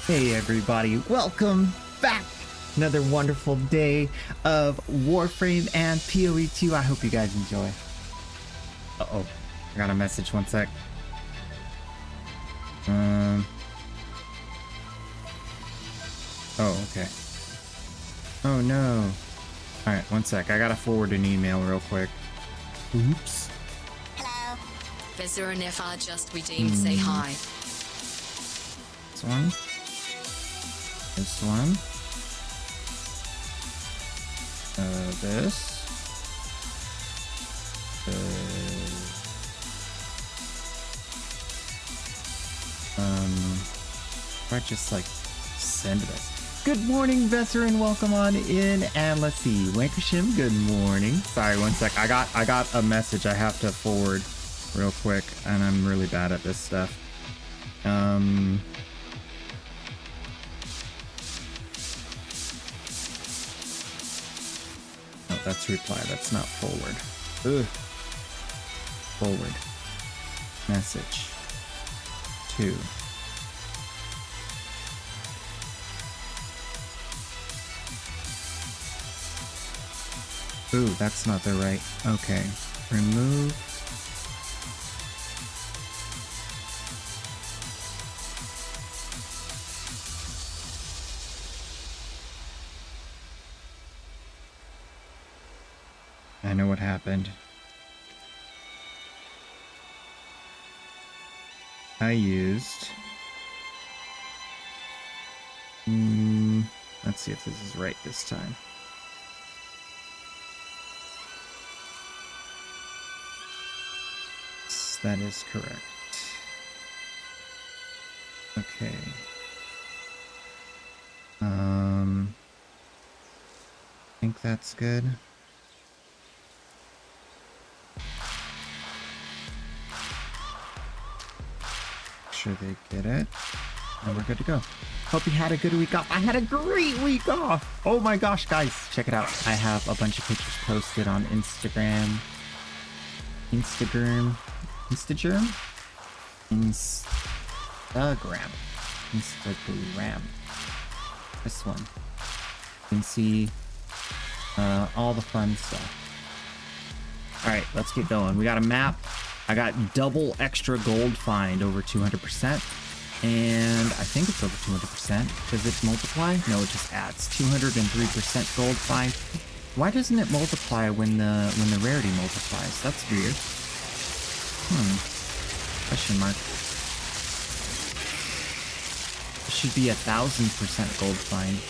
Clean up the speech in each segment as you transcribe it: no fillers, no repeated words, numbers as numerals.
Hey everybody, welcome back. Another wonderful day of Warframe and POE2. I hope you guys enjoy. Uh-oh, I got a message, one sec. Oh, okay. Oh no. Alright, one sec, I gotta forward an email real quick. Oops. Hello. Visor and if I just redeemed, say hi. This one. This one. This. If I just like send this. Good morning, Vesser, and welcome on in. And let's see, Wankershim, good morning. Sorry, one sec. I got a message I have to forward real quick, and I'm really bad at this stuff. Oh, that's reply. That's not forward. Ugh. Forward. Message. 2. Ooh, that's not the right. Okay. Remove. I know what happened. I used... let's see if this is right this time. That is correct. Okay. I think that's good. Sure they get it, and we're good to go. Hope you had a good week off. I had a great week off. Oh my gosh, guys, check it out. I have a bunch of pictures posted on Instagram. Instagram. This one. You can see all the fun stuff. All right, let's get going. We got a map. I got double extra gold find over 200%, and I think it's over 200%. Does it multiply? No, it just adds 203% gold find. Why doesn't it multiply when the rarity multiplies? That's weird. Question mark. It should be 1000% gold find.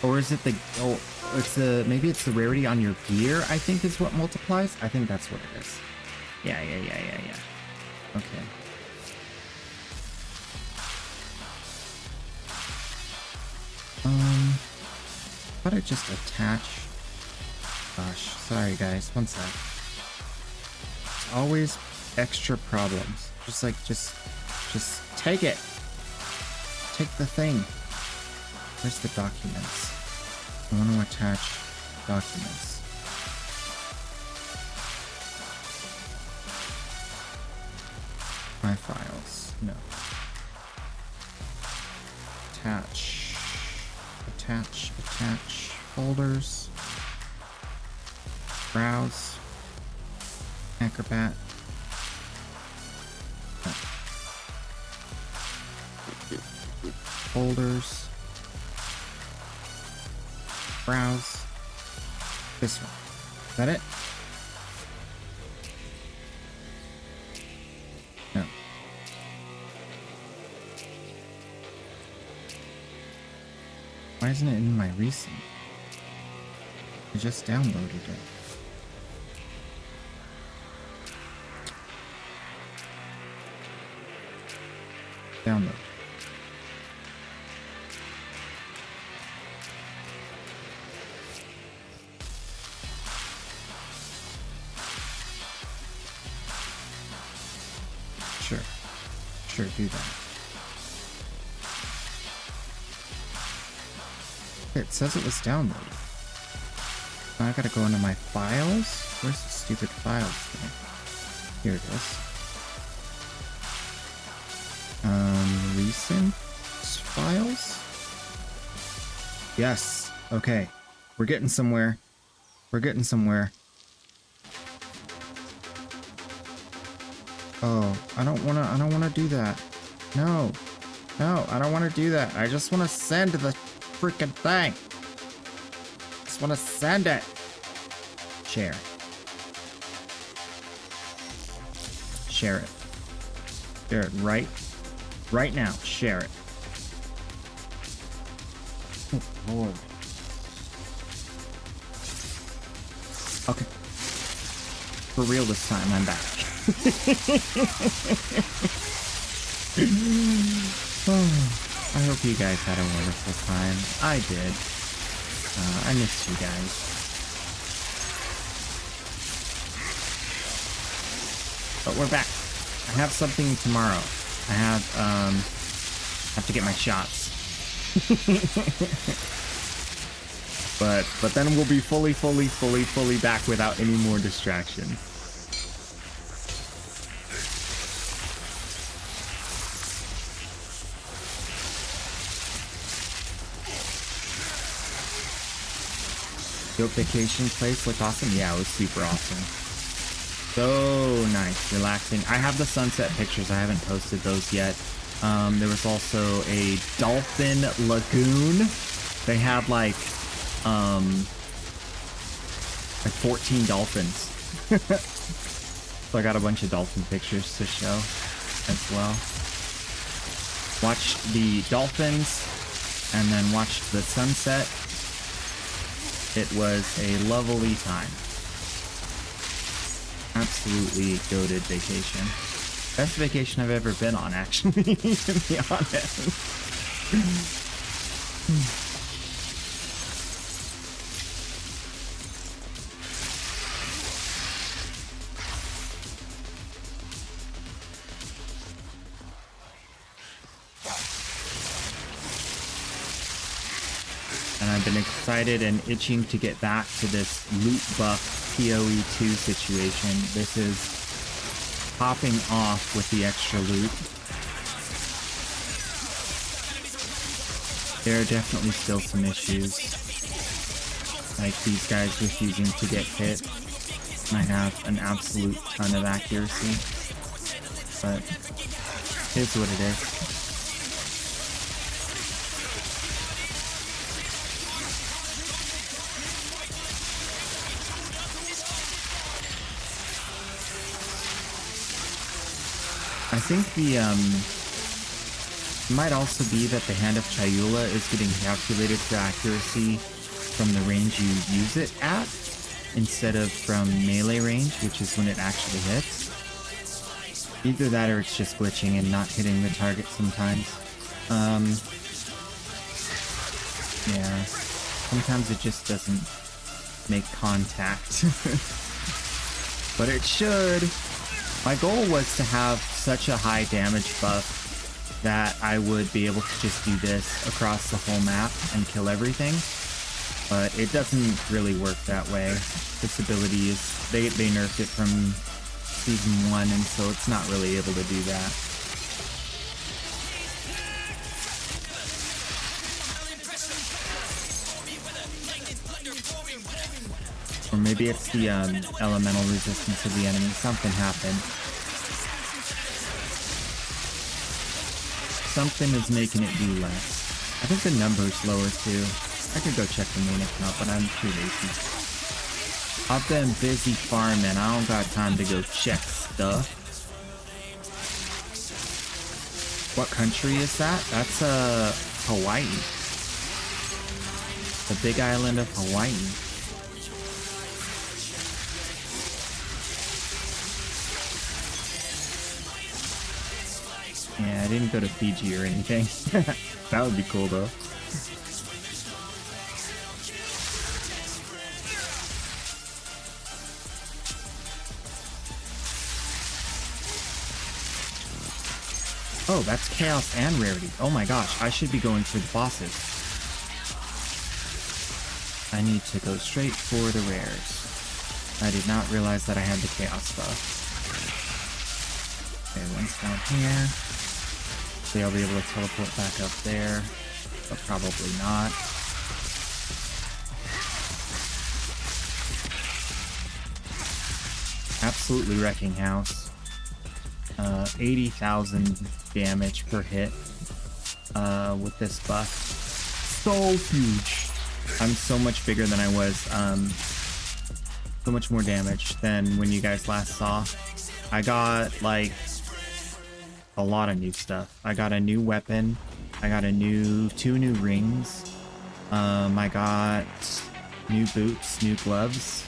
Or is it the maybe it's the rarity on your gear, I think is what multiplies? I think that's what it is. Yeah. Okay. Thought I'd just attach. Gosh, sorry guys, one sec. It's always extra problems. Just take it. Take the thing. Where's the documents? I want to attach documents. My files. No. Attach folders. Browse. Acrobat. Folders. Browse. This one. Is that it? No. Why isn't it in my recent? I just downloaded it. Download. Sure, do that. It says it was downloaded. Now I gotta go into my files. Where's the stupid files thing? Here it is. Recent files? Yes. Okay. We're getting somewhere. We're getting somewhere. Oh, I don't wanna do that. No. No, I don't wanna do that. I just wanna send the freaking thing. Just wanna send it. Share. Share it. Share it right now. Share it. Oh, Lord. Okay. For real this time, I'm back. Oh, I hope you guys had a wonderful time. I did. I missed you guys. But we're back. I have something tomorrow. I have to get my shots. but then we'll be fully back without any more distractions. Your vacation place looked awesome? Yeah, it was super awesome. So nice, relaxing. I have the sunset pictures. I haven't posted those yet. There was also a dolphin lagoon. They had like 14 dolphins. So I got a bunch of dolphin pictures to show as well. Watched the dolphins and then watched the sunset. It was a lovely time. Absolutely goated vacation. Best vacation I've ever been on, actually, to be honest. And I've been excited and itching to get back to this loot buff POE2 situation. This is popping off with the extra loot. There are definitely still some issues, like these guys refusing to get hit. I have an absolute ton of accuracy, but here's what it is. I think the, might also be that the Hand of Chayula is getting calculated for accuracy from the range you use it at, instead of from melee range, which is when it actually hits. Either that or it's just glitching and not hitting the target sometimes. Yeah, sometimes it just doesn't make contact. But it should. My goal was to have such a high damage buff that I would be able to just do this across the whole map and kill everything. But it doesn't really work that way. This ability is, they nerfed it from season 1, and so it's not really able to do that. Or maybe it's the elemental resistance of the enemy. Something happened. Something is making it do less. I think the number's lower too. I could go check the main account, but I'm too lazy. I've been busy farming. I don't got time to go check stuff. What country is that? That's Hawaii. The big island of Hawaii. Yeah, I didn't go to Fiji or anything. That would be cool though. Oh, that's chaos and rarity. Oh my gosh, I should be going for the bosses. I need to go straight for the rares. I did not realize that I had the chaos buff. Okay, one's down here. Eventually I'll be able to teleport back up there, but probably not. Absolutely wrecking house. 80,000 damage per hit with this buff. So huge. I'm so much bigger than I was. So much more damage than when you guys last saw. I got like a lot of new stuff. I got a new weapon. I got two new rings. I got new boots, new gloves.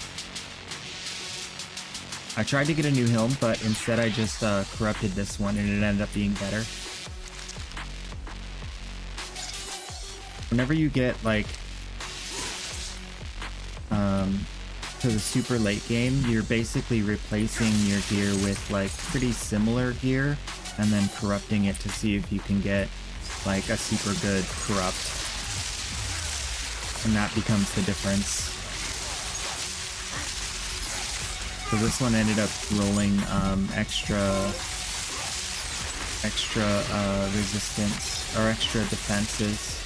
I tried to get a new helm, but instead I just corrupted this one and it ended up being better. Whenever you get like to the super late game, you're basically replacing your gear with like pretty similar gear and then corrupting it to see if you can get like a super good corrupt, and that becomes the difference. So this one ended up rolling extra resistance or extra defenses.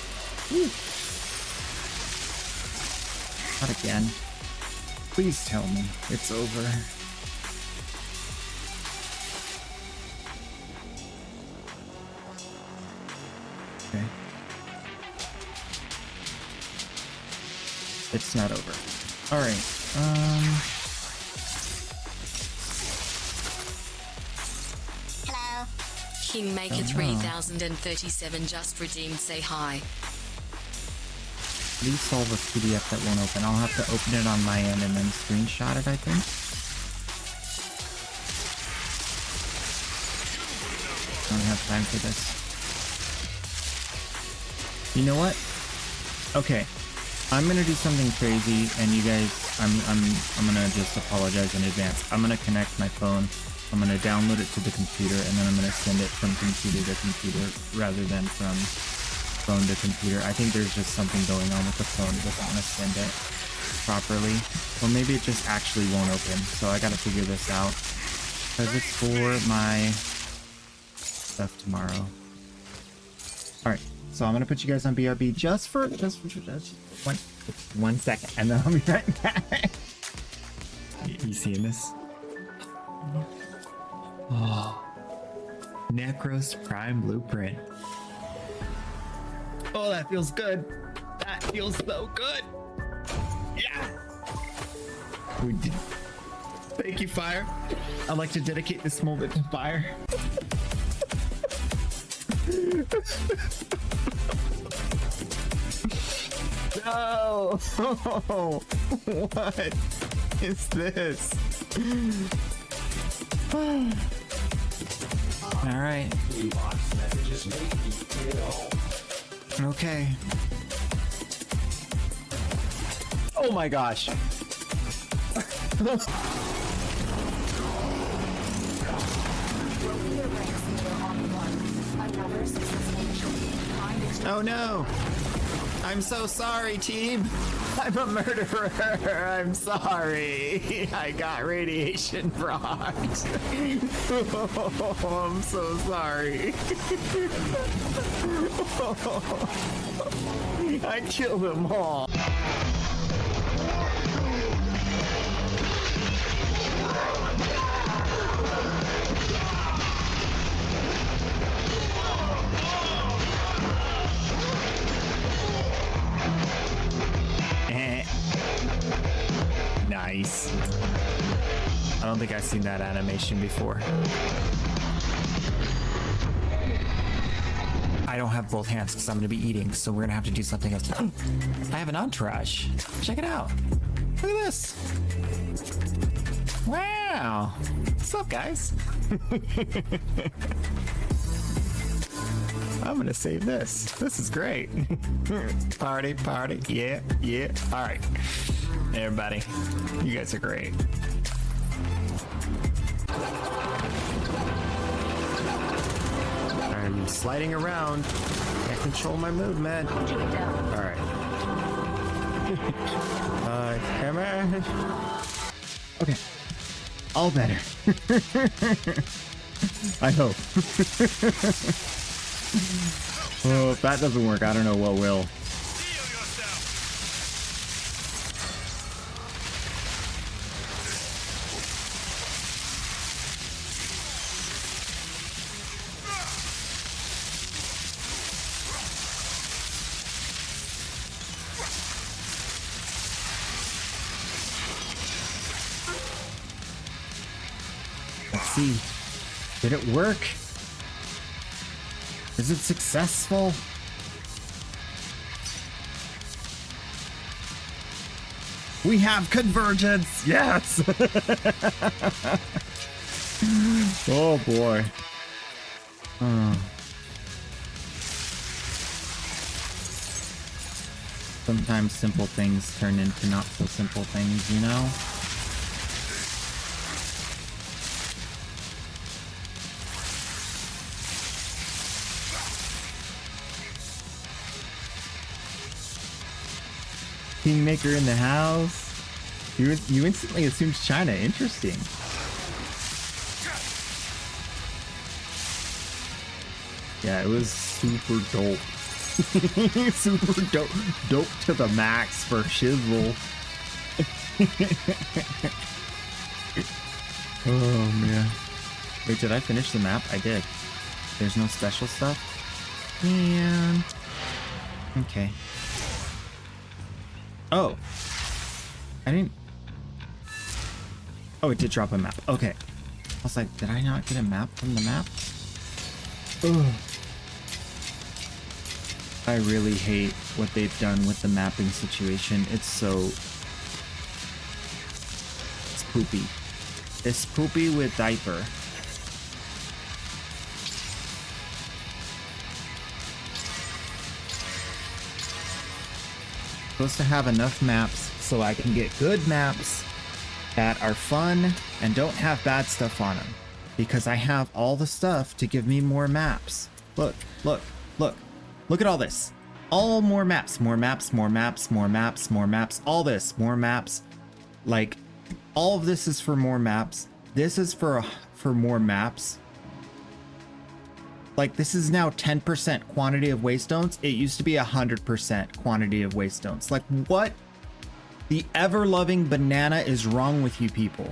Woo. Not again. Please tell me it's over. Okay. It's not over. All right. Hello. Kingmaker 3037 just redeemed. Say hi. Please solve a PDF that won't open. I'll have to open it on my end and then screenshot it, I think. I don't have time for this. You know what? Okay. I'm gonna do something crazy, and you guys, I'm gonna just apologize in advance. I'm gonna connect my phone. I'm gonna download it to the computer, and then I'm gonna send it from computer to computer rather than from phone to computer. I think there's just something going on with the phone. It doesn't want to send it properly, or maybe it just actually won't open. So I gotta figure this out because it's for my stuff tomorrow. All right, so I'm gonna put you guys on BRB just for one second, and then I'll be right back. You seeing this? Oh, Necros Prime Blueprint. Oh, that feels good. That feels so good. Yeah. We did. Thank you, Fire. I'd like to dedicate this moment to Fire. No. What is this? All right. Okay. Oh my gosh. Oh no. I'm so sorry, team. I'm a murderer. I'm sorry. I got radiation rocked. Oh, I'm so sorry. I killed them all. Nice. I don't think I've seen that animation before. I don't have both hands because I'm going to be eating, so we're going to have to do something else. I have an entourage. Check it out. Look at this. Wow. What's up, guys? I'm going to save this. This is great. Party, party. Yeah, yeah. All right. Hey, everybody. You guys are great. I'm sliding around. Can't control my movement. All right. Come on. Okay. All better. I hope. Oh, if that doesn't work, I don't know what will. Let's see. Did it work? Is it successful? We have convergence! Yes! Oh boy. Oh. Sometimes simple things turn into not so simple things, you know? Kingmaker in the house. You instantly assumed China. Interesting. Yeah, it was super dope. Super dope. Dope to the max for shizzle. Oh man. Wait, did I finish the map? I did. There's no special stuff? Man. Okay. Oh. I didn't... Oh, it did drop a map. Okay. I was like, did I not get a map from the map? Ugh. I really hate what they've done with the mapping situation. It's so... It's poopy. It's poopy with diaper. Supposed to have enough maps so I can get good maps that are fun and don't have bad stuff on them, because I have all the stuff to give me more maps. Look, look, look, look at all this. All more maps, more maps, more maps, more maps, more maps, all this, more maps. Like, all of this is for more maps. This is for more maps. Like, this is now 10% quantity of waystones. It used to be 100% quantity of waystones. Like, what the ever-loving banana is wrong with you people?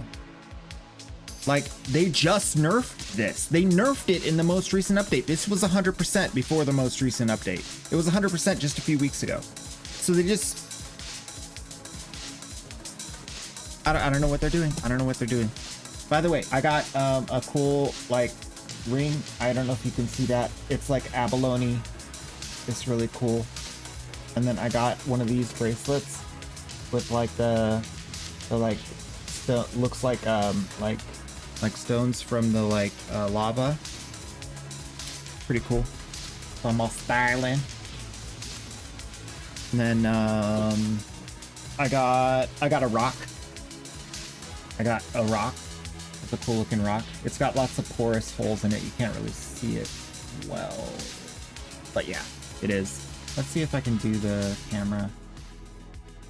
Like, they just nerfed this. They nerfed it in the most recent update. This was 100% before the most recent update. It was 100% just a few weeks ago. So they just... I don't know what they're doing. I don't know what they're doing. By the way, I got a cool, like, ring. I don't know if you can see that. It's like abalone. It's really cool. And then I got one of these bracelets with like the like looks like stones from the like lava. Pretty cool. So I'm all styling. And then I got a rock. I got a rock. It's a cool looking rock. It's got lots of porous holes in it. You can't really see it well, but yeah, it is. Let's see if I can do the camera.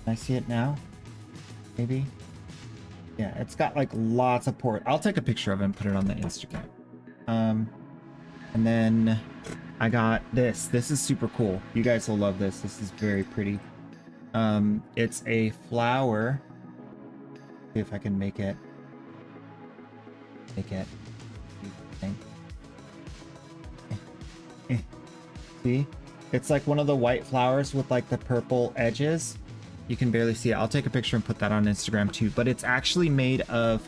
Can I see it now? Maybe? Yeah, it's got like lots of port. I'll take a picture of it and put it on the Instagram. And then I got this. This is super cool. You guys will love this. This is very pretty. It's a flower. See if I can make it. See? It's like one of the white flowers with like the purple edges. You can barely see it. I'll take a picture and put that on Instagram too. But it's actually made of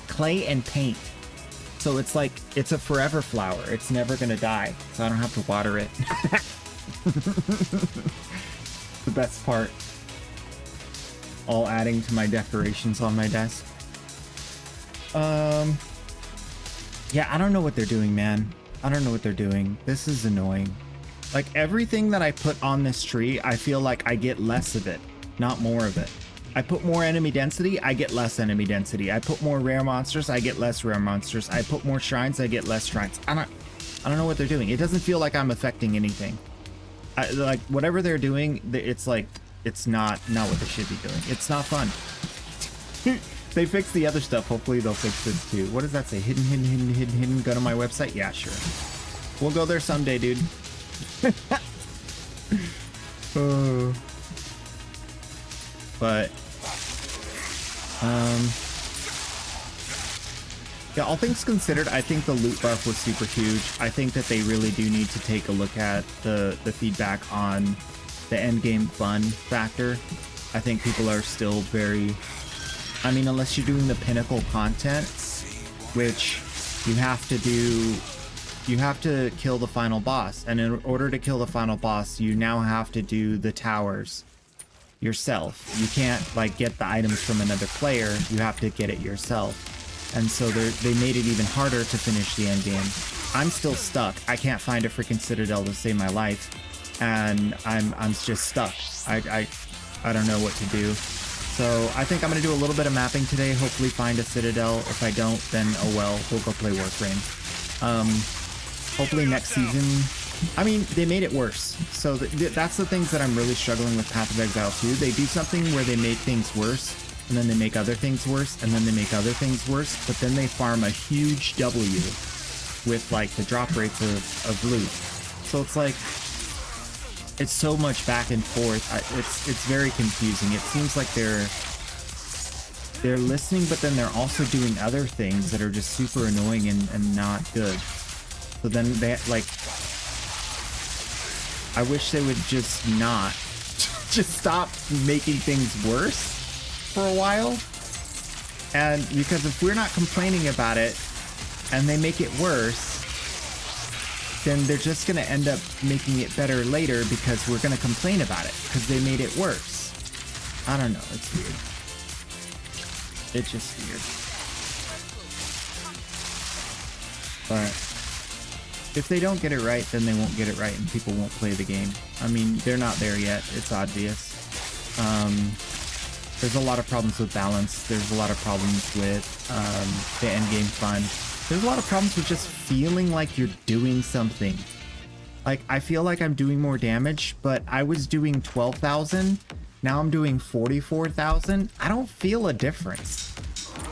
clay and paint. So it's like, it's a forever flower. It's never gonna die. So I don't have to water it. The best part. All adding to my decorations on my desk. Yeah, I don't know what they're doing, man. I don't know what they're doing. This is annoying. Like, everything that I put on this tree, I feel like I get less of it, not more of it. I put more enemy density, I get less enemy density. I put more rare monsters, I get less rare monsters. I put more shrines, I get less shrines. I don't know what they're doing. It doesn't feel like I'm affecting anything. Like, whatever they're doing, it's like, it's not what they should be doing. It's not fun. They fixed the other stuff. Hopefully they'll fix this too. What does that say? Hidden, hidden, hidden, hidden, hidden. Go to my website? Yeah, sure. We'll go there someday, dude. But yeah, all things considered, I think the loot buff was super huge. I think that they really do need to take a look at the feedback on the end game fun factor. I think people are still very, I mean, unless you're doing the pinnacle content, which you have to do, you have to kill the final boss. And in order to kill the final boss, you now have to do the towers yourself. You can't like get the items from another player. You have to get it yourself. And so they made it even harder to finish the end game. I'm still stuck. I can't find a freaking citadel to save my life. And I'm just stuck. I don't know what to do. So I think I'm going to do a little bit of mapping today, hopefully find a citadel. If I don't, then oh well, we'll go play Warframe. Hopefully next season, I mean, they made it worse. So that's the things that I'm really struggling with Path of Exile 2. They do something where they make things worse, and then they make other things worse, and then they make other things worse, but then they farm a huge W with like the drop rates of loot. So it's like, it's so much back and forth. It's very confusing. It seems like they're listening, but then they're also doing other things that are just super annoying and not good. So then they like, I wish they would just not just stop making things worse for a while. And because if we're not complaining about it and they make it worse, then they're just going to end up making it better later because we're going to complain about it because they made it worse. I don't know. It's weird. It's just weird. But if they don't get it right, then they won't get it right and people won't play the game. I mean, they're not there yet. It's obvious. There's a lot of problems with balance. There's a lot of problems with the endgame fun. There's a lot of problems with just feeling like you're doing something. Like, I feel like I'm doing more damage, but I was doing 12,000. Now I'm doing 44,000. I don't feel a difference.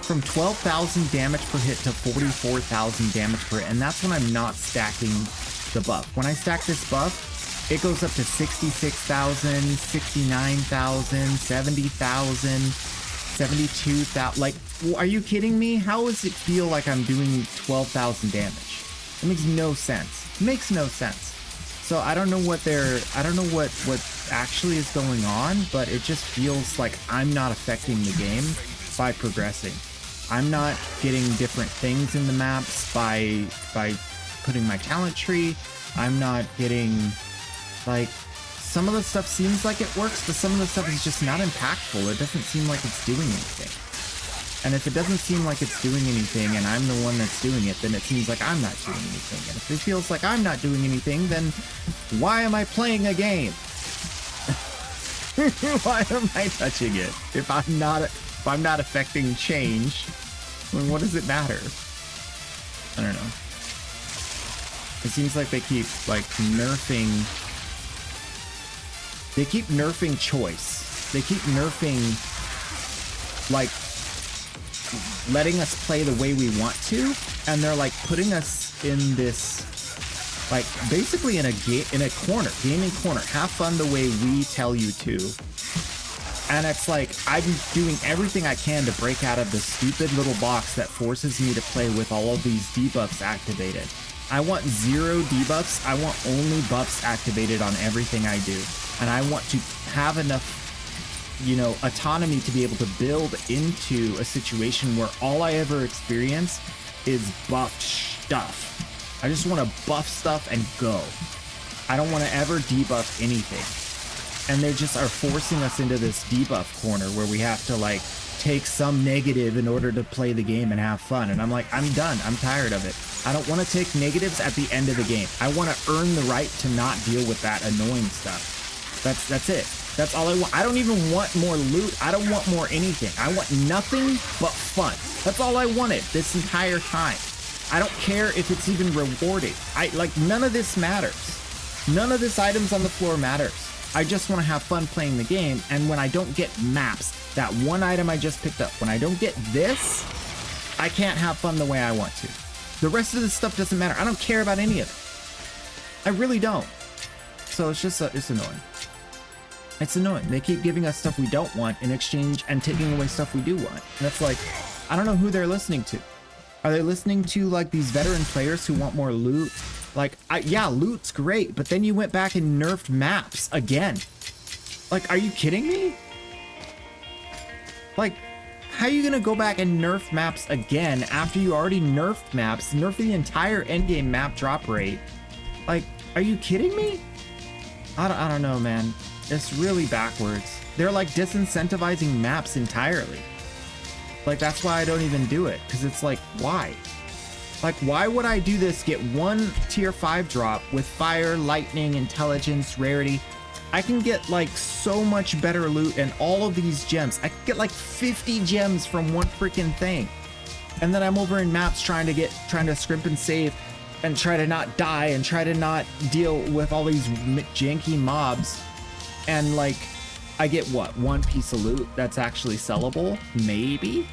From 12,000 damage per hit to 44,000 damage per hit. And that's when I'm not stacking the buff. When I stack this buff, it goes up to 66,000, 69,000, 70,000, 72,000. Like, are you kidding me? How does it feel like I'm doing 12,000 damage? It makes no sense. It makes no sense. So I don't know what what actually is going on, but it just feels like I'm not affecting the game by progressing. I'm not getting different things in the maps by putting my talent tree. I'm not getting, like, some of the stuff seems like it works, but some of the stuff is just not impactful. It doesn't seem like it's doing anything. And if it doesn't seem like it's doing anything and I'm the one that's doing it, then it seems like I'm not doing anything. And if it feels like I'm not doing anything, then why am I playing a game? Why am I touching it? If I'm not affecting change, then what does it matter? I don't know. It seems like they keep like nerfing choice. They keep nerfing, like, letting us play the way we want to, and they're like putting us in this, like, basically in a corner, gaming corner. Have fun the way we tell you to. And it's like, I'm doing everything I can to break out of the stupid little box that forces me to play with all of these debuffs activated. I want 0 debuffs. I want only buffs activated on everything I do. And I want to have enough, you know, autonomy to be able to build into a situation where all I ever experience is buffed stuff. I just want to buff stuff and go. I don't want to ever debuff anything. And they just are forcing us into this debuff corner where we have to, like, take some negative in order to play the game and have fun. And I'm like, I'm done. I'm tired of it. I don't want to take negatives at the end of the game. I want to earn the right to not deal with that annoying stuff. That's it. That's all I want. I don't even want more loot. I don't want more anything. I want nothing but fun. That's all I wanted this entire time. I don't care if it's even rewarding. None of this matters. None of this items on the floor matters. I just want to have fun playing the game. And when I don't get maps, that one item I just picked up, when I don't get this, I can't have fun the way I want to. The rest of this stuff doesn't matter. I don't care about any of it. I really don't. So it's just, it's annoying. It's annoying. They keep giving us stuff we don't want in exchange and taking away stuff we do want. And that's like, I don't know who they're listening to. Are they listening to like these veteran players who want more loot? Like, yeah, loot's great, but then you went back and nerfed maps again. Like, are you kidding me? Like, how are you gonna go back and nerf maps again after you already nerfed maps, nerfed the entire endgame map drop rate? Like, are you kidding me? I don't know, man. It's really backwards. They're like disincentivizing maps entirely. Like, that's why I don't even do it, because it's like, why? Like, why would I do this, get one tier 5 drop with fire, lightning, intelligence, rarity? I can get like so much better loot and all of these gems. I can get like 50 gems from one freaking thing. And then I'm over in maps trying to scrimp and save and try to not die and try to not deal with all these janky mobs. And like, I get what, one piece of loot that's actually sellable? Maybe?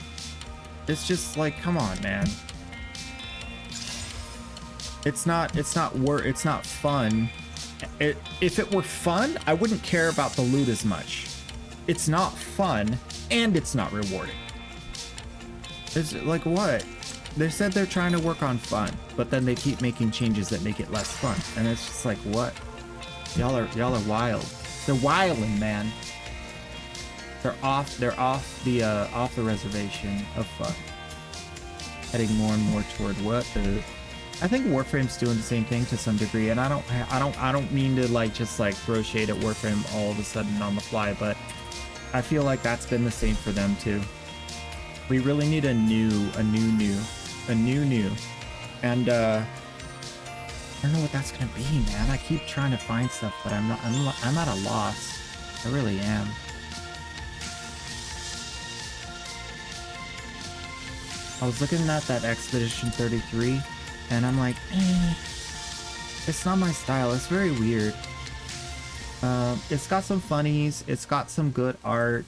It's just like, come on, man. It's not fun. If it were fun, I wouldn't care about the loot as much. It's not fun, and it's not rewarding. It's like, what? They said they're trying to work on fun, but then they keep making changes that make it less fun. And it's just like, what? Y'all are wild. They're wilding, man. They're off the reservation of fun. Heading more and more toward what? I think Warframe's doing the same thing to some degree, and I don't mean to like just like throw shade at Warframe all of a sudden on the fly, but I feel like that's been the same for them too. We really need a new, and I don't know what that's gonna be, man. I keep trying to find stuff, but I'm at a loss. I really am. I was looking at that Expedition 33. And I'm like, it's not my style. It's very weird. It's got some funnies. It's got some good art.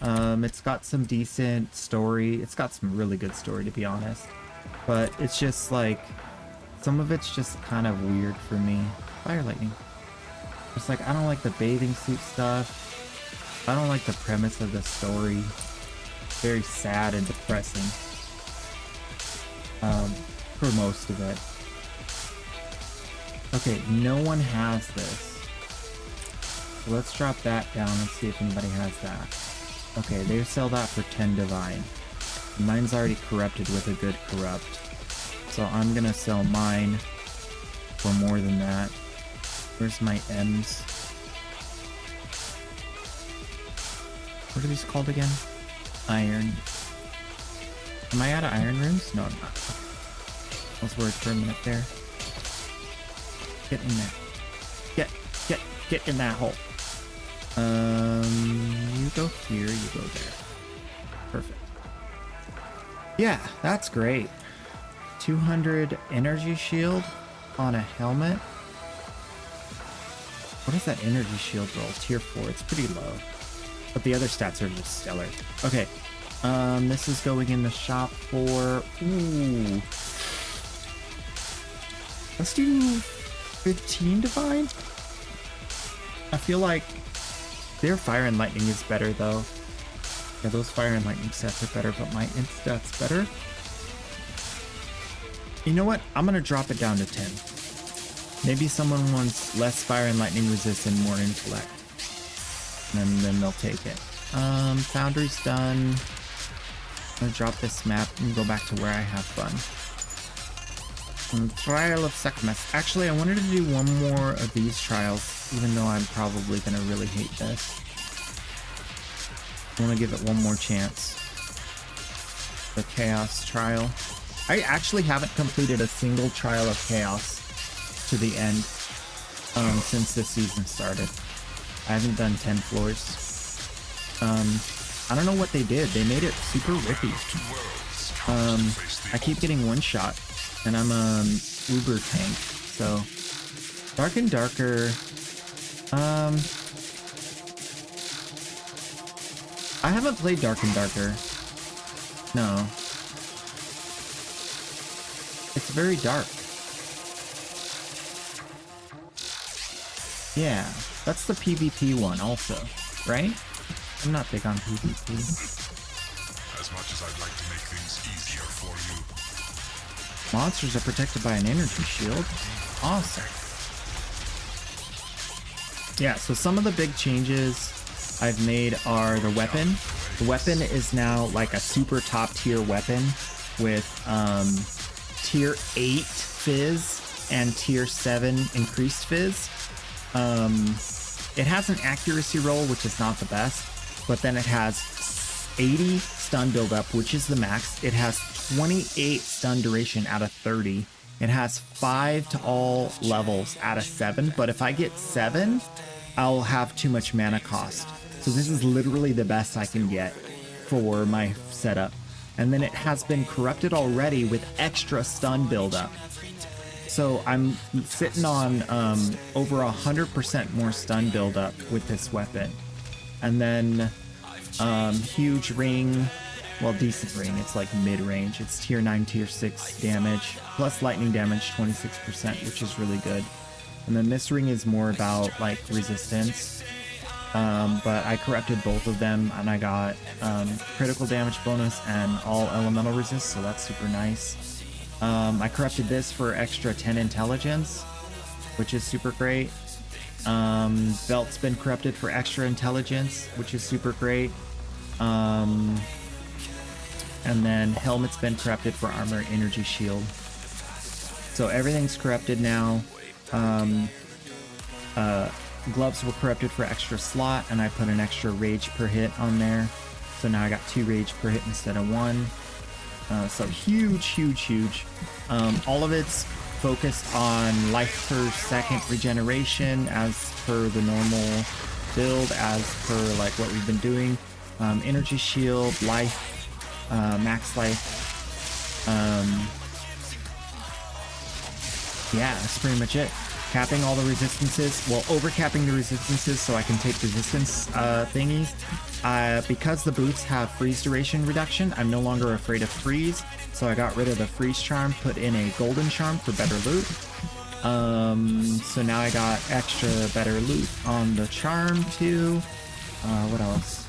It's got some decent story. It's got some really good story, to be honest. But it's just like, some of it's just kind of weird for me. Fire lightning. It's like, I don't like the bathing suit stuff. I don't like the premise of the story. It's very sad and depressing. For most of it. Okay, no one has this. So let's drop that down and see if anybody has that. Okay, they sell that for 10 divine. Mine's already corrupted with a good corrupt. So I'm gonna sell mine for more than that. Where's my M's? What are these called again? Iron. Am I out of iron runes? No, I'm not. I was worried for a minute there. Get in there. Get in that hole. You go here, you go there. Perfect. Yeah, that's great. 200 energy shield on a helmet. What is that energy shield roll? Tier 4. It's pretty low. But the other stats are just stellar. Okay. This is going in the shop for... Ooh. Let's do 15 divine. I feel like their fire and lightning is better though. Yeah, those fire and lightning stats are better, but my int stats better. You know what? I'm gonna drop it down to 10. Maybe someone wants less fire and lightning resist and more intellect. And then they'll take it. Foundry's done. I'm gonna drop this map and go back to where I have fun. Trial of Sekhmet. Actually, I wanted to do one more of these trials, even though I'm probably gonna really hate this. I want to give it one more chance. The Chaos trial. I actually haven't completed a single trial of Chaos to the end since this season started. I haven't done 10 floors. I don't know what they did. They made it super rippy. I keep getting one shot. And I'm Uber tank, so Dark and Darker. I haven't played Dark and Darker. No. It's very dark. Yeah, that's the PvP one also, right? I'm not big on PvP. As much as I'd like to make things easier for you. Monsters are protected by an energy shield. Awesome. Yeah, so some of the big changes I've made are the weapon. The weapon is now like a super top tier weapon with tier 8 fizz and tier 7 increased fizz. It has an accuracy roll, which is not the best, but then it has 80 stun buildup, which is the max. It has 28 stun duration out of 30. It has 5 to all levels out of 7, but if I get 7, I'll have too much mana cost. So this is literally the best I can get for my setup. And then it has been corrupted already with extra stun buildup. So I'm sitting on over 100% more stun buildup with this weapon. And then huge ring, well, decent ring. It's like mid-range. It's tier 9, tier 6 damage, plus lightning damage 26%, which is really good. And then this ring is more about like resistance. But I corrupted both of them and I got critical damage bonus and all elemental resist, so that's super nice. I corrupted this for extra 10 intelligence, which is super great. Belt's been corrupted for extra intelligence, which is super great. And then helmet's been corrupted for armor, energy shield. So everything's corrupted now. Gloves were corrupted for extra slot, and I put an extra rage per hit on there. So now I got 2 rage per hit instead of 1. So huge. All of it's focused on life per second regeneration as per the normal build, as per like what we've been doing. Energy shield, life, max life. Yeah, that's pretty much it. Capping all the resistances, well, overcapping the resistances so I can take resistance thingies. Because the boots have freeze duration reduction, I'm no longer afraid of freeze, so I got rid of the freeze charm, put in a golden charm for better loot. So now I got extra better loot on the charm too. What else?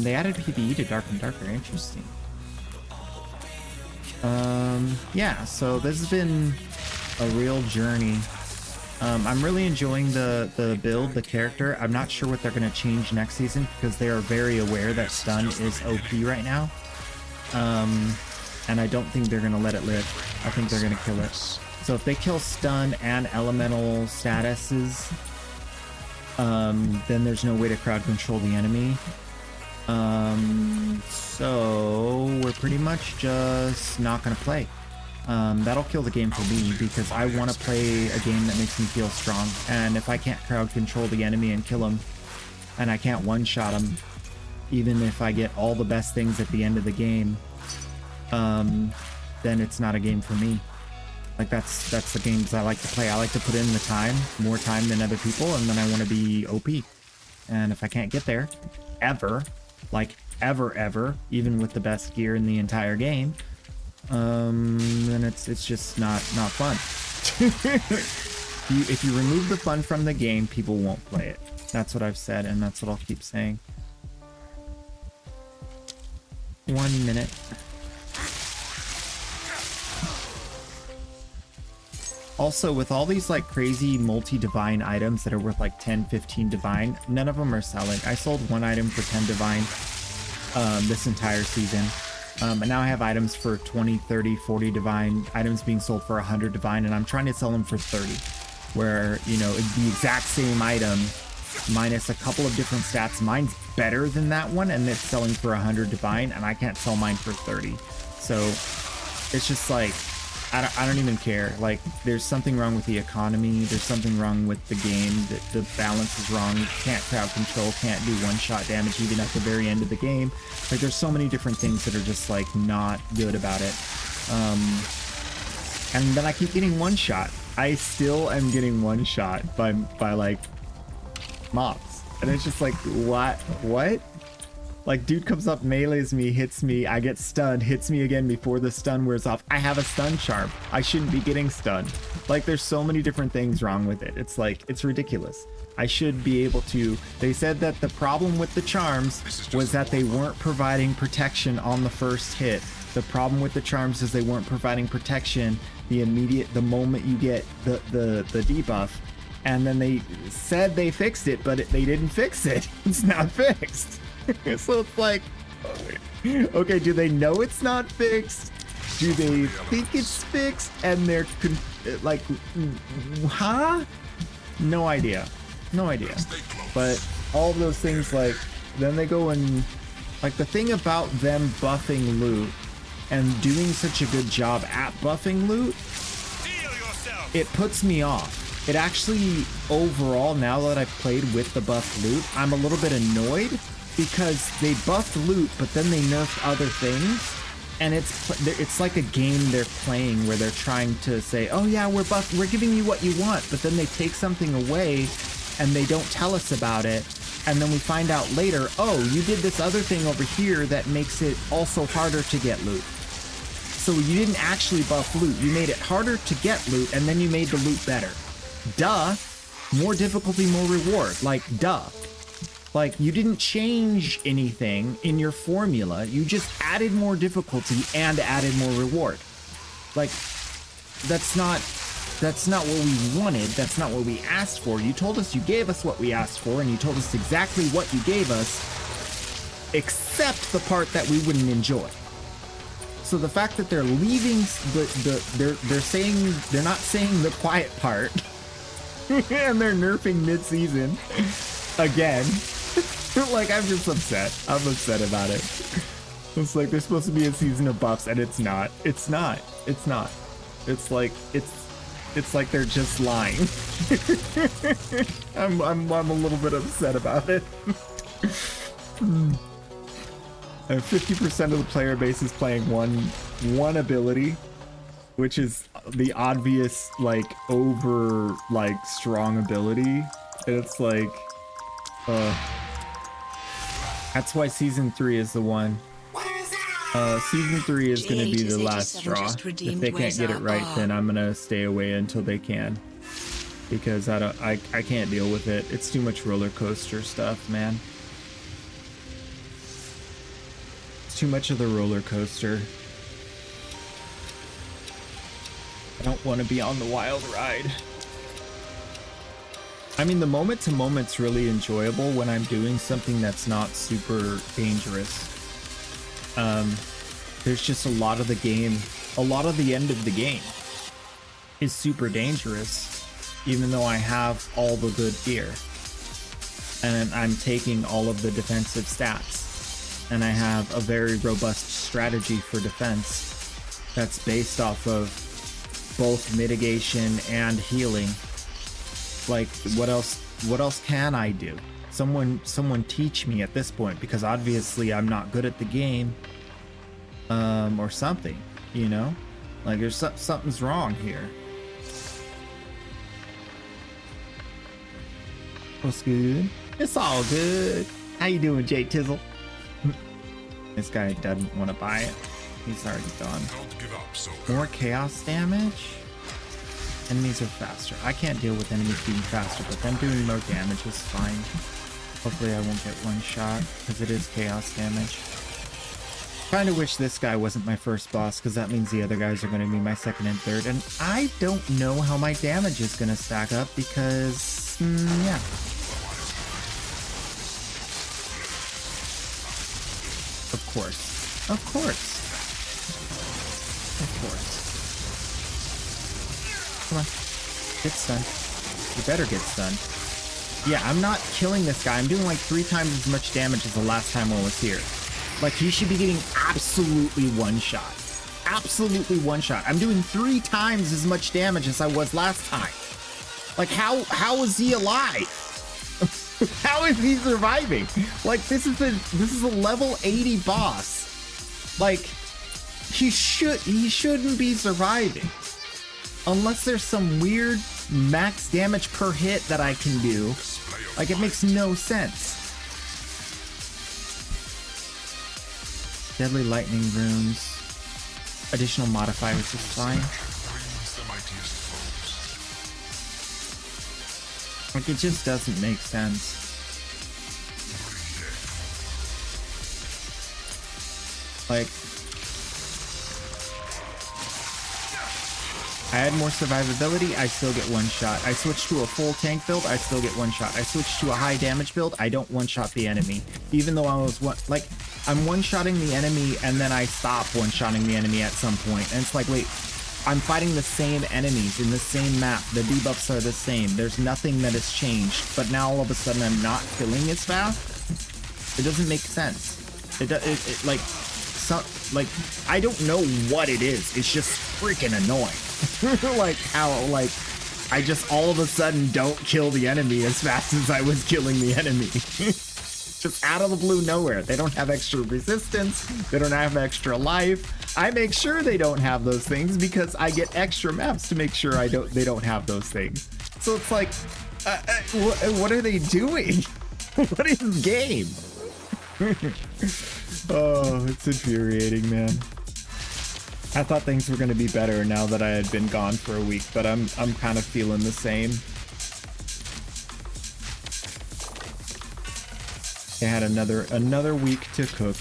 They added PvE to Dark and Darker, interesting. Yeah, so this has been a real journey. I'm really enjoying the build, the character. I'm not sure what they're going to change next season because they are very aware that stun is OP right now. And I don't think they're going to let it live. I think they're going to kill it. So if they kill stun and elemental statuses, then there's no way to crowd control the enemy. So we're pretty much just not going to play. That'll kill the game for me because I want to play a game that makes me feel strong. And if I can't crowd control the enemy and kill him, and I can't one-shot him, even if I get all the best things at the end of the game, then it's not a game for me. Like that's the games I like to play. I like to put in the time, more time than other people, and then I want to be OP. And if I can't get there, ever, like ever, even with the best gear in the entire game, then it's just not fun. If you remove the fun from the game, people won't play it. That's what I've said, and that's what I'll keep saying. 1 minute. Also, with all these like crazy multi-divine items that are worth like 10, 15 divine, none of them are selling. I sold 1 item for 10 divine this entire season. And now I have items for 20, 30, 40 divine, items being sold for 100 divine, and I'm trying to sell them for 30. Where, you know, the exact same item, minus a couple of different stats. Mine's better than that one, and it's selling for 100 divine, and I can't sell mine for 30. So it's just like, I don't even care. Like, there's something wrong with the economy. There's something wrong with the game. The balance is wrong. You can't crowd control, can't do one-shot damage even at the very end of the game. Like, there's so many different things that are just, like, not good about it. And then I keep getting one-shot. I still am getting one-shot by like, mobs. And it's just like, what? Like, dude comes up, melees me, hits me, I get stunned, hits me again before the stun wears off. I have a stun charm. I shouldn't be getting stunned. Like, there's so many different things wrong with it. It's like, it's ridiculous. I should be able to... They said that the problem with the charms was that they weren't providing protection on the first hit. The problem with the charms is they weren't providing protection the moment you get the debuff. And then they said they fixed it, but they didn't fix it. It's not fixed. So it's like, okay, do they know it's not fixed? Do they think it's fixed? And they're like, huh? No idea. But all of those things, like, then they go and, like, the thing about them buffing loot and doing such a good job at buffing loot, it puts me off. It actually, overall, now that I've played with the buff loot, I'm a little bit annoyed because they buffed loot, but then they nerfed other things. And it's like a game they're playing where they're trying to say, oh yeah, we're giving you what you want, but then they take something away and they don't tell us about it. And then we find out later, oh, you did this other thing over here that makes it also harder to get loot. So you didn't actually buff loot. You made it harder to get loot, and then you made the loot better. Duh. More difficulty, more reward. Like, duh. Like, you didn't change anything in your formula. You just added more difficulty and added more reward. Like, that's not what we wanted. That's not what we asked for. You told us you gave us what we asked for, and you told us exactly what you gave us, except the part that we wouldn't enjoy. So the fact that they're leaving they're saying, they're not saying the quiet part, and they're nerfing mid-season again. Like, I'm just upset. I'm upset about it. It's like there's supposed to be a season of buffs, and it's not. It's not. It's not. It's like they're just lying. I'm a little bit upset about it. And 50% of the player base is playing one ability, which is the obvious, like, over, like, strong ability. And it's like, that's why season 3 is the one. Season 3 is going to be the last straw. If they can't get it right, then I'm going to stay away until they can. Because I can't deal with it. It's too much roller coaster stuff, man. It's too much of the roller coaster. I don't want to be on the wild ride. I mean, the moment to moment's really enjoyable when I'm doing something that's not super dangerous. There's just a lot of the game, a lot of the end of the game is super dangerous, even though I have all the good gear. And I'm taking all of the defensive stats. And I have a very robust strategy for defense that's based off of both mitigation and healing. Like, what else can I do? Someone teach me at this point, because obviously I'm not good at the game, or something, you know? Like, there's something's wrong here. What's good? It's all good. How you doing, Jay Tizzle? This guy doesn't want to buy it. He's already gone. Don't give up so More chaos damage? Enemies are faster. I can't deal with enemies being faster, but them doing more damage is fine. Hopefully I won't get one shot, because it is chaos damage. Kind of wish this guy wasn't my first boss, because that means the other guys are going to be my second and third, and I don't know how my damage is going to stack up, because, yeah. Of course. Of course. Of course. Come on. Get stunned. You better get stunned. Yeah, I'm not killing this guy. I'm doing like 3 times as much damage as the last time I was here. Like, he should be getting absolutely one shot. Absolutely one shot. I'm doing 3 times as much damage as I was last time. Like, how is he alive? How is he surviving? Like, this is a level 80 boss. Like, he shouldn't be surviving. Unless there's some weird max damage per hit that I can do. Like, it makes no sense. Deadly lightning runes. Additional modifiers is fine. Like, it just doesn't make sense. Like, I had more survivability, I still get one shot. I switched to a full tank build, I still get one shot. I switched to a high damage build, I don't one-shot the enemy. Even though I was I'm one-shotting the enemy and then I stop one-shotting the enemy at some point. And it's like, wait, I'm fighting the same enemies in the same map. The debuffs are the same. There's nothing that has changed. But now all of a sudden I'm not killing as fast? It doesn't make sense. I don't know what it is. It's just freaking annoying. Like how, like, I just all of a sudden don't kill the enemy as fast as I was killing the enemy. Just out of the blue nowhere. They don't have extra resistance. They don't have extra life. I make sure they don't have those things because I get extra maps to make sure they don't have those things. So it's like, what are they doing? What is this game? Oh, it's infuriating, man. I thought things were going to be better now that I had been gone for a week, but I'm kind of feeling the same. I had another week to cook.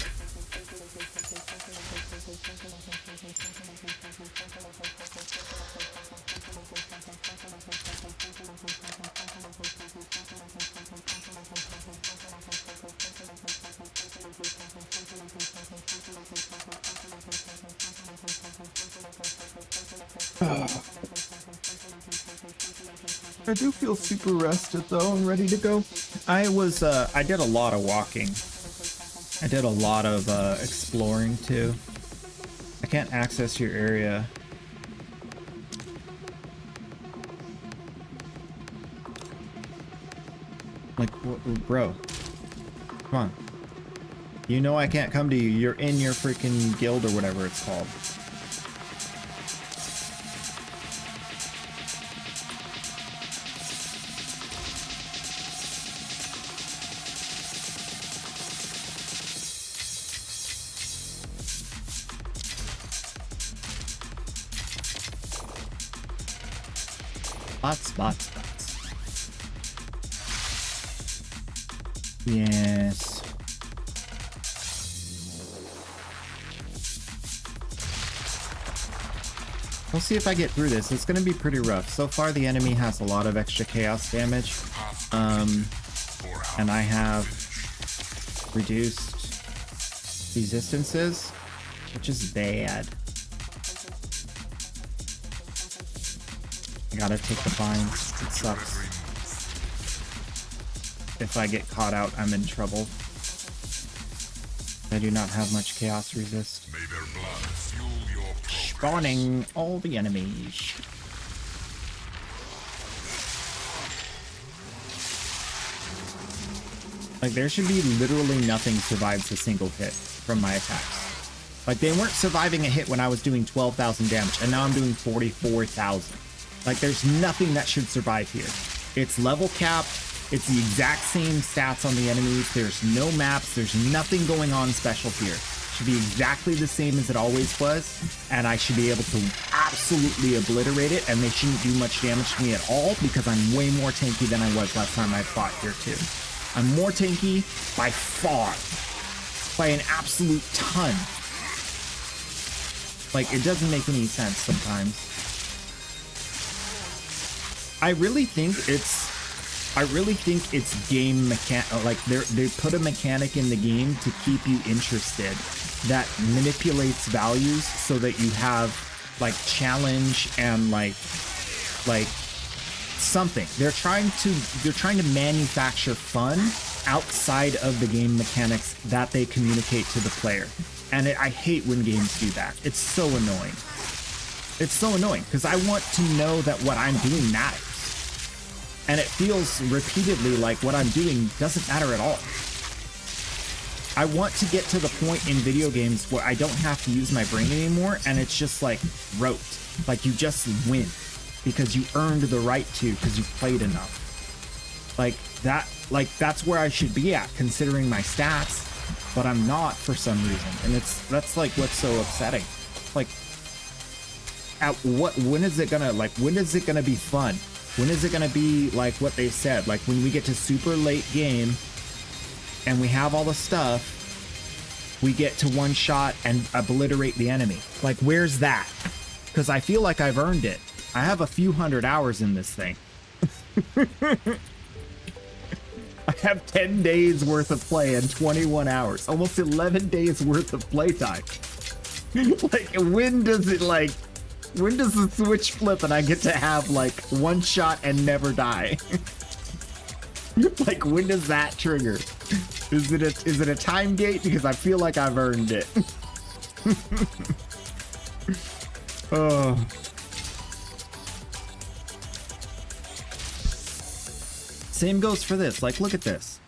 I do feel super rested though and ready to go. I did a lot of walking. I did a lot of exploring too. I can't access your area. Like, bro, come on. You know I can't come to you. You're in your freaking guild or whatever it's called. Spots. Yes. We'll see if I get through this. It's going to be pretty rough. So far, the enemy has a lot of extra chaos damage. And I have reduced resistances, which is bad. I gotta take the fines. It sucks. If I get caught out, I'm in trouble. I do not have much chaos resist. May their blood fuel your progress. Spawning all the enemies. Like, there should be literally nothing survives a single hit from my attacks. Like, they weren't surviving a hit when I was doing 12,000 damage, and now I'm doing 44,000. Like, there's nothing that should survive here. It's level capped. It's the exact same stats on the enemies. There's no maps. There's nothing going on special here. It should be exactly the same as it always was, and I should be able to absolutely obliterate it, and they shouldn't do much damage to me at all because I'm way more tanky than I was last time I fought here too. I'm more tanky by far, by an absolute ton. Like, it doesn't make any sense sometimes. I really think it's game mechanic. Like, they put a mechanic in the game to keep you interested that manipulates values so that you have like challenge and like something. They're trying to manufacture fun outside of the game mechanics that they communicate to the player. And I hate when games do that. It's so annoying. It's so annoying because I want to know that what I'm doing matters. And it feels repeatedly like what I'm doing doesn't matter at all. I want to get to the point in video games where I don't have to use my brain anymore and it's just like rote. Like, you just win because you earned the right to because you played enough. Like, that's where I should be at considering my stats, but I'm not for some reason. And that's like what's so upsetting. Like, when is it gonna be fun? When is it gonna be like what they said? Like when we get to super late game and we have all the stuff, we get to one shot and obliterate the enemy. Like, where's that? Because I feel like I've earned it. I have a few hundred hours in this thing. I have 10 days worth of play and 21 hours, almost 11 days worth of playtime. Like, when does the switch flip and I get to have like one shot and never die? Like, when does that trigger? Is it a time gate? Because I feel like I've earned it. Oh. Same goes for this. Like, look at this.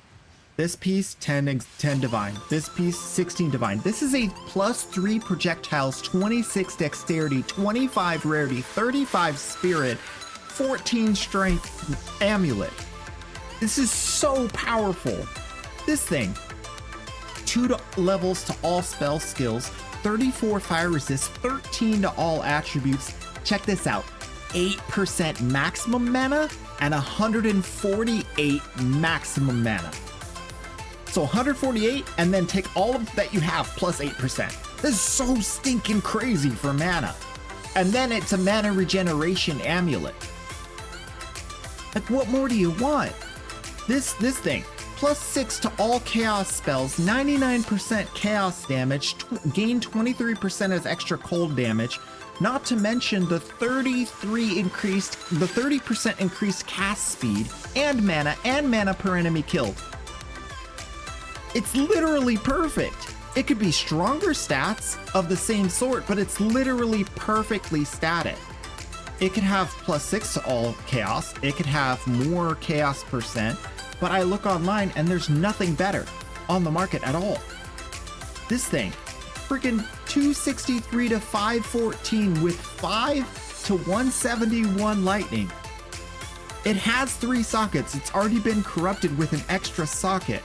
This piece, 10 divine. This piece, 16 divine. This is a +3 projectiles, 26 dexterity, 25 rarity, 35 spirit, 14 strength amulet. This is so powerful. This thing, 2 levels to all spell skills, 34 fire resist, 13 to all attributes. Check this out. 8% maximum mana and 148 maximum mana. So 148 and then take all of that you have plus 8%. This is so stinking crazy for mana. And then it's a mana regeneration amulet. Like, what more do you want? This thing, +6 to all chaos spells, 99% chaos damage, gain 23% as extra cold damage, not to mention the 30% increased cast speed and mana per enemy killed. It's literally perfect. It could be stronger stats of the same sort, but it's literally perfectly statted. It could have +6 to all chaos. It could have more chaos %, but I look online and there's nothing better on the market at all. This thing, freaking 263 to 514 with 5 to 171 lightning. It has 3 sockets. It's already been corrupted with an extra socket.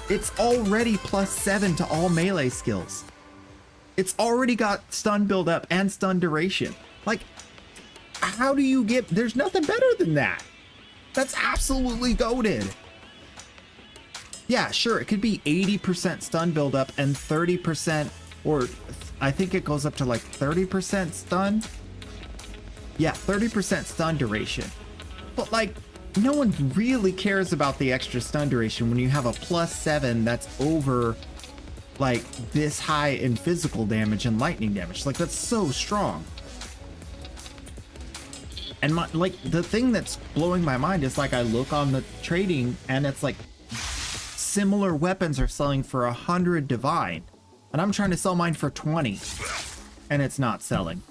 It's already +7 to all melee skills. It's already got stun build up and stun duration. Like, how do you get, there's nothing better than that. That's absolutely goated. Yeah, sure, it could be 80% stun build up and 30%, or I think it goes up to like 30% stun. Yeah, 30% stun duration. But like, no one really cares about the extra stun duration when you have a +7 that's over like this high in physical damage and lightning damage. Like, that's so strong. And the thing that's blowing my mind is, like, I look on the trading and it's like similar weapons are selling for 100 divine and I'm trying to sell mine for 20 and it's not selling.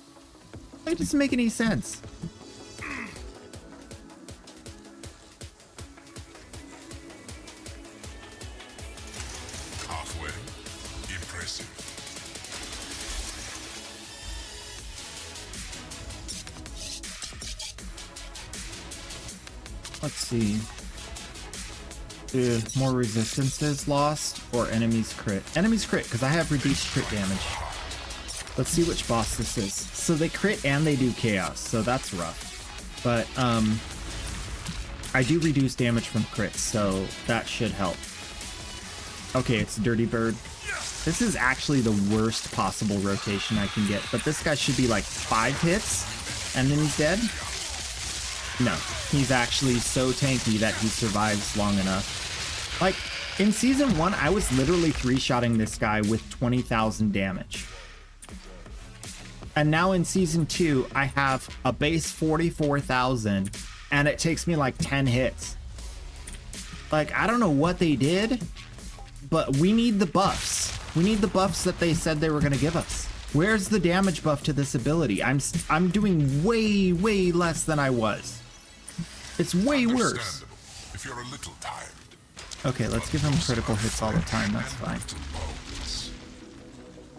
It doesn't make any sense. Halfway. Impressive. Let's see. More resistances lost or enemies crit? Enemies crit, because I have reduced crit damage. Let's see which boss this is. So they crit and they do chaos, so that's rough. But I do reduce damage from crits, so that should help. Okay, it's Dirty Bird. This is actually the worst possible rotation I can get, but this guy should be like 5 hits and then he's dead. No, he's actually so tanky that he survives long enough. Like, in Season 1, I was literally 3-shotting this guy with 20,000 damage. And now in Season 2, I have a base 44,000, and it takes me like 10 hits. Like, I don't know what they did, but we need the buffs. We need the buffs that they said they were going to give us. Where's the damage buff to this ability? I'm doing way, way less than I was. It's way worse. If you're a little tired. Okay, let's give him critical hits all the time. That's fine.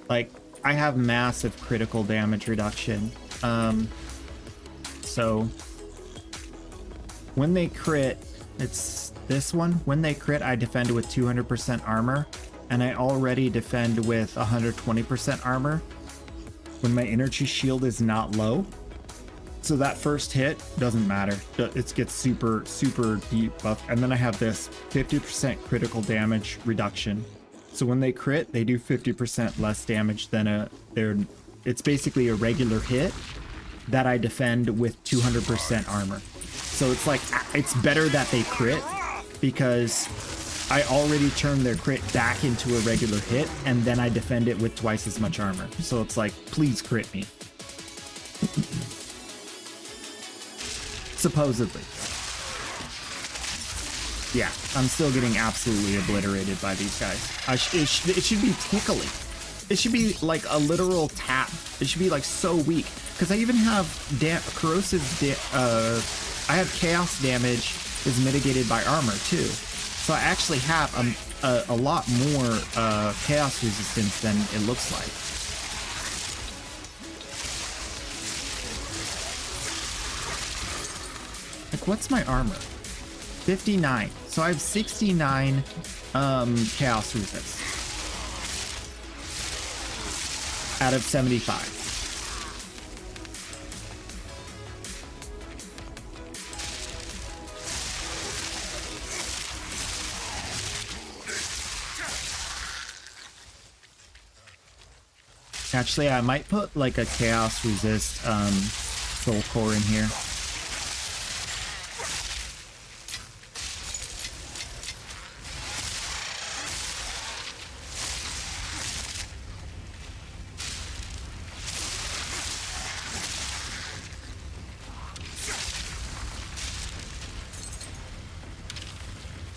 Like, I have massive critical damage reduction. So when they crit, It's this one. When they crit, I defend with 200% armor, and I already defend with 120% armor when my energy shield is not low. So that first hit doesn't matter. It gets super, super deep buff. And then I have this 50% critical damage reduction. So when they crit, they do 50% less damage than it's basically a regular hit that I defend with 200% armor. So it's like, it's better that they crit because I already turned their crit back into a regular hit, and then I defend it with twice as much armor. So it's like, please crit me. Supposedly. Yeah, I'm still getting absolutely obliterated by these guys. It should be tickly. It should be like a literal tap. It should be like so weak. Because I even have corrosive, I have chaos damage is mitigated by armor too. So I actually have a lot more chaos resistance than it looks like. Like, what's my armor? 59. So I have 69 chaos resist out of 75. Actually, I might put like a chaos resist soul core in here.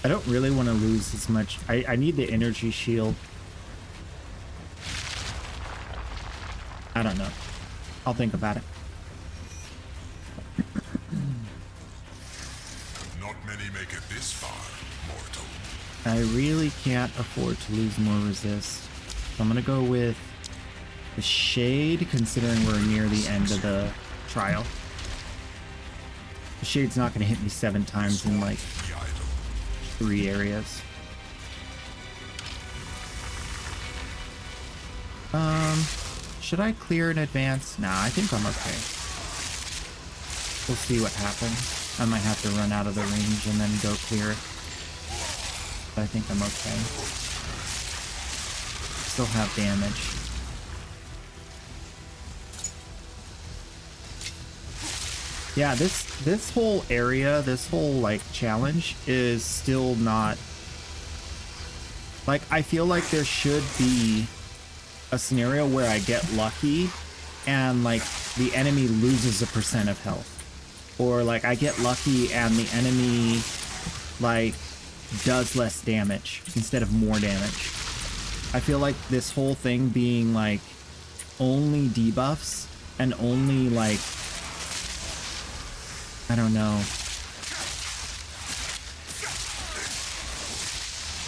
I don't really want to lose as much. I need the energy shield. I don't know. I'll think about it. Not many make it this far, mortal. I really can't afford to lose more resist. So I'm gonna go with the shade, considering we're near the end of the trial. The shade's not gonna hit me 7 times in like 3 areas. Should I clear in advance? Nah, I think I'm okay. We'll see what happens. I might have to run out of the range and then go clear it. But I think I'm okay. Still have damage. Yeah, this whole area, this whole like challenge is still not like, I feel like there should be a scenario where I get lucky and like the enemy loses a % of health, or like I get lucky and the enemy like does less damage instead of more damage. I feel like this whole thing being like only debuffs and only like, I don't know.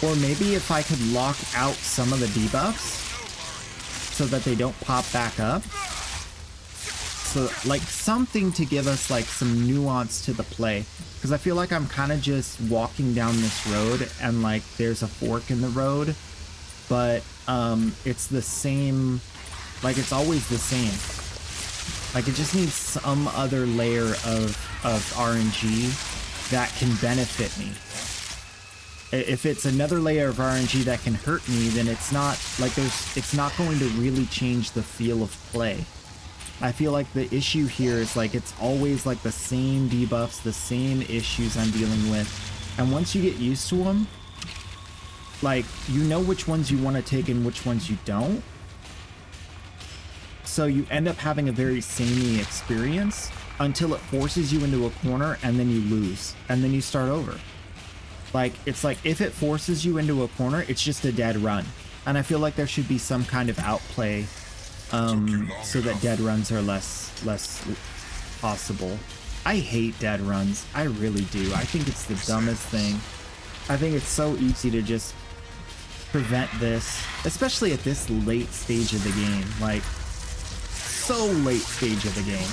Or maybe if I could lock out some of the debuffs so that they don't pop back up. So like something to give us like some nuance to the play. Because I feel like I'm kind of just walking down this road and like there's a fork in the road. But it's the same, like it's always the same. Like it just needs some other layer of RNG that can benefit me. If it's another layer of RNG that can hurt me, then it's not like it's not going to really change the feel of play. I feel like the issue here is like it's always like the same debuffs, the same issues I'm dealing with. And once you get used to them, like you know which ones you want to take and which ones you don't. So you end up having a very samey experience until it forces you into a corner and then you lose and then you start over. Like, it's like if it forces you into a corner, it's just a dead run. And I feel like there should be some kind of outplay so that dead runs are less possible. I hate dead runs. I really do. I think it's the dumbest thing. I think it's so easy to just prevent this, especially at this late stage of the game. Like, so late stage of the game.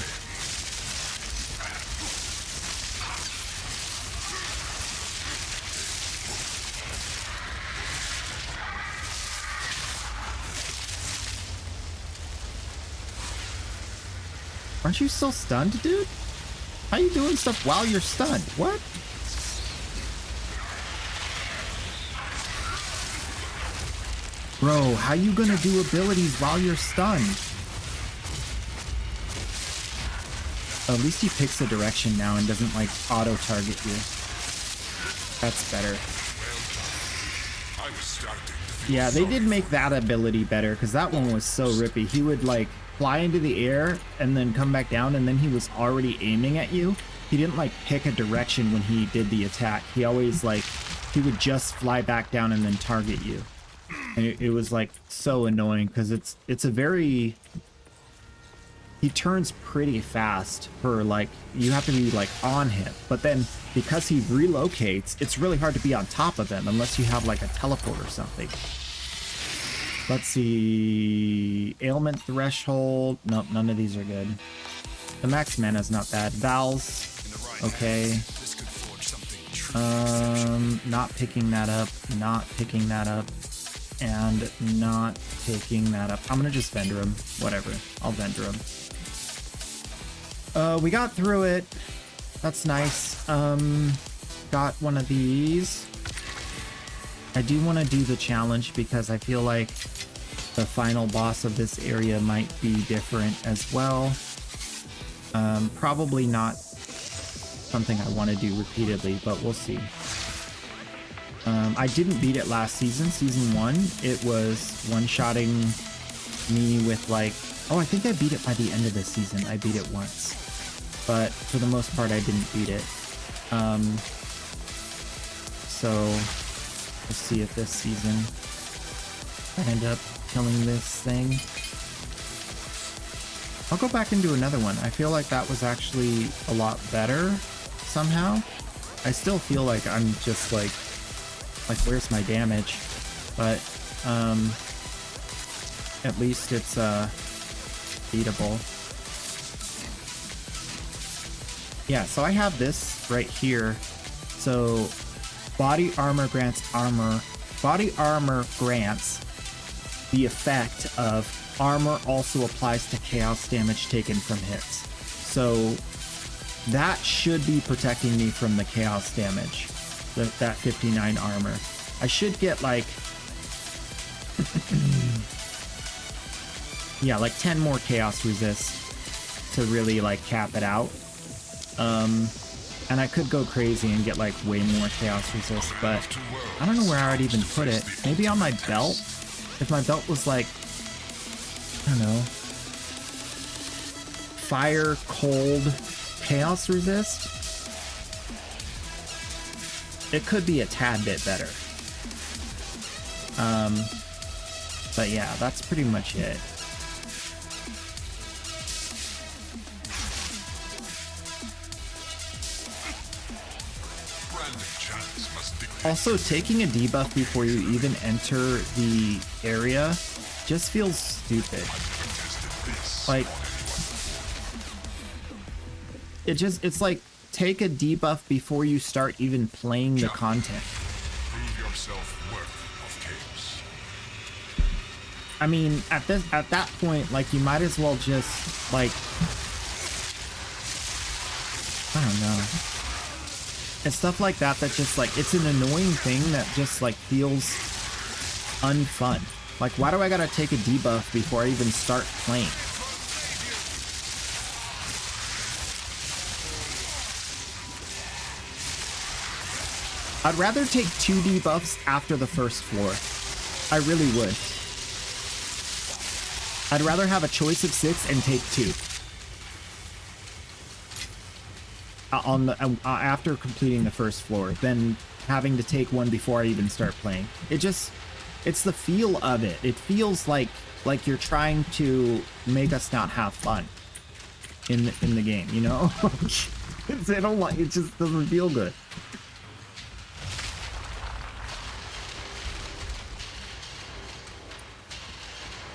Aren't you still stunned, dude? How you doing stuff while you're stunned? What? Bro, how you gonna do abilities while you're stunned? At least he picks a direction now and doesn't like auto-target you. That's better. I was starting to feel Yeah, they sorry did make for that ability better because that one was so rippy. He would like fly into the air and then come back down, and then he was already aiming at you. He didn't like pick a direction when he did the attack. He always like, he would just fly back down and then target you. And it was like so annoying because it's a very, he turns pretty fast for like, you have to be like on him, but then because he relocates, it's really hard to be on top of him unless you have like a teleport or something. Let's see, ailment threshold. Nope, none of these are good. The max mana is not bad. Vowels, okay. this could forge something true. Not picking that up, not picking that up, and not picking that up. I'm gonna just vendor him, whatever. I'll vendor him. We got through it. That's nice. Got one of these. I do want to do the challenge because I feel like the final boss of this area might be different as well. Probably not something I want to do repeatedly, but we'll see. I didn't beat it last season, season 1. It was one-shotting me with like, oh, I think I beat it by the end of this season. I beat it once, but for the most part, I didn't beat it. So we'll see if this season I end up killing this thing. I'll go back and do another one. I feel like that was actually a lot better somehow. I still feel like I'm just like where's my damage? But at least it's beatable. Yeah, so I have this right here. So body armor grants armor. Body armor grants the effect of armor also applies to chaos damage taken from hits. So that should be protecting me from the chaos damage. That 59 armor. I should get like yeah, like 10 more chaos resist to really like cap it out. And I could go crazy and get like way more chaos resist, but I don't know where I would even put it. Maybe on my belt? If my belt was like, I don't know, fire, cold, chaos resist, it could be a tad bit better. But yeah, that's pretty much it. Also, taking a debuff before you even enter the area just feels stupid. Like, it's like, take a debuff before you start even playing the content. I mean, at that point, like, you might as well just, like, I don't know. And stuff like that, that just, like, it's an annoying thing that just, like, feels unfun. Like, why do I gotta take a debuff before I even start playing? I'd rather take 2 debuffs after the first floor. I really would. I'd rather have a choice of 6 and take 2. On the after completing the first floor, than having to take 1 before I even start playing. It's the feel of it. It feels like you're trying to make us not have fun in the game, you know? I don't like it. Just doesn't feel good.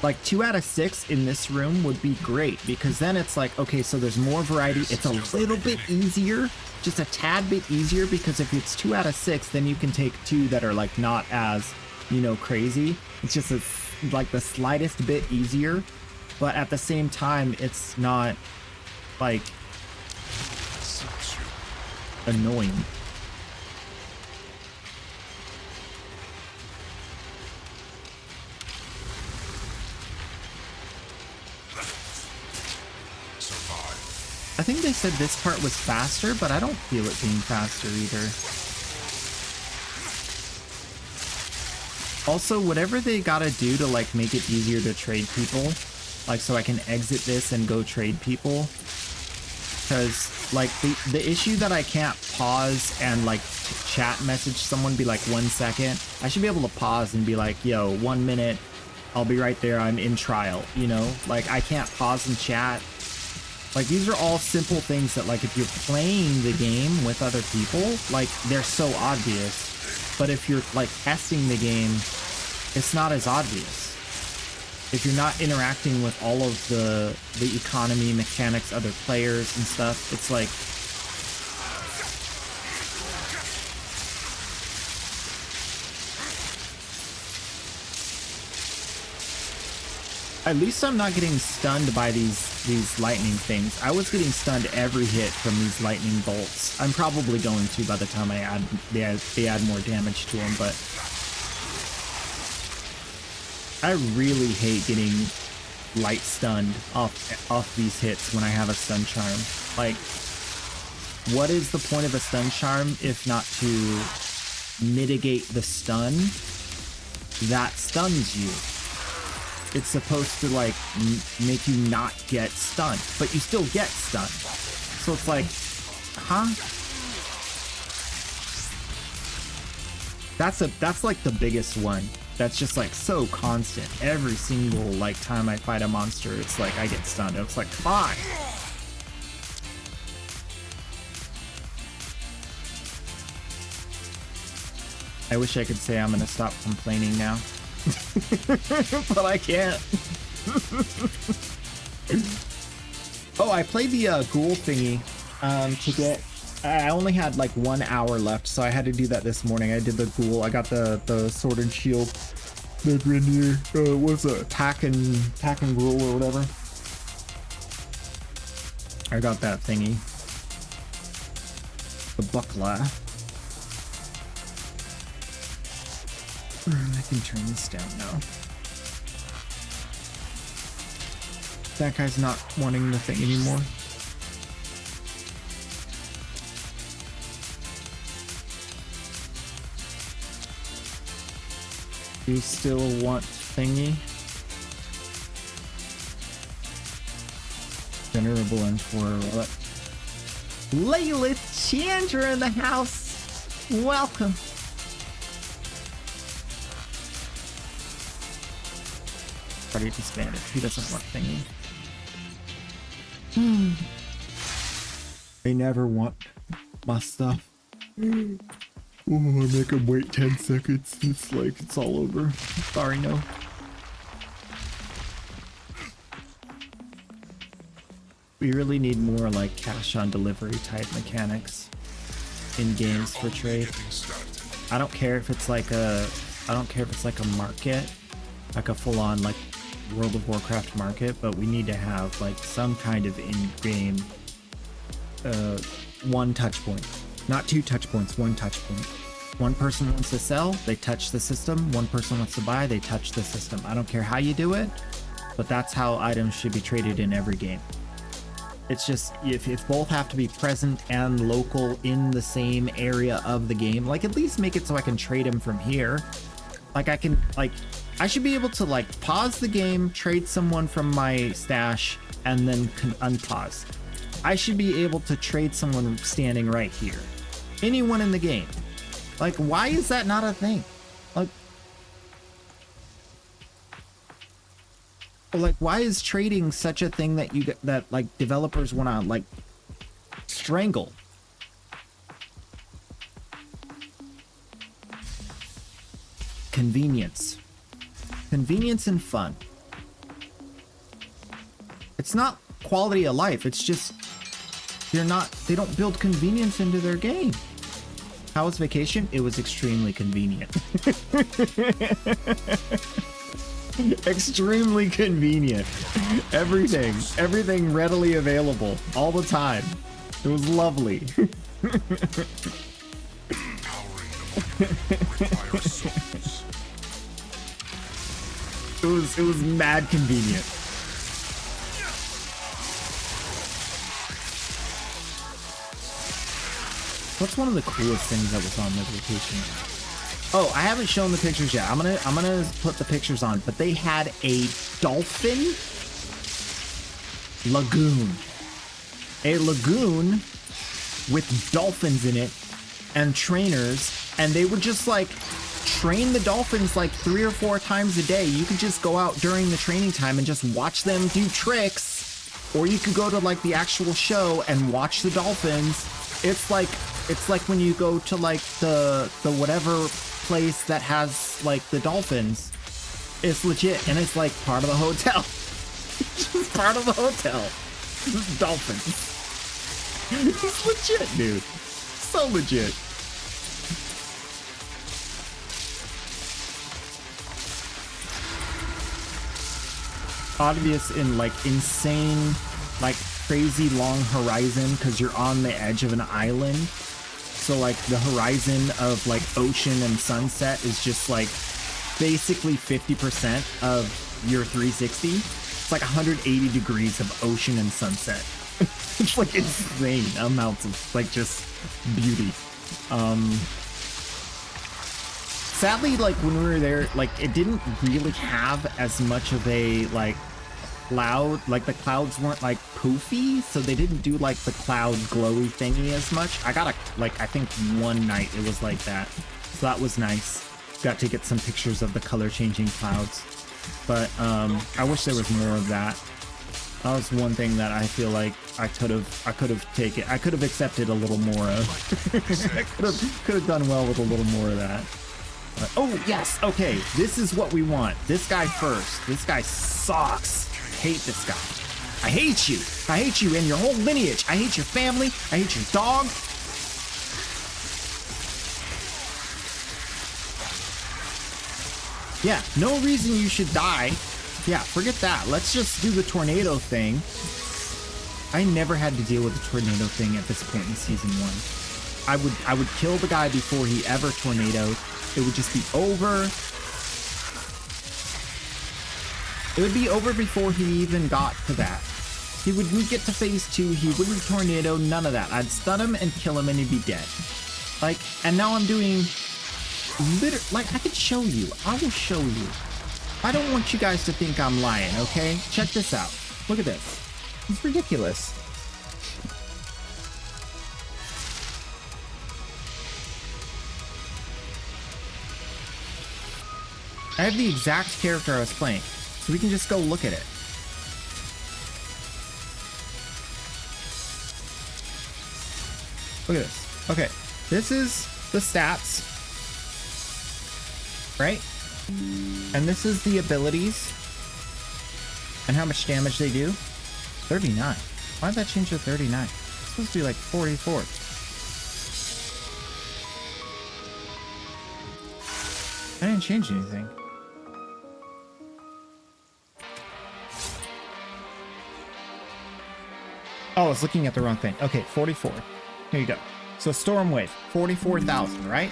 Like 2 out of 6 in this room would be great, because then it's like, okay, so there's more variety. It's a little bit easier, just a tad bit easier, because if it's 2 out of 6, then you can take 2 that are like not as, you know, crazy. It's just like the slightest bit easier, but at the same time, it's not like Suits you. annoying. Survive. I think they said this part was faster, but I don't feel it being faster either. Also, whatever they gotta do to like make it easier to trade people, like so I can exit this and go trade people. Because like the issue that I can't pause and like chat message someone, be like 1 second. I should be able to pause and be like, yo, 1 minute, I'll be right there, I'm in trial, you know? Like I can't pause and chat. Like these are all simple things that like if you're playing the game with other people, like they're so obvious. But if you're like testing the game, it's not as obvious. If you're not interacting with all of the economy mechanics, other players and stuff, it's like at least I'm not getting stunned by these lightning things. I was getting stunned every hit from these lightning bolts. I'm probably going to by the time they add more damage to them, but I really hate getting light stunned off these hits when I have a stun charm. Like, what is the point of a stun charm if not to mitigate the stun that stuns you? It's supposed to like make you not get stunned, but you still get stunned. So it's like, huh? That's like the biggest one. That's just like so constant. Every single like time I fight a monster, it's like I get stunned. It's like, fine. I wish I could say I'm gonna stop complaining now. But I can't. Oh, I played the ghoul thingy to get. I only had like 1 hour left, so I had to do that this morning. I did the ghoul. I got the sword and shield. The Grenier. What's it? Tack and ghoul or whatever. I got that thingy. The buckler. I can turn this down now. That guy's not wanting the thing anymore. You still want thingy? Venerable and for what? Layla Chandra in the house. Welcome. Already disbanded. He doesn't want thingy. They never want my stuff. Oh, I make them wait 10 seconds. It's like it's all over. Sorry, no. We really need more like cash on delivery type mechanics in games for trade. I don't care if it's like a market, like a full-on like World of Warcraft market, but we need to have like some kind of in-game one touch point. Not 2 touch points, 1 touch point. One person wants to sell, they touch the system. One person wants to buy, they touch the system. I don't care how you do it, but that's how items should be traded in every game. It's just, if both have to be present and local in the same area of the game, like at least make it so I can trade them from here. Like I should be able to like pause the game, trade someone from my stash, and then unpause. I should be able to trade someone standing right here. Anyone in the game. Like, why is that not a thing? Like why is trading such a thing that like developers want to like strangle? Convenience and fun. It's not quality of life. It's just they don't build convenience into their game. How was vacation? It was extremely convenient. Extremely convenient. Everything readily available all the time. It was lovely. Powering them requires souls. It was mad convenient. What's one of the coolest things that was on this vacation? Oh, I haven't shown the pictures yet. I'm gonna put the pictures on, but they had a dolphin lagoon. A lagoon with dolphins in it and trainers, and they would just like train the dolphins like 3 or 4 times a day. You could just go out during the training time and just watch them do tricks, or you could go to like the actual show and watch the dolphins. It's like when you go to like the whatever place that has like the dolphins. It's legit, and it's like part of the hotel. It's just part of the hotel. Dolphins. It's legit, dude. So legit. Obvious in like insane, like crazy long horizon because you're on the edge of an island. So like the horizon of like ocean and sunset is just like basically 50% of your 360. It's like 180 degrees of ocean and sunset. It's like insane amounts of like just beauty. Sadly, like when we were there, like it didn't really have as much of a like cloud, like the clouds weren't like poofy, so they didn't do like the cloud glowy thingy as much. I got I think one night it was like that, so that was nice. Got to get some pictures of the color changing clouds, but I wish there was more of that. That was one thing that I feel like I could have accepted a little more of. I could have done well with a little more of that. But, oh yes, okay, this is what we want. This guy first. This guy sucks. I hate this guy. I hate you. I hate you and your whole lineage. I hate your family. I hate your dog. Yeah, no reason you should die. Yeah, forget that. Let's just do the tornado thing. I never had to deal with the tornado thing at this point in season 1. I would kill the guy before he ever tornadoed. It would just be over. It would be over before he even got to that. He wouldn't get to phase 2. He wouldn't tornado, none of that. I'd stun him and kill him and he'd be dead. Like, and now I'm doing like I could show you. I will show you. I don't want you guys to think I'm lying, okay? Check this out. Look at this. It's ridiculous. I have the exact character I was playing, so we can just go look at it. Look at this. Okay, this is the stats, right? And this is the abilities and how much damage they do. 39. Why did that change to 39? It's supposed to be like 44. I didn't change anything. Oh, I was looking at the wrong thing. Okay, 44. Here you go. So Storm Wave, 44,000, right?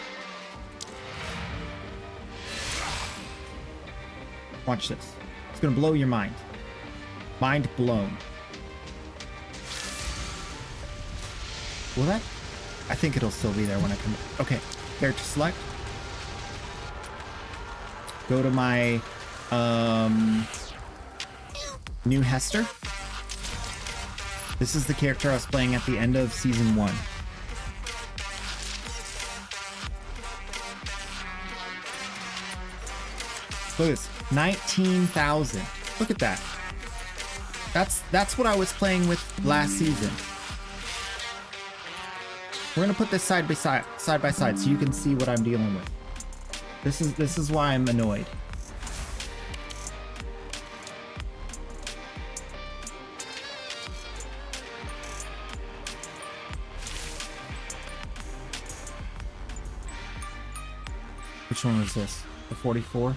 Watch this. It's gonna blow your mind. Mind blown. Will that? I think it'll still be there when I come. Okay, character select. Go to my new Hester. This is the character I was playing at the end of season 1. Look at this, 19,000. Look at that. That's what I was playing with last season. We're gonna put this side by side so you can see what I'm dealing with. This is why I'm annoyed. Which one was this? The 44?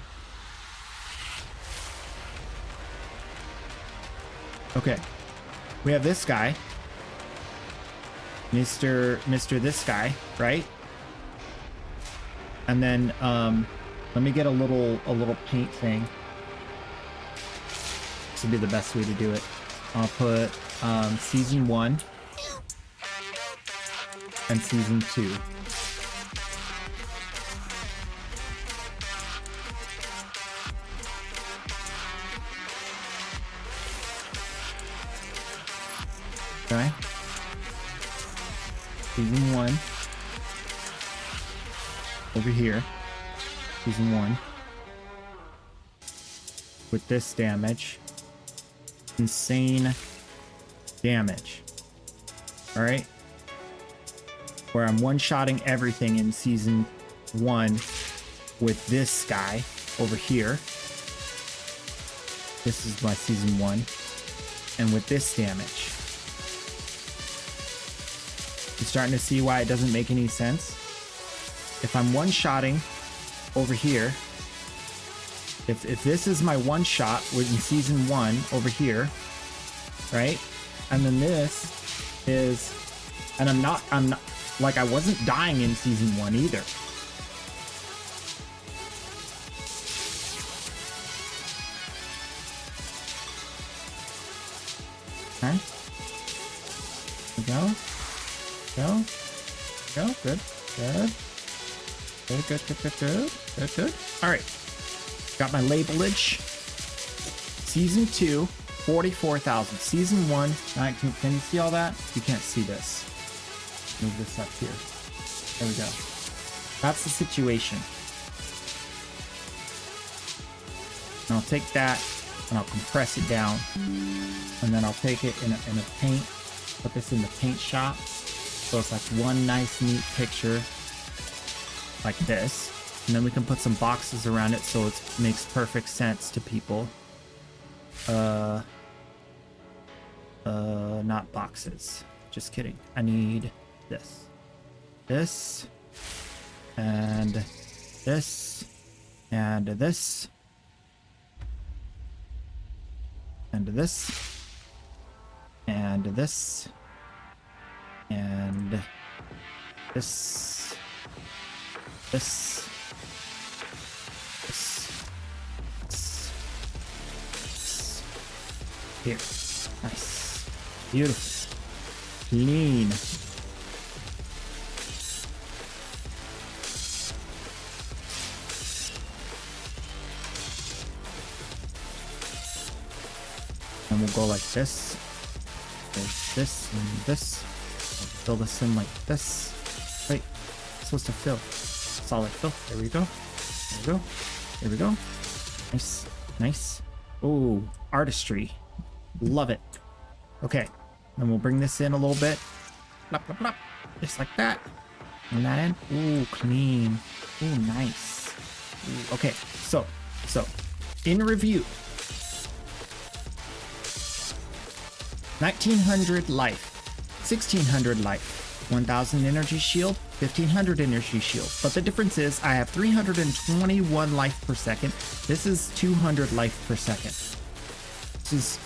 Okay. We have this guy. Mr. this guy, right? And then let me get a little paint thing. This would be the best way to do it. I'll put season 1 and season 2. Okay. Season 1 over here. Season 1 with this damage. Insane damage. All right. Where I'm one-shotting everything in season 1 with this guy over here. This is my season 1. And with this damage. You're starting to see why it doesn't make any sense? If I'm one-shotting over here, if this is my one-shot in season 1 over here, right? And then this is, and I'm not, like, I wasn't dying in season 1 either. Okay. There we go. Go. Good. Good. All right. Got my labelage. Season 2, 44,000. Season 1, 19. Can you see all that? You can't see this. Move this up here. There we go. That's the situation. And I'll take that and I'll compress it down. And then I'll take it in a paint. Put this in the paint shop. So it's like one nice neat picture like this. And then we can put some boxes around it so it makes perfect sense to people. Not boxes. Just kidding. I need this. This. And this. And this. And this. And this. And this. This. Here. Nice. Beautiful. Clean. And we'll go like this. There's this and this. We'll fill this in like this. Wait. It's supposed to fill. Solid fill. There we go. There we go. There we go. Nice. Nice. Ooh. Artistry. Love it. Okay. Then we'll bring this in a little bit. Plop, plop, plop. Just like that. And that in. Ooh, clean. Ooh, nice. Ooh, okay. So, in review. 1900 life. 1600 life. 1000 energy shield. 1500 energy shield. But the difference is I have 321 life per second. This is 200 life per second. This is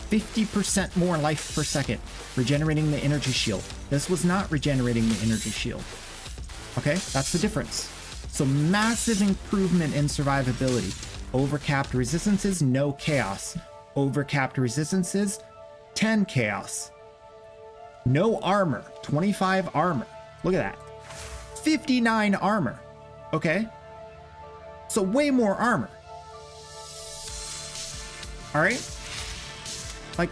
50% more life per second, regenerating the energy shield. This was not regenerating the energy shield. Okay, that's the difference. So massive improvement in survivability. Overcapped resistances, no chaos. Overcapped resistances, 10 chaos. No armor, 25 armor. Look at that. 59 armor. Okay, so way more armor. All right. Like,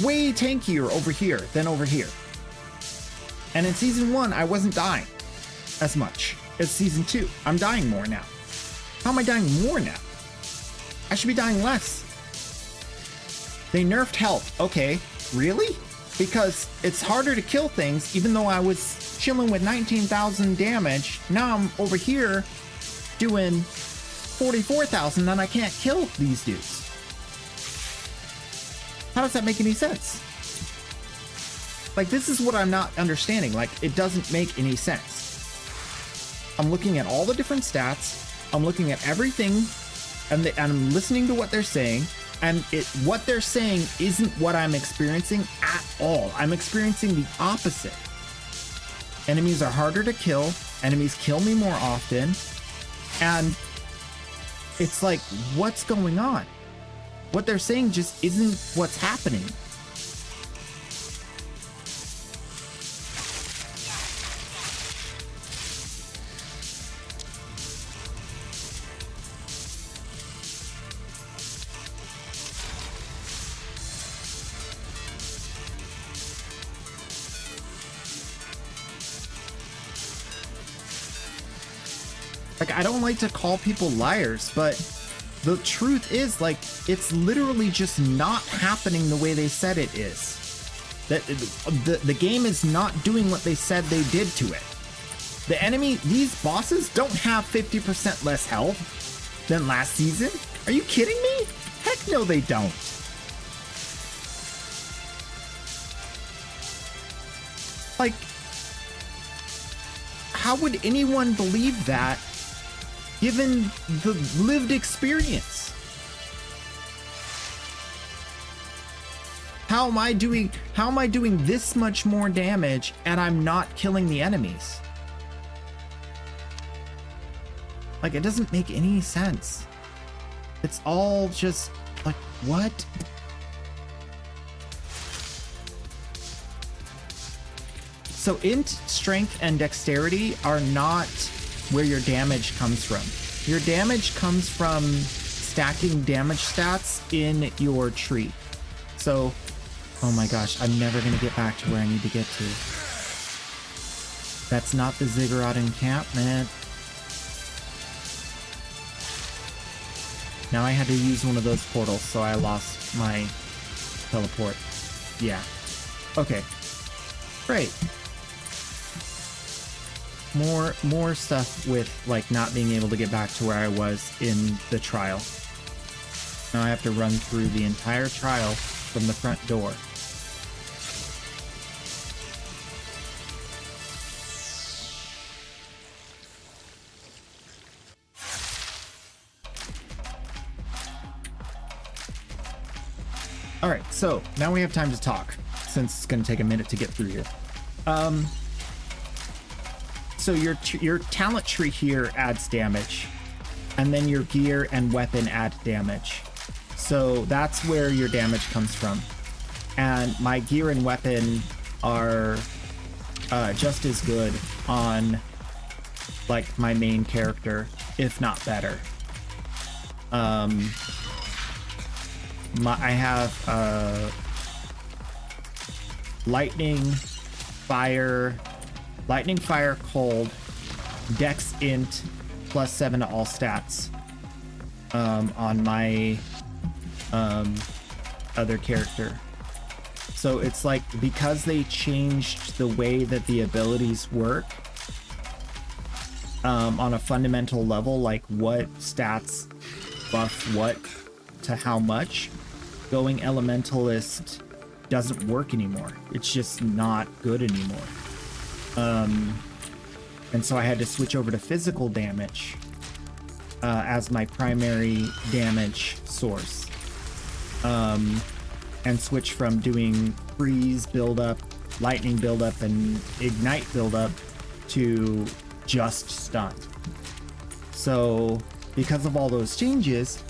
way tankier over here than over here. And in season 1, I wasn't dying as much as season 2. I'm dying more now. How am I dying more now? I should be dying less. They nerfed health. Okay, really? Because it's harder to kill things, even though I was chilling with 19,000 damage. Now I'm over here doing 44,000 and I can't kill these dudes. How does that make any sense? Like, this is what I'm not understanding. Like, it doesn't make any sense. I'm looking at all the different stats. I'm looking at everything and I'm listening to what they're saying, and what they're saying isn't what I'm experiencing at all. I'm experiencing the opposite. Enemies are harder to kill. Enemies kill me more often. And it's like, what's going on? What they're saying just isn't what's happening. Like, I don't like to call people liars, but the truth is, like, it's literally just not happening the way they said it is. That the game is not doing what they said they did to it. The enemy, these bosses don't have 50% less health than last season. Are you kidding me? Heck no, they don't. Like, how would anyone believe that given the lived experience? How am I doing this much more damage and I'm not killing the enemies? Like, it doesn't make any sense. It's all just like, what? So int, strength, and dexterity are not where your damage comes from. Your damage comes from stacking damage stats in your tree. So, oh my gosh, I'm never gonna get back to where I need to get to. That's not the Ziggurat encampment. Now I had to use one of those portals, so I lost my teleport. Yeah. Okay. Great. More stuff with, like, not being able to get back to where I was in the trial. Now I have to run through the entire trial from the front door. All right, so now we have time to talk, since it's going to take a minute to get through here. So your talent tree here adds damage, and then your gear and weapon add damage. So that's where your damage comes from. And my gear and weapon are just as good on, like, my main character, if not better. I have lightning, fire, cold, dex int, +7 to all stats on my other character. So it's like, because they changed the way that the abilities work on a fundamental level, like what stats buff what to how much, going elementalist doesn't work anymore. It's just not good anymore. And so I had to switch over to physical damage as my primary damage source, and switch from doing freeze buildup, lightning buildup, and ignite buildup to just stun. So because of all those changes,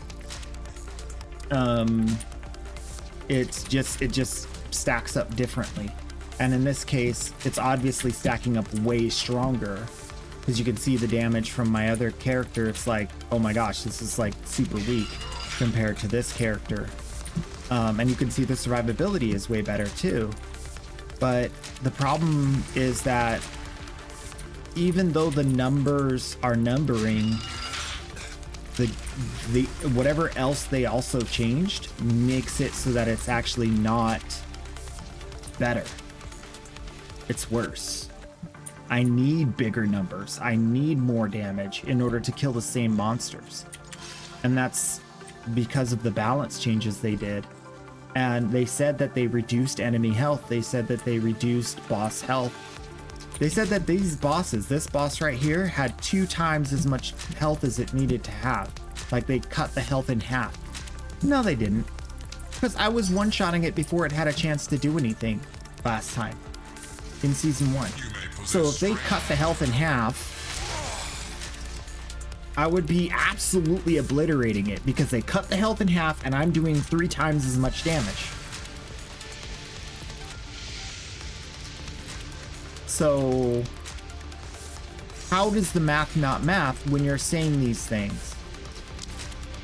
it just stacks up differently. And in this case, it's obviously stacking up way stronger, because you can see the damage from my other character. It's like, oh my gosh, this is like super weak compared to this character. And you can see the survivability is way better too. But the problem is that even though the numbers are numbering, the whatever else they also changed makes it so that it's actually not better. It's worse. I need bigger numbers. I need more damage in order to kill the same monsters. And that's because of the balance changes they did. And they said that they reduced enemy health. They said that they reduced boss health. They said that these bosses, this boss right here, had 2 times as much health as it needed to have. Like they cut the health in half. No, they didn't. Because I was one-shotting it before it had a chance to do anything last time in season 1. So if they cut the health in half, I would be absolutely obliterating it because they cut the health in half and I'm doing 3 times as much damage. So how does the math not math when you're saying these things?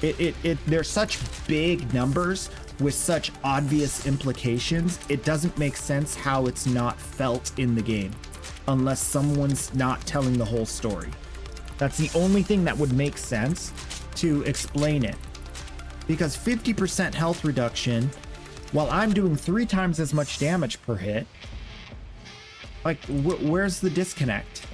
They're such big numbers with such obvious implications. It doesn't make sense how it's not felt in the game unless someone's not telling the whole story. That's the only thing that would make sense to explain it. Because 50% health reduction while I'm doing 3 times as much damage per hit, like where's the disconnect?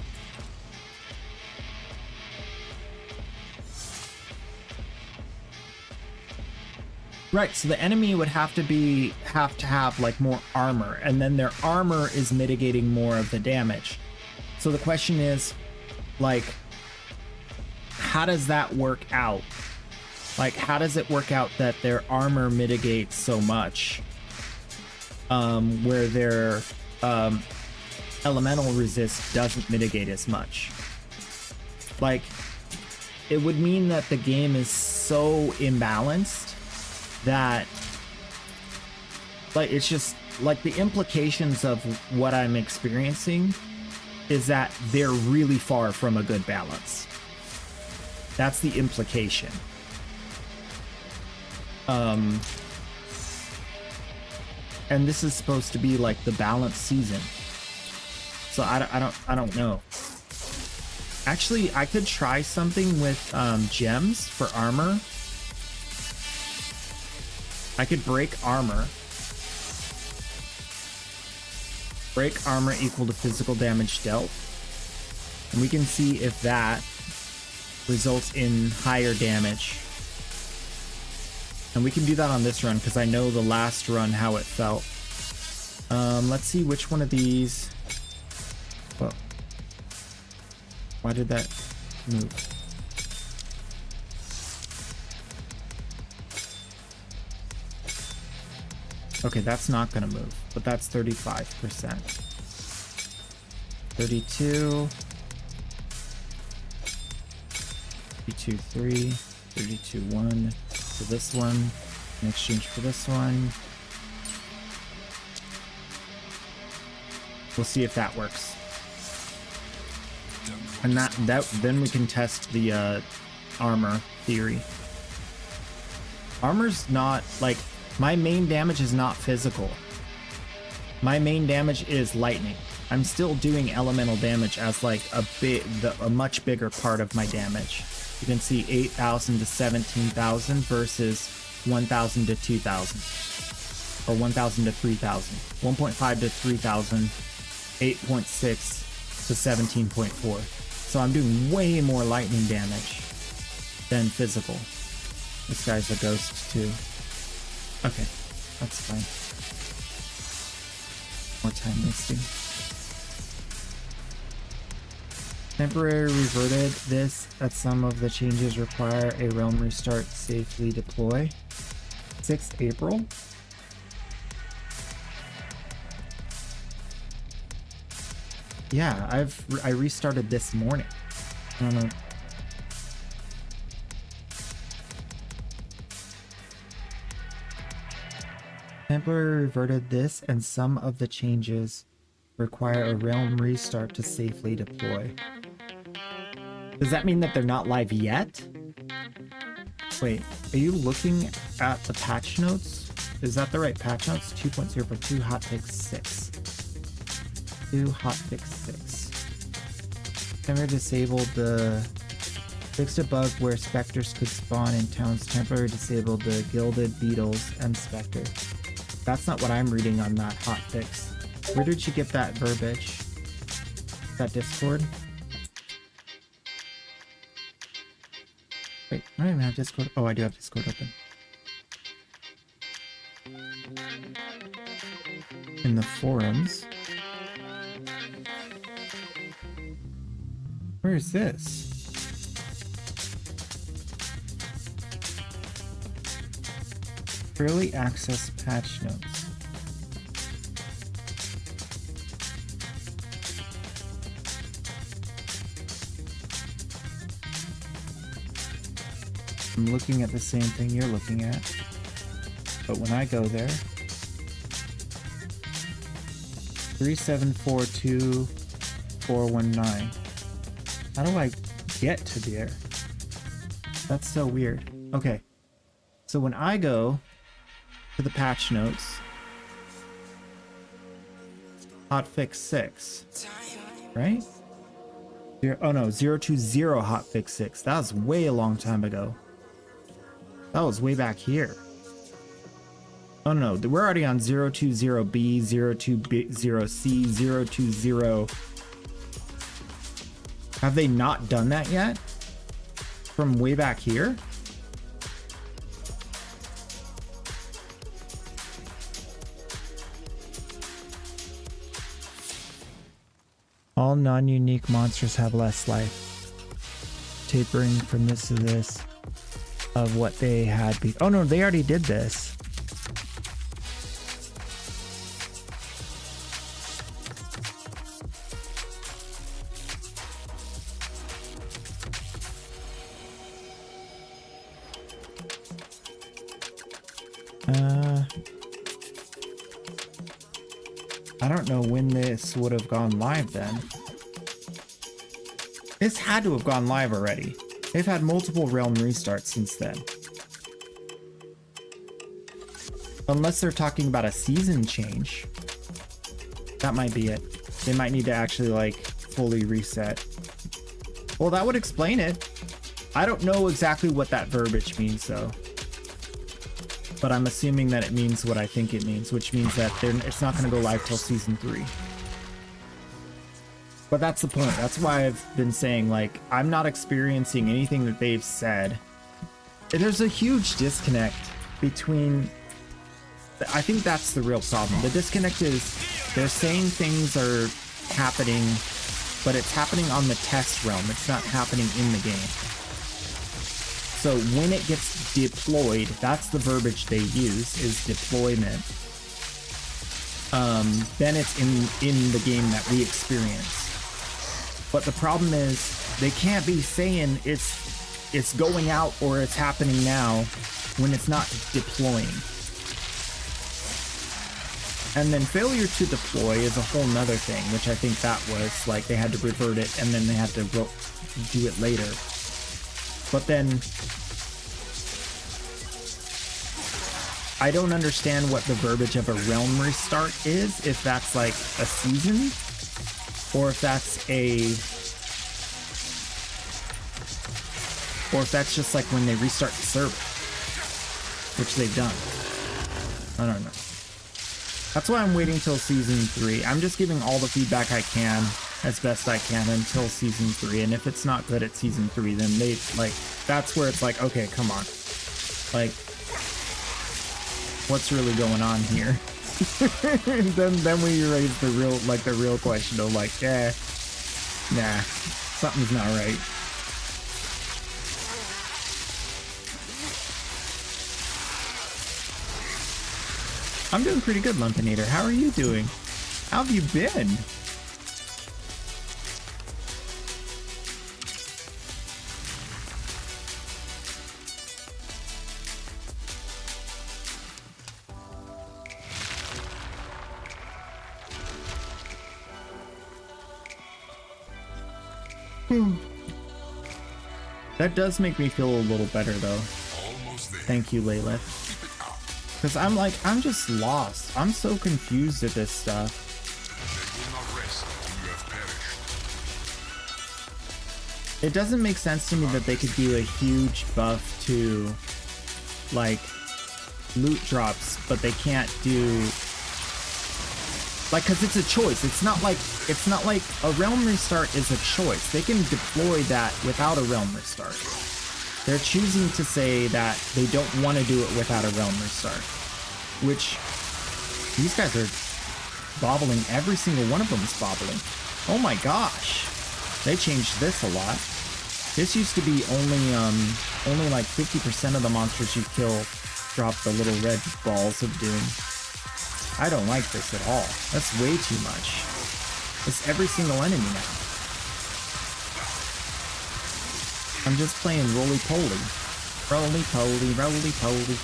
Right, so the enemy would have to have like more armor, and then their armor is mitigating more of the damage. So the question is, like, how does that work out? Like, how does it work out that their armor mitigates so much, where their elemental resist doesn't mitigate as much? Like, it would mean that the game is so imbalanced that, like, it's just like the implications of what I'm experiencing is that they're really far from a good balance. That's the implication. And this is supposed to be like the balanced season, so I don't know. Actually, I could try something with gems for armor. I could break armor. Break armor equal to physical damage dealt. And we can see if that results in higher damage. And we can do that on this run because I know the last run how it felt. Let's see which one of these. Whoa. Why did that move? Okay, that's not gonna move, but that's 35%. 32. 32.3. 32.1. For this one. In exchange for this one. We'll see if that works. And that then we can test the armor theory. Armor's not like, my main damage is not physical. My main damage is lightning. I'm still doing elemental damage as like a much bigger part of my damage. You can see 8,000 to 17,000 versus 1,000 to 2,000, or 1,000 to 3,000, 1.5 to 3,000, 8.6 to 17.4. So I'm doing way more lightning damage than physical. This guy's a ghost too. Okay, that's fine. More time wasting. Temporary reverted this, that some of the changes require a realm restart to safely deploy. 6th April. Yeah, I restarted this morning. I don't know. Temporary reverted this, and some of the changes require a realm restart to safely deploy. Does that mean that they're not live yet? Wait, are you looking at the patch notes? Is that the right patch notes? 2.0.2 hotfix 6. 2 hotfix 6. Temporary disabled the... Fixed a bug where specters could spawn in towns. Temporary disabled the gilded beetles and specter. That's not what I'm reading on that hotfix. Where did you get that verbiage? That Discord? Wait, I don't even have Discord. Oh, I do have Discord open. In the forums. Where is this? Early access patch notes. I'm looking at the same thing you're looking at. But when I go there, 3742419. How do I get to there? That's so weird. Okay. So when I go to the patch notes, hotfix 6, right? Oh no, 020 hotfix 6. That was way a long time ago. That was way back here. Oh no, we're already on 020B, 020C, 020. Have they not done that yet? From way back here? All non-unique monsters have less life. Tapering from this to this of what they had be. Oh no, they already did this. I don't know when this would have gone live then. This had to have gone live already. They've had multiple realm restarts since then. Unless they're talking about a season change. That might be it. They might need to actually like fully reset. Well, that would explain it. I don't know exactly what that verbiage means though. But I'm assuming that it means what I think it means, which means that it's not going to go live till season 3. But that's the point. That's why I've been saying, like, I'm not experiencing anything that they've said. There's a huge disconnect between... I think that's the real problem. The disconnect is they're saying things are happening, but it's happening on the test realm. It's not happening in the game. So when it gets deployed, that's the verbiage they use, is deployment. Then it's in the game that we experience. But the problem is they can't be saying it's going out or it's happening now when it's not deploying. And then failure to deploy is a whole nother thing, which I think that was like they had to revert it and then they had to do it later. But then I don't understand what the verbiage of a realm restart is, if that's like a season or if that's just like when they restart the server, which they've done. I don't know. That's why I'm waiting till season 3. I'm just giving all the feedback I can as best I can until season 3. And if it's not good at season 3, then they like, that's where it's like, okay, come on. Like, what's really going on here? then we raise the real question of like, nah, something's not right. I'm doing pretty good, Lumpinator. How are you doing? How have you been? That does make me feel a little better though. Thank you, Layla. Because I'm just lost. I'm so confused at this stuff. It doesn't make sense to me that they could do a huge buff to like loot drops, but they can't do like, because it's a choice. It's not like a realm restart is a choice. They can deploy that without a realm restart. They're choosing to say that they don't want to do it without a realm restart, which these guys are bobbling. Every single one of them is bobbling. Oh my gosh. They changed this a lot. This used to be only like 50% of the monsters you kill drop the little red balls of doom. I don't like this at all. That's way too much. It's every single enemy now. I'm just playing roly-poly. Roly-poly, roly-poly.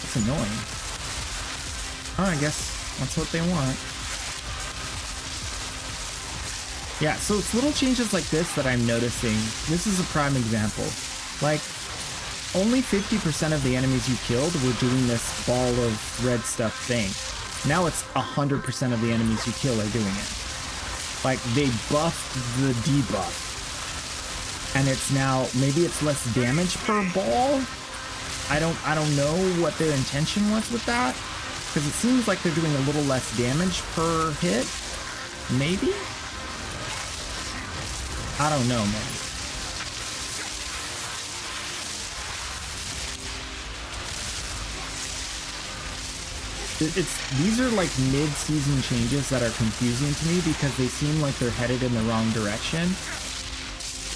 That's annoying. Oh, I guess that's what they want. Yeah, so it's little changes like this that I'm noticing. This is a prime example. Like, only 50% of the enemies you killed were doing this ball of red stuff thing. Now it's 100% of the enemies you kill are doing it. Like, they buffed the debuff. And it's now, maybe it's less damage per ball? I don't know what their intention was with that. Because it seems like they're doing a little less damage per hit. Maybe? I don't know, man. These are like mid-season changes that are confusing to me because they seem like they're headed in the wrong direction.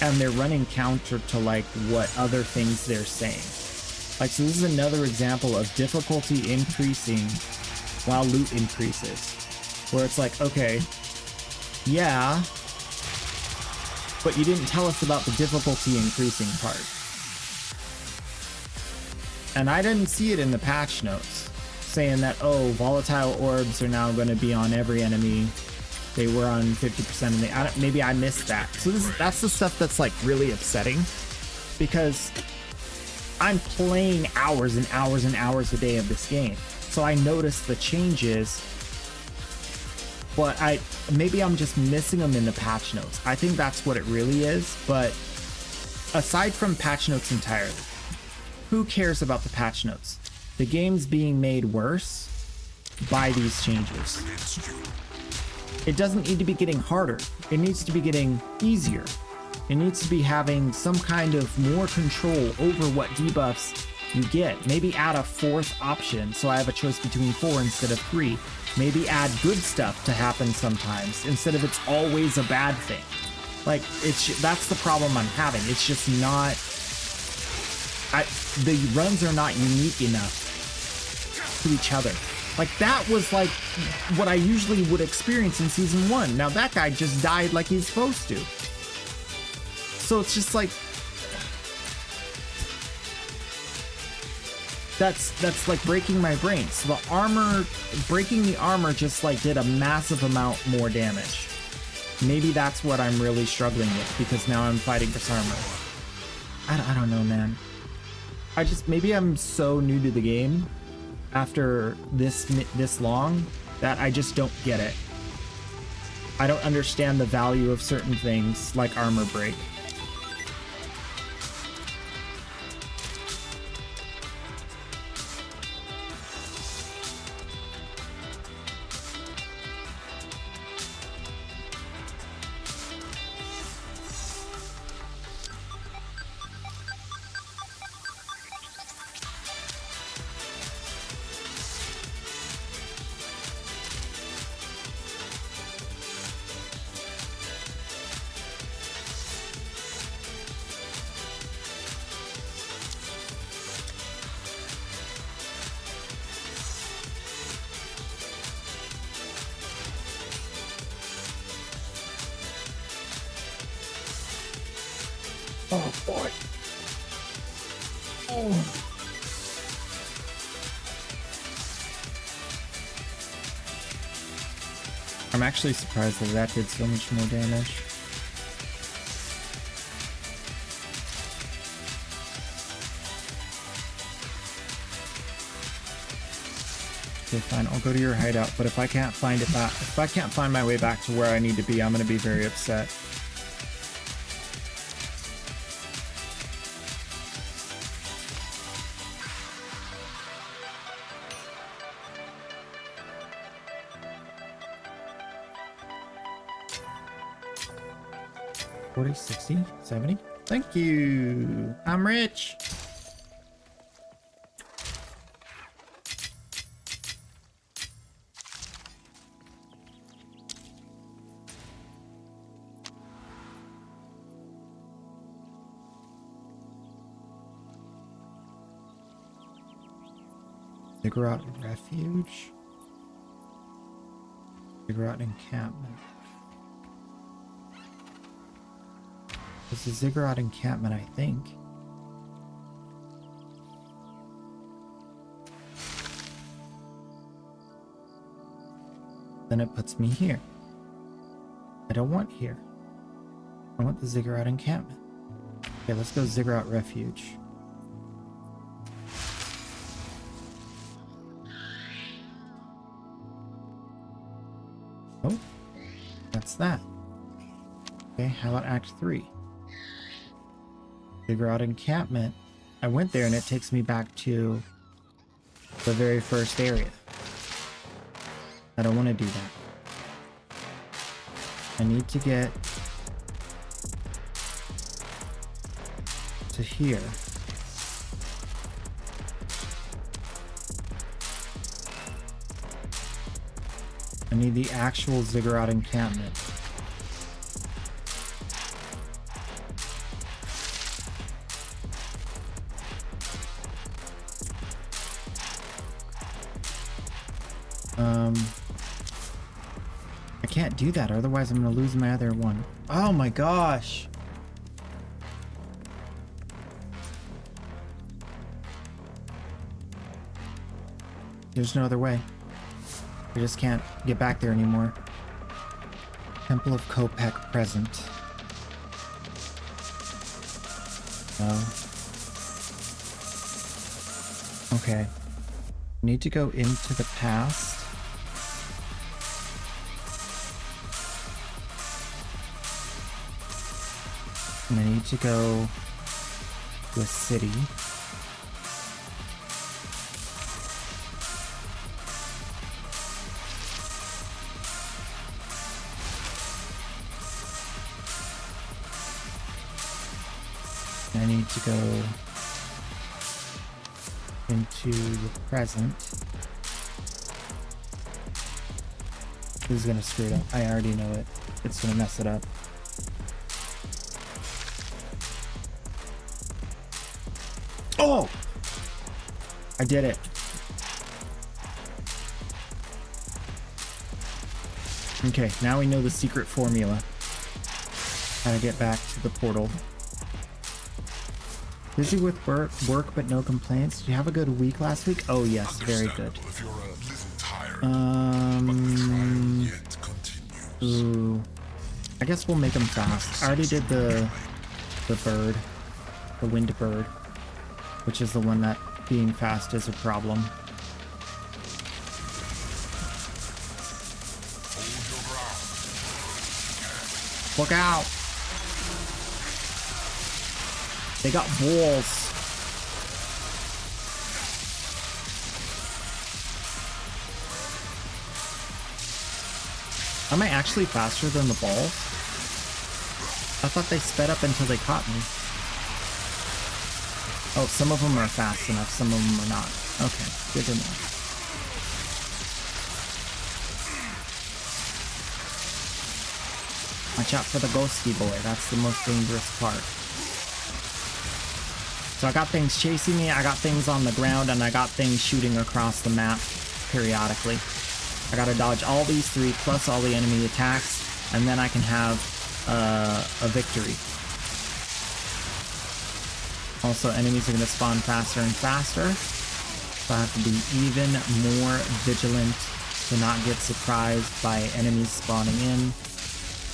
And they're running counter to like what other things they're saying. Like, so this is another example of difficulty increasing while loot increases. Where it's like, okay, yeah, but you didn't tell us about the difficulty increasing part. And I didn't see it in the patch notes, saying that, oh, volatile orbs are now going to be on every enemy. They were on 50% and they, maybe I missed that. So that's the stuff that's like really upsetting, because I'm playing hours and hours and hours a day of this game. So I noticed the changes, but maybe I'm just missing them in the patch notes. I think that's what it really is. But aside from patch notes entirely, who cares about the patch notes? The game's being made worse by these changes. It doesn't need to be getting harder. It needs to be getting easier. It needs to be having some kind of more control over what debuffs you get. Maybe add a fourth option so I have a choice between 4 instead of 3. Maybe add good stuff to happen sometimes instead of it's always a bad thing. Like, that's the problem I'm having. It's just not... the runs are not unique enough to each other. Like, that was like what I usually would experience in season 1. Now that guy just died like he's supposed to. So it's just like, that's like breaking my brain. So the armor, breaking the armor just like did a massive amount more damage. Maybe that's what I'm really struggling with, because now I'm fighting this armor. I don't know, man. Maybe I'm so new to the game after this long that I just don't get it. I don't understand the value of certain things like armor break. Oh boy. Oh. I'm actually surprised that did so much more damage. Okay, fine, I'll go to your hideout, but if I can't find my way back to where I need to be, I'm gonna be very upset. $40, $60, $70. Thank you. I'm rich. Ziggurat Refuge. Ziggurat Encampment. This is Ziggurat Encampment, I think. Then it puts me here. I don't want here. I want the Ziggurat Encampment. Okay, let's go Ziggurat Refuge. Oh, that's that. Okay, how about Act 3? Ziggurat Encampment. I went there and it takes me back to the very first area. I don't want to do that. I need to get to here. I need the actual Ziggurat Encampment. I can't do that, otherwise I'm gonna lose my other one. Oh my gosh! There's no other way. I just can't get back there anymore. Temple of Kopek present. No. Okay. Need to go into the past. And I need to go to a city. I need to go into the present. This is gonna screw it up. I already know it. It's gonna mess it up. Oh! I did it. Okay, now we know the secret formula. How to get back to the portal. Busy with work but no complaints. Did you have a good week last week? Oh yes, very good. If you're a little tired, but the trial yet continues. Ooh. I guess we'll make them fast. I already did the bird. The wind bird. Which is the one that being fast is a problem. Hold your ground. Look out! They got balls. Am I actually faster than the balls? I thought they sped up until they caught me. Oh, some of them are fast enough, some of them are not. Okay, good to know. Watch out for the ghosty boy, that's the most dangerous part. So I got things chasing me, I got things on the ground, and I got things shooting across the map periodically. I gotta dodge all these three plus all the enemy attacks, and then I can have a victory. Also, enemies are gonna spawn faster and faster, so I have to be even more vigilant to not get surprised by enemies spawning in.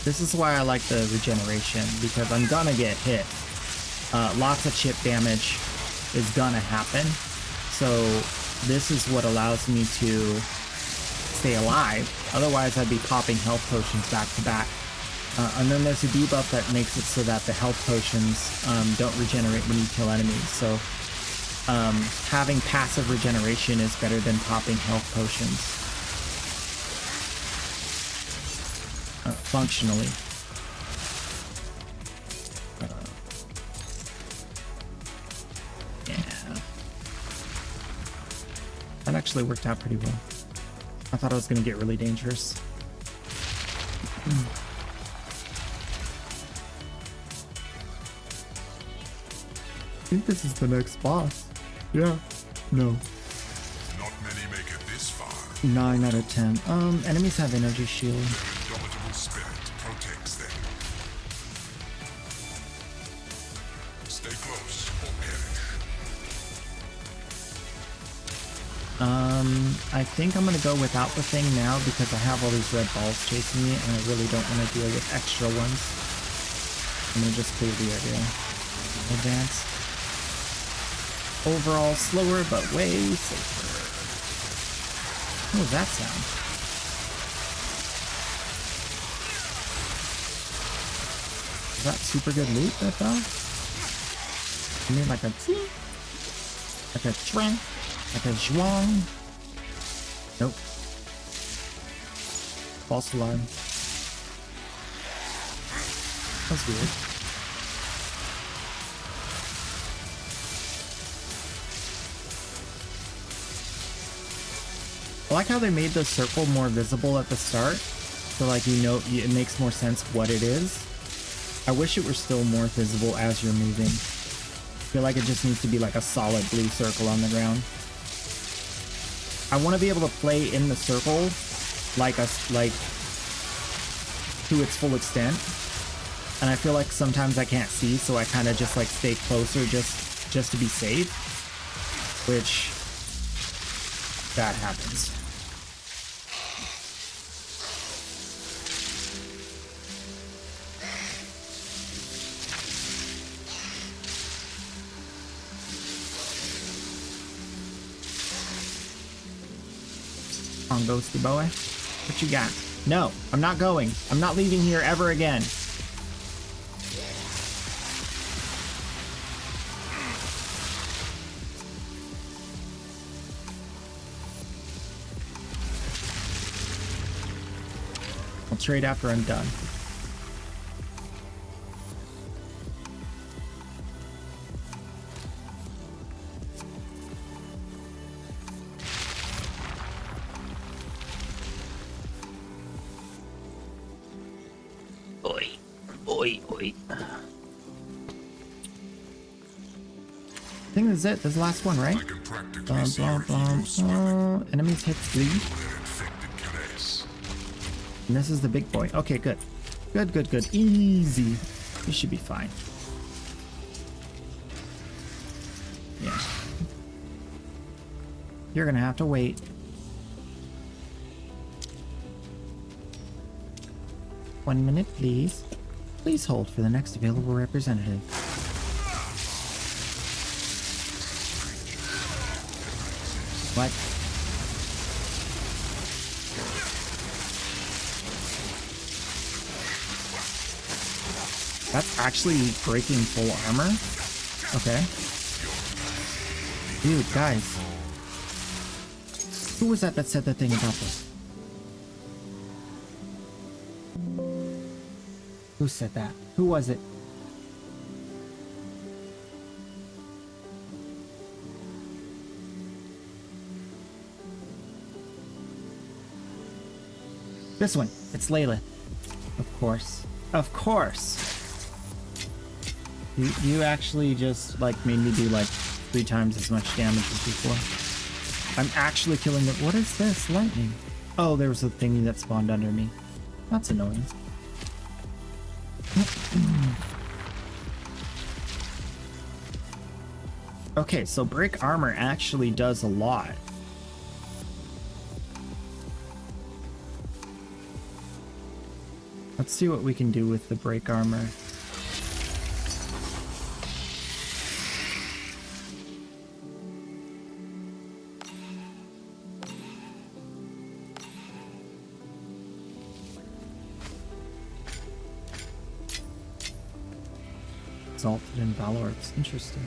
This is why I like the regeneration, because I'm gonna get hit. Lots of chip damage is gonna happen, so this is what allows me to stay alive. Otherwise I'd be popping health potions back to back. And then there's a debuff that makes it so that the health potions don't regenerate when you kill enemies, so having passive regeneration is better than popping health potions. Functionally. Yeah. That actually worked out pretty well. I thought it was going to get really dangerous. I think this is the next boss. Yeah. No. Not 9 out of 10. Enemies have energy shield. Indomitable spirit protects them. Stay close or perish. I think I'm gonna go without the thing now because I have all these red balls chasing me and I really don't want to deal with extra ones. I'm gonna just clear the area. Advance. Overall slower, but way safer. What was that sound? Is that super good loot that fell? I mean like a ting, like a twang, like a zhuang. Nope. False alarm. That's weird. I like how they made the circle more visible at the start. So like, you know, it makes more sense what it is. I wish it were still more visible as you're moving. I feel like it just needs to be like a solid blue circle on the ground. I want to be able to play in the circle like to its full extent. And I feel like sometimes I can't see, so I kind of just like stay closer just to be safe. Which that happens. On Ghosty Boy. What you got? No, I'm not going. I'm not leaving here ever again. I'll trade after I'm done. Oi, oi, oi. I think this is it. This is the last one, right? I can practically Blah, see blah, your blah. ego sweating. Enemies hit 3. Their infected caress. And this is the big boy. Okay, good. Good, good, good. Easy. You should be fine. Yeah. You're gonna have to wait. One minute, please. Please hold for the next available representative. What? That's actually breaking full armor? Okay. Dude, guys. Who was that said that thing about this? Who said that? Who was it? This one. It's Layla. Of course. Of course. You actually just like made me do like 3 times as much damage as before. I'm actually killing it. What is this? Lightning. Oh, there was a thingy that spawned under me. That's annoying. Okay, so break armor actually does a lot. Let's see what we can do with the break armor. Exalted in Valor. It's interesting.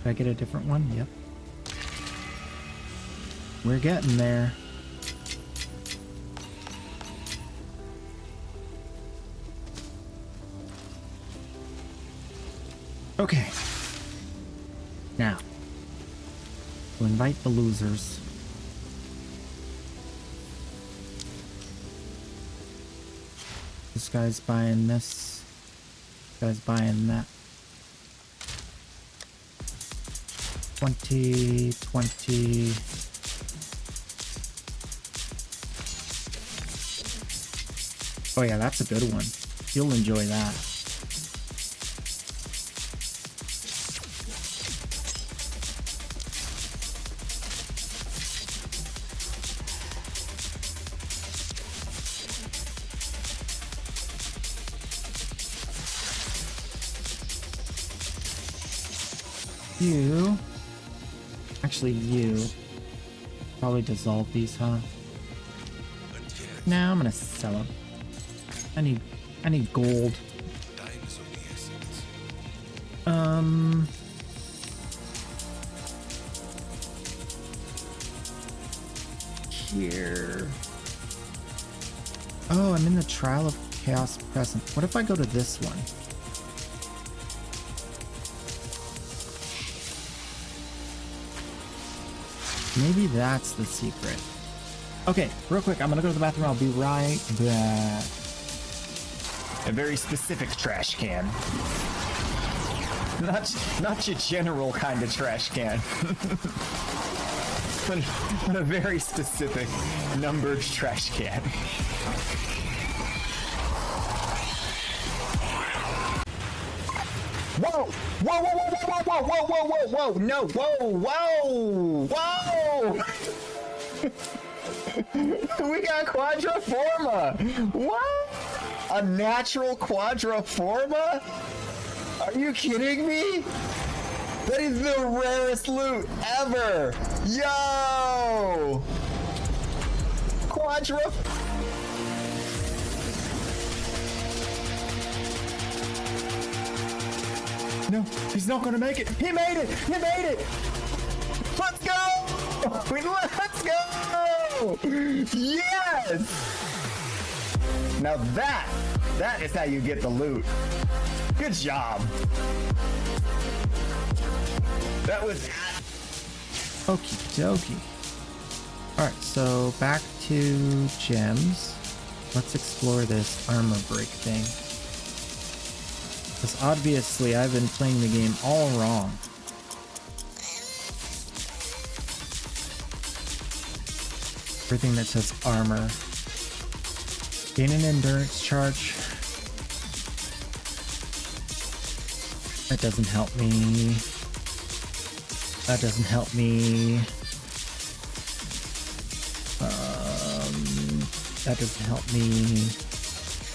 Did I get a different one? Yep. We're getting there. Okay. Now, to invite the losers. This guy's buying this. This guy's buying that. 20, 20, Oh yeah, that's a good one. You'll enjoy that. You... Actually, you... Probably dissolve these, huh? Nah, I'm gonna sell them. I need gold. Here. Oh, I'm in the Trial of Chaos Present. What if I go to this one? Maybe that's the secret. Okay, real quick, I'm gonna go to the bathroom. I'll be right back. A very specific trash can. Not your general kind of trash can. but a very specific numbered trash can. Whoa! Whoa, whoa, whoa, whoa, whoa, whoa, whoa, whoa, whoa, no, whoa, whoa, whoa! We got Quadriforma! What? A natural Quadriforma? Are you kidding me? That is the rarest loot ever! Yo! No, he's not gonna make it. He made it! He made it! Let's go! Let's go! Yes! Now that is how you get the loot. Good job. That was okie dokie. Alright, so back to gems. Let's explore this armor break thing. Because obviously I've been playing the game all wrong. Everything that says armor. Gain an endurance charge. That doesn't help me. That doesn't help me. That doesn't help me.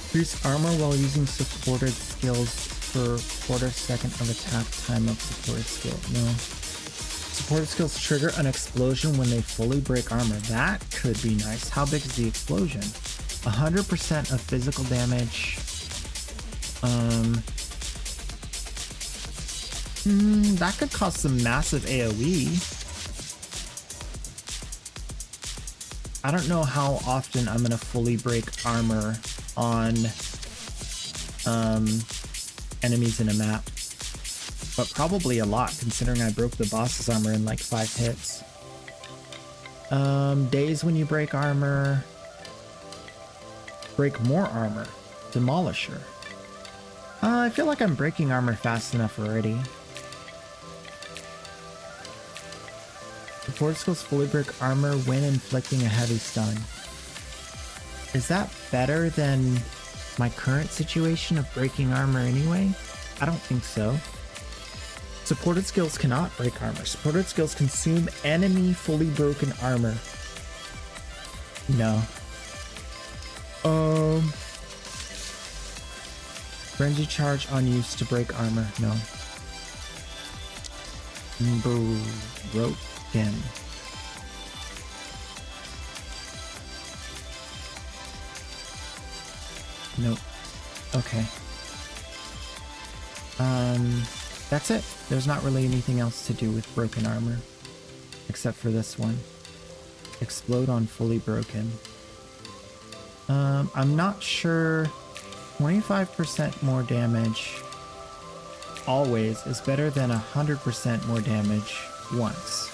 Increase armor while using supported skills for quarter second of attack time of supported skill. No. Supported skills trigger an explosion when they fully break armor. That could be nice. How big is the explosion? 100% of physical damage. That could cause some massive AoE. I don't know how often I'm gonna fully break armor on enemies in a map, but probably a lot considering I broke the boss's armor in like 5 hits. Days when you break armor. Break more armor. Demolisher. I feel like I'm breaking armor fast enough already. Support skills fully break armor when inflicting a heavy stun. Is that better than my current situation of breaking armor anyway? I don't think so. Supported skills cannot break armor. Supported skills consume enemy fully broken armor. No. Frenzy charge on use to break armor. No. Broken. Nope. Okay. That's it. There's not really anything else to do with broken armor. Except for this one. Explode on fully broken. I'm not sure. 25% more damage always is better than 100% more damage once.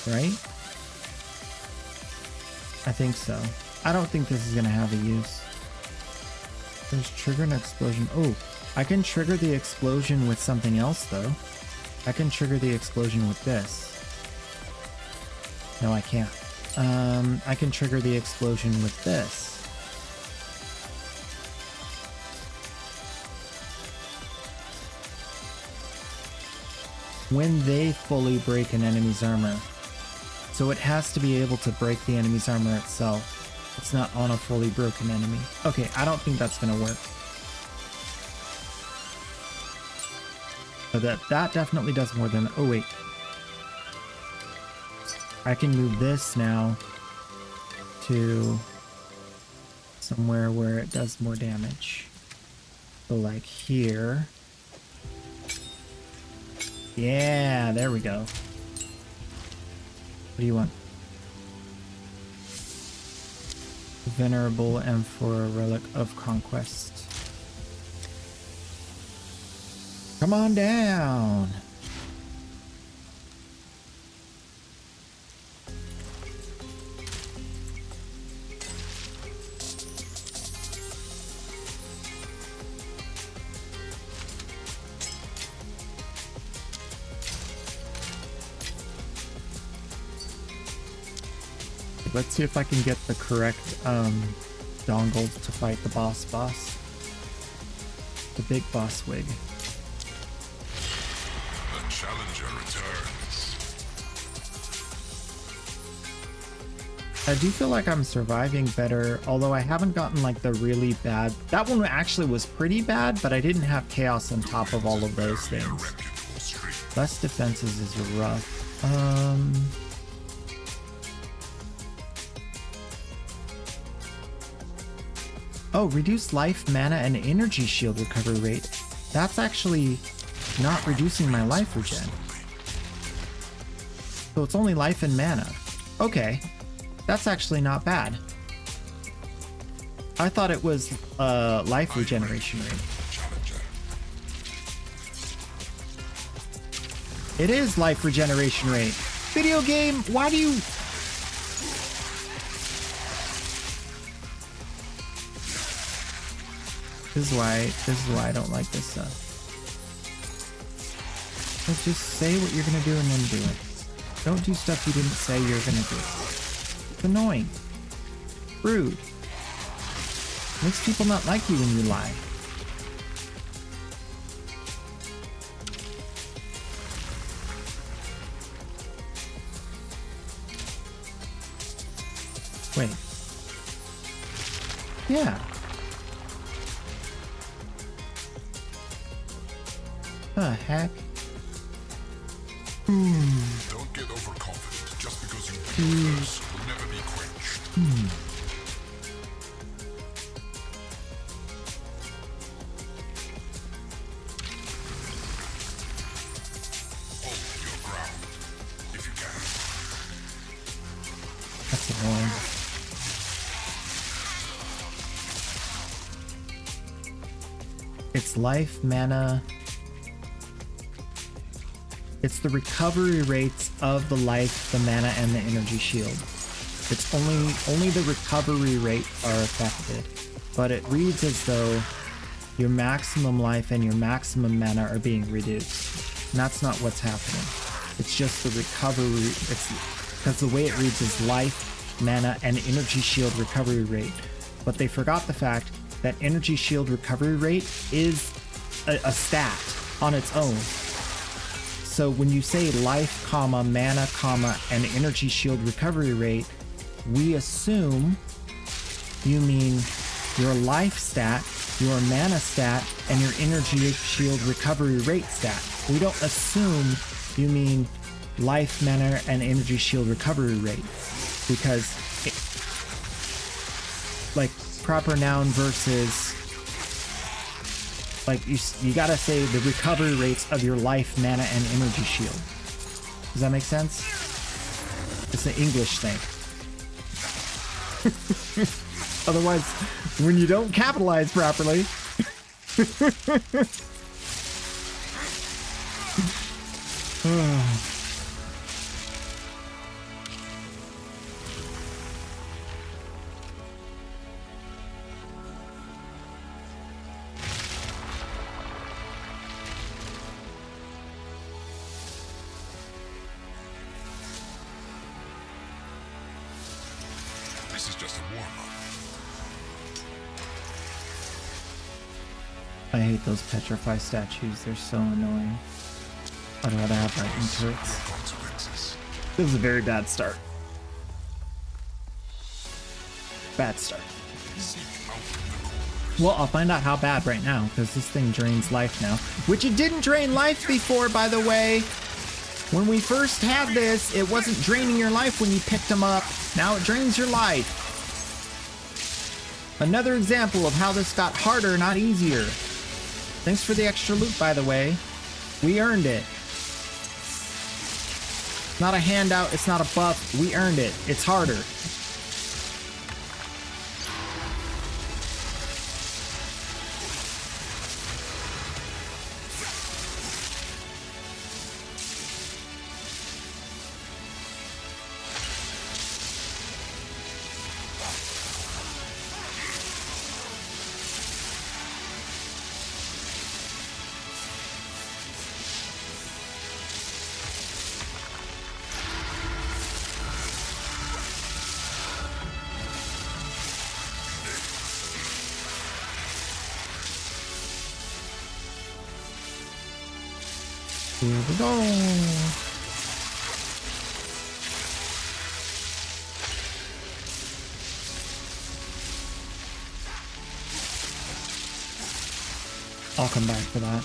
Right? I think so. I don't think this is going to have a use. There's trigger an explosion. Oh, I can trigger the explosion with something else though. I can trigger the explosion with this. No, I can't. I can trigger the explosion with this. when they fully break an enemy's armor. So it has to be able to break the enemy's armor itself. It's not on a fully broken enemy. Okay, I don't think that's gonna work. But that definitely does more than... Oh, wait. I can move this now to somewhere where it does more damage. So like here. Yeah, there we go. What do you want? Venerable Amphora Relic of Conquest. Come on down. Let's see if I can get the correct dongle to fight the boss. The big boss wig. The challenger returns. I do feel like I'm surviving better, although I haven't gotten like the really bad... That one actually was pretty bad, but I didn't have chaos on top of all of those things. Less defenses is rough. Oh, reduce life, mana, and energy shield recovery rate. That's actually not reducing my life regen. So it's only life and mana. Okay, that's actually not bad. I thought it was life regeneration rate. It is life regeneration rate. Video game, why do you... This is why I don't like this stuff. Like, just say what you're gonna do and then do it. Don't do stuff you didn't say you're gonna do. It's annoying. Rude. Makes people not like you when you lie. Wait. Yeah. The heck? Don't get overconfident. Just because you beat us will never be quenched. Hold your ground, if you can. That's annoying. It's life, mana. It's the recovery rates of the life, the mana, and the energy shield. It's only the recovery rate are affected, but it reads as though your maximum life and your maximum mana are being reduced. And that's not what's happening. It's just the recovery. It's because the way it reads is life, mana, and energy shield recovery rate. But they forgot the fact that energy shield recovery rate is a stat on its own. So when you say life, comma, mana, comma, and energy shield recovery rate, we assume you mean your life stat, your mana stat, and your energy shield recovery rate stat. We don't assume you mean life, mana, and energy shield recovery rate, because like proper noun versus like you gotta say the recovery rates of your life, mana, and energy shield. Does that make sense? It's an English thing. Otherwise, when you don't capitalize properly. This is just a warm-up. I hate those petrify statues. They're so annoying. I'd rather have lightning turrets. Consequences. This was a very bad start. Bad start. Seek out the corners. Well, I'll find out how bad right now, because this thing drains life now. Which it didn't drain life before, by the way. When we first had this, it wasn't draining your life when you picked them up. Now it drains your life. Another example of how this got harder, not easier. Thanks for the extra loot, by the way. We earned it. Not a handout, it's not a buff. We earned it. It's harder. Here we go. I'll come back for that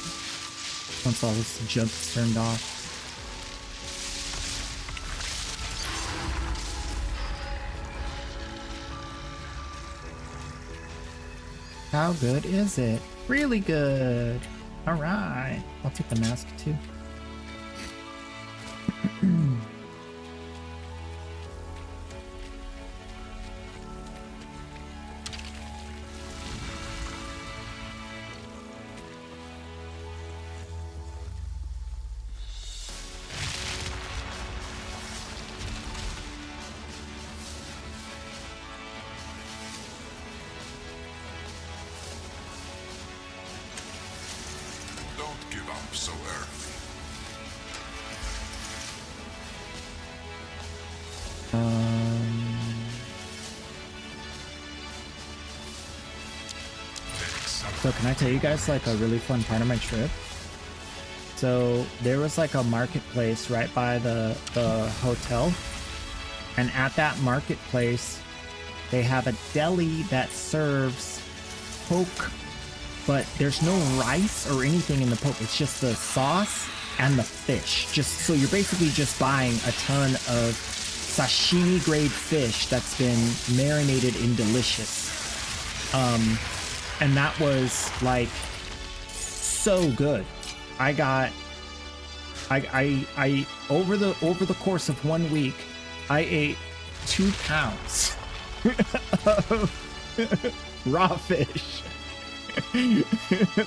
once all this junk's turned off. How good is it? Really good. All right. I'll take the mask too. Don't give up so early. So can I tell you guys like a really fun part of my trip? So there was like a marketplace right by the hotel. And at that marketplace, they have a deli that serves poke, but there's no rice or anything in the poke. It's just the sauce and the fish. Just so you're basically just buying a ton of sashimi grade fish that's been marinated in delicious. And that was like so good. I over the course of 1 week, I ate 2 pounds of raw fish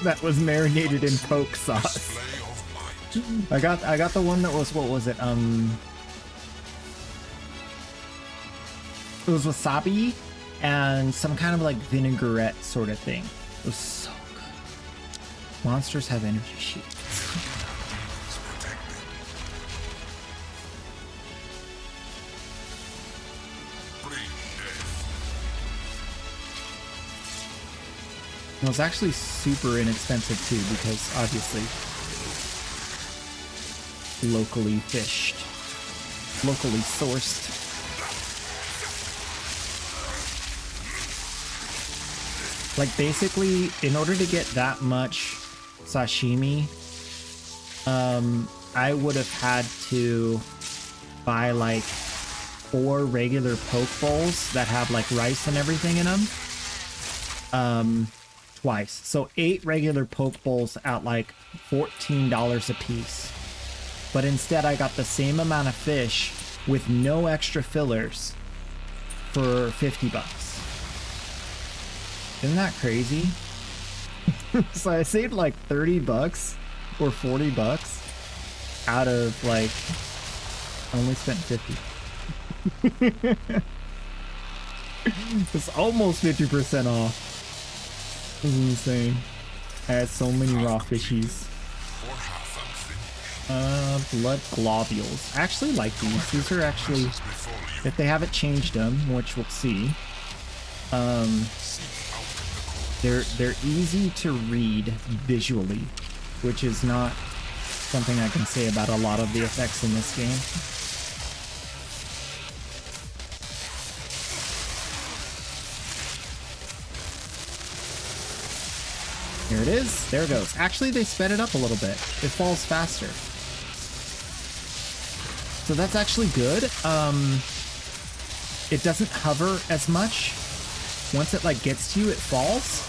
that was marinated in poke sauce. Display of might. I got the one that was, what was it? It was wasabi and some kind of like vinaigrette sort of thing. It was so good. Monsters have energy shields. Is protected. Bring death. It was actually super inexpensive too, because obviously locally fished, locally sourced. Like basically, in order to get that much sashimi, I would have had to buy like 4 regular poke bowls that have like rice and everything in them. Twice. So 8 regular poke bowls at like $14 a piece. But instead I got the same amount of fish with no extra fillers for $50. Isn't that crazy? So I saved like $30 or $40 out of like, I only spent 50. It's almost 50% off. This is insane. I had so many raw fishies. Or half unfinished. Blood globules. I actually like these. These are actually, As before you. if they haven't changed them, which we'll see, Seek out the corners. they're easy to read visually, which is not something I can say about a lot of the effects in this game. Here it is. There it goes. Actually, they sped it up a little bit. It falls faster. So that's actually good. It doesn't hover as much. Once it like gets to you, it falls,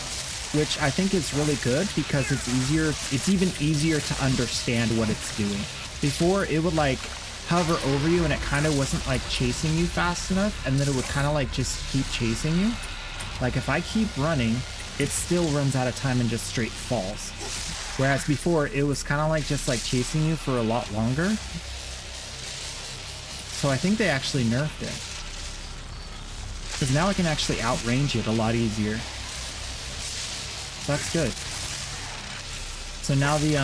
which I think is really good because it's easier. It's even easier to understand what it's doing. Before, it would like hover over you and it kind of wasn't like chasing you fast enough, and then it would kind of like just keep chasing you. Like if I keep running, it still runs out of time and just straight falls. Whereas before, it was kind of like just like chasing you for a lot longer. So I think they actually nerfed it. Because now I can actually outrange it a lot easier. So that's good. So now the,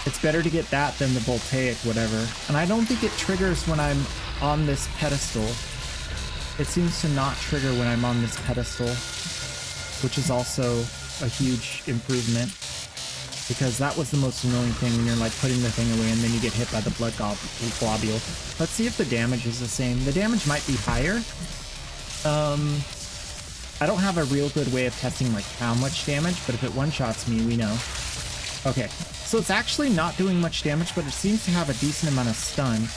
it's better to get that than the voltaic whatever. And I don't think it triggers when I'm on this pedestal. It seems to not trigger when I'm on this pedestal, which is also a huge improvement, because that was the most annoying thing when you're like putting the thing away and then you get hit by the blood globule. Let's see if the damage is the same. The damage might be higher. I don't have a real good way of testing like how much damage, but if it one-shots me, we know. Okay, so it's actually not doing much damage, but it seems to have a decent amount of stun.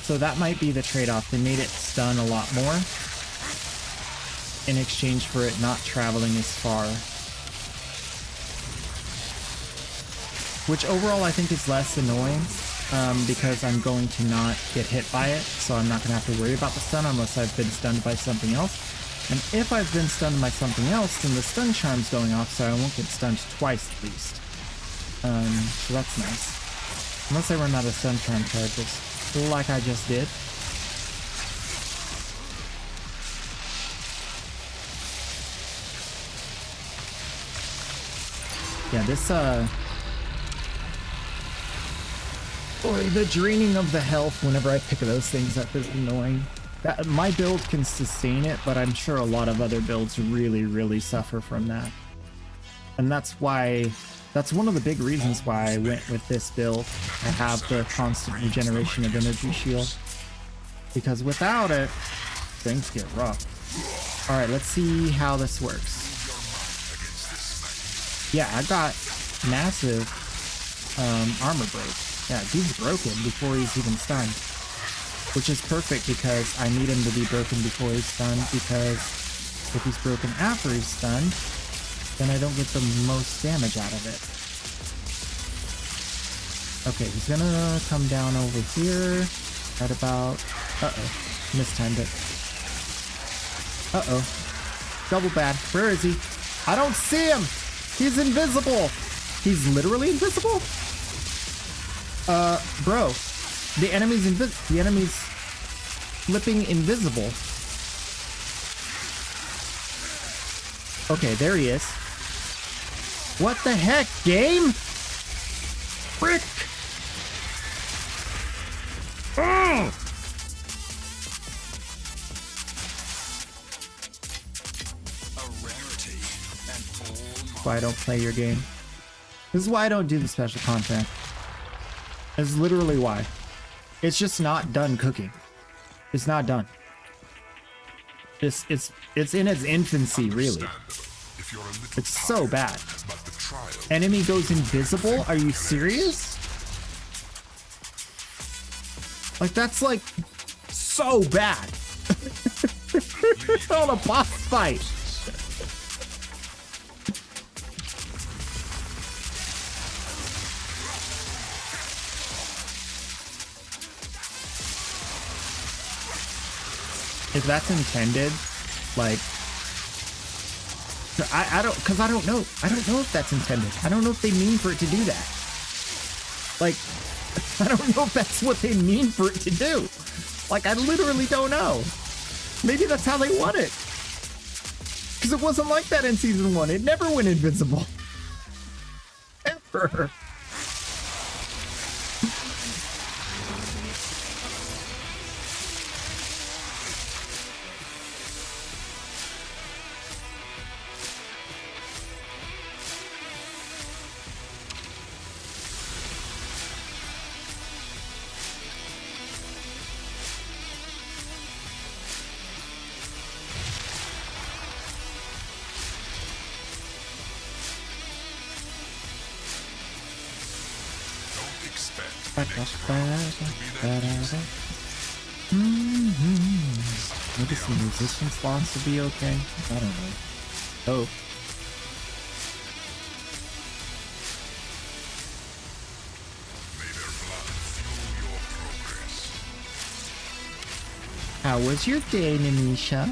So that might be the trade-off. They made it stun a lot more in exchange for it not traveling as far. Which overall I think is less annoying, because I'm going to not get hit by it, so I'm not going to have to worry about the stun unless I've been stunned by something else. And if I've been stunned by something else, then the stun charm's going off, so I won't get stunned twice at least. So that's nice. Unless I run out of stun charm charges, like I just did. Yeah, this, boy, the draining of the health whenever I pick those things up is annoying. My build can sustain it, but I'm sure a lot of other builds really, really suffer from that. And that's why, that's one of the big reasons why I went with this build. I have the constant regeneration of energy shield. Because without it, things get rough. Alright, let's see how this works. Yeah, I got massive armor break. Yeah, dude's broken before he's even stunned. Which is perfect because I need him to be broken before he's stunned, because if he's broken after he's stunned, then I don't get the most damage out of it. Okay, he's gonna come down over here at about... Uh-oh. Mistimed it. Uh-oh. Double bad. Where is he? I don't see him! He's invisible! He's literally invisible? Bro. The enemy's flipping invisible. Okay, there he is. What the heck, game? Frick! Oh! That's why I don't play your game. This is why I don't do the special content. This is literally why. It's just not done cooking. It's not done. It's in its infancy, really. It's so bad. Enemy goes invisible? Are you serious? Like, that's like so bad. On a boss fight. If that's intended, like, I don't, because I don't know if that's intended. I don't know if they mean for it to do that. Like, I don't know if that's what they mean for it to do. Like, I literally don't know. Maybe that's how they want it. Because it wasn't like that in season 1. It never went invincible. Ever. Maybe some resistance loss would be okay. I don't know. Oh. May their blood fuel your progress. How was your day, Nanisha?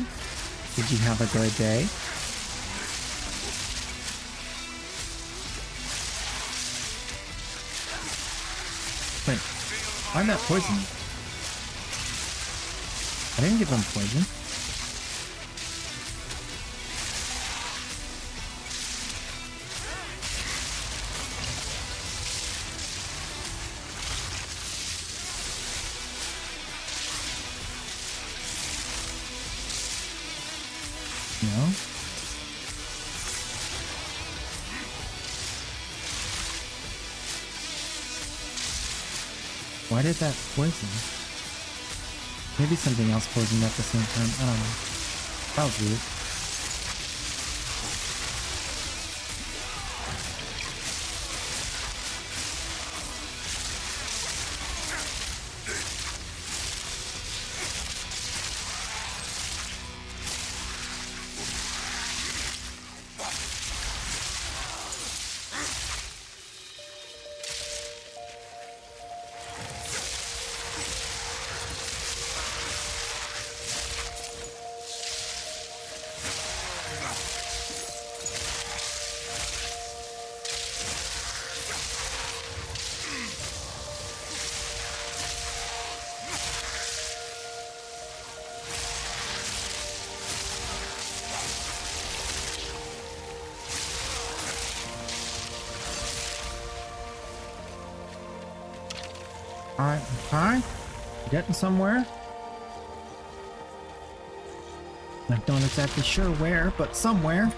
Did you have a good day? Wait, why am I poison? I didn't give him poison. No? Why did that poison? Maybe something else poisoned at the same time. I don't know. That was weird. Alright, fine. Getting somewhere. I'm not exactly sure where, but somewhere.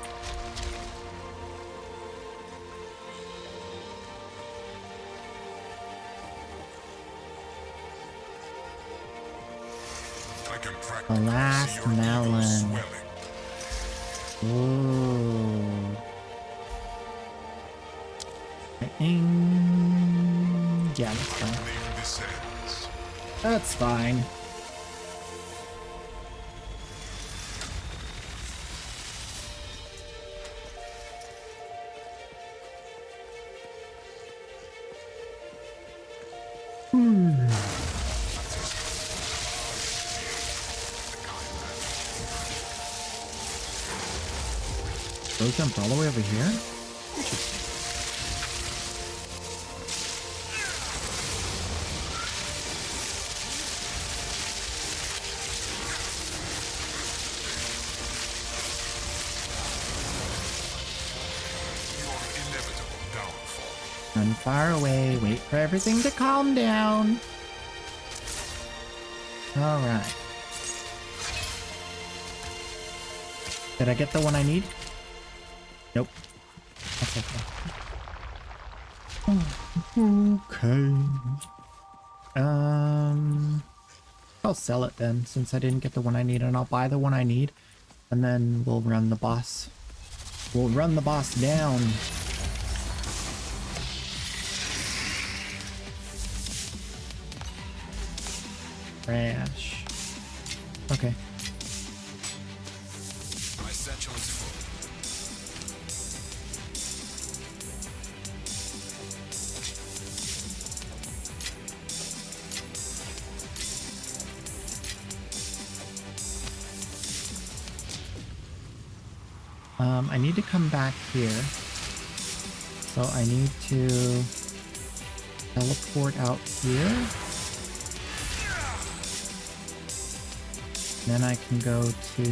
I can The practically last see your ego melon. swelling. Ooh. Yeah, that's fine. Flame descends. That's fine. Those jump all the way over here? Interesting. Your inevitable downfall. Run far away, wait for everything to calm down. Alright. Did I get the one I need? Nope. That's okay. Okay. I'll sell it then, since I didn't get the one I need, and I'll buy the one I need, and then we'll run the boss. We'll run the boss down. Trash. Okay. My satchel is full. I need to come back here. So I need to teleport out here. Then I can go to...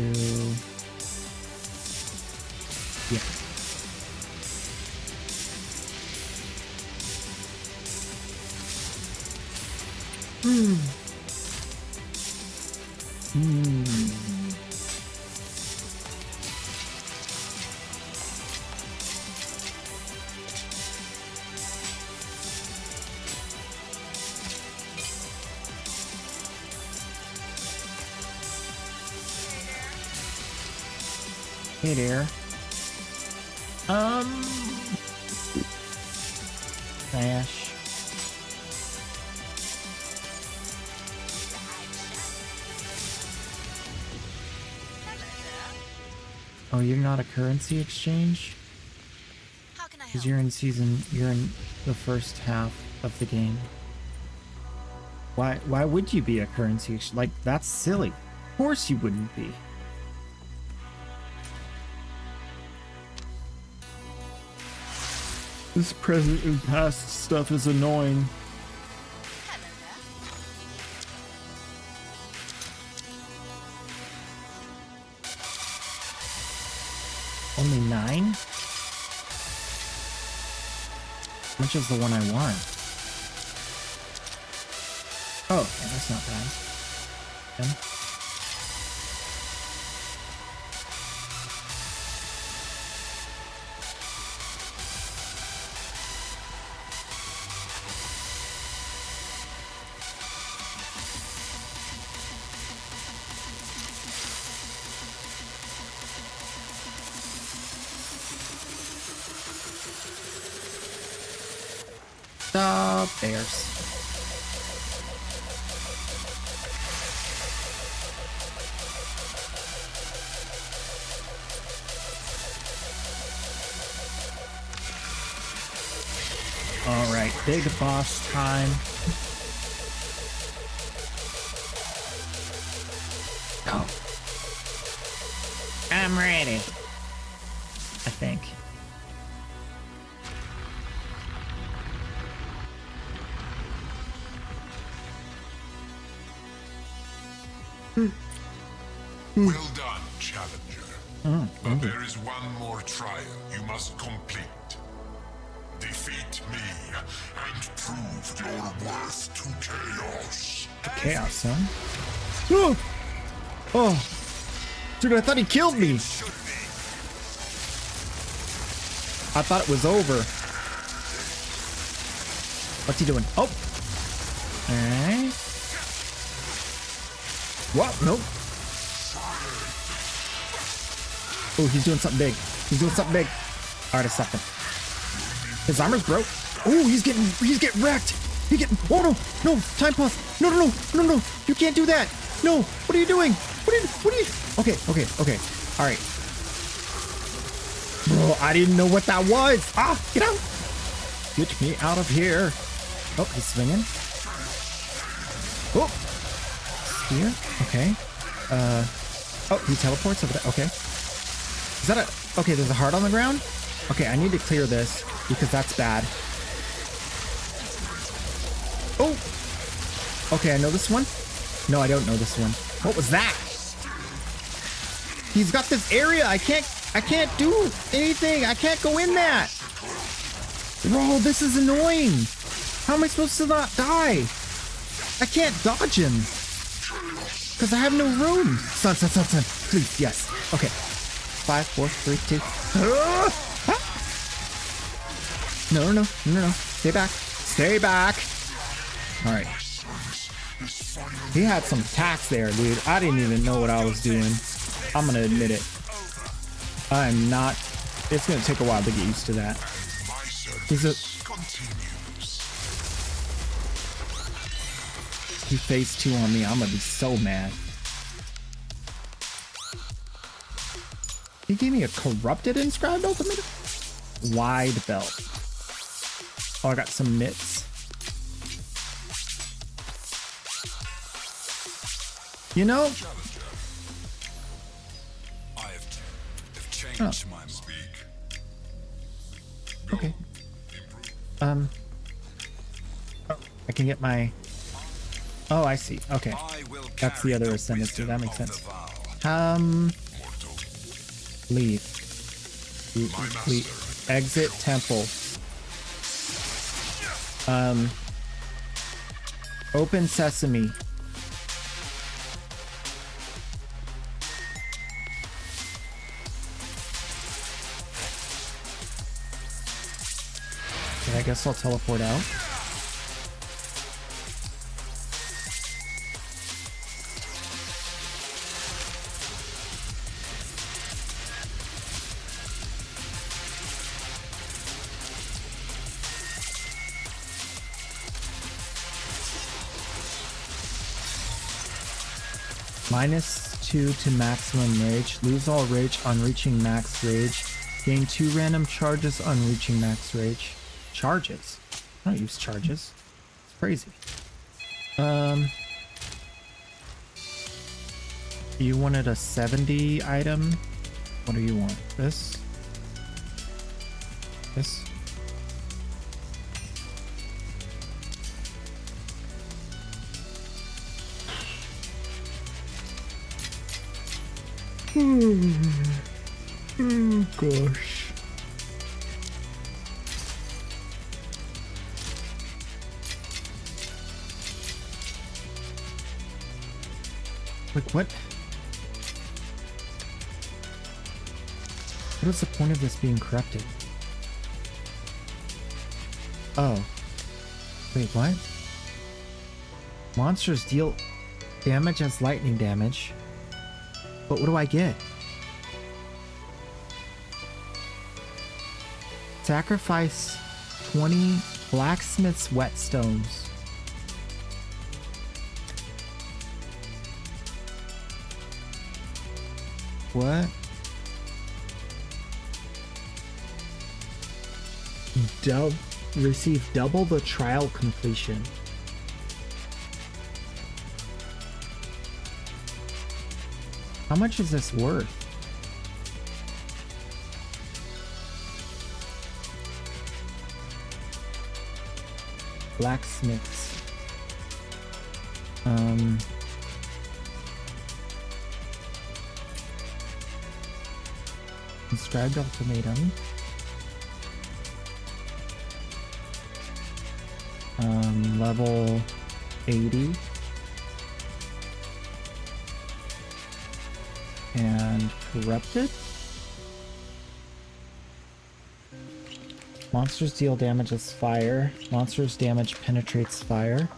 yeah. Hey there. Trash. Oh, you're not a currency exchange? How can I Because help? you're in the first half of the game. Why would you be a currency exchange? Like, that's silly. Of course you wouldn't be. This present and past stuff is annoying. Hello there. Only 9? How much is the one I want? Oh, yeah, that's not bad. 10. The bears. All right, big boss time. Go. I'm ready. I think. Well done, challenger. But there is one more trial you must complete. Defeat me and prove your worth to chaos. The chaos, huh? Oh! Oh! Dude, I thought he killed me! I thought it was over. What's he doing? Oh! Alright. What? Nope. Oh, he's doing something big. He's doing something big. Alright, I stopped him. His armor's broke. Oh, he's getting wrecked. He's getting, oh no, no, time pause. No, no, no, no, no, you can't do that. No, what are you doing? What are you, okay. All right. Bro, I didn't know what that was. Ah, get out. Get me out of here. Oh, he's swinging. Oh, spear, okay. Oh, he teleports over there, okay. Is that a, okay, there's a heart on the ground? Okay, I need to clear this because that's bad. Oh! Okay, I know this one. No, I don't know this one. What was that? He's got this area. I can't do anything. I can't go in that. Bro, this is annoying. How am I supposed to not die? I can't dodge him. Because I have no room. Son. Please, yes. Okay. 5, 4, 3, 2. No. Stay back. Stay back. All right. He had some attacks there, dude. I didn't even know what I was doing. I'm going to admit it. I'm not. It's going to take a while to get used to that. He's a. He phase 2 on me. I'm going to be so mad. He gave me a corrupted inscribed ultimate? Wide belt. Oh, I got some mitts. You know? I've changed my mind. Okay. Oh, I can get my. Oh, I see. Okay. That's the other ascendancy. That makes sense. Leave. Exit temple. Open sesame. Okay, I guess I'll teleport out. -2 to maximum rage. Lose all rage on reaching max rage. Gain 2 random charges on reaching max rage. Charges? I don't use charges. It's crazy. You wanted a 70 item? What do you want? This? This? Oh gosh. Like what? What is the point of this being corrupted? Oh. Wait, what? Monsters deal damage as lightning damage. But what do I get? Sacrifice 20 blacksmith's whetstones. What? Receive double the trial completion. How much is this worth? Blacksmiths. Inscribed ultimatum. Level 80. And corrupted. Monsters deal damage as fire. Monsters damage penetrates fire.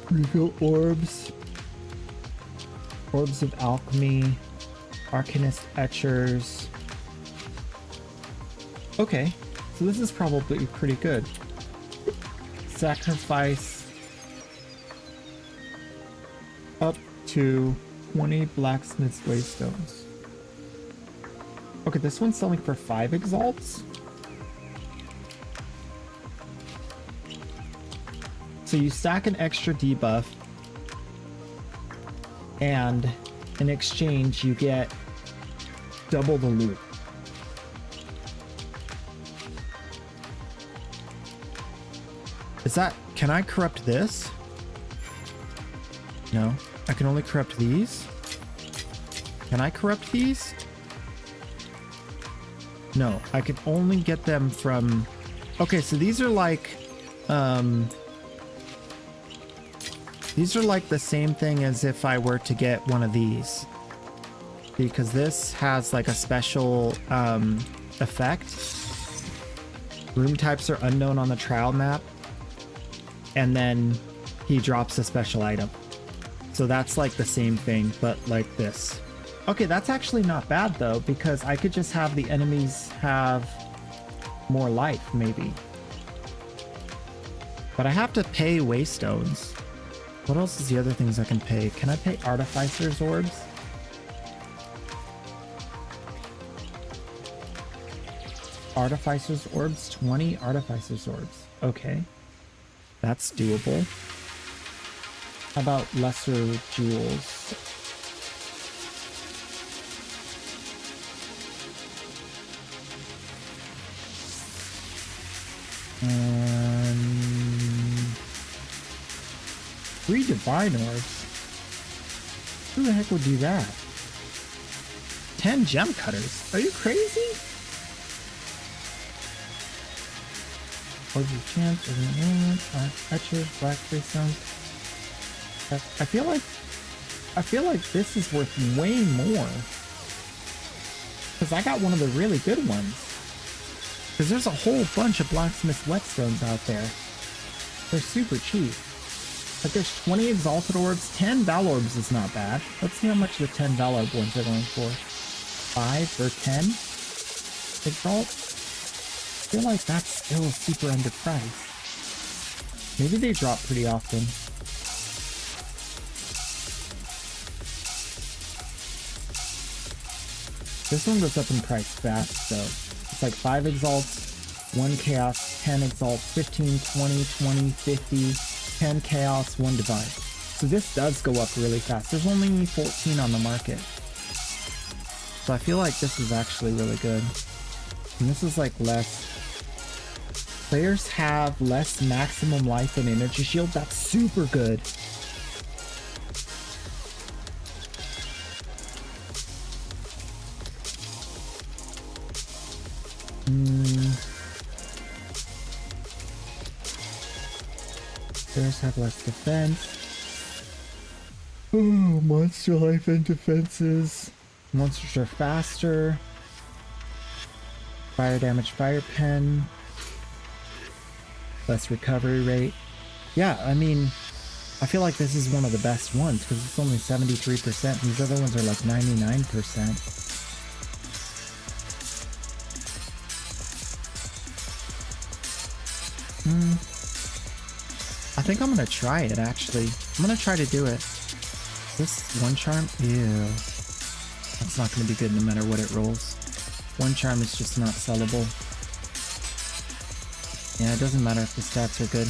Reveal orbs. Orbs of alchemy. Arcanist etchers. Okay, so this is probably pretty good. Sacrifice up to 20 blacksmith's waystones. Okay, this one's selling for 5 exalts. So you stack an extra debuff, and in exchange you get double the loot. Is that... Can I corrupt this? No. I can only corrupt these? Can I corrupt these? No. I can only get them from... Okay, so these are like... These are like the same thing as if I were to get one of these. Because this has like a special effect. Room types are unknown on the trial map. And then he drops a special item. So that's like the same thing, but like this. Okay, that's actually not bad though, because I could just have the enemies have more life, maybe. But I have to pay waystones. What else is the other things I can pay? Can I pay Artificer's Orbs? Artificer's Orbs? 20 Artificer's Orbs. Okay. That's doable. How about lesser jewels? Three divine orbs? Who the heck would do that? 10 gem cutters? Are you crazy? Orbs of chance, etchers, black face stones. I feel like this is worth way more. Because I got one of the really good ones. Because there's a whole bunch of blacksmith whetstones out there. They're super cheap. Like there's 20 exalted orbs, 10 val orbs is not bad. Let's see how much the 10 val orb ones are going for. 5 or 10 exalt. feel like that's still super underpriced. Maybe they drop pretty often. This one goes up in price fast, so it's like 5 exalts, 1 chaos, 10 exalts, 15, 20, 20, 50, 10 chaos, 1 divine. So this does go up really fast. There's only 14 on the market. So I feel like this is actually really good. And this is like less. Players have less maximum life and energy shield. That's super good. Players have less defense. Oh, monster life and defenses. Monsters are faster. Fire damage, fire pen. Less recovery rate. Yeah, I mean, I feel like this is one of the best ones because it's only 73%. These other ones are like 99%. I think I'm gonna try it actually. I'm gonna try to do it. This 1 charm? Ew. That's not gonna be good no matter what it rolls. 1 charm is just not sellable. Yeah, it doesn't matter if the stats are good.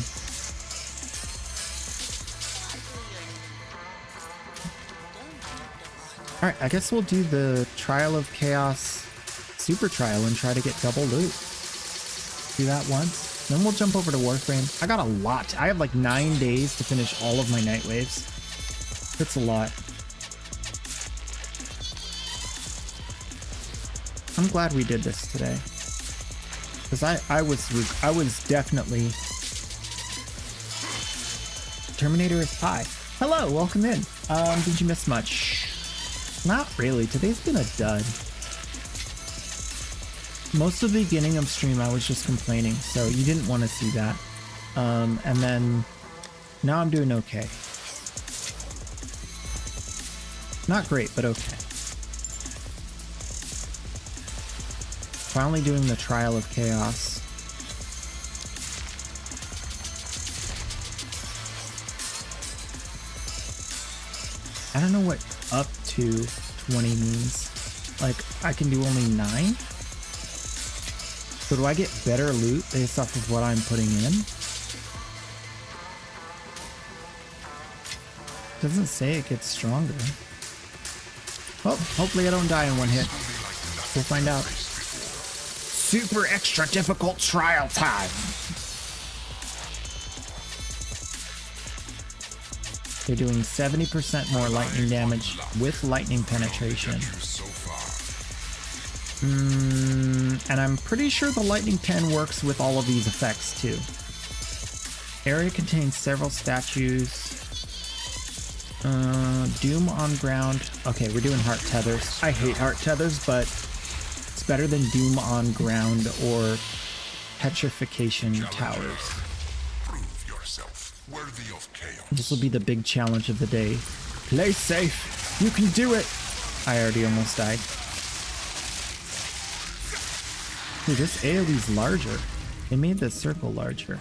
Alright, I guess we'll do the Trial of Chaos Super Trial and try to get double loot. Do that once. Then we'll jump over to Warframe. I got a lot. I have like 9 days to finish all of my nightwaves. That's a lot. I'm glad we did this today. Because I was definitely... Terminator is pie. Hello, welcome in. Did you miss much? Not really. Today's been a dud. Most of the beginning of stream I was just complaining, so you didn't want to see that. And then now I'm doing okay. Not great, but okay. Finally doing the Trial of Chaos. I don't know what up to 20 means. Like, I can do only 9? So do I get better loot based off of what I'm putting in? Doesn't say it gets stronger. Well, hopefully I don't die in 1 hit. We'll find out. Super extra difficult trial time. They're doing 70% more lightning damage with lightning penetration. And I'm pretty sure the lightning pen works with all of these effects too. Area contains several statues. Doom on ground. Okay, we're doing heart tethers. I hate heart tethers, but it's better than Doom on ground or petrification towers. Prove yourself worthy of chaos. This will be the big challenge of the day. Play safe. You can do it. I already almost died. Dude, this AoE's larger. They made the circle larger.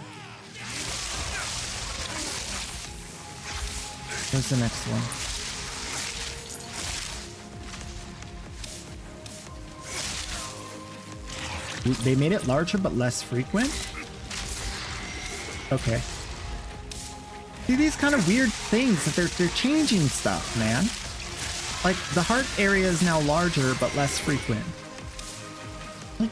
Where's the next one? They made it larger but less frequent? Okay. See, these kind of weird things that they're changing stuff, man. Like, the heart area is now larger but less frequent. Like,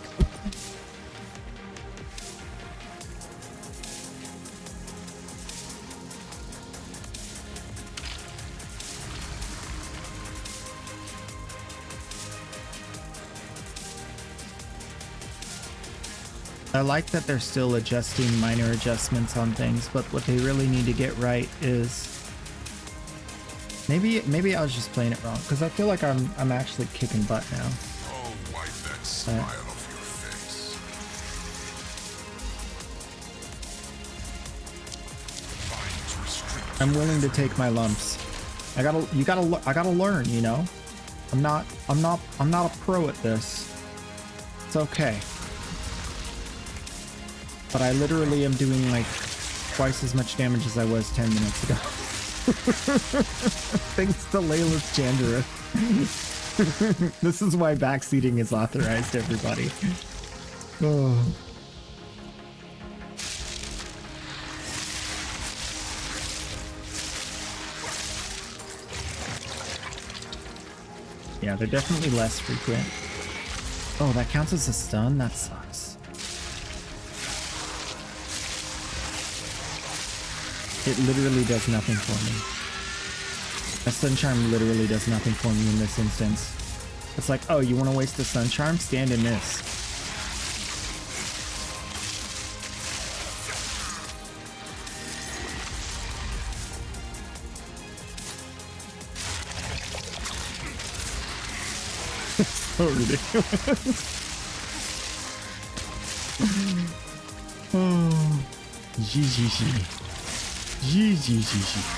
I like that they're still adjusting minor adjustments on things, but what they really need to get right is maybe I was just playing it wrong because I feel like I'm actually kicking butt now. Oh, wipe that smile off your face. Binds restrict. I'm willing to take my lumps. I gotta learn, you know. I'm not a pro at this. It's okay. But I literally am doing like twice as much damage as I was 10 minutes ago. Thanks to Layla's Chandra. This is why backseating is authorized, everybody. Oh. Yeah, they're definitely less frequent. Oh, that counts as a stun? That sucks. It literally does nothing for me. A stun charm literally does nothing for me in this instance. It's like, oh, you want to waste a stun charm? Stand in this. So ridiculous. Oh, GGG. GGG.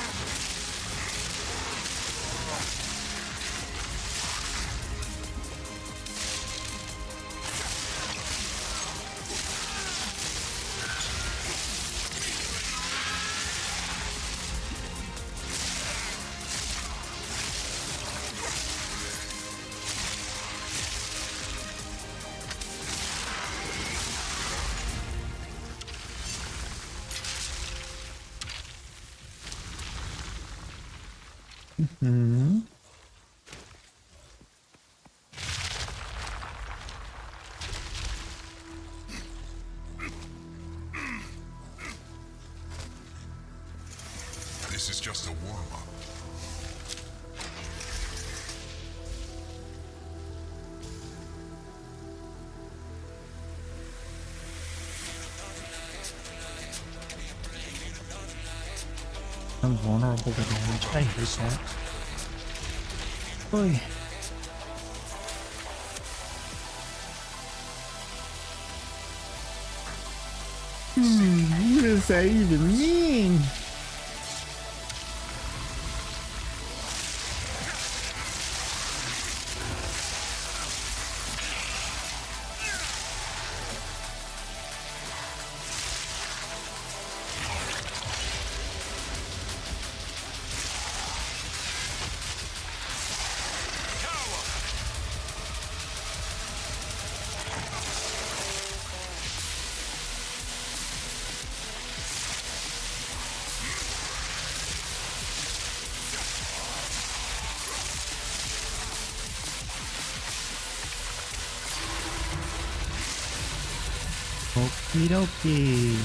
Mm-hmm. This is just a warm-up. I'm vulnerable to damage. I hate that. Boy. What does that even mean? Okie dokie.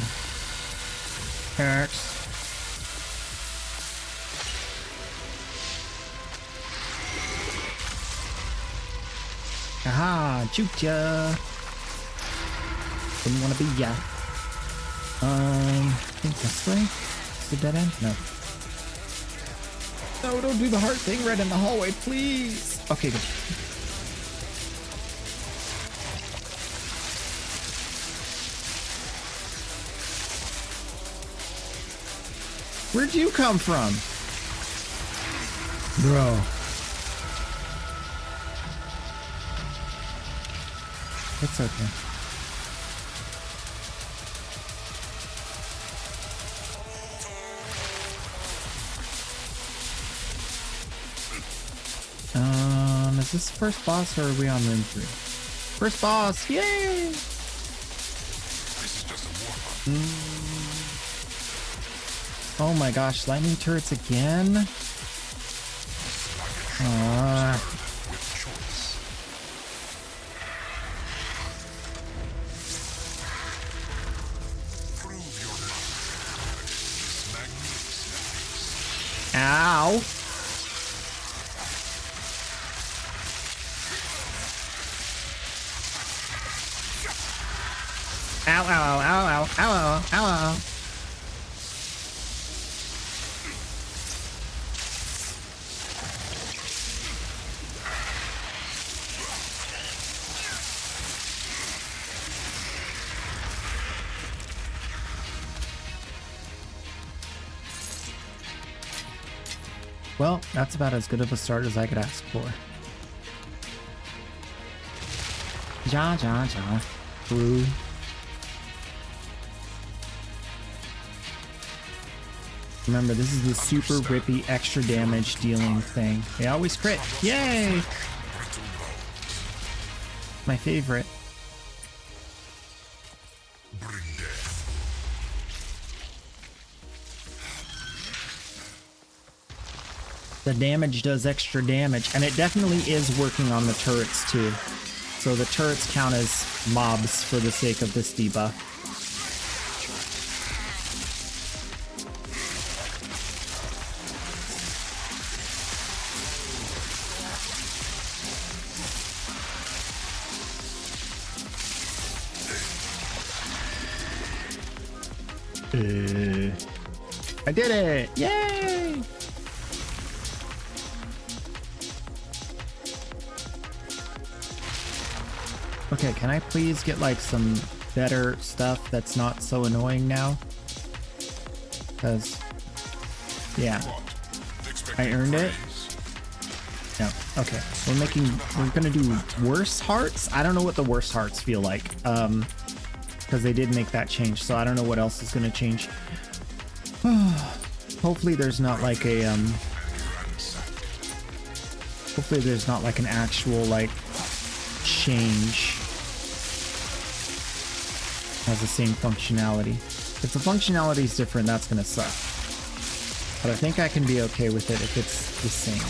Hurts. Aha, juked ya. Didn't want to be ya. I think this way? Is it dead end? No. No, don't do the heart thing right in the hallway, please. Okay, good. Where'd you come from? Bro. It's okay. Is this the first boss or are we on room 3? First boss! Yay! This is just a warm-up. Oh my gosh, lightning turrets again? With choice. Prove your might. This magnificent. Ow! Ow, ow, ow, ow, ow, ow, ow, ow. Well, that's about as good of a start as I could ask for. Ja, ja, ja. Through. Remember, this is the super rippy extra damage dealing thing. They always crit. Yay! My favorite. Bring death. The damage does extra damage, and it definitely is working on the turrets too. So the turrets count as mobs for the sake of this debuff. I did it! Yay! Okay, can I please get like some better stuff that's not so annoying now? Because, yeah, I earned it. No, okay. We're gonna do worse hearts. I don't know what the worst hearts feel like. Because they did make that change, so I don't know what else is gonna change. Hopefully there's not like a hopefully there's not like an actual like change has the same functionality. If the functionality is different, that's gonna suck. But I think I can be okay with it if it's the same.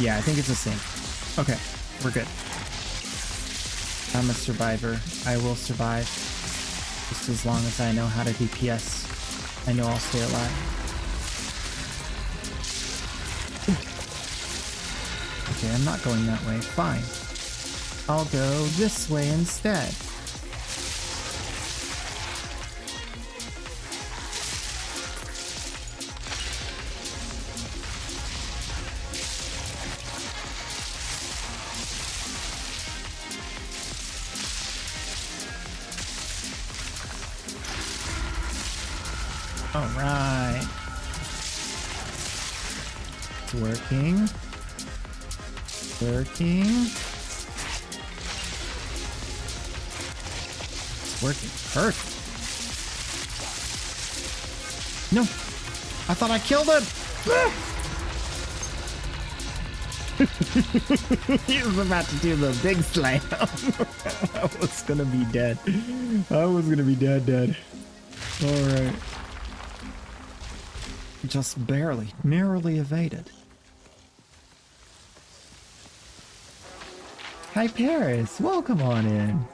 Yeah, I think it's the same. Okay, we're good. I'm a survivor. I will survive. Just as long as I know how to DPS, I know I'll stay alive. Okay, I'm not going that way. Fine. I'll go this way instead. All right. It's working. Working. It's working. Perfect. No. I thought I killed him. He was about to do the big slam. I was gonna be dead. I was gonna be dead. All right. Just barely, narrowly evaded. Hi Paris, welcome on in.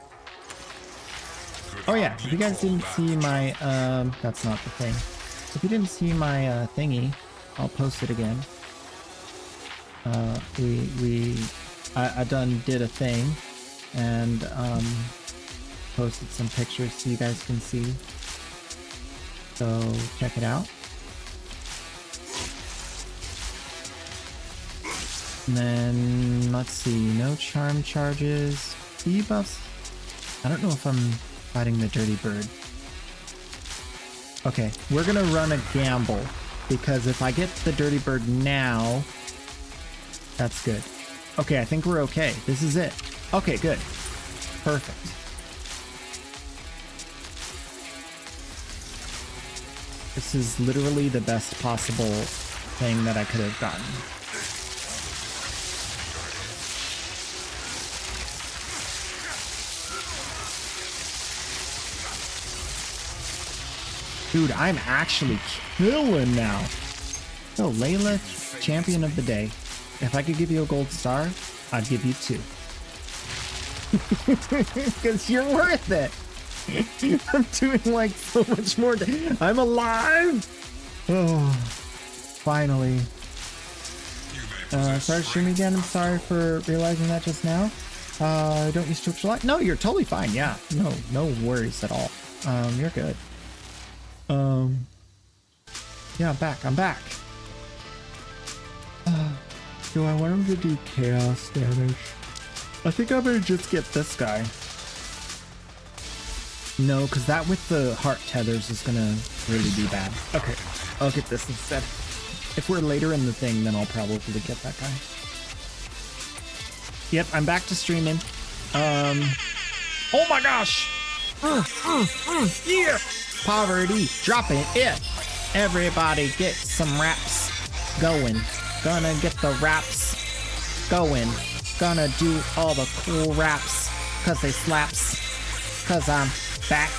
Oh yeah, if you guys didn't see my, that's not the thing. If you didn't see my thingy, I'll post it again. I did a thing and posted some pictures so you guys can see. So check it out. And then, let's see, no charm charges, debuffs. I don't know if I'm fighting the Dirty Bird. Okay, we're gonna run a gamble, because if I get the Dirty Bird now, that's good. Okay, I think we're okay. This is it. Okay, good. Perfect. This is literally the best possible thing that I could have gotten. Dude, I'm actually killing now. So, Layla, champion of the day. If I could give you a gold star, I'd give you 2. Because you're worth it. I'm doing like so much more. I'm alive. Oh, finally. Start streaming again. I'm sorry for realizing that just now. Don't use Twitch a lot. No, you're totally fine. Yeah, no worries at all. You're good. Yeah, I'm back. Do I want him to do chaos damage? I think I'm gonna just get this guy. No, because that with the heart tethers is gonna really be bad. Okay, I'll get this instead. If we're later in the thing, then I'll probably get that guy. Yep, I'm back to streaming. Oh my gosh! Yeah! Poverty, dropping it. Everybody get some raps going. Gonna get the raps going. Gonna do all the cool raps, cause they slaps. Cause I'm back.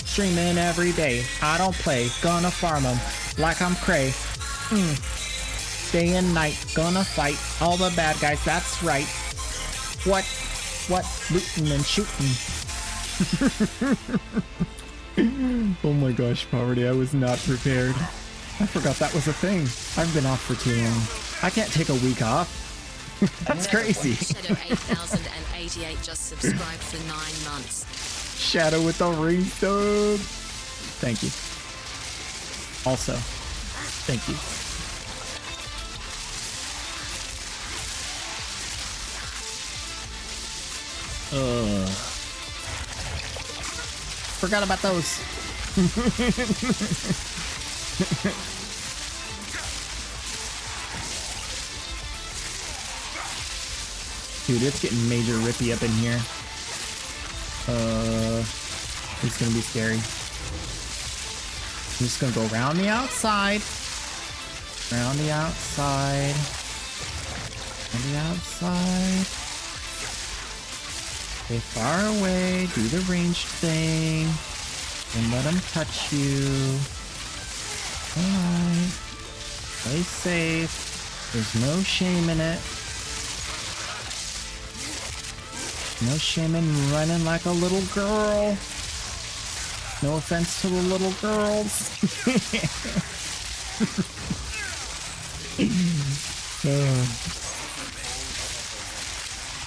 Streaming every day. I don't play. Gonna farm them like I'm cray. Day and night. Gonna fight all the bad guys. That's right. What? Looting and shooting. Oh my gosh, Poverty, I was not prepared. I forgot that was a thing. I've been off for too long. I can't take a week off. That's crazy. Shadow 8088 just subscribed for 9 months. Shadow with the ring stone. Thank you. Also, thank you. Forgot about those. Dude, it's getting major rippy up in here. It's gonna be scary. I'm just gonna go around the outside. Around the outside. On the outside. Stay far away. Do the ranged thing. And let them touch you. Alright. Play safe. There's no shame in it. No shame in running like a little girl. No offense to the little girls.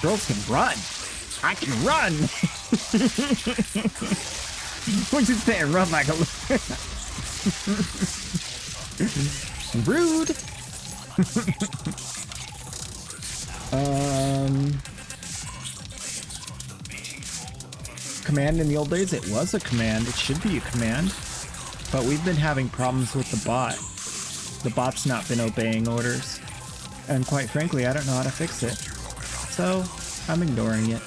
Girls can run. I can run. We're just saying run like a rude. Command in the old days, it was a command. It should be a command. But we've been having problems with the bot. The bot's not been obeying orders. And quite frankly, I don't know how to fix it. So, I'm ignoring it.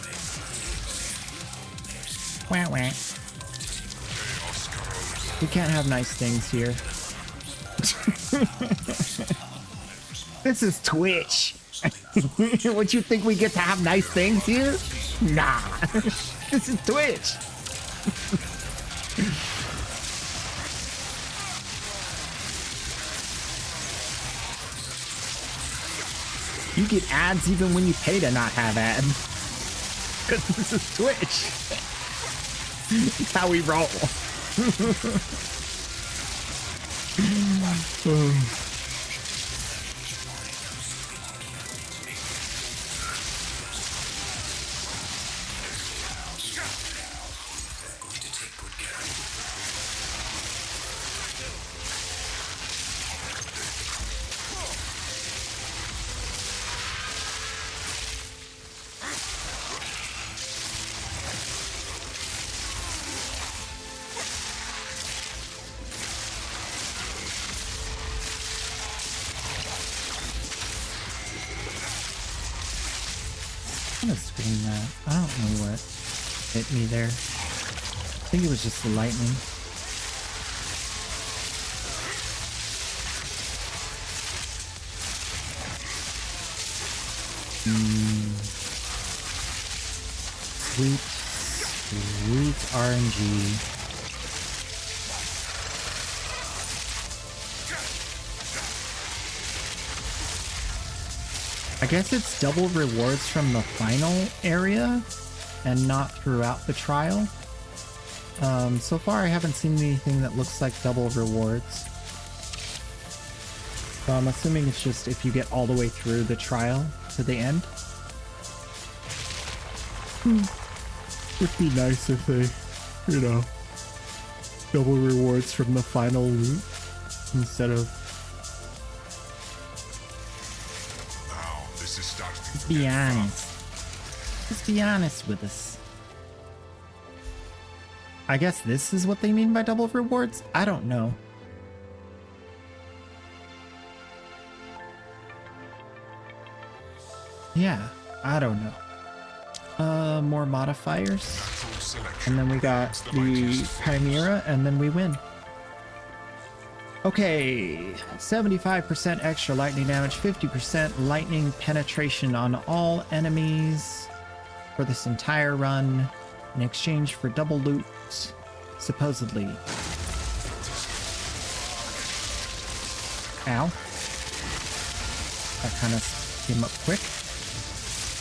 Wah wah. We can't have nice things here. This is Twitch. What, you think we get to have nice things here? Nah. This is Twitch. You get ads even when you pay to not have ads. Because this is Twitch. It's how we roll. That. I don't know what hit me there. I think it was just the lightning. Sweet RNG. I guess it's double rewards from the final area and not throughout the trial. So far I haven't seen anything that looks like double rewards. So I'm assuming it's just if you get all the way through the trial to the end. Would be nice if they, you know, double rewards from the final loot instead of... Just be honest. Just be honest with us. I guess this is what they mean by double rewards? I don't know. Yeah, I don't know. More modifiers. selection. And then we got the Chimera, and then we win. Okay, 75% extra lightning damage, 50% lightning penetration on all enemies for this entire run in exchange for double loot, supposedly. Ow. That kind of came up quick.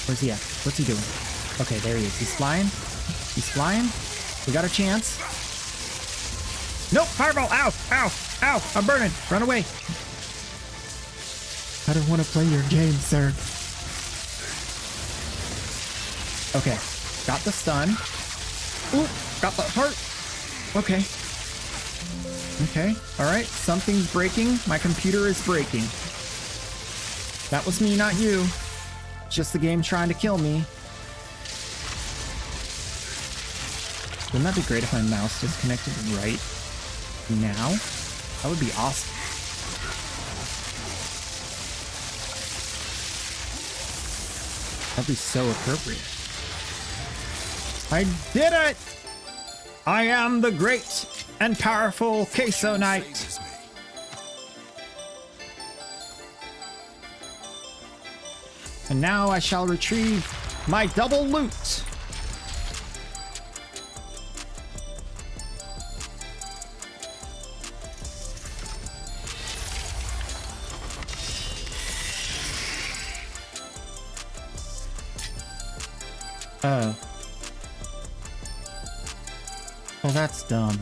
Where's he at? What's he doing? Okay, there he is. He's flying. He's flying. We got a chance. Nope, fireball. Ow, ow, ow. I'm burning. Run away. I don't want to play your game, sir. Okay, got the stun. Ooh, got the heart. Okay. Okay, all right. Something's breaking. My computer is breaking. That was me, not you. Just the game trying to kill me. Wouldn't that be great if my mouse disconnected right now? That would be awesome. That'd be so appropriate. I did it! I am the great and powerful Queso Knight. And now I shall retrieve my double loot. Oh. Well, that's dumb.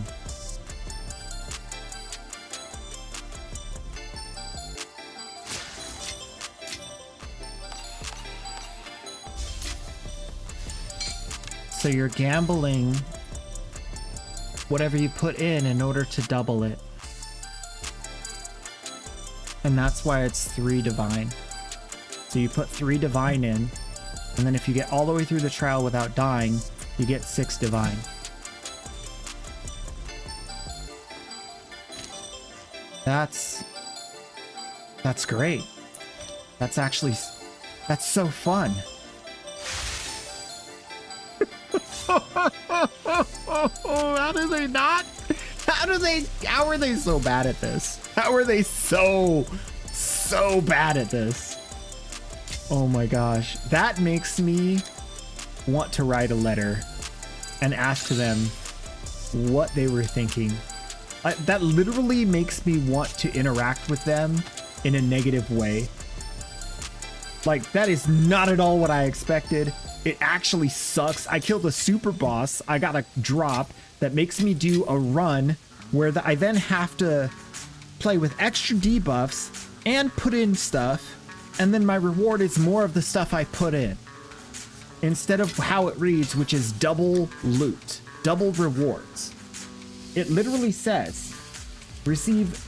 So you're gambling whatever you put in order to double it. And that's why it's 3 divine. So you put 3 divine in, and then if you get all the way through the trial without dying, you get 6 divine. That's great. That's so fun. How do they not? How are they so bad at this? How are they so bad at this? Oh my gosh. That makes me want to write a letter and ask them what they were thinking. That literally makes me want to interact with them in a negative way. Like, that is not at all what I expected. It actually sucks. I killed a super boss. I got a drop that makes me do a run where I then have to play with extra debuffs and put in stuff. And then my reward is more of the stuff I put in, instead of how it reads, which is double loot, double rewards. It literally says, receive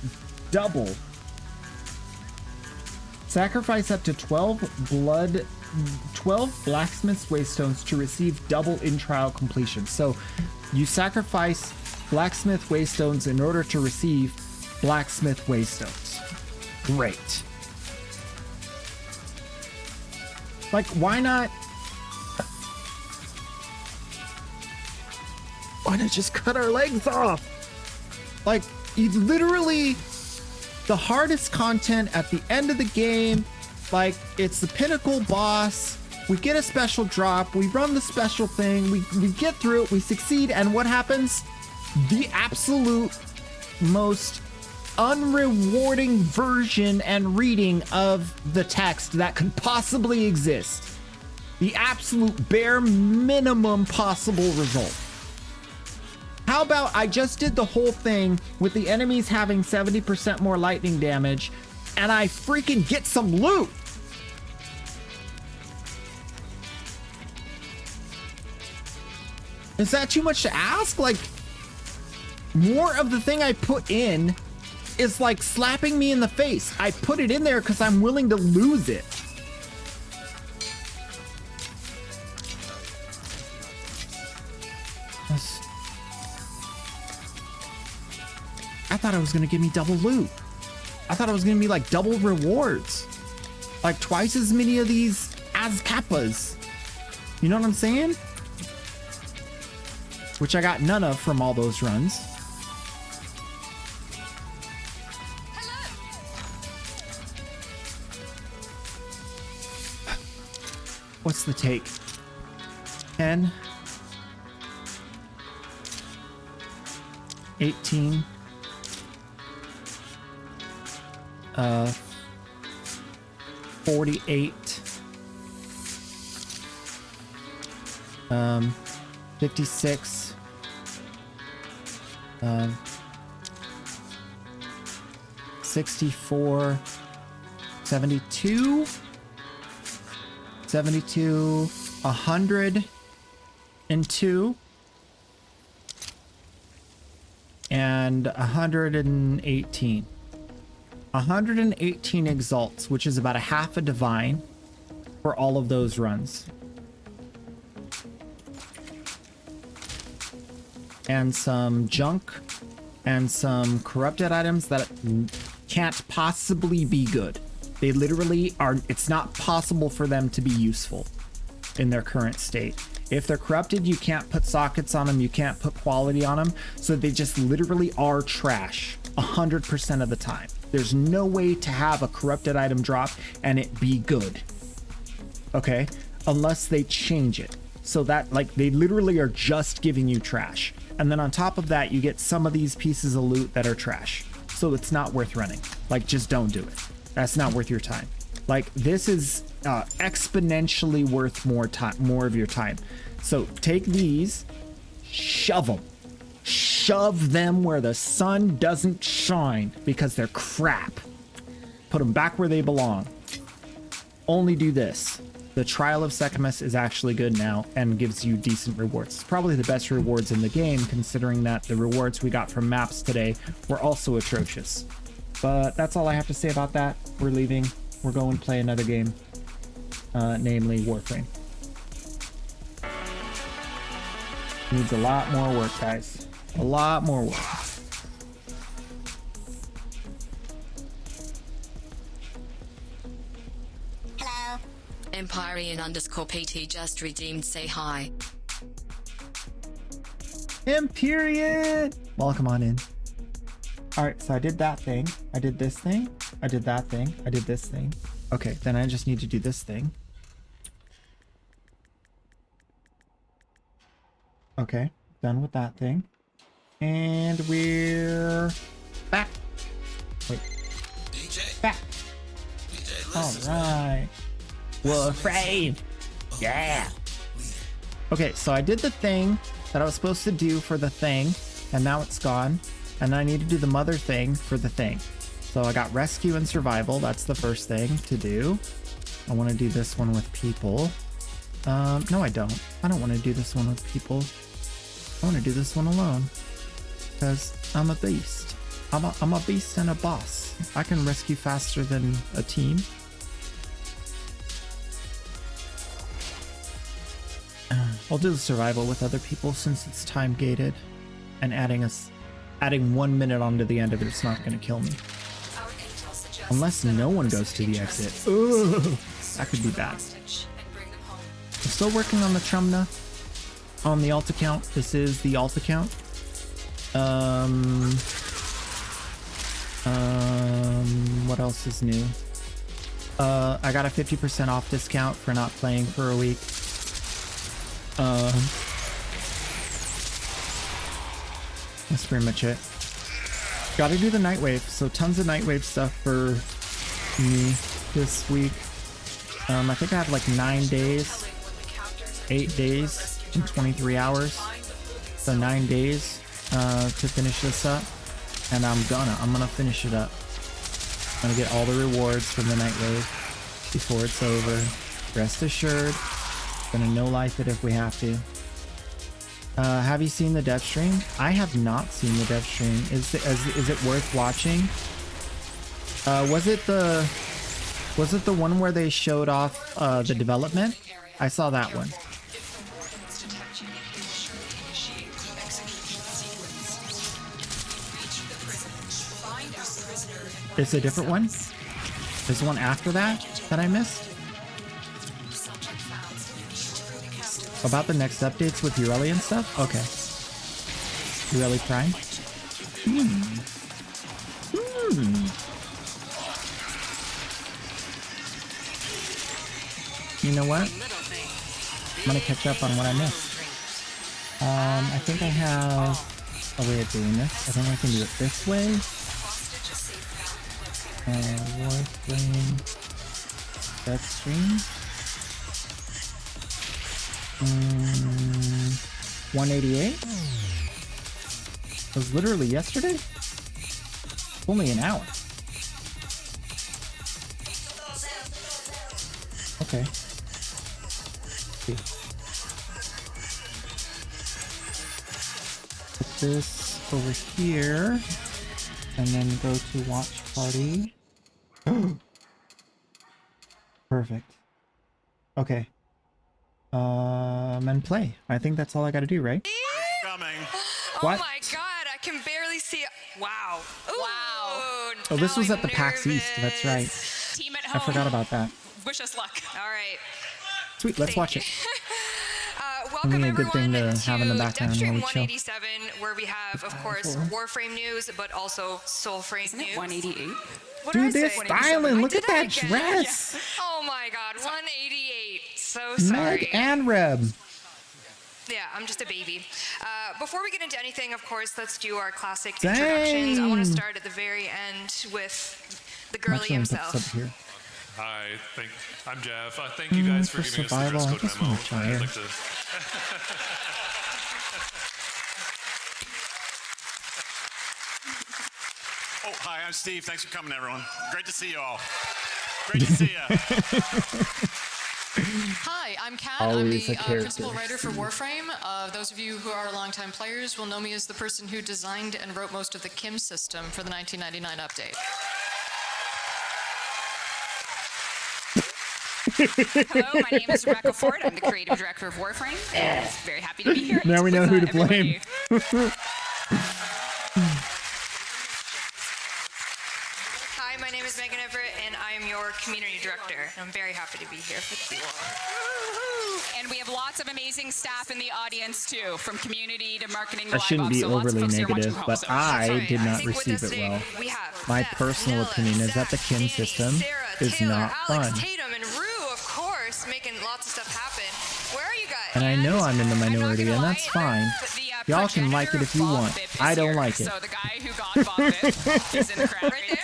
double. Sacrifice up to 12 blacksmith's waystones to receive double in trial completion. So you sacrifice blacksmith waystones in order to receive blacksmith waystones. Great. Like, why not? Why not just cut our legs off? Like, you literally, the hardest content at the end of the game, like, it's the pinnacle boss. We get a special drop. We run the special thing. We get through it. We succeed. And what happens? The absolute most unrewarding version and reading of the text that could possibly exist. The absolute bare minimum possible result. How about I just did the whole thing with the enemies having 70% more lightning damage and I freaking get some loot? Is that too much to ask? Like, more of the thing I put in is like slapping me in the face. I put it in there because I'm willing to lose it. I thought it was gonna give me double loot. I thought it was gonna be like double rewards. Like twice as many of these as kappas. You know what I'm saying? which I got none of from all those runs. What's the take? 10, 18, 48, 56, 64, 72, 102, and 118. 118 exalts, which is about a half a divine for all of those runs. And some junk and some corrupted items that can't possibly be good. They literally are, it's not possible for them to be useful in their current state. If they're corrupted, you can't put sockets on them, you can't put quality on them, so they just literally are trash 100% of the time. There's no way to have a corrupted item drop and it be good, okay? Unless they change it. So that, like, they literally are just giving you trash. And then on top of that, you get some of these pieces of loot that are trash. So it's not worth running. Like, just don't do it. That's not worth your time. Like, this is exponentially worth more of your time. So take these, shove them. Shove them where the sun doesn't shine because they're crap. Put them back where they belong. Only do this. The Trial of Sechamus is actually good now and gives you decent rewards. It's probably the best rewards in the game, considering that the rewards we got from maps today were also atrocious. But that's all I have to say about that. We're leaving. We're going to play another game, namely Warframe. Needs a lot more work, guys. A lot more work. Hello. Empyrean_PT just redeemed. Say hi. Empyrean! Welcome on in. Alright, so I did that thing. I did this thing. I did that thing. I did this thing. Okay, then I just need to do this thing. Okay, done with that thing. And we're back. Wait. DJ. Back. DJ, alright. Warframe. Yeah. Okay, so I did the thing that I was supposed to do for the thing, and now it's gone. And I need to do the mother thing for the thing. So I got rescue and survival. That's the first thing to do. I want to do this one with people. No, I don't. I don't want to do this one with people. I want to do this one alone. Because I'm a beast. I'm a beast and a boss. I can rescue faster than a team. I'll do the survival with other people since it's time gated. And adding 1 minute onto the end of it, it's not going to kill me. Unless no one goes to the exit. Ugh, that could be bad. I'm still working on the Trumna on the alt account. This is the alt account. What else is new? I got a 50% off discount for not playing for a week. That's pretty much it. Gotta do the nightwave, so tons of nightwave stuff for me this week. I think I have like 9 days, 8 days, and 23 hours. So 9 days to finish this up, and I'm gonna finish it up. I'm gonna get all the rewards from the nightwave before it's over. Rest assured, gonna no life it if we have to. Have you seen the dev stream? I have not seen the dev stream. Is it worth watching? Was it the one where they showed off the development? I saw that one. It's a different one? There's one after that I missed? About the next updates with Ureli and stuff? Okay. Really Prime? You know what? I'm gonna catch up on what I missed. I think I have a way of doing this. I think I can do it this way. Warframe. That stream. 188? It was literally yesterday? Only an hour. Okay. See. Put this over here, and then go to watch party. Perfect. Okay. And play. I think that's all I gotta do, right? Coming. What? Oh my god, I can barely see. Wow. Ooh, Wow. Oh, this now was I'm at the PAX East. That's right. Team at I home. forgot about that. Wish us luck. All right. Sweet, let's watch it. Welcome Only a good thing everyone to have in the background Devstream while we chill. 187, where we have, of course, Warframe news, but also Soulframe Isn't news. it 188? What Dude, did I they're say? styling. Look Did at I that again? dress. Oh my god, 188. So Meg sorry. and Reb. Yeah, I'm just a baby. Before we get into anything, of course, let's do our classic Dang. introductions. I want to start at the very end with the I'm girly actually gonna put this himself. up here. Hi, I'm Jeff. Thank you guys for for giving survival, us I the dress just code wanna memo. try I'd it. like to... Oh, hi, I'm Steve. Thanks for coming, everyone. Great to see you all. Great to see you. Hi, I'm Kat. Always I'm a the character. principal writer for Warframe. Those of you who are longtime players will know me as the person who designed and wrote most of the Kim system for the 1999 update. Hello, my name is Rebecca Ford. I'm the creative director of Warframe. And very happy to be here. Now we know with, who to everybody. blame. Hi, my name is Megan Everett, and I am your community director. I'm very happy to be here with you all. And we have lots of amazing staff in the audience too, from community to marketing to I live shouldn't ops. be So lots of overly folks here watching negative, from home, but so- I Sorry, did not think with receive us it today, well. we have My Beth, personal Nilla, opinion is that the Zach, Kim Danny, system Sarah, is Taylor, not Alex, fun. Tatum, and Rue, of course, making lots of stuff happen. Where are you guys? And I know I'm in the I'm not minority, gonna and lie, that's fine. but the, Y'all can like progenitor it if you of Bob want. Biff is I don't here. like it. So the guy who got Bob Biff is in the crowd Right there?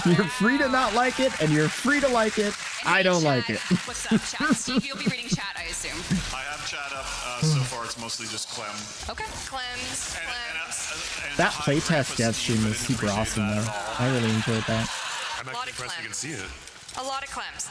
You're free to not like it, and you're free to like it. I don't like it. What's up, chat? Steve, you'll be reading chat, I assume. I have chat up. So far, it's mostly just Clem. Okay. Clems, Clems. That playtest dev stream was super awesome, though. I really enjoyed that. I'm A lot actually of impressed you can Clems. see it. A lot of Clems.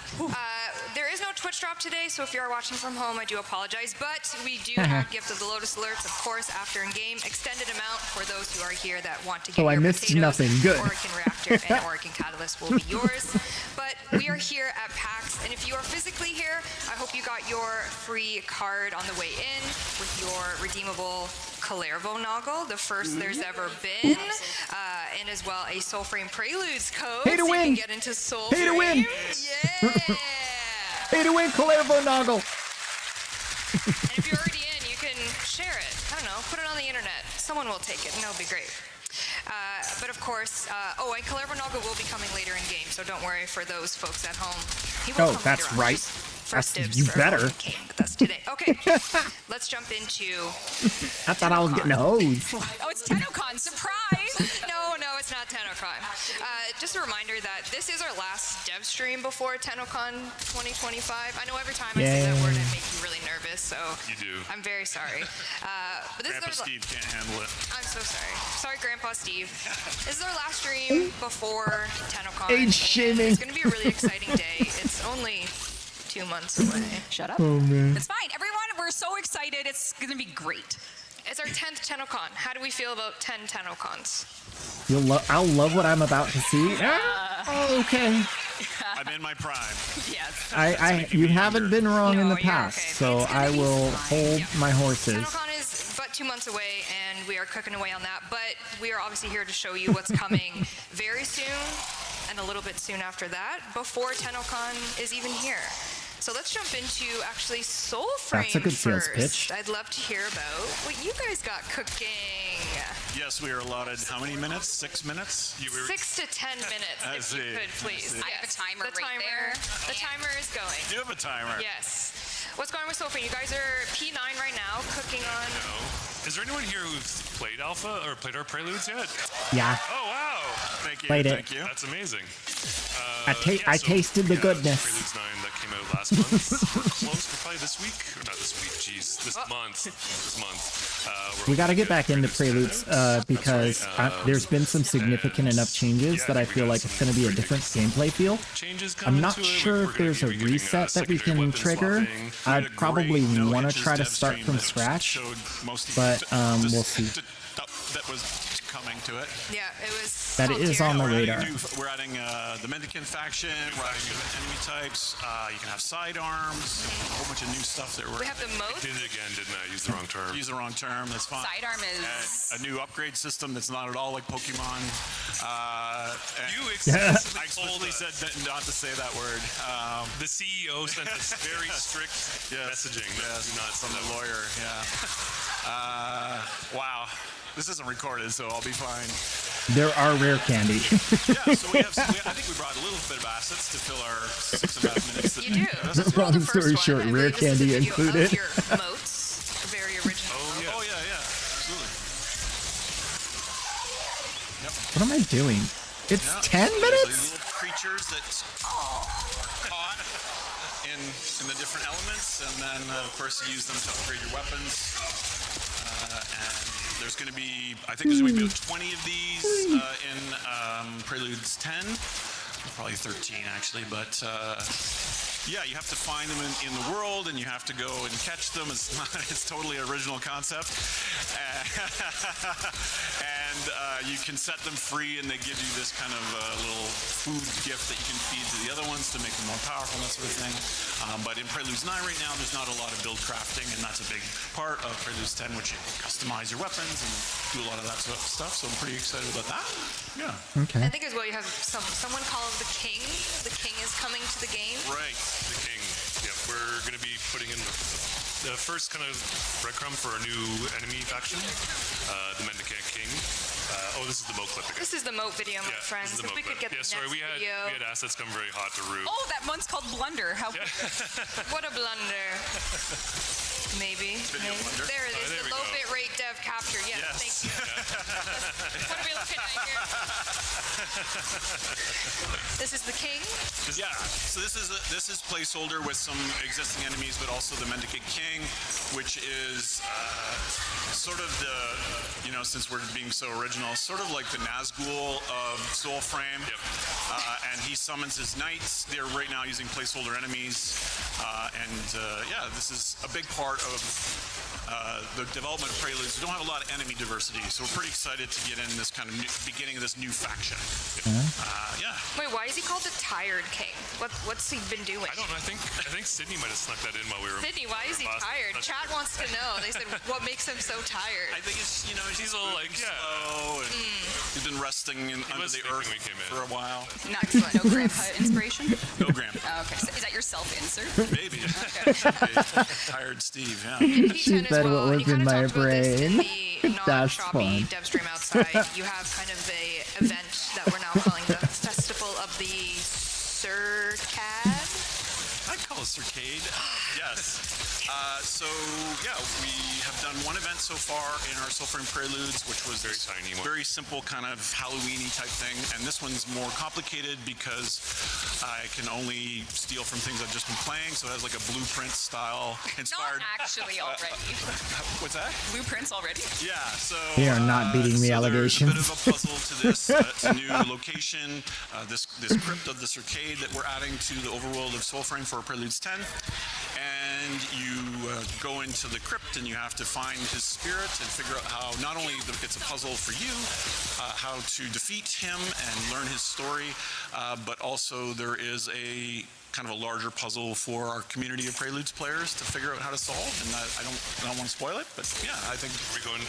There is no Twitch drop today, so if you are watching from home, I do apologize. But we do have Gift of the Lotus alerts, of course, after in-game. Extended amount for those who are here that want to get Oh, I your missed potatoes. nothing. Good. Oregon Reactor and Oregon Catalyst will be yours. But we are here at PAX, and if you are physically here, I hope you got your free card on the way in with your redeemable Kalervo Noggle, the first there's ever been, and as well a Soulframe Preludes code, Pay to so you win. can get into Soulframe. Pay to win. Yeah. Hey to win, Kalervo Noggle. And if you're already in, you can share it. I don't know, put it on the internet. Someone will take it, and that'll be great. But of course, and Kalervo Noggle will be coming later in game, so don't worry for those folks at home. He will Oh, come that's later on. right. First That's- dibs you for better. everyone who came with us today. Okay, let's jump into. I thought I was getting a hose. Oh, it's TennoCon. Surprise! No, it's not TennoCon. Just a reminder that this is our last dev stream before TennoCon 2025. I know every time I say that Yay. word, I make you really nervous, so You do. I'm very sorry. But this Grandpa is our Steve can't handle it. I'm so sorry. Sorry, Grandpa Steve. This is our last stream before TennoCon. Age and shaming. It's going to be a really exciting day. It's only 2 months away. Shut up. Oh man. It's fine. Everyone, we're so excited. It's going to be great. It's our 10th TennoCon. How do we feel about 10 TennoCons? I'll love what I'm about to see. Oh, okay. I'm in my prime. Yes. You haven't been wrong in No, the you're past, okay. so It's gonna I be will fine. hold my horses. TennoCon is but 2 months away, and we are cooking away on that. But we are obviously here to show you what's coming very soon, and a little bit soon after that, before TennoCon is even here. So let's jump into actually Soulframe. That's a good sales first. pitch. I'd love to hear about what you guys got cooking. Yes, we are allotted how many minutes? 6 minutes? 6 to 10 minutes, I if see. you could, please. I see. I have a timer the right timer, there. The timer is going. You have a timer. Yes. What's going on with Soulframe? You guys are P9 right now, cooking on. Is there anyone here who's played Alpha or played our Preludes yet? Yeah, Oh, wow. Thank you. Played it. Thank you. That's amazing. I tasted the yeah, goodness. Preludes 9 that came out last month. We're close for probably this week. Or not this week, jeez. This month. This month. We got to get back into Preludes because there's been some significant enough changes that I feel like it's going to be a different gameplay feel. Changes I'm coming not to it. sure We're if gonna there's a be getting, reset that we secondary can weapon trigger. swapping. I'd probably want to try to start from scratch, but we'll see. That was coming to it. Yeah, it was. That is on the radar. We're adding the Mendicant faction. We're adding new enemy types. You can have sidearms. A whole bunch of new stuff that we're. We have the most. Did it again, didn't I? Used the wrong term. Use the wrong term. That's fine. Sidearm is. And a new upgrade system that's not at all like Pokemon. You I explicitly told explicitly us. said not to say that word. The CEO sent us very strict messaging. Yes, Not from the lawyer. Yeah. Wow. This isn't recorded, so I'll be fine. There are rare candy. Yeah, so I think we brought a little bit of assets to fill our 6.5 minutes. You do. Long story short, rare candy included. Your moats, very original. Oh yeah, absolutely. What am I doing? It's 10 There's minutes? these little creatures that caught in the different elements, and then of course you use them to upgrade your weapons. And there's going to be, I think there's going to be about 20 of these in Preludes 10, probably 13 actually, but yeah, you have to find them in the world, and you have to go and catch them. It's totally original concept, and you can set them free, and they give you this kind of little food gift that you can feed to the other ones to make them more powerful and that sort of thing. But in Preludes 9 right now, there's not a lot of build crafting, and that's a big part of Preludes 10, which you customize your weapons and do a lot of that sort of stuff. So I'm pretty excited about that. Yeah. Okay. I think as well you have someone called the King. The King is coming to the game. Right. The King. Yep, we're going to be putting in the first kind of breadcrumb for a new enemy faction, the Mendicant King. This is the moat clip again. This is the moat video, my Yeah, friends. this is the If we moat could clip. get the sorry, next we had video. assets come very hot to root. Oh, that one's called Blunder. How? What a blunder. Maybe. blunder. There it is. there The we low go. bit rate dev capture. Yes, thank you. What are we looking at here? This is the King. Yeah, so this is placeholder with some existing enemies, but also the Mendicant King, which is sort of the, since we're being so original, sort of like the Nazgul of Soulframe. Yep. And he summons his knights. They're right now using placeholder enemies. Yeah, this is a big part of the development of Preludes. We don't have a lot of enemy diversity, so we're pretty excited to get in this kind of beginning of this new faction. Yeah. Wait, why is he called the Tired King? What's he been doing? I don't know. I think Sydney might have snuck that in while we were. Sydney, why is he tired? Chat wants to know. They said, what makes him so tired? I think it's, He's a little like, slow, and he's been resting under the earth when we came in. for a while. Excellent. No grandpa inspiration? No grandpa. Oh, okay. So is that your self-insert? Maybe. Tired Steve, yeah. She P10 as said well, what and was you in kinda my talked about this in brain. the That's non-choppy fun. dev stream outside. You have kind of a event that we're now calling the Festival of the Circad. I'd call it Circade. Yes. So, yeah, we have done one event so far in our Soulframe Preludes, which was Very tiny one. very simple kind of Halloween-y type thing. And this one's more complicated because I can only steal from things I've just been playing. So it has like a blueprint style inspired. Not actually already. What's that? Blueprints already? Yeah, so They are not beating the so allegations. There's a bit of a puzzle to this. It's a new location, this crypt of the Circade that we're adding to the overworld of Soulframe for Preludes 10. And you go into the crypt and you have to find his spirit and figure out how not only it's a puzzle for you, how to defeat him and learn his story, but also there is a kind of a larger puzzle for our community of Preludes players to figure out how to solve. And I don't want to spoil it, but yeah, I think.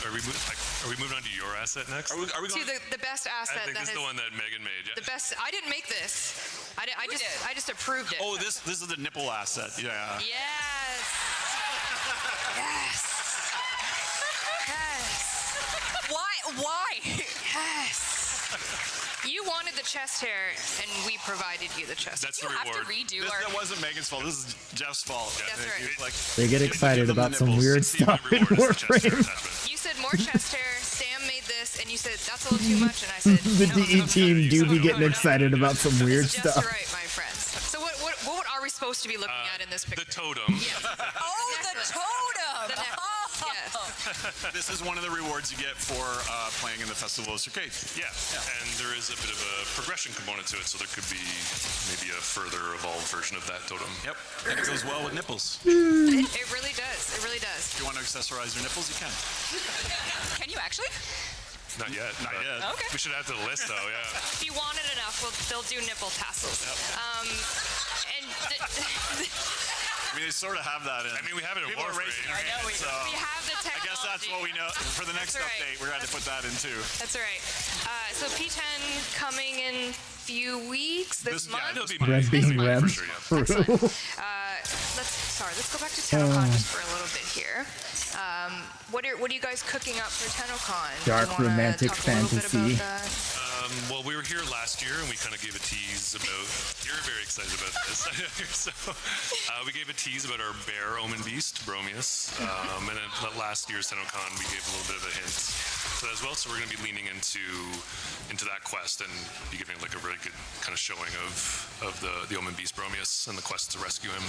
Are we moving on to your asset next? Are we To going? the best asset I think that this is has the one that Megan made. Yeah. the best. I didn't make this. I just approved it. Oh, this is the nipple asset. Yeah. Yes. Yes. Yes. Why? Yes. You wanted the chest hair, and we provided you the chest. That's You the have to reward. redo That our. wasn't Megan's fault. This is Jeff's fault. That's right. He's like, They get give excited them the about some nipples. weird It's the stuff in reward is the chest hair Warframe. attachment. You said more chest hair. Sam made this, and you said that's a little too much, and I said The DE team do be getting excited about some weird That's just stuff. right, my friends. So what are we supposed to be looking at in this picture? The totem. Yes. Oh, the totem! The necklace. Yes. This is one of the rewards you get for playing in the Festival of Circade. Yeah, and there is a bit of a progression component to it, so there could be maybe a further evolved version of that totem. Yep. And it goes well with nipples. It really does. It really does. If you want to accessorize your nipples, you can. Can you actually? Not yet. Not but yet. Okay. We should add to the list, though. Yeah. If you want it enough, they'll do nipple tassels. And I mean, they sort of have that in. I mean, we have it in People are Warframe. raising their I know hands, so we have the I technology. guess that's what we know. For the next That's right. update, we're going to put that in too. That's right. So P10 coming in few weeks this Yeah, month. It'll be Red mine. being Mine red. for sure, yeah. Excellent. Let's go back to TennoCon just for a little bit here. What are you guys cooking up for TennoCon? Do you Dark wanna romantic talk a little bit fantasy. about that? Well, we were here last year, and we kind of gave a tease about. You're very excited about this. So we gave a tease about our bear omen beast, Bromius. And at last year's TennoCon, we gave a little bit of a hint to that as well. So we're going to be leaning into that quest and be giving like a really good kind of showing of the omen beast Bromius and the quest to rescue him.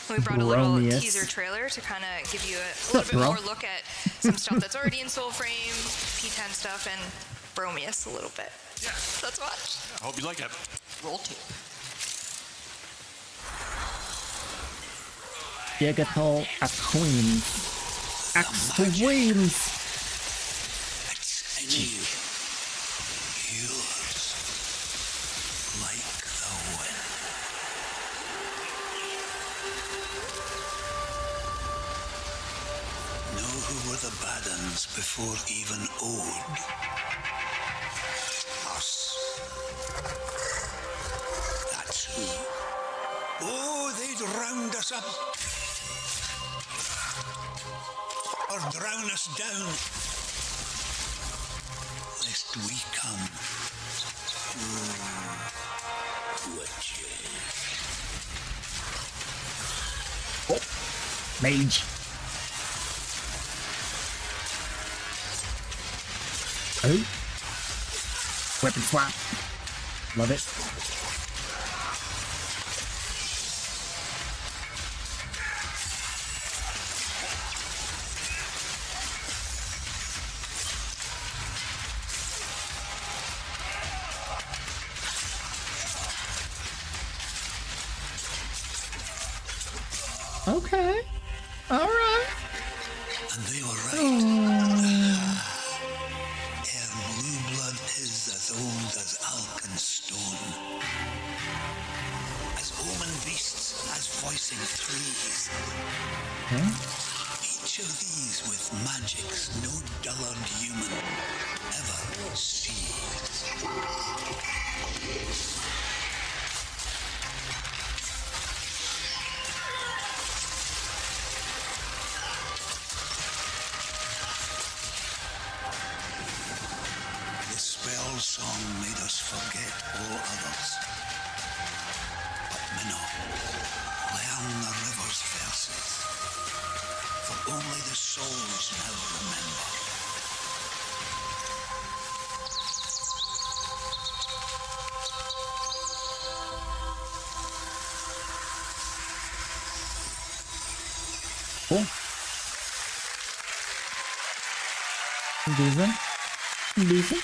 We brought a little Bromius. teaser trailer to kind of give you a up, little bit bro? more look at some stuff that's already in Soulframe, P10 stuff, and Bromius a little bit. Yeah. Let's watch. I hope you like it. Roll tape. Digital Queens. Queens. It's in you. Yours. Like the wind. Know who were the bad uns before even Ode? Us. That's who. Oh, they'd round us up. Or drown us down. Lest we come to a change. Mage. Oh. Weapon swap. Love it. Okay. All right. And they were right. Ere blue blood is as old as Alkenstone. As omen beasts, as voicing trees. Each of these with magics no dullard human ever sees. The spell song made us forget all others. But Minnow, learn the river's verses, for only the souls now remember. Cool. Decent. Decent.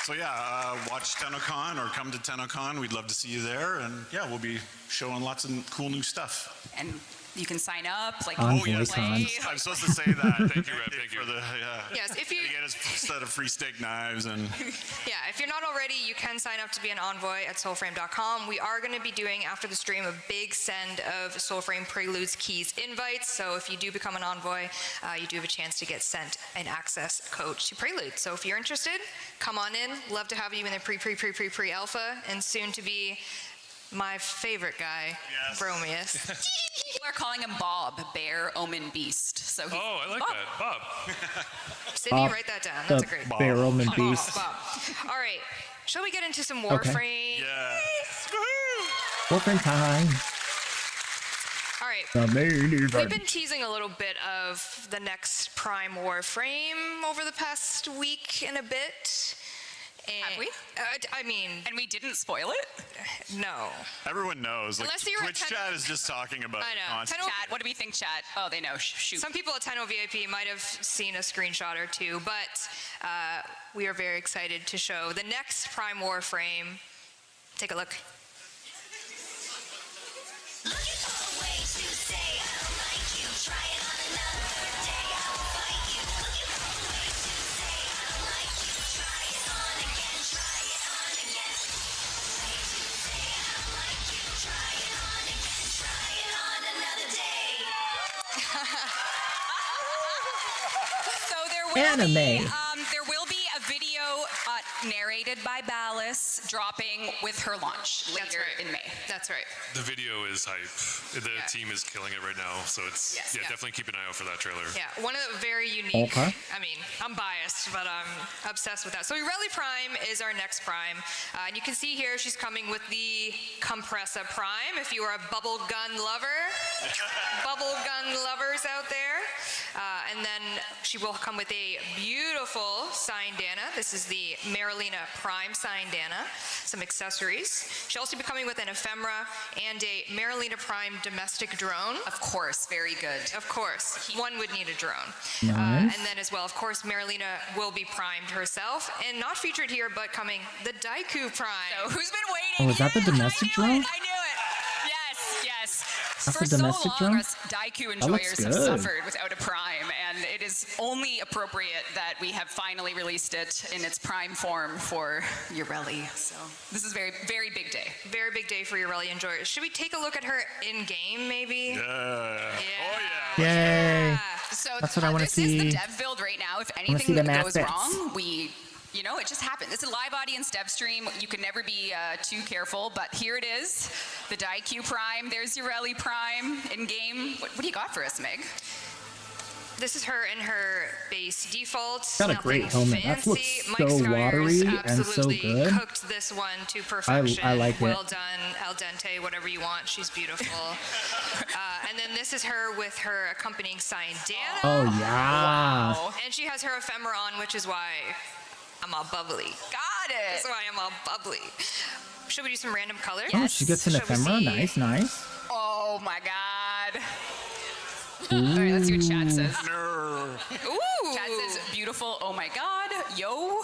So yeah, watch TennoCon or come to TennoCon. We'd love to see you there. And yeah, we'll be showing lots of cool new stuff. And You can sign up. Like, On Oh yes, Boycon. I'm supposed to say that. Thank you, Rep. Thank you. For the, yeah. Yes, if you You get a set of free steak knives and if you're not already, you can sign up to be an envoy at soulframe.com. We are going to be doing after the stream a big send of Soulframe Preludes keys invites. So if you do become an envoy, you do have a chance to get sent an access code to Prelude. So if you're interested, come on in. Love to have you in the pre alpha and soon to be my favorite guy, Bromius. people are calling him Bob, Bear Omen Beast. So he, Oh, I like that. Bob. Sydney, Bob, write that down. That's a the great Barrelman Bob, Beast. Bob. All right. Shall we get into some Warframe? yeah. Warframe time. All right. The main We've event. been teasing a little bit of the next Prime Warframe over the past week and a bit. And, Have we? I mean, and we didn't spoil it. no. Everyone knows. Like, Unless you're Twitch at 10 chat is just talking about I it know. constantly. Chat, what do we think, chat? Oh, they know. Shoot. Some people at 10 VIP might have seen a screenshot or two, but we are very excited to show the next Prime Warframe. Take a look. So Anime. there will be a video narrated by Ballas dropping with her launch That's later right. in May. That's right. The video is hype. The team is killing it right now, so it's Yes. yeah, Yeah. definitely keep an eye out for that trailer. Yeah, one of the very unique. Okay. I mean, I'm biased, but I'm obsessed with that. So Ireli Prime is our next Prime. And you can see here she's coming with the Compressa Prime. If you are a bubble gun lover, bubble gun lovers out there. And then she will come with a beautiful signed Dana. This is the Marilena Prime signed Dana. Some accessories. She'll also be coming with an ephemera and a Marilena Prime domestic drone. Of course, very good. Of course, one would need a drone. Nice. And then as well, of course, Marilena will be primed herself. And not featured here, but coming, the Daiku Prime. So who's been waiting? Oh, is that the Yes, domestic I knew drone? it, I knew it. Yes, yes. That's For the domestic so long, drone? us Daiku That looks enjoyers have good. suffered without a Prime, and it is only appropriate that we have finally released it in its Prime form for Ureli. So this is very, very big day. Very big day for Ireli enjoyers. Should we take a look at her in-game, maybe? Yeah. Yeah. Oh yeah. Yay. So That's what I wanna this is see. the dev build right now. If see anything the goes assets. wrong, it just happens. It's a live audience dev stream. You can never be too careful, but here it is. The Daiku Prime. There's Ureli Prime in game. What do you got for us, Meg? This is her in her base default. Got a great Nothing helmet. That fancy. looks Mike so Skyers watery and so absolutely good. cooked this one to perfection. I like it. Well done, al dente, whatever you want. She's beautiful. And then this is her with her accompanying signed Dana. Oh yeah. And she has her ephemera on, which is why I'm all bubbly. Got it. That's why I'm all bubbly. Should we do some random colors? Oh, she gets an Shall we ephemera. see? Nice, nice. Oh my god. All right, let's see what chat says. Ooh. Chat says beautiful. Oh my god. Yo.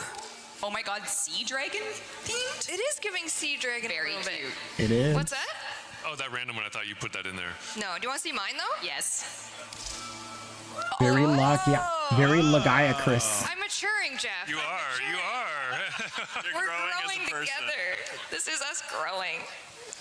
Oh my god. Sea dragon themed. It is giving Sea Dragon Very a little cute. bit. It is. What's that? Oh, that random one. I thought you put that in there. No. Do you want to see mine though? Yes. Very lucky. Yeah. Very Lagiacris. I'm maturing, Jeff. You I'm are. You maturing. are. You're We're growing as growing a person. together. This is us growing.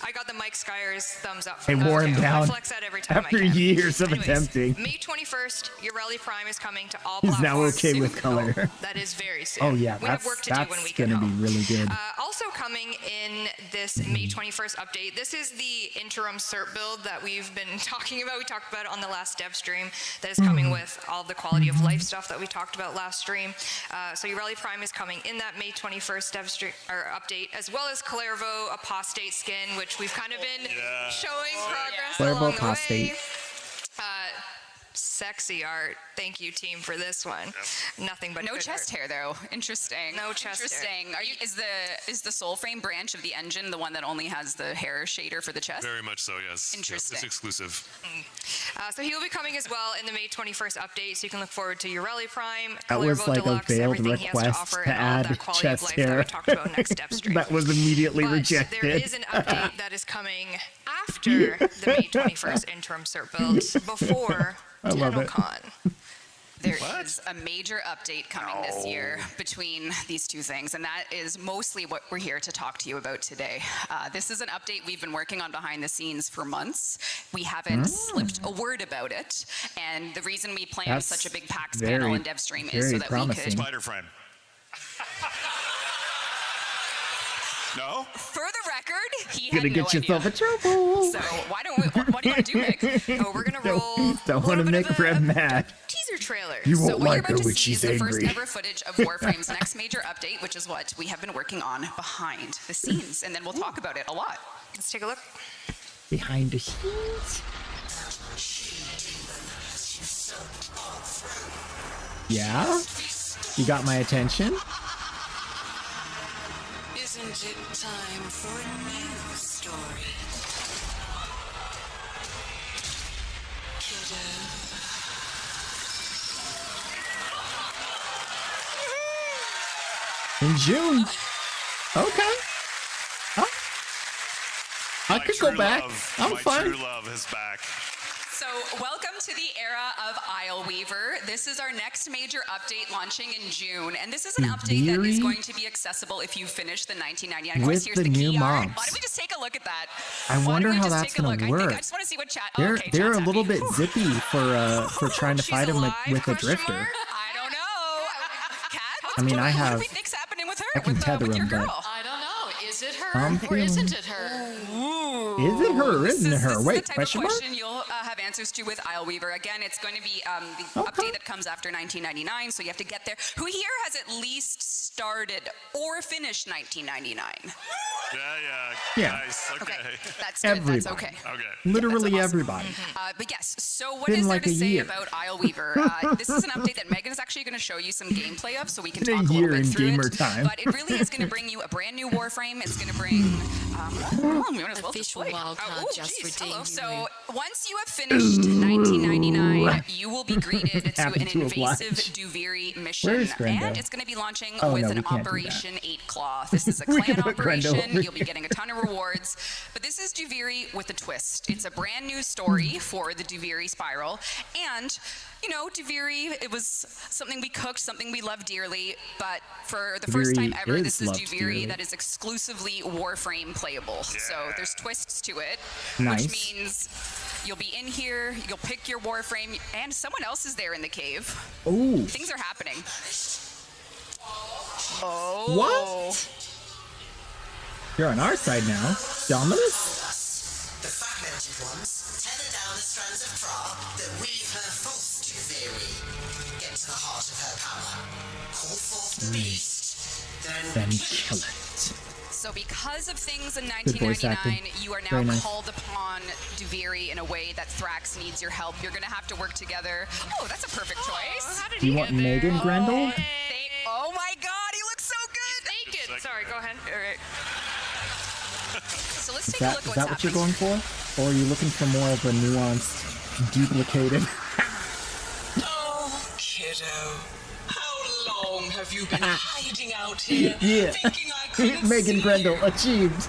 I got the Mike Skyers thumbs up. They from wore those him two. I down flex that every time after I can. years of Anyways, attempting. May 21st, Ureli Prime is coming to all He's platforms. now okay with soon. color. That is very soon. Oh yeah, we have work to do when we that's get gonna be home. really good. Also coming in this May 21st update, this is the interim cert build that we've been talking about. We talked about it on the last dev stream that is coming with all the quality of life stuff that we talked about last stream. So Ureli Prime is coming in that May 21st dev stream or update, as well as Calervo Apostate skin, which we've kind of been showing progress Calervo along the Apostate. way. Sexy art. Thank you, team, for this one. Nothing but No good chest art. hair though. Interesting. No chest hair. Interesting. Is the Soulframe branch of the engine the one that only has the hair shader for the chest? Very much so. Yes. Interesting. It's exclusive. So he will be coming as well in the May 21st update, so you can look forward to Ureli Prime, That was Calervo like a Deluxe, veiled everything he has to request offer, to and all of add that quality of chest life that hair. we talked about next step stream. That was immediately But rejected. there is an update that is coming after the May 21st interim cert build, before I love it. TennoCon. There is a major update coming this year between these two things, and that is mostly what we're here to talk to you about today. This is an update we've been working on behind the scenes for months. We haven't slipped a word about it, and the reason we planned That's such a big PAX very, panel and dev stream is so very that promising. we could Spider frame. No? For the record, he Gonna had no get yourself idea. in trouble. So why don't we? What do you want to do, Meg? Oh, we're gonna roll. Don't want to make Rev mad. Teaser trailer. You So won't what you're like her about to when see is she's the first angry. ever footage of Warframe's next major update, which is what we have been working on behind the scenes, and then we'll talk about it a lot. Let's take a look. Behind the scenes. Yeah? You got my attention? Isn't it time for a new story? In June. Okay. Huh? I could go back. I'm my fine. true love is back. So welcome to the era of Isleweaver. This is our next major update launching in June, and this is an update that is going to be accessible if you finish the 1999 quest. With Here's the the new key art. mobs. Why don't we just take a look at that? I Why wonder don't we how just that's take a gonna look? work. I just want to see what chat. They're okay, they're a chat's little happy. bit zippy for trying to She's fight him alive, with a question drifter. mark? I don't know. Kat, I mean, I what have- do we think's happening with her? I can tether with your him, but- girl? I don't know. Is it her I'm or feeling- isn't it her? Is it her or isn't it her? This is Wait, the type question of mark? question you'll have answers to with Isleweaver. Again, it's going to be the Okay. update that comes after 1999, so you have to get there. Who here has at least started or finished 1999? Yeah. Nice. Okay. That's good. Everybody. That's okay. Okay. Literally That's awesome. everybody. But yes, so what Been is like there a to say year. about Isleweaver? This is an update that Megan is actually going to show you some gameplay of, so we can Been a talk a year little bit in through gamer it. time. But it really is going to bring you a brand new Warframe. It's going to bring. We might as well Official display. wildcard just geez, for hello. debuting. So once you have finished 1999, you will be greeted to Happy an to invasive oblige. Duviri mission, Where is Grendo? and it's going to be launching Oh, with no, an we can't do that. Operation 8 Claw. This is a We clan can put Grendo operation. over You'll be getting a ton of rewards. But this is Duviri with a twist. It's a brand new story for the Duviri Spiral. And, you know, Duviri, it was something we cooked, something we love dearly. But for the first Duviri time ever, is this is loved Duviri dearly. that is exclusively Warframe playable. So there's twists to it, Nice. which means you'll be in here, you'll pick your Warframe, and someone else is there in the cave. Ooh. Things are happening. What? You're on our side now. Dominus? The fragmented ones tether down the strands of Tra that weave her false Duviri. Get to the heart of her power. Call forth the beast. Then kill it. So because of things in Good voice 1999, acting. you are now Very nice. called upon Duviri in a way that Thrax needs your help. You're going to have to work together. Oh, that's a perfect choice. How did Do he you get want there? Megan Grendel? Oh my God, he looks so good. Naked. Sorry, go ahead. All right. So let's Is take a that, look is what's that what you're happening. going for? Or are you looking for more of a nuanced, duplicated? Oh, kiddo. How long have you been hiding out here? Yeah. Thinking I couldn't Megan see Grendel you? achieved.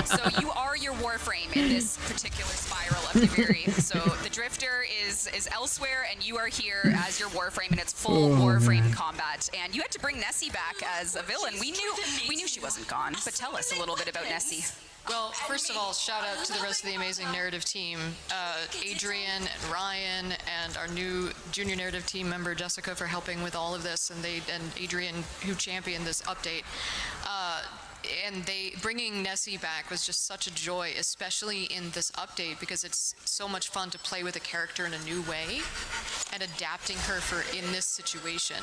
So you are your Warframe in this particular spiral of Duviri. So the Drifter is elsewhere, and you are here as your Warframe in its full Warframe combat. And you had to bring Nessie back as a villain. We knew she wasn't gone, but tell us a little bit about Nessie. Well, first of all, shout out to the rest of the amazing narrative team, Adrian and Ryan, and our new junior narrative team member Jessica for helping with all of this, and Adrian who championed this update. And bringing Nessie back was just such a joy, especially in this update, because it's so much fun to play with a character in a new way and adapting her for in this situation.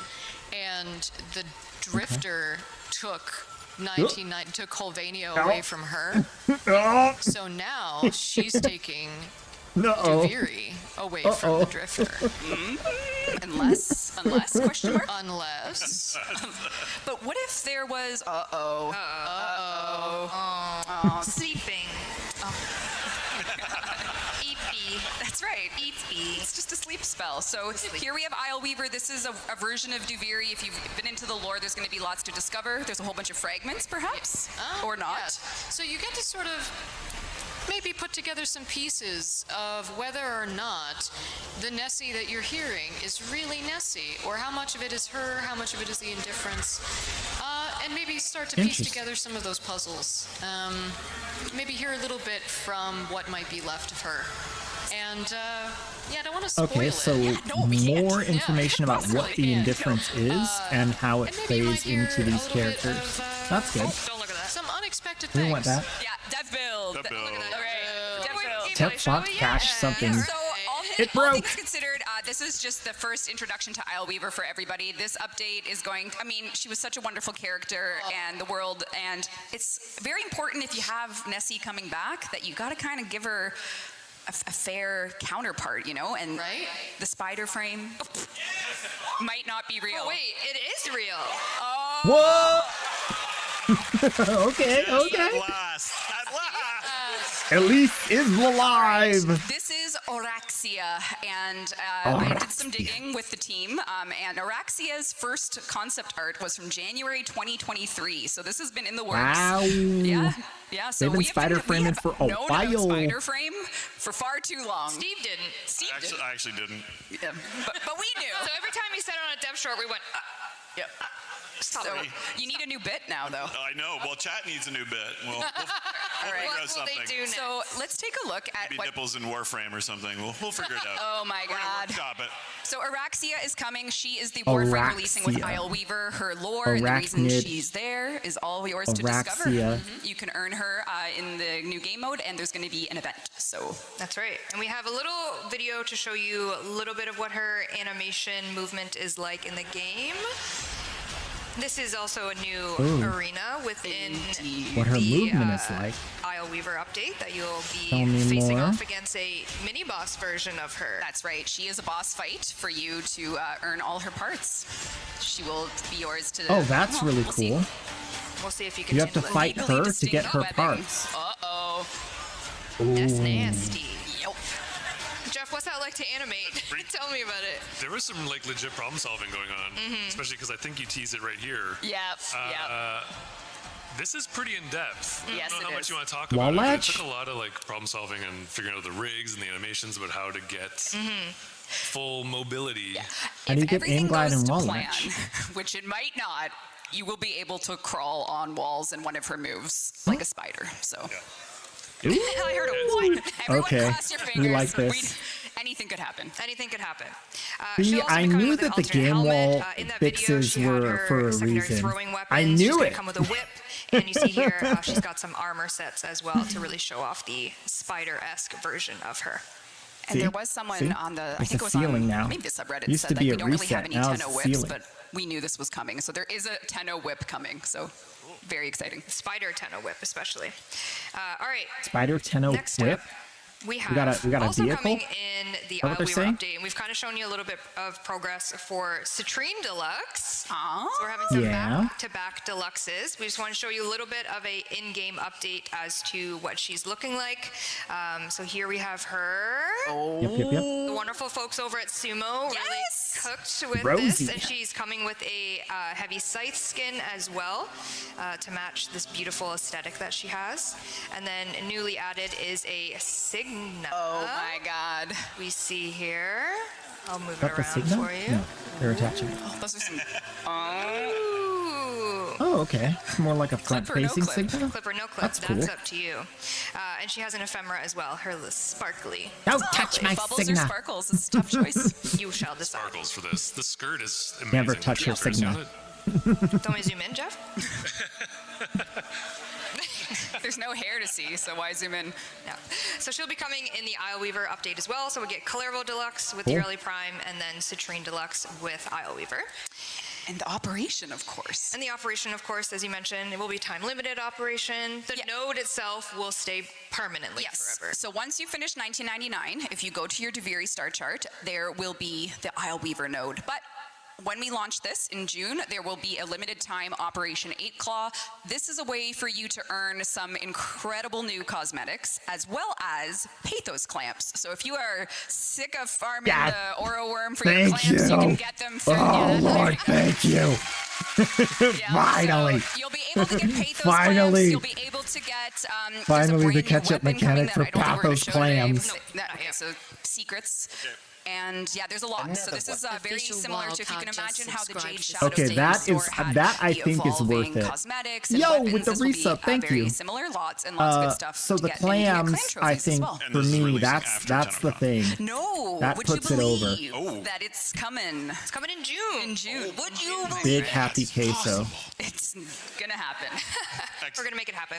And the Drifter took Holvania away from her. So now she's taking Duviri away from the Drifter. Unless, question mark? Unless. But what if there was, Sleeping. Eepy. That's right. It's just a sleep spell. So here we have Isleweaver. This is a version of Duviri. If you've been into the lore, there's going to be lots to discover. There's a whole bunch of fragments, perhaps, or not. Yes. So you get to sort of maybe put together some pieces of whether or not the Nessie that you're hearing is really Nessie, or how much of it is her, how much of it is the indifference, and maybe start to piece together some of those puzzles. Maybe hear a little bit from what might be left of her. And yeah, I don't want to spoil Okay, it. so more information about what the indifference is and how it plays into these characters. That's good. Don't look at that. Some unexpected We things. want that. Yeah, Dev build. Dev build. Look at that. Dev build. Tell Fox Cash something. So It all broke. things considered, this is just the first introduction to Isleweaver for everybody. This update is going, I mean, she was such a wonderful character and the world, and it's very important if you have Nessie coming back that you got to kind of give her a fair counterpart, you know, and the spider frame might not be real. Oh, wait, it is real. Whoa! okay. At last. At least is alive. This is Oraxia, and I did some digging with the team, and Oraxia's first concept art was from January 2023, so this has been in the works. Wow. Yeah. So They've been we have spider framing for a known while. about spider frame for far too long. Steve didn't. I actually didn't. Yeah, but we knew. So every time he said on a dev short, we went, Yep. So you need a new bit now, though. I know. Well, chat needs a new bit. We'll All right. figure out what will something. they do next? So let's take a look at Maybe what. nipples in Warframe or something. We'll figure it out. Oh my God. Stop it. So Araxia is coming. She is the Warframe releasing with Araxia. Isleweaver. Her lore and the reason Arachnid. she's there is all yours to discover. Araxia. You can earn her in the new game mode, and there's going to be an event. So That's right. And we have a little video to show you a little bit of what her animation movement is like in the game. This is also a new arena within What her the movement is like. Isleweaver update that you'll Tell be me facing more. off against a mini boss version of her. that's right. She is a boss fight for you to earn all her parts. She will be yours to. Oh, that's really we'll see. cool. We'll see if you can You have to handle it. fight Legally her to get her distinct webbing. parts. Uh-oh. That's nasty. Yep. Jeff, what's that like to animate? Tell me about it. There was some like legit problem solving going on, especially because I think you tease it right here. Yep. This is pretty in depth. Yes, I don't know it how is. much you want to talk about it, but it Wallach? took a lot of like problem solving and figuring out the rigs and the animations about how to get full mobility. How do you If get everything Inglide goes and to Wallach? plan, which it might not, you will be able to crawl on walls in one of her moves, like a spider. So Ooh. I heard a one. Everyone Okay, cross your we fingers. like this. Anything could happen. Anything could happen. See, she'll also I be coming knew with an that the alternate game helmet. wall In that video, fixes she had were her for a secondary reason. throwing weapons. I She's knew gonna it. come with a whip, and you see here she's got some armor sets as well to really show off the spider-esque version of her. And See? there was someone See? on the, I There's think a it was ceiling on now. maybe the subreddit Used said to that be we a don't really have reset, any now it's Tenno a whips, ceiling. but we knew this was coming. So there is a Tenno whip coming. So very exciting. Spider Tenno whip, especially. All right. Spider Tenno Next whip. up, we got a- have we got a also vehicle? coming in the Is that what they're Isleweaver saying? update, and we've kind of shown you a little bit of progress for Citrine Deluxe. Aww. So we're having some Yeah. back-to-back deluxes. We just want to show you a little bit of a in-game update as to what she's looking like. So here we have her. Yep. The wonderful folks over at Sumo Yes! really cooked with Rosie. this, and she's coming with a heavy scythe skin as well to match this beautiful aesthetic that she has. And then newly added is a Signa. Oh my God. We see here. I'll move Is that it the around signal? for you. No, they're attaching. Those are some. Ooh. Oh, okay. It's more like a front-facing clip? signal. Clip or no clip, That's cool. up to you. And she has an ephemera as well, her sparkly. Don't touch my Bubbles or Signa. sparkles? It's a tough choice. You shall decide. Sparkles for this. The skirt is amazing. Never touch her Can you Signa. press on it? Don't we zoom in, Jeff? There's no hair to see, so why zoom in? No. So she'll be coming in the Isleweaver update as well. So we get Clervo Deluxe with the Cool. early Prime, and then Citrine Deluxe with Isleweaver. And the operation, of course. And the operation, of course, as you mentioned, it will be time-limited operation. The node itself will stay permanently Yes. forever. So once you finish 1999, if you go to your Duviri star chart, there will be the Isleweaver node. But when we launch this in June, there will be a limited time Operation 8 Claw. This is a way for you to earn some incredible new cosmetics, as well as Pathos clamps. So if you are sick of farming the Oro Worm for your clamps, you can get them through. Oh, Lord, thank you. Finally. So you'll be able to get Pathos Finally. clamps. You'll be able to get Finally, the there's a brand new ketchup weapon coming mechanic that for I don't think we're gonna Pathos show today. clams. Okay, so secrets. And yeah, there's a lot. So this is very similar to, if you can imagine how the Jade Shadow Okay, that is that I think is worth it. Cosmetics and Yo, weapons, with the this will be, resub, thank very you. Similar, lots and lots of good stuff. So to the get, and you can get clams, clan I trophies as think well. for me, that's the thing. No, that would puts you it over. believe that it's coming? It's coming in June. In June. Would you believe Big it? happy queso. It's gonna happen. We're gonna make it happen.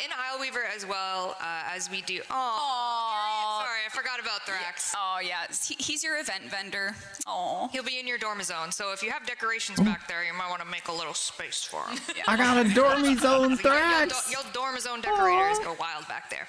In Isleweaver as well as we do. Oh, sorry, I forgot about Thrax. Oh yeah, he's your event vendor. Oh, he'll be in your dorm zone. So if you have decorations back there, you might want to make a little space for him. I got a dormy zone Thrax. Your dorm zone decorators go wild back there.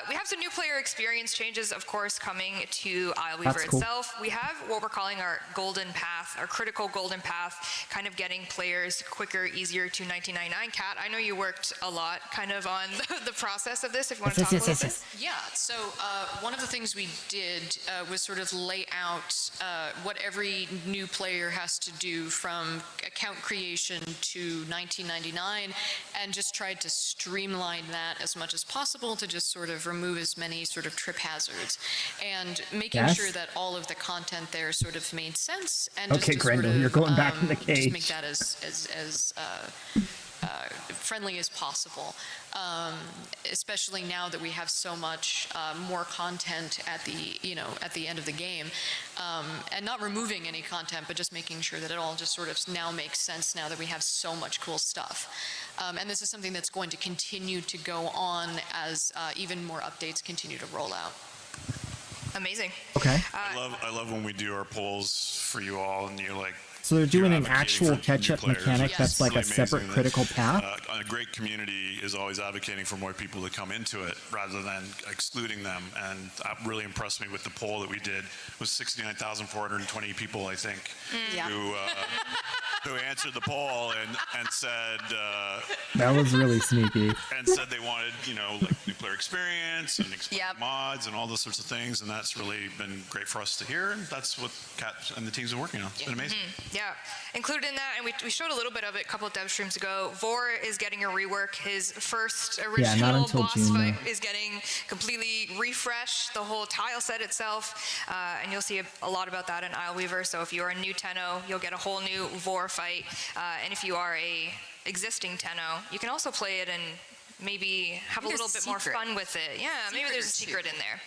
We have some new player experience changes, of course, coming to Isleweaver cool. itself. We have what we're calling our golden path, our critical golden path, kind of getting players quicker, easier to 1999. Kat, I know you worked a lot kind of on the process of this, if you want to talk a little bit. Yeah, so one of the things we did was sort of lay out what every new player has to do from account creation to 1999, and just tried to streamline that as much as possible to just sort of remove as many sort of trip hazards, and making sure that all of the content there sort of made sense. And Okay, just to Grendel, sort of, you're going back in the just cage. make that as friendly as possible, especially now that we have so much more content at the end of the game, and not removing any content, but just making sure that it all just sort of now makes sense now that we have so much cool stuff. And this is something that's going to continue to go on as even more updates continue to roll out. Amazing. Okay. I love when we do our polls for you all, and you're like, So they're doing an advocating actual for new catch-up players. mechanic Yes. that's like a Really separate amazing critical that, path. A great community is always advocating for more people to come into it rather than excluding them. And that really impressed me with the poll that we did. It was 69,420 people, I think, who answered the poll and said That was really sneaky. and said they wanted, like new player experience and mods and all those sorts of things. And that's really been great for us to hear. And that's what Kat and the team's been working on. It's been amazing. Yeah, included in that, and we showed a little bit of it a couple of dev streams ago. Vor is getting a rework. His first original boss fight is getting completely refreshed, the whole tile set itself, and you'll see a lot about that in Isleweaver. So if you're a new Tenno, you'll get a whole new Vor fight, and if you are a existing Tenno, you can also play it and maybe have a little bit more fun with it. Yeah, maybe there's a secret in there.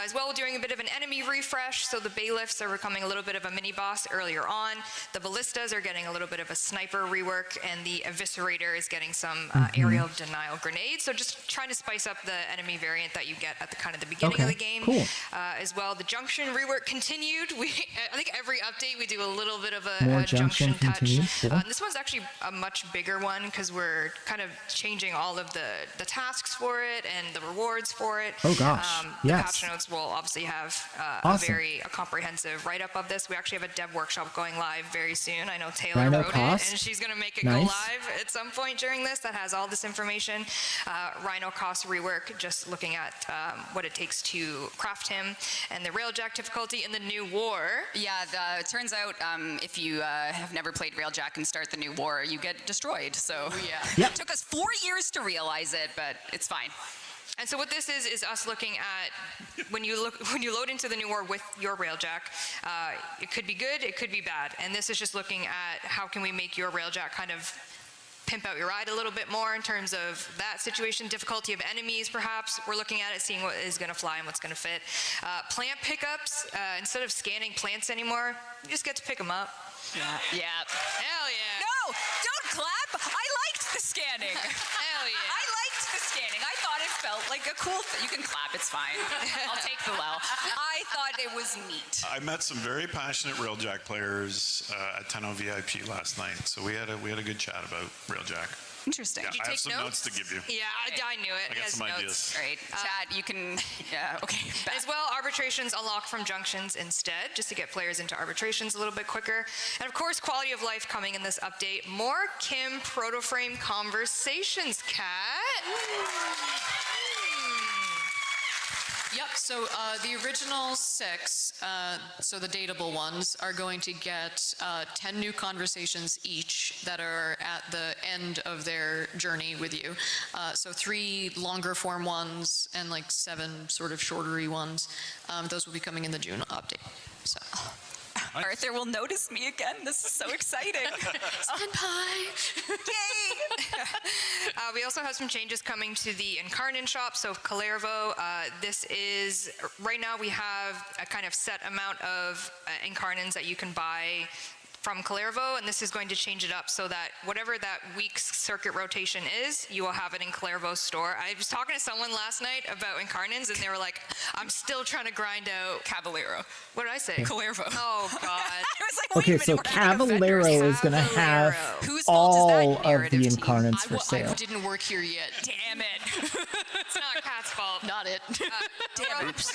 As well, we're doing a bit of an enemy refresh, so the bailiffs are becoming a little bit of a mini boss earlier on. The ballistas are getting a little bit of a sniper rework, and the eviscerator is getting some aerial denial grenades. So just trying to spice up the enemy variant that you get at the beginning of the game. Cool. As well, the junction rework continued. I think every update we do a little bit of More a junction touch. continued. Cool. This one's actually a much bigger one because we're kind of changing all of the tasks for it and the rewards for it. Oh gosh, the yes. patch notes will obviously have Awesome. a comprehensive write-up of this. We actually have a dev workshop going live very soon. I know Taylor Rhino wrote cost. it, and she's going to make it Nice. go live at some point during this that has all this information. Rhino cost rework, just looking at what it takes to craft him, and the railjack difficulty in the new war. Yeah, it turns out if you have never played Railjack and start the new war, you get destroyed. So it took us 4 years to realize it, but it's fine. And so what this is us looking at when you load into the new war with your railjack, it could be good, it could be bad. And this is just looking at how can we make your railjack kind of pimp out your ride a little bit more in terms of that situation, difficulty of enemies perhaps. We're looking at it, seeing what is going to fly and what's going to fit. Plant pickups, instead of scanning plants anymore, you just get to pick them up. Yeah. Hell yeah. No, don't clap. I liked the scanning. Hell yeah. I liked the scanning. I thought it felt like a cool thing. You can clap, it's fine. I'll take the L. I thought it was neat. I met some very passionate Railjack players at Tenno VIP last night, so we had a good chat about Railjack. Interesting. Yeah, Did you I have take some notes to give you. Yeah, I knew it. I He got has some notes. ideas. Right. Chad, you can. Yeah. Okay. As well, arbitrations unlock from junctions instead, just to get players into arbitrations a little bit quicker. And of course, quality of life coming in this update. More Kim Protoframe conversations, Kat. Yep, so the original 6, so the dateable ones, are going to get 10 new conversations each that are at the end of their journey with you. So 3 longer form ones and like 7 sort of shortery ones. Those will be coming in the June update. So. Arthur will notice me again. This is so exciting. Senpai! Yay! We also have some changes coming to the Incarnate shop. So Kalervo, this is, right now we have a kind of set amount of Incarnates that you can buy from Kalervo, and this is going to change it up so that whatever that week's circuit rotation is, you will have it in Kalervo's store. I was talking to someone last night about Incarnates, and they were like, I'm still trying to grind out Caballero. What did I say? Calervo. Oh, God. I was like, wait Okay, a minute, so we're having a vendor. Cavallero is going to have Whose fault is that all of narrative the team? incarnates for I sale. didn't work here yet. Damn it. It's not Kat's fault. Not it. Damn it.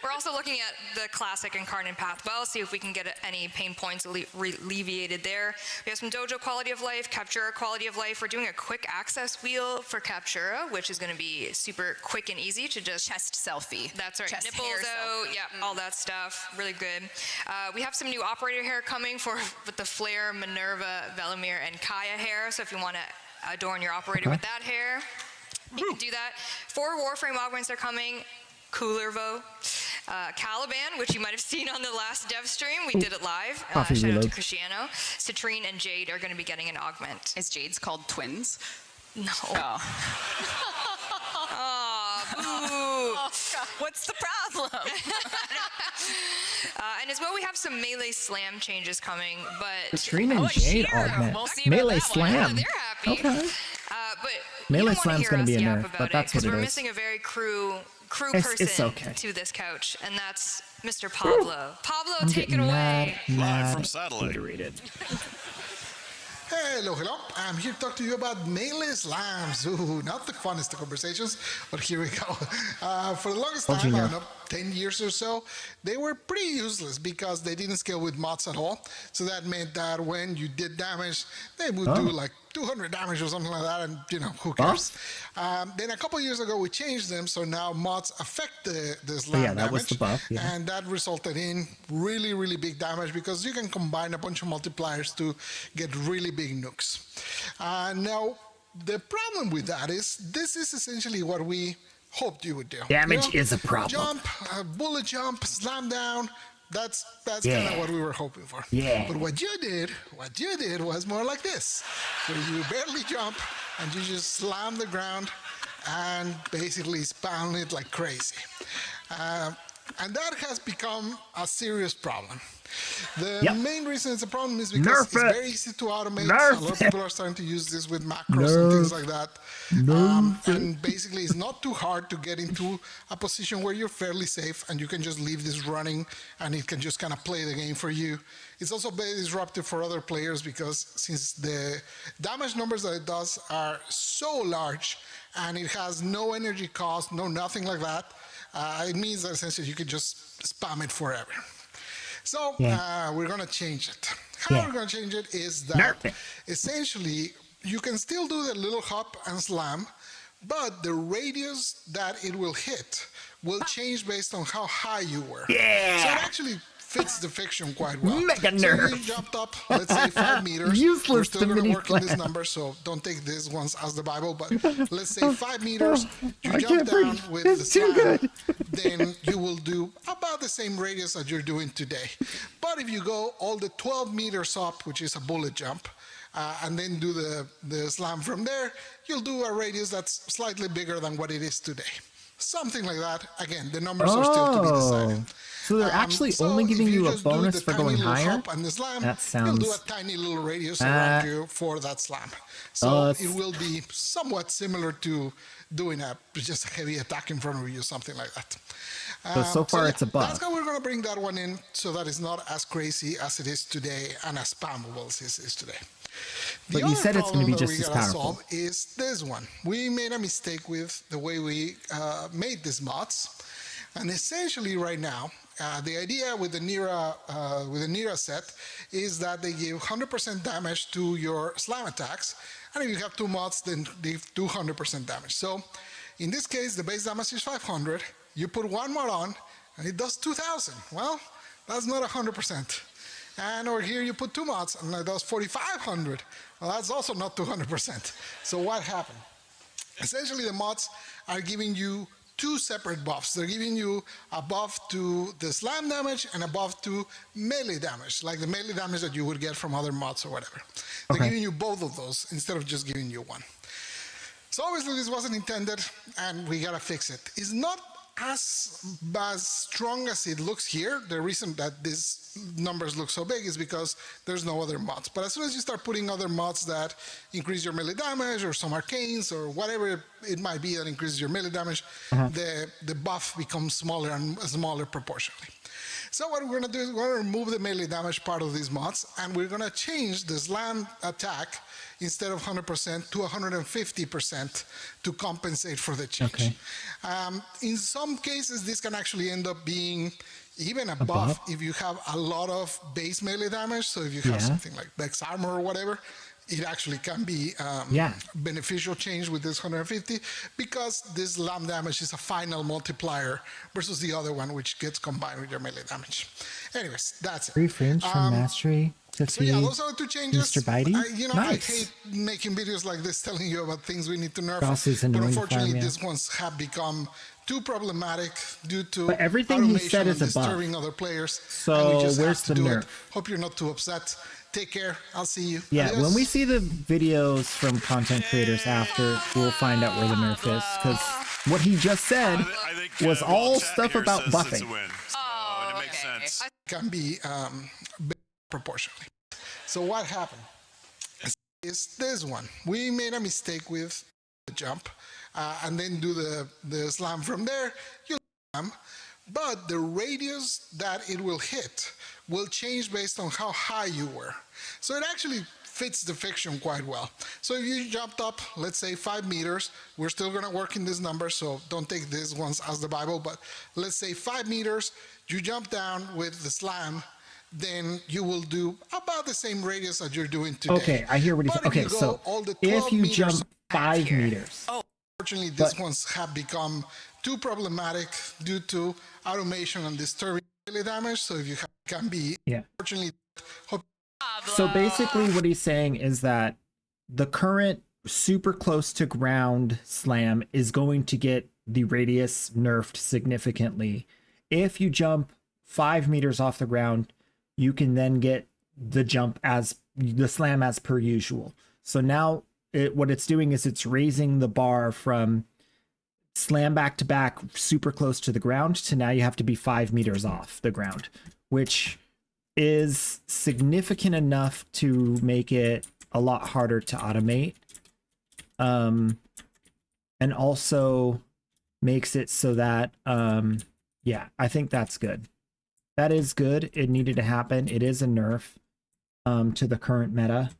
We're also looking at the classic Incarnate path well, see if we can get any pain points alleviated there. We have some dojo quality of life, Captura quality of life. We're doing a quick access wheel for Captura, which is going to be super quick and easy to just... Chest selfie. That's right. Chest Nipples hair out, selfie. yeah, all that stuff. Really good. We have some new operator hair coming with the Flare, Minerva, Velimir, and Kaya hair. So if you want to adorn your operator with that hair, you can do that. 4 Warframe augments are coming. Coolervo. Caliban, which you might have seen on the last dev stream. We did it live. Shout out to Cristiano. Citrine and Jade are going to be getting an augment. Is Jade's called twins? No. Oh. Aw, boo. What's the problem? And as well, we have some melee slam changes coming, but... Citrine and Jade augment. We'll see about Melee that one. Yeah, Slam. they're happy. Okay. But Melee you don't Slam's want to gonna be hear a us nerf, yap but about that's it, 'cause what it we're is. missing a very crew It's person okay. to this couch, and that's Mr. Pablo. Pablo, I'm take it getting away. Live from satellite. Hello. I'm here to talk to you about melee slams. Ooh, not the funnest of conversations, but here we go. For the longest time, I don't know, 10 years or so, they were pretty useless because they didn't scale with mods at all. So that meant that when you did damage, they would do like 200 damage or something like that, and who cares? Then a couple years ago, we changed them, so now mods affect the slam damage. That was the buff, And that resulted in really, really big damage because you can combine a bunch of multipliers to get really big nukes. Now, the problem with that is this is essentially what we hoped you would do. Damage is a problem. Jump, bullet jump, slam down. That's kind of what we were hoping for. Yeah. But what you did was more like this. Where you barely jump and you just slam the ground and basically spam it like crazy. And that has become a serious problem. The main reason it's a problem is because it's very easy to automate. A lot of people are starting to use this with macros and things like that. And basically, it's not too hard to get into a position where you're fairly safe and you can just leave this running and it can just kind of play the game for you. It's also very disruptive for other players because since the damage numbers that it does are so large and it has no energy cost, no nothing like that, it means that essentially you can just spam it forever. So we're going to change it. How we're going to change it is that essentially you can still do the little hop and slam, but the radius that it will hit will change based on how high you were. So it actually fits the fiction quite well. Mega so nerf. you jumped up, let's say 5 meters. Useless We're still going to work in this slam. number, so don't take this once as the Bible, but let's say 5 meters. You I jump can't down breathe. with It's the too slam, good. then you will do about the same radius that you're doing today. But if you go all the 12 meters up, which is a bullet jump, and then do the slam from there, you'll do a radius that's slightly bigger than what it is today. Something like that. Again, the numbers are still to be decided. So they're actually only giving you a bonus for going higher? And the slam, That sounds... you'll do a tiny little radius around you for that slam. So it will be somewhat similar to doing just a heavy attack in front of you, something like that. So far it's a buff. That's how we're going to bring that one in, so that it's not as crazy as it is today and as spammable as it is today. But you said it's going to be just as powerful. Solve is this one. We made a mistake with the way we made these mods, and essentially right now, the idea with the Nira set is that they give 100% damage to your slam attacks, and if you have two mods, then they do 100% damage. So in this case, the base damage is 500. You put one mod on, and it does 2,000. Well, that's not 100%. And over here, you put two mods, and it does 4,500. Well, that's also not 200%. So what happened? Essentially, the mods are giving you two separate buffs. They're giving you a buff to the slam damage and a buff to melee damage, like the melee damage that you would get from other mods or whatever. They're giving you both of those instead of just giving you one. So obviously this wasn't intended, and we gotta fix it. It's not as strong as it looks here. The reason that these numbers look so big is because there's no other mods. But as soon as you start putting other mods that increase your melee damage, or some arcanes, or whatever it might be that increases your melee damage, the buff becomes smaller and smaller proportionally. So what we're gonna do is we're gonna remove the melee damage part of these mods, and we're gonna change the slam attack instead of 100% to 150% to compensate for the change. In some cases, this can actually end up being even a buff if you have a lot of base melee damage. So if you have something like Vex Armor or whatever, it actually can be beneficial change with this 150, because this slam damage is a final multiplier versus the other one, which gets combined with your melee damage. Anyways, that's it. 3 frames from mastery to so yeah, those are the two changes. Mr. Bitey. I hate making videos like this telling you about things we need to nerf, but annoying unfortunately these ones have become too problematic due to but everything he said is a buff. Disturbing other players. So where's the nerf? Hope you're not too upset. Take care. I'll see you. Yeah, Adios. when we see the videos from content creators after, we'll find out where the nerf is, because what he just said was all stuff about buffing. Oh, and it makes sense. Can be proportionally. So what happened is this one. We made a mistake with the jump, and then do the slam from there. You slam, but the radius that it will hit will change based on how high you were. So it actually fits the fiction quite well. So if you jumped up, let's say 5 meters, we're still gonna work in this number, so don't take these ones as the Bible, but let's say 5 meters, you jump down with the slam, then you will do about the same radius that you're doing today. Okay, I hear what he's saying. Okay, so if you jump 5 meters. Unfortunately, these ones have become too problematic due to automation and disturbing melee damage. So if you can be, unfortunately, so basically what he's saying is that the current super close to ground slam is going to get the radius nerfed significantly. If you jump 5 meters off the ground, you can then get the jump as the slam as per usual. So now what it's doing is it's raising the bar from slam back to back super close to the ground to now you have to be 5 meters off the ground, which is significant enough to make it a lot harder to automate, and also makes it so that yeah, I think that's good. That is good. It needed to happen. It is a nerf to the current meta.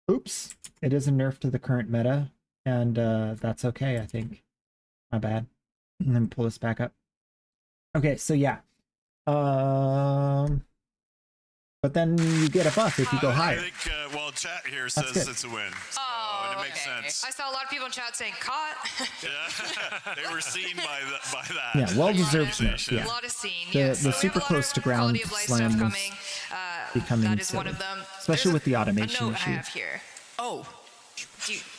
Oops, it is a nerf to the current meta, and that's okay, I think. My bad. And then pull this back up. Okay, so yeah. But then you get a buff if you go higher. I think, well, chat here says it's a win. So, and it makes sense. I saw a lot of people in chat saying caught. Yeah, they were seen by that. Yeah, well-deserved nerf. Yeah. A lot of scene, The super close to ground slam was becoming that is silly, one of them. especially with the automation a note issue. I have here. Oh.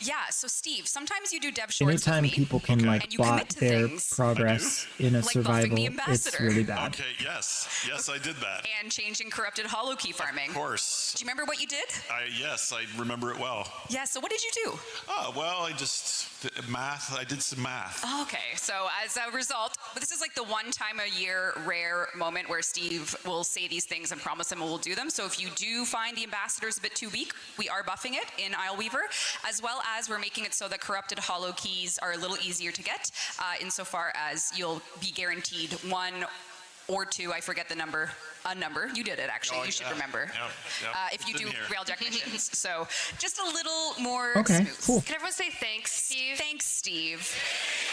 Yeah, so Steve, sometimes you do dev shorts Anytime with me, people can like bot their things. progress in a Like buffing survival, the it's ambassador. really bad. Okay, yes, I did that. And changing corrupted hollow key farming. Of course. Do you remember what you did? Yes, I remember it well. Yeah, so what did you do? Oh, well, I just Math. I did some math. Okay, so as a result, but this is like the one time a year rare moment where Steve will say these things and promise them we'll do them. So if you do find the ambassadors a bit too weak, we are buffing it in Isleweaver, as well as we're making it so that corrupted hollow keys are a little easier to get, insofar as you'll be guaranteed 1 or 2, I forget the number, a number. You did it, actually. You should remember. If you do Railjack missions. So just a little more smooth. Cool. Can everyone say thanks, Steve? Thanks, Steve.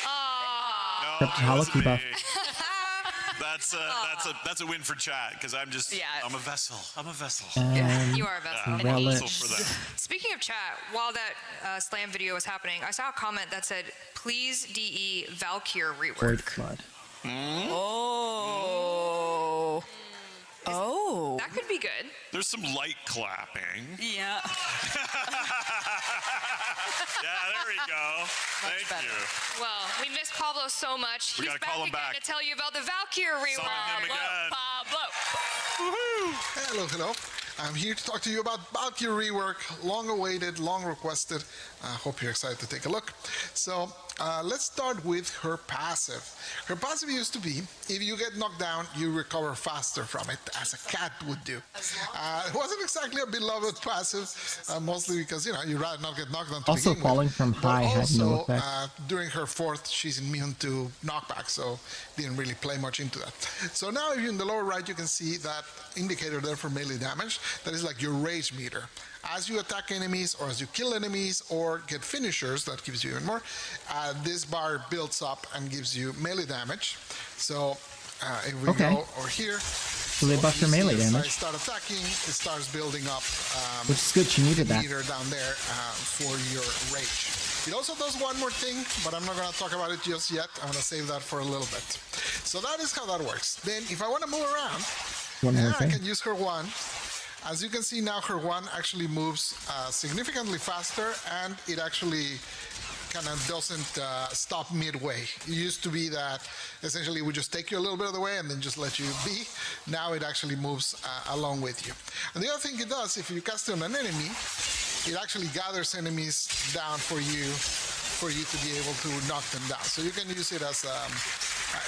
No, Corrupted hollow key buff. That's a win for chat because I'm just I'm a vessel. I'm a vessel. You are a vessel. I'm a vessel for that. Speaking of chat, while that slam video was happening, I saw a comment that said, "Please DE Valkyr rework." Void flood. Oh. Oh. That could be good. There's some light clapping. Yeah. Yeah, there we go. Thank you. Well, we miss Pablo so much. We He's gotta back call him again back. to tell you about the Valkyr rework. Summon him again. Pablo. Hello, hello. I'm here to talk to you about Valkyr rework, long awaited, long requested. I hope you're excited to take a look. So let's start with her passive. Her passive used to be, if you get knocked down, you recover faster from it, as a cat would do. It wasn't exactly a beloved passive, mostly because, you'd rather not get knocked down to Also, begin falling with. from high had no Also, effect. during her fourth, she's immune to knockback, so didn't really play much into that. So now, if you're in the lower right, you can see that indicator there for melee damage. That is like your rage meter. As you attack enemies, or as you kill enemies, or get finishers, that gives you even more, this bar builds up and gives you melee damage. So if we go over here, so they buff your melee I damage, start attacking, it starts building up which is good. She needed that. meter down there for your rage. It also does one more thing, but I'm not going to talk about it just yet. I'm going to save that for a little bit. So that is how that works. Then if I want to move around, I can use her one. As you can see now, her one actually moves significantly faster, and it actually kind of doesn't stop midway. It used to be that essentially we just take you a little bit of the way and then just let you be. Now it actually moves along with you. And the other thing it does, if you cast it on an enemy, it actually gathers enemies down for you to be able to knock them down. So you can use it as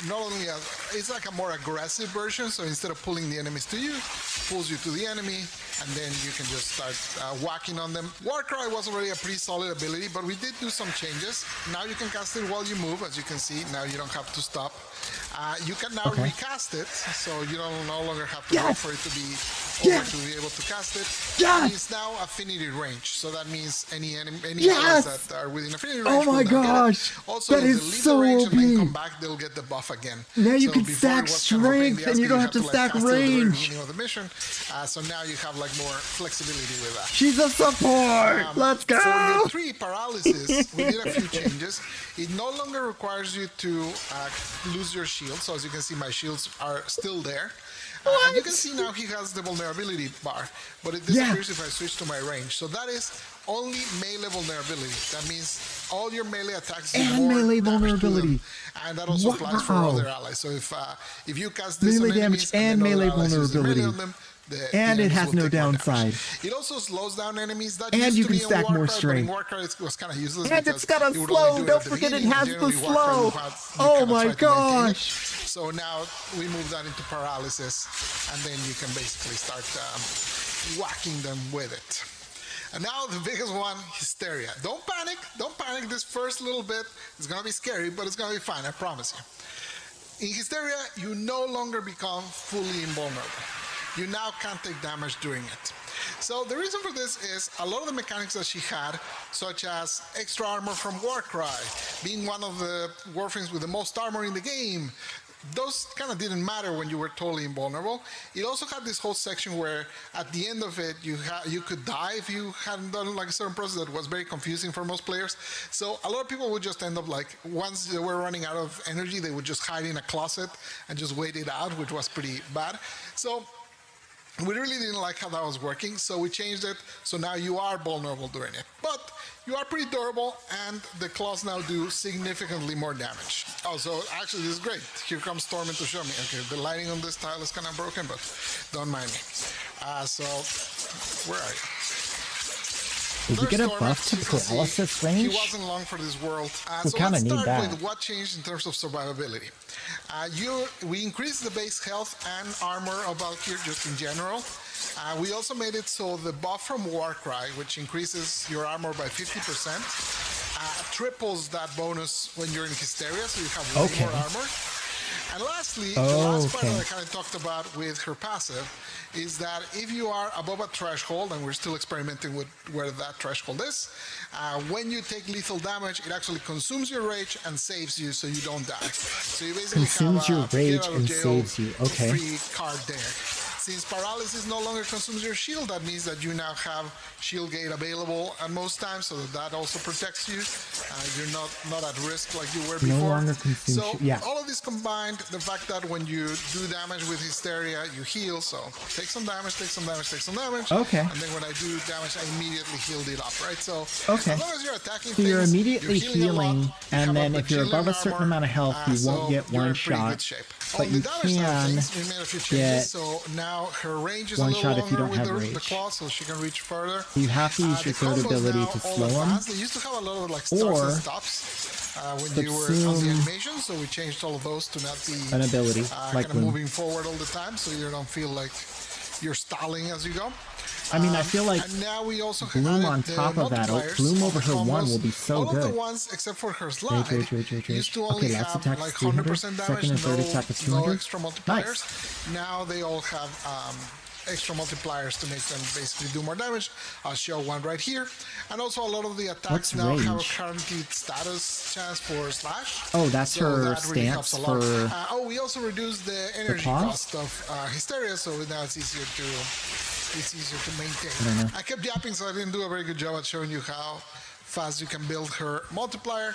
not only it's like a more aggressive version. So instead of pulling the enemies to you, pulls you to the enemy, and then you can just start whacking on them. Warcry was already a pretty solid ability, but we did do some changes. Now you can cast it while you move, as you can see. Now you don't have to stop. You can now recast it, so you no longer have to wait for it to be over to be able to cast it. It's now affinity range, so that means any allies that are within affinity range. Oh my gosh! Also, that is so range OP. and then come back, they'll get the buff again. Now you so can before stack it was kind of a pain in the strength, ass and you don't have because to stack cast it at the very range. beginning of the mission. So now you have like more flexibility with that. She's a support. Let's go. For your 3 paralysis, we did a few changes. It no longer requires you to lose your shield. So as you can see, my shields are still there. And you can see now he has the vulnerability bar, but it disappears if I switch to my range. So that is only melee vulnerability. That means all your melee attacks do And more melee damage to vulnerability. them. And that also applies for other allies. So if you cast this Melee on enemies damage and then other melee allies use the melee vulnerability. on them, the And it enemies has will no take more downside. damage. It also slows down enemies. That And used you to can be in stack more Warcry, but in strength. Warcry it was kind of useless. And because it's got a you would only slow. do it Don't at the forget it beginning, has and the generally Warcry, slow. you kind Oh of my try to maintain it. gosh. So now we move that into paralysis, and then you can basically start whacking them with it. And now the biggest one, hysteria. Don't panic. Don't panic. This first little bit is going to be scary, but it's going to be fine. I promise you. In hysteria, you no longer become fully invulnerable. You now can't take damage during it. So the reason for this is a lot of the mechanics that she had, such as extra armor from Warcry, being one of the Warframes with the most armor in the game, those kind of didn't matter when you were totally invulnerable. It also had this whole section where at the end of it, you could die if you hadn't done like a certain process that was very confusing for most players. So a lot of people would just end up like, once they were running out of energy, they would just hide in a closet and just wait it out, which was pretty bad. So we really didn't like how that was working, so we changed it, so now you are vulnerable during it. But you are pretty durable, and the claws now do significantly more damage. Oh, so actually this is great. Here comes Stormin to show me. Okay, the lighting on this tile is kind of broken, but don't mind me. So, where are you? Did you get a buff to paralysis He range? wasn't long for this world. We So kinda let's need start that. with what changed in terms of survivability. We increased the base health and armor of Valkyr just in general. We also made it so the buff from Warcry, which increases your armor by 50%, triples that bonus when you're in Hysteria, so you have way more armor. And lastly, the last part that I kind of talked about with her passive is that if you are above a threshold, and we're still experimenting with where that threshold is, when you take lethal damage, it actually consumes your rage and saves you so you don't die. So you basically Consumes your have a rage get out of and jail saves you. Okay. free card there. Since paralysis no longer consumes your shield, that means that you now have shield gate available at most times, so that also protects you. You're not at risk like you were before. No longer consumes So yeah. all of this combined, the fact that when you do damage with Hysteria, you heal. So take some damage, take some damage, take some damage. Okay. And then when I do damage, I immediately healed it up, right? So Okay. as long as you're attacking So you're things, immediately you're healing a lot, healing, you have and a then if you're above a bajillion certain armor, amount of health, you so won't get you're one in pretty shot. good shape. But On you the damage side of can things, we made a few get changes, so now her range is a one little shot if you longer don't with have the rage. claw, so she can reach further. You have to use your The third combos ability now to all slow them. advanced. They used to have a lot of like starts Or and stops when you were on the subsume animation, so we changed all of those to not be an ability, like kind of Bloom. moving forward all the time, so you don't feel like you're stalling as you go. I mean, I feel like and now we also Bloom added on the top of that, multipliers Bloom on over the her one combos. will be so all good. of the ones except for her slide Rage. used to only Okay, last have attack like is 300, 100% damage, second and third attack is 200. no extra multipliers. Nice. Now they all have extra multipliers to make them basically do more damage. I'll show one right here. And also a lot of the attacks What's now have a rage? guaranteed status chance for slash. Oh, that's So her that really helps stance a lot. for We also reduced the energy claws? cost of Hysteria, so now it's easier to maintain. I don't know. I kept yapping, so I didn't do a very good job at showing you how fast you can build her multiplier.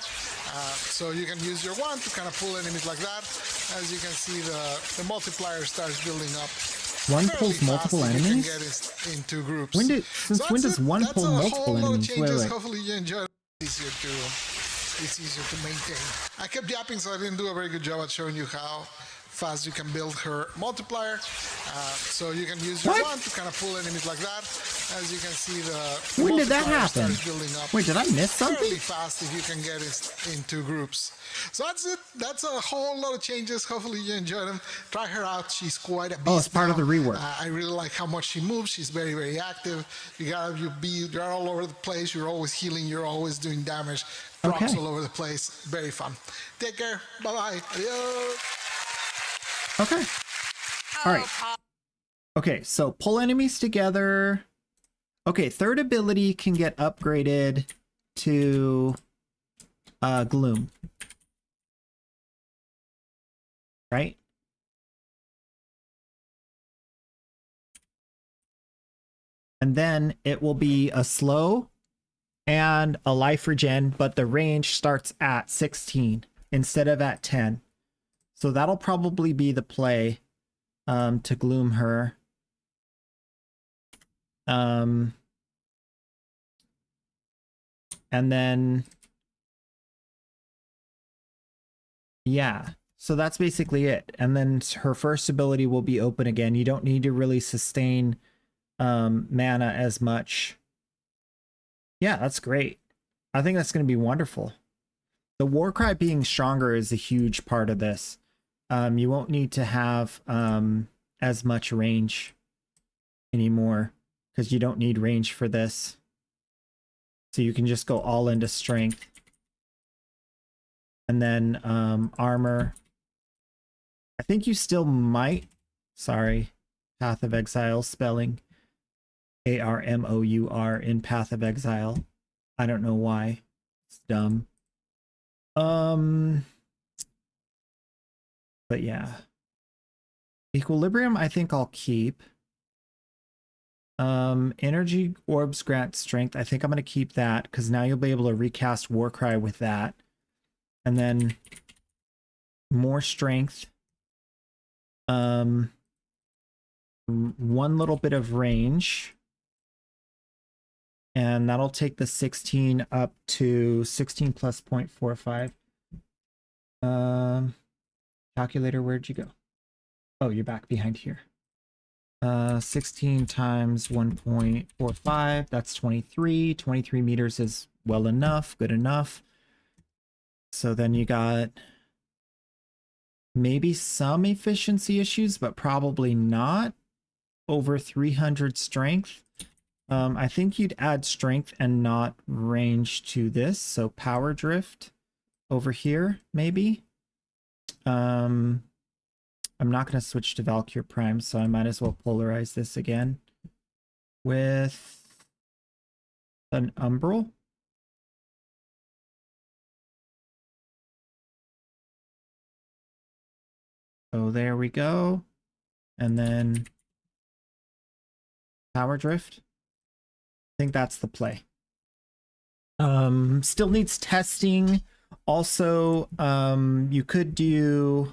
So you can use your wand to kind of pull enemies like that. As you can see, the multiplier starts building up. One fairly pulls fast multiple if you can enemies? get it in two groups. Since when does one That's pull a multiple whole lot of enemies? Wait, changes. wait. Hopefully you enjoyed it. It's easier to maintain. I kept yapping, so I didn't do a very good job at showing you how fast you can build her multiplier. So you can use your wand to kind of pull enemies like that. As you can see, the When did that multiplier happen? starts building up. Wait, did I miss something? Fairly fast if you can get it in two groups. So that's it. That's a whole lot of changes. Hopefully you enjoy them. Try her out. She's quite a beast. Oh, it's part of the rework. I really like how much she moves. She's very, very active. You're all over the place. You're always healing. You're always doing damage. Procs Okay. all over the place. Very fun. Take care. Bye-bye. Adios. Okay. All right. Okay, so pull enemies together. Okay, third ability can get upgraded to Gloom. Right? And then it will be a slow and a life regen, but the range starts at 16 instead of at 10. So that'll probably be the play to Gloom her. And then, yeah, so that's basically it. And then her first ability will be open again. You don't need to really sustain mana as much. Yeah, that's great. I think that's going to be wonderful. The Warcry being stronger is a huge part of this. You won't need to have as much range anymore because you don't need range for this. So you can just go all into strength. And then armor. I think you still might. Sorry. Path of Exile spelling. ARMOUR in Path of Exile. I don't know why. It's dumb. But yeah. Equilibrium I think I'll keep. Energy orbs grant strength. I think I'm going to keep that because now you'll be able to recast Warcry with that. And then more strength. One little bit of range. And that'll take the 16 up to 16 plus 0.45. Calculator, where'd you go? Oh, you're back behind here. 16 times 1.45, that's 23. 23 meters is well enough, good enough. So then you got maybe some efficiency issues, but probably not. Over 300 strength. I think you'd add strength and not range to this. So power drift over here, maybe. I'm not going to switch to Valkyr Prime, so I might as well polarize this again with an Umbral. So there we go. And then power drift. I think that's the play. Still needs testing. Also, you could do,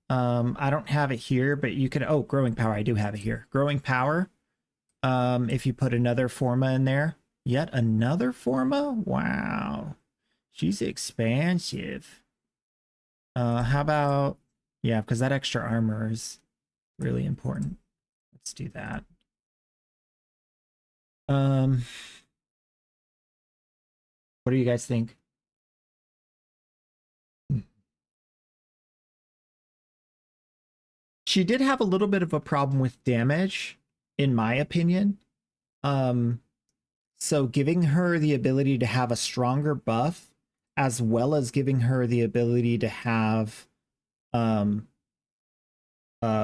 I don't have it here, but you could, oh, growing power. I do have it here. Growing power. If you put another Forma in there. Yet another Forma? Wow. She's expansive. How about, yeah, because that extra armor is really important. Let's do that. What do you guys think? She did have a little bit of a problem with damage, in my opinion. So giving her the ability to have a stronger buff, as well as giving her the ability to have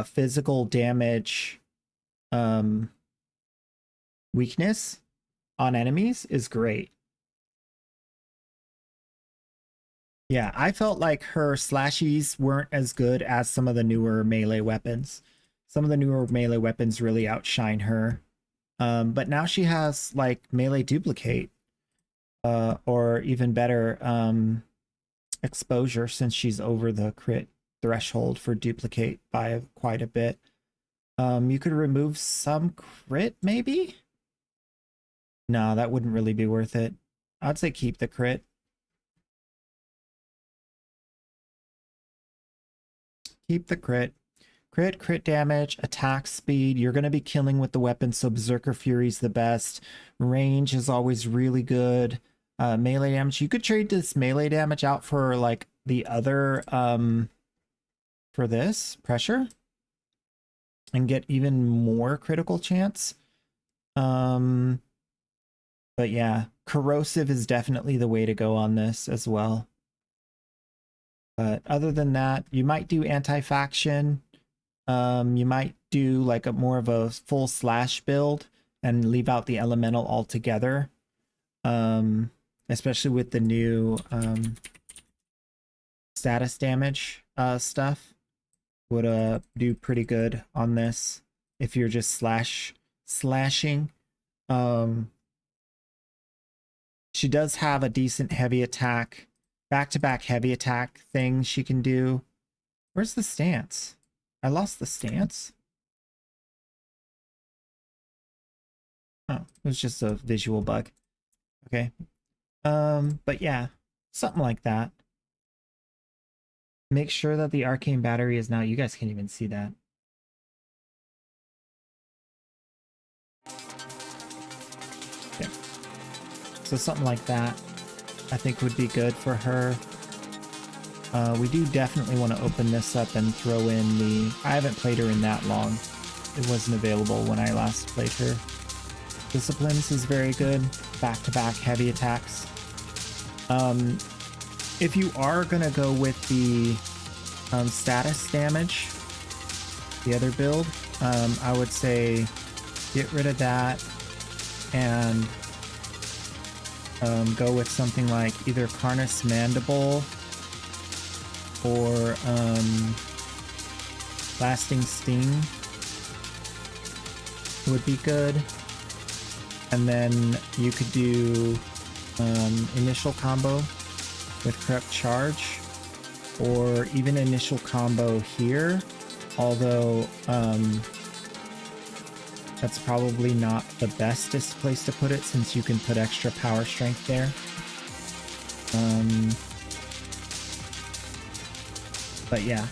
physical damage weakness on enemies is great. Yeah, I felt like her slashies weren't as good as some of the newer melee weapons. Some of the newer melee weapons really outshine her. But now she has like melee duplicate, or even better, exposure, since she's over the crit threshold for duplicate by quite a bit. You could remove some crit, maybe? No, that wouldn't really be worth it. I'd say keep the crit. Keep the crit. Crit damage, attack speed. You're going to be killing with the weapon, so Berserker Fury's the best. Range is always really good. Melee damage. You could trade this melee damage out for like the other, for this, pressure. And get even more critical chance. But yeah, corrosive is definitely the way to go on this as well. But other than that, you might do anti-faction. You might do like a more of a full slash build and leave out the elemental altogether. Especially with the new status damage stuff. Would do pretty good on this if you're just slashing. She does have a decent heavy attack. Back-to-back heavy attack thing she can do. Where's the stance? I lost the stance. Oh, it was just a visual bug. Okay. But yeah, something like that. Make sure that the arcane battery is now, you guys can't even see that. Okay. So something like that, I think would be good for her. We do definitely want to open this up and throw in the... I haven't played her in that long. It wasn't available when I last played her. Disciplines is very good. Back-to-back heavy attacks. If you are going to go with the status damage, the other build, I would say get rid of that and go with something like either Carnus Mandible or Lasting Sting would be good. And then you could do initial combo with Corrupt Charge, or even initial combo here, although that's probably not the bestest place to put it since you can put extra power strength there. But yeah.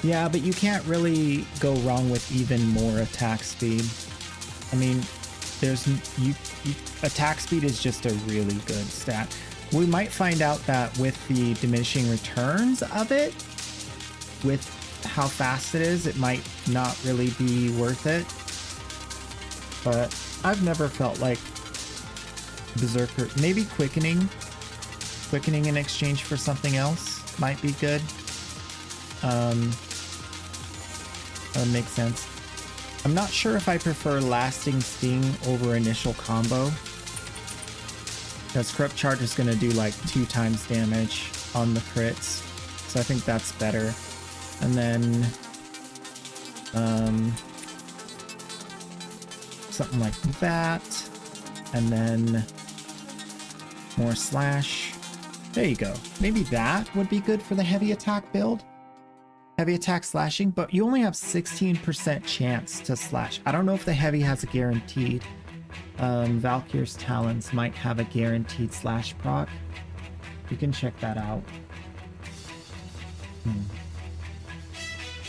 Yeah, but you can't really go wrong with even more attack speed. I mean, attack speed is just a really good stat. We might find out that with the diminishing returns of it, with how fast it is, it might not really be worth it. But I've never felt like Berserker, maybe quickening in exchange for something else might be good. That would make sense. I'm not sure if I prefer lasting sting over initial combo, because corrupt charge is going to do like 2 times damage on the crits, so I think that's better. And then something like that, and then more slash. There you go. Maybe that would be good for the heavy attack build. Heavy attack slashing, but you only have 16% chance to slash. I don't know if the heavy has a guaranteed. Valkyr's Talons might have a guaranteed slash proc. You can check that out.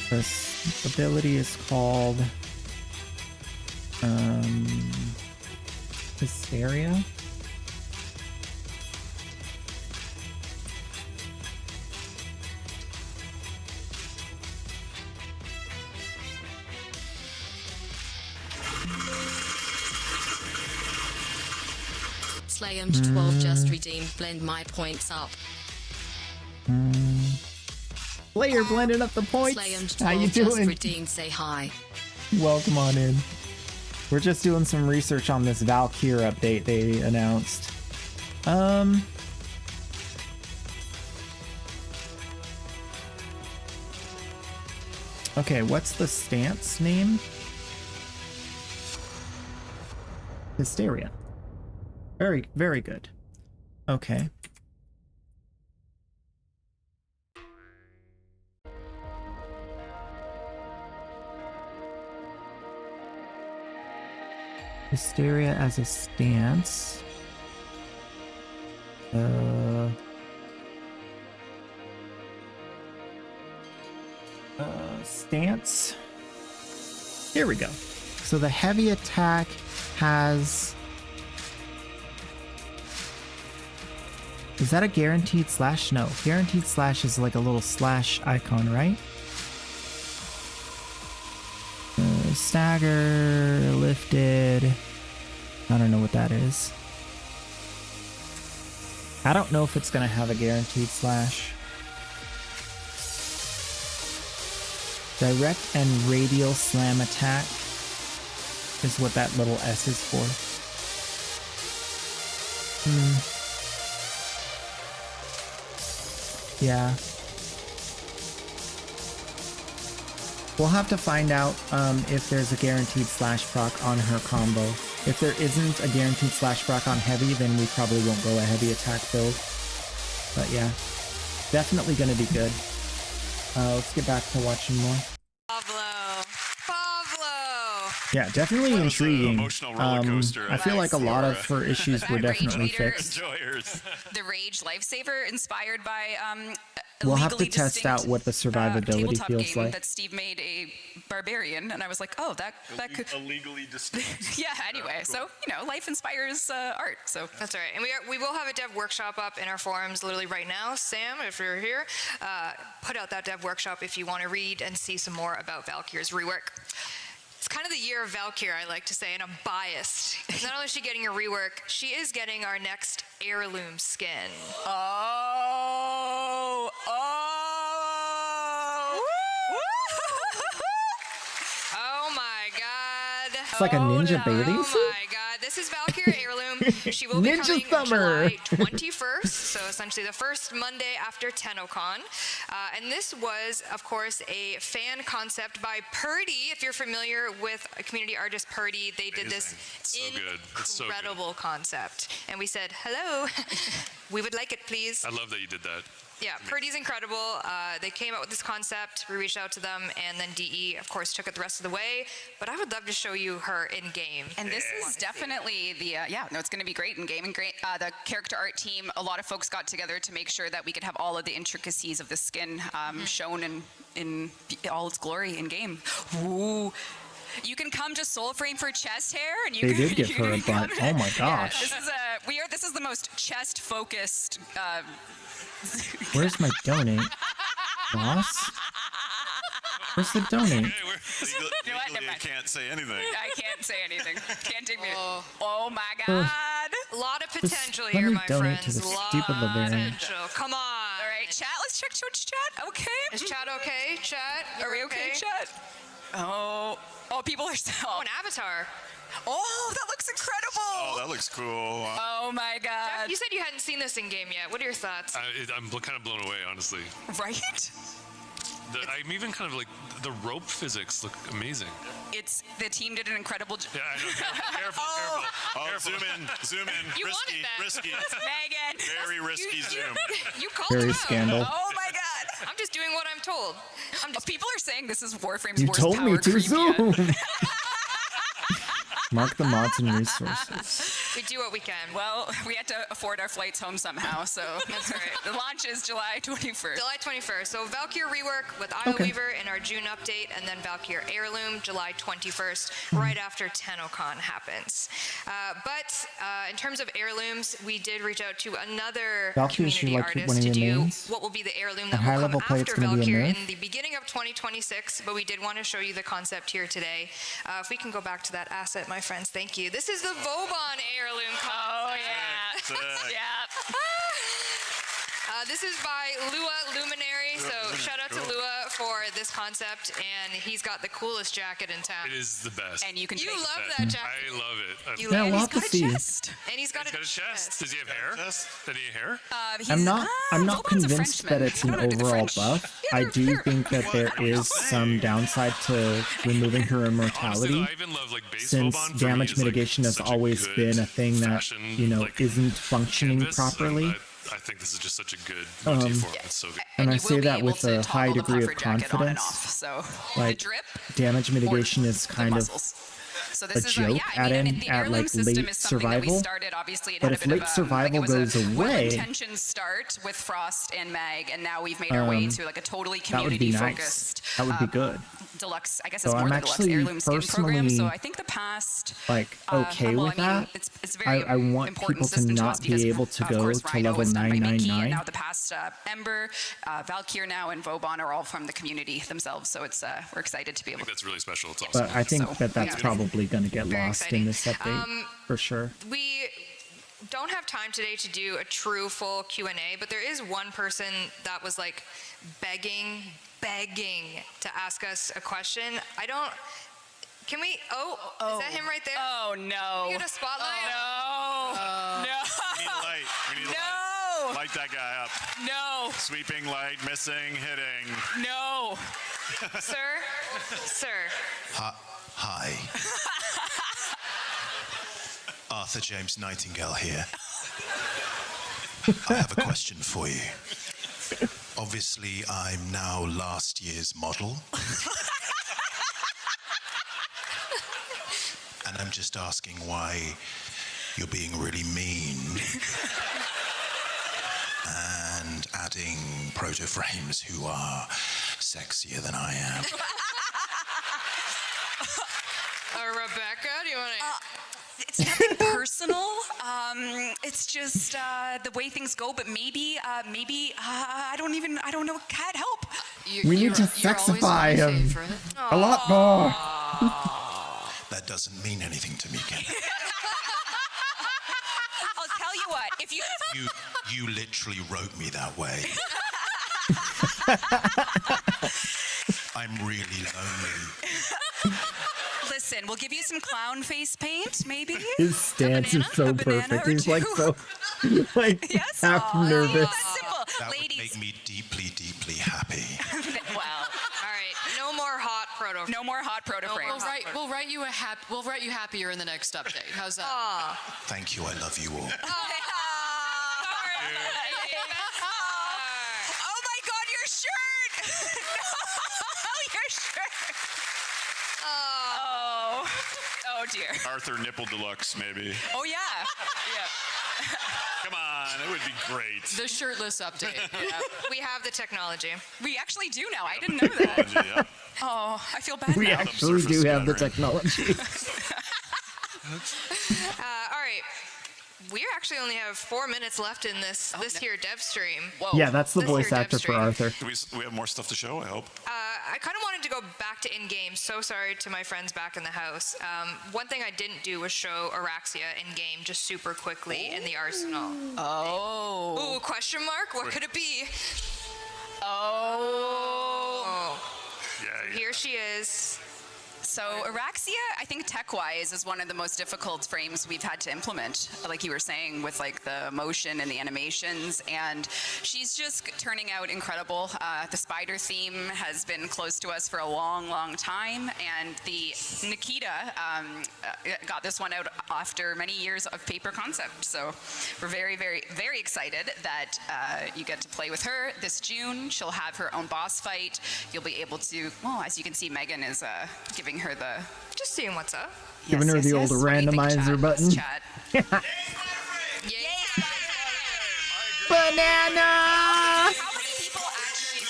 This ability is called Hysteria. Slayhammed 12 just redeemed. Blend my points up. Player blended up the points. Slayhammed How you 12 just doing? redeemed. Say hi. Welcome on in. We're just doing some research on this Valkyr update they announced. Okay, what's the stance name? Hysteria. Very, very good. Okay. Hysteria as a stance. Stance. Here we go. So the heavy attack has... Is that a guaranteed slash? No. Guaranteed slash is like a little slash icon, right? Stagger, lifted. I don't know what that is. I don't know if it's going to have a guaranteed slash. Direct and radial slam attack is what that little S is for. Yeah. We'll have to find out if there's a guaranteed slash proc on her combo. If there isn't a guaranteed slash proc on heavy, then we probably won't go a heavy attack build. But yeah, definitely going to be good. Let's get back to watching more. Pablo. Yeah, definitely intriguing. Emotional roller coaster. I feel like a lot of her issues were definitely fixed. The Rage Lifesaver, inspired by We'll have to legally test out distinct, what the survivability tabletop feels game like. that Steve made a barbarian, and I was like, oh, that could. Illegally distinct. Yeah. Anyway, so life inspires art. So That's all right. And we will have a dev workshop up in our forums literally right now. Sam, if you're here, put out that dev workshop if you want to read and see some more about Valkyr's rework. It's kind of the year of Valkyr, I like to say, and I'm biased. Not only is she getting a rework, she is getting our next heirloom skin. Oh. Oh my god. It's like a ninja bathing suit? Oh my god. This is Valkyr Heirloom. She will be Ninja coming Summer. July 21st, so essentially the first Monday after TennoCon. And this was, of course, a fan concept by Purdy. If you're familiar with community artist Purdy, they did this incredible concept. And we said, hello, we would like it, please. I love that you did that. Yeah, Purdy's incredible. They came up with this concept. We reached out to them, and then DE, of course, took it the rest of the way. But I would love to show you her in game. And this is definitely it's going to be great in game and great. The character art team, a lot of folks got together to make sure that we could have all of the intricacies of the skin shown in all its glory in game. Ooh. You can come to Soulframe for chest hair, and you They can, did give her a butt. Oh my gosh. This is the most chest focused. Where's my donate? Boss? Where's the donate? Legally, I can't say anything. I can't say anything. Can't take me. Oh my God. A lot of Just potential let here, me my donate friends. to the A lot stupid of librarian. potential. Come on. All right, chat. Let's check Twitch chat. Okay. Is chat okay? Chat? Are we okay, chat? Oh, people are so. Oh, an avatar. Oh, that looks incredible. Oh, that looks cool. Oh my God. Jeff, you said you hadn't seen this in game yet. What are your thoughts? I'm kind of blown away, honestly. Right? I'm even kind of like, the rope physics look amazing. The team did an incredible job. Yeah, I know. Careful. Zoom in. You risky, wanted that. risky. Megan. Very risky zoom. You called Very him out. scandal. Oh my God. I'm just doing what I'm told. People are saying this is Warframe's You worst told me power to creep zoom. yet. Mark the mods and resources. We do what we can. Well, we had to afford our flights home somehow, so that's all right. The launch is July 21st. July 21st. So Valkyr rework with Io Weaver in our June update, and then Valkyr Heirloom July 21st, right after TennoCon happens. But in terms of heirlooms, we did reach out to another Valkyr, is she community like artist one of to your do mains? what will be the heirloom A that high will level come play, it's after gonna be a Valkyr in nerf? the beginning of 2026. But we did want to show you the concept here today. If we can go back to that asset, my friends, thank you. This is the Vauban heirloom concept. Oh, yeah. Yeah. This is by Lua Luminary, so shout out to Lua for this concept, and he's got the coolest jacket in town. It is the best. And you can You take love Best. that jacket. I love it. You Yeah, love we'll it. have to see. And he's got He's got a chest. Does he have hair? Any hair? I'm not Vauban's a convinced that Frenchman. it's I an don't know, do the overall French- buff. Yeah, I they're- do they're- think that there is some downside to removing her Honestly, immortality, though, I even love like base since Vauban for me damage is, like, mitigation has such a always good been a thing that, fashion, like, isn't functioning canvas, and properly. I think this is just such a good motif for him. It's so good. And I you say will be that able with to a high toggle the degree of puffer jacket on and confidence. off, so Like, the drip damage mitigation or is the kind of muscles. So this a is joke yeah, I mean, and the at heirloom like system late is something that we survival. started. Obviously, it But had if a bit late of survival like it was goes a away- well-intentioned start with Frost and Mag, and now we've made our way to like a totally that would be nice. community-focused That would be good. deluxe. I guess So it's more I'm than deluxe actually heirloom skin program. personally, So I think the past Like, okay well, with I mean, that. it's very I want important people to system not us because, be able to of go course, to Rhino level is done by Mickey, 999. and now the past Ember, Valkyr now, and Vauban are all from the community themselves. So it's we're excited to be I able think that's really special. It's awesome. But I think So, that that's yeah. probably going to get Very lost exciting. in this update, for sure. We don't have time today to do a true full Q&A, but there is one person that was like begging to ask us a question. Can we, is that him right there? Oh no! Can we get a spotlight? No! We need a light. We need a No! light. Light that guy up. No! Sweeping light, missing, hitting. No! Sir. Hi. Arthur James Nightingale here. I have a question for you. Obviously, I'm now last year's model. And I'm just asking why you're being really mean and adding proto-frames who are sexier than I am. Rebecca, do you want to? It's nothing personal. It's just the way things go. But maybe I don't know. Can't help. We need to sexify him a lot more. That doesn't mean anything to me, Ken. I'll tell you what. If you You literally wrote me that way. I'm really lonely. listen, we'll give you some clown face paint, maybe. His stance is so perfect. He's like so, like Yes. half Aw, nervous. simple. That would Ladies. make me deeply, deeply happy. Wow. All right, no more hot proto. No more hot proto frames. We'll write you happier in the next update. How's that? Thank you. I love you all. Oh my God, your shirt! No, your shirt! Oh dear. Arthur Nipple Deluxe, maybe. Oh yeah. Yeah. Come on, it would be great. The shirtless update. Yeah. We have the technology. We actually do now. I didn't know that. Technology, yeah. Oh, I feel bad We now. actually do have the scattering. technology. All right. We actually only have 4 minutes left in this here dev stream. Whoa. Yeah, that's the This voice here dev actor for stream. Arthur. Do we have more stuff to show, I hope. I kind of wanted to go back to in-game. So sorry to my friends back in the house. One thing I didn't do was show Araxia in-game just super quickly in the arsenal. Oh. Ooh, question mark? What could it be? Oh. Yeah. Here she is. So Araxia, I think tech-wise, is one of the most difficult frames we've had to implement, like you were saying, with like the motion and the animations, and she's just turning out incredible. The spider theme has been close to us for a long, long time, and the Nikita got this one out after many years of paper concept. So we're very, very, very excited that you get to play with her this June. She'll have her own boss fight. You'll be able to, well, as you can see, Megan is giving her the... Just seeing what's up. Giving her the old What do you think, randomizer chat? button. Let's chat. Yay! Banana! How many people actually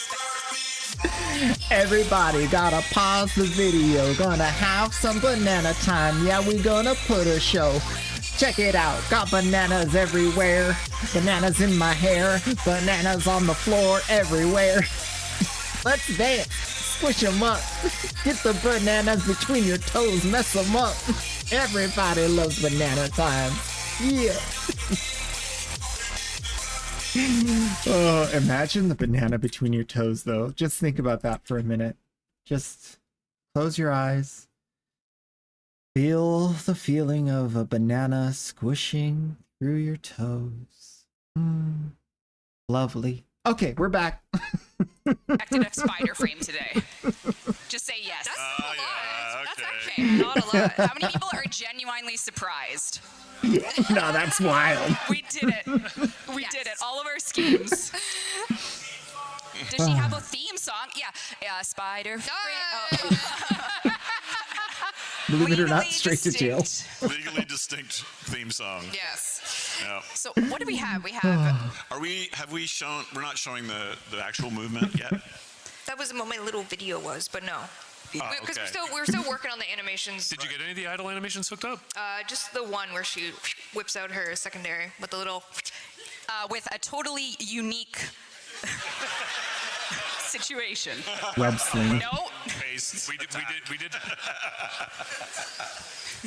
expect... Everybody gotta pause the video. Gonna have some banana time. Yeah, we gonna put a show. Check it out. Got bananas everywhere. Bananas in my hair. Bananas on the floor everywhere. Let's dance. Squish them up. Get the bananas between your toes. Mess them up. Everybody loves banana time. Yeah. Oh, imagine the banana between your toes, though. Just think about that for a minute. Just close your eyes. Feel the feeling of a banana squishing through your toes. Lovely. Okay, we're back. Expected a spider frame today. Just say yes. That's not a lot. yeah, That's okay. actually not a lot. How many people are genuinely surprised? No, that's wild. We did it. We did it. All of our schemes. Does she have a theme song? Yeah. Spider frame. Oh. Believe it or not, Legally straight to jail. distinct. Legally distinct theme song. Yes. Yeah. So what do we have? We have Have we shown, we're not showing the actual movement yet? That was what my little video was, but no. Because okay. we're still working on the animations. Did you get any of the idle animations hooked up? Just the one where she whips out her secondary with the little. with a totally unique situation. Web sling. No. Paste. We did.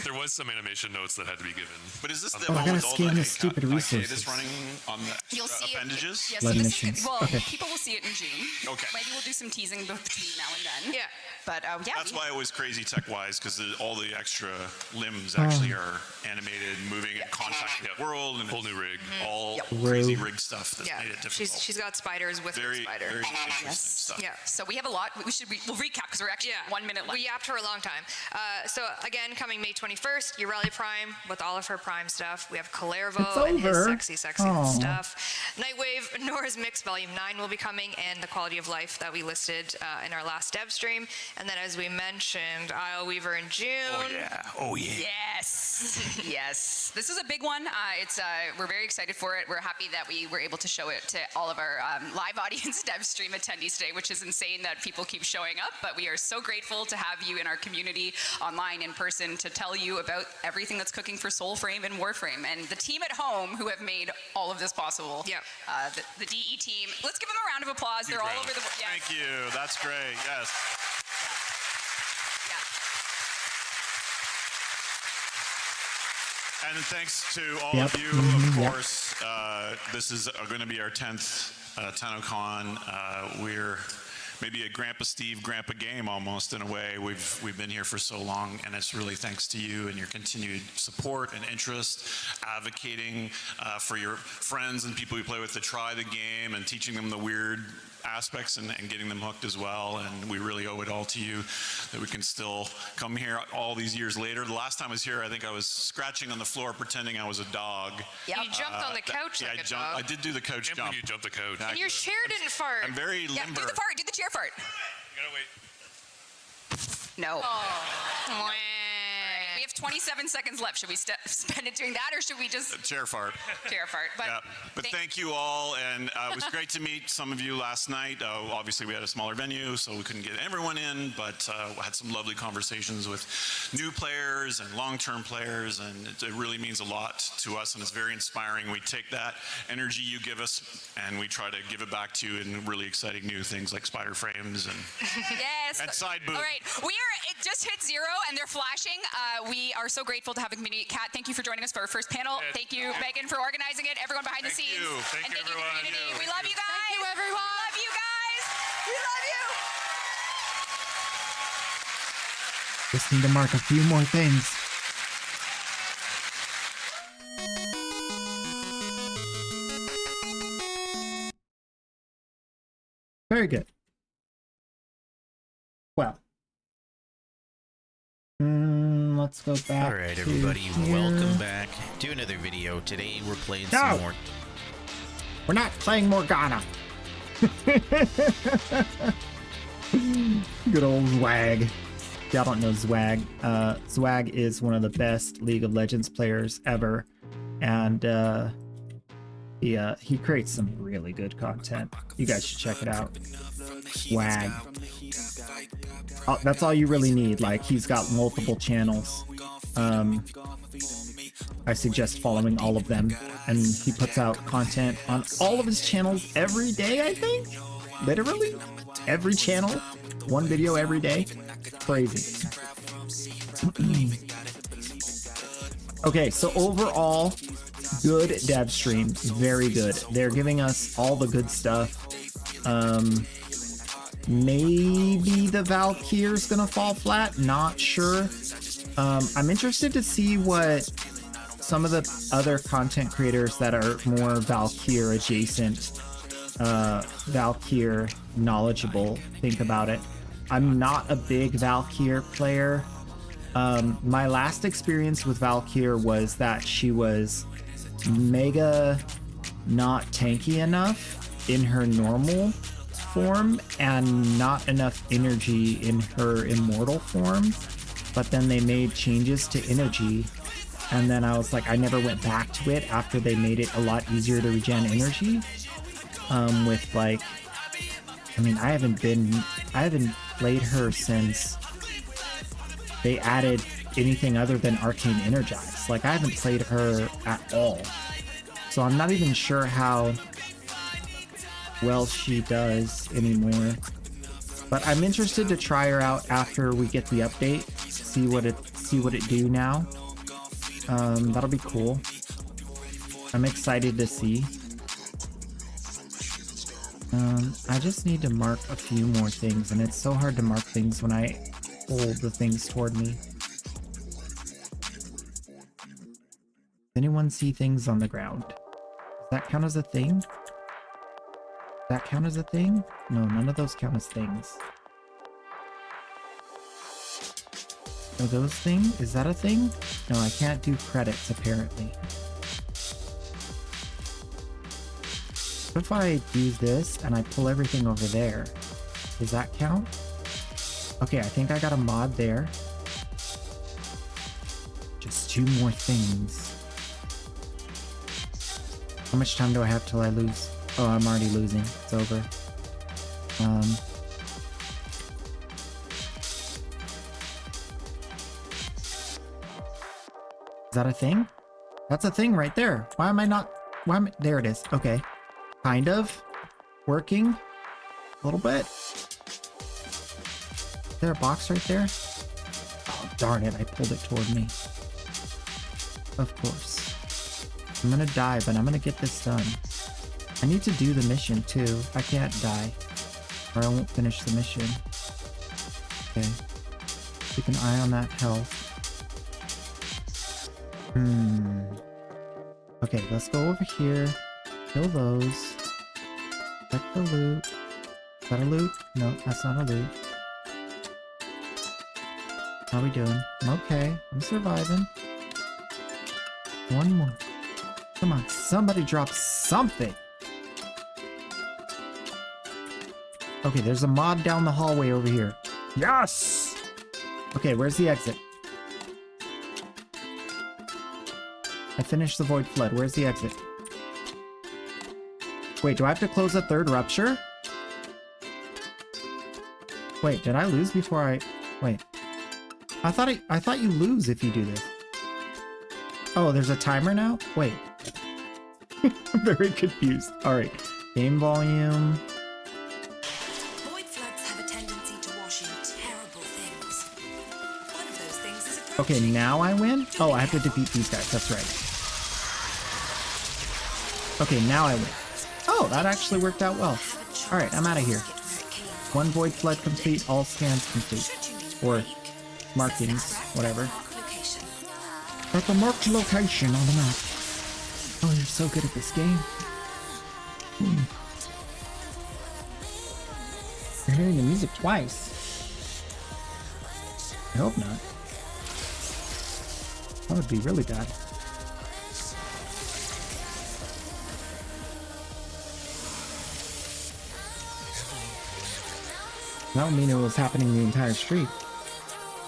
There was some animation notes that had to be given. But is this the Oh, I one gotta with all scan the the stupid resources. That's running on the You'll see appendages? It. Yes, Blood so this missions. is, well, Okay. people will see it in June. Okay. Maybe we'll do some teasing between now and then. Yeah. But yeah. That's why it was crazy tech-wise, because all the extra limbs actually are animated, moving and contacting the world, and Whole new rig. all Yep. crazy rig stuff that Yeah. made it difficult. She's got spiders with her very, spider. very interesting Yes. stuff. Yeah. So we have a lot. We'll recap because we're actually 1 minute left. We yapped her a long time. So again, coming May 21st, Ureli Prime with all of her Prime stuff. We have Kalervo and his over. sexy Aw. stuff. Nightwave, Nora's Mix Volume 9 will be coming, and the quality of life that we listed in our last dev stream. And then, as we mentioned, Isle Weaver in June. Oh, yeah. Oh, yeah. Yes, yes. This is a big one. We're very excited for it. We're happy that we were able to show it to all of our live audience dev stream attendees today, which is insane that people keep showing up. But we are so grateful to have you in our community, online, in person, to tell you about everything that's cooking for Soulframe and Warframe, and the team at home who have made all of this possible. Yep. The DE team. Let's give them a round of applause. They're all over the. Yes. Thank you. That's great. Yes. Yeah. And thanks to all Yep. of you, of course. This is going to be our 10th TanoCon. We're maybe a Grandpa Steve, Grandpa Game almost in a way. We've been here for so long, and it's really thanks to you and your continued support and interest, advocating for your friends and people you play with to try the game and teaching them the weird aspects and getting them hooked as well. And we really owe it all to you that we can still come here all these years later. The last time I was here, I think I was scratching on the floor pretending I was a dog. Yep. You jumped on the couch like I a jumped. dog. I did do the coach Can't jump. believe you jumped the couch. And your chair didn't fart. I'm very Yeah, limber. do the fart. Do the chair fart. You gotta wait. No. Mwah. We have 27 seconds left. Should we spend it doing that, or should we just Chair fart. chair fart? But, Yeah, but thank you all, and it was great to meet some of you last night. Obviously, we had a smaller venue, so we couldn't get everyone in, but we had some lovely conversations with new players and long-term players, and it really means a lot to us, and it's very inspiring. We take that energy you give us, and we try to give it back to you in really exciting new things like spider frames and yes. and side boob. All right, it just hit 0 and they're flashing. We are so grateful to have a community. Kat, thank you for joining us for our first panel. Yes. Thank you, Megan, for organizing it. Everyone behind the scenes. Thank and you, thank you, everyone. community. You. We love you guys. Thank you, everyone. We love you guys. We love you. Just need to mark a few more things. Very good. Well, let's go back. All right, to everybody, here. welcome back to another video. Today we're playing No! some more. We're not playing Morgana. Good old Zwag. Y'all don't know Zwag. Zwag is one of the best League of Legends players ever, and he creates some really good content. You guys should check it out. Swag. Oh, that's all you really need. Like, he's got multiple channels. I suggest following all of them, and he puts out content on all of his channels every day, I think. Literally every channel, one video every day. Crazy. Okay, so overall, good dev stream. Very good. They're giving us all the good stuff. Maybe the Valkyrie's gonna fall flat. Not sure. I'm interested to see what some of the other content creators that are more Valkyrie adjacent, Valkyrie knowledgeable think about it. I'm not a big Valkyrie player. My last experience with Valkyrie was that she was mega not tanky enough in her normal form and not enough energy in her immortal form. But then they made changes to energy, and then I was like, I never went back to it after they made it a lot easier to regen energy. With like, I mean, I haven't played her since they added anything other than Arcane Energize. Like, I haven't played her at all. So I'm not even sure how well she does anymore. But I'm interested to try her out after we get the update. See what it do now. That'll be cool. I'm excited to see. I just need to mark a few more things, and it's so hard to mark things when I hold the things toward me. Does anyone see things on the ground? Does that count as a thing? Does that count as a thing? No, none of those count as things. Are those things? Is that a thing? No, I can't do credits, apparently. What if I do this and I pull everything over there? Does that count? Okay, I think I got a mod there. Just 2 more things. How much time do I have till I lose? Oh, I'm already losing. It's over. Is that a thing? That's a thing right there. Why am I not... There it is. Okay. Kind of. Working. A little bit. Is there a box right there? Oh, darn it. I pulled it toward me. Of course. I'm gonna die, but I'm gonna get this done. I need to do the mission, too. I can't die, or I won't finish the mission. Okay. Keep an eye on that health. Okay, let's go over here. Kill those. Check the loot. Is that a loot? No, that's not a loot. How are we doing? I'm okay. I'm surviving. One more. Come on, somebody drop something. Okay, there's a mod down the hallway over here. Yes! Okay, where's the exit? I finished the Void Flood. Where's the exit? Wait, do I have to close a third rupture? Wait, did I lose before I... Wait. I thought you lose if you do this. Oh, there's a timer now? Wait. I'm very confused. Alright. Game volume. Void floods have a tendency to wash in terrible things. One of those things is approaching. Okay, now I win? Oh, I have to defeat these guys. That's right. Okay, now I win. Oh, that actually worked out well. Alright, I'm out of here. One Void Flood complete, all scans complete. Or markings, whatever. At the marked location on the map. Oh, you're so good at this game. You're hearing the music twice. I hope not. That would be really bad. That would mean it was happening the entire street.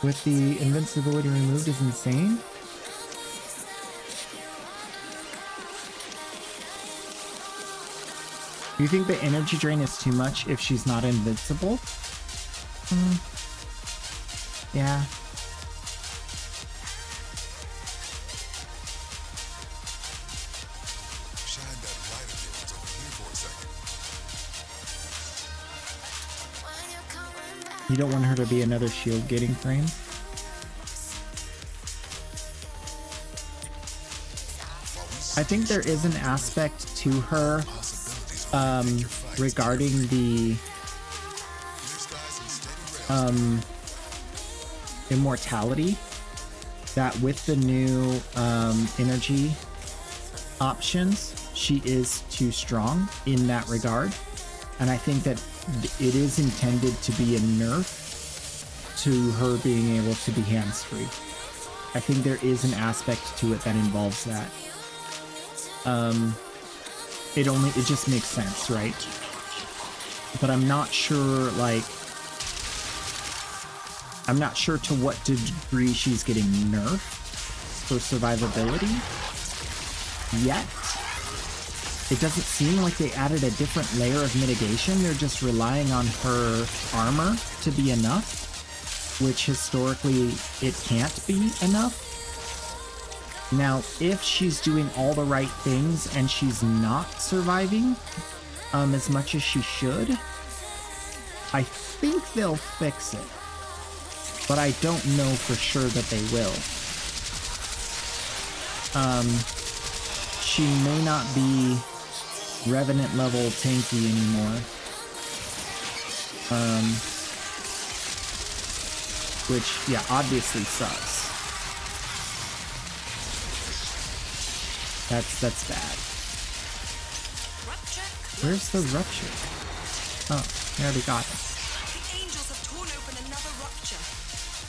With the invincibility removed is insane. Do you think the energy drain is too much if she's not invincible? Yeah. Shine that light of yours over here for a second. You don't want her to be another shield gating frame? I think there is an aspect to her regarding the immortality, that with the new energy options, she is too strong in that regard. And I think that it is intended to be a nerf to her being able to be hands-free. I think there is an aspect to it that involves that. It just makes sense, right? But I'm not sure, like, I'm not sure to what degree she's getting nerfed for survivability yet. It doesn't seem like they added a different layer of mitigation. They're just relying on her armor to be enough, which historically it can't be enough. Now, if she's doing all the right things and she's not surviving as much as she should, I think they'll fix it. But I don't know for sure that they will. She may not be Revenant level tanky anymore. Which, yeah, obviously sucks. That's bad. Where's the rupture? Oh, I already got it. The angels have torn open another rupture.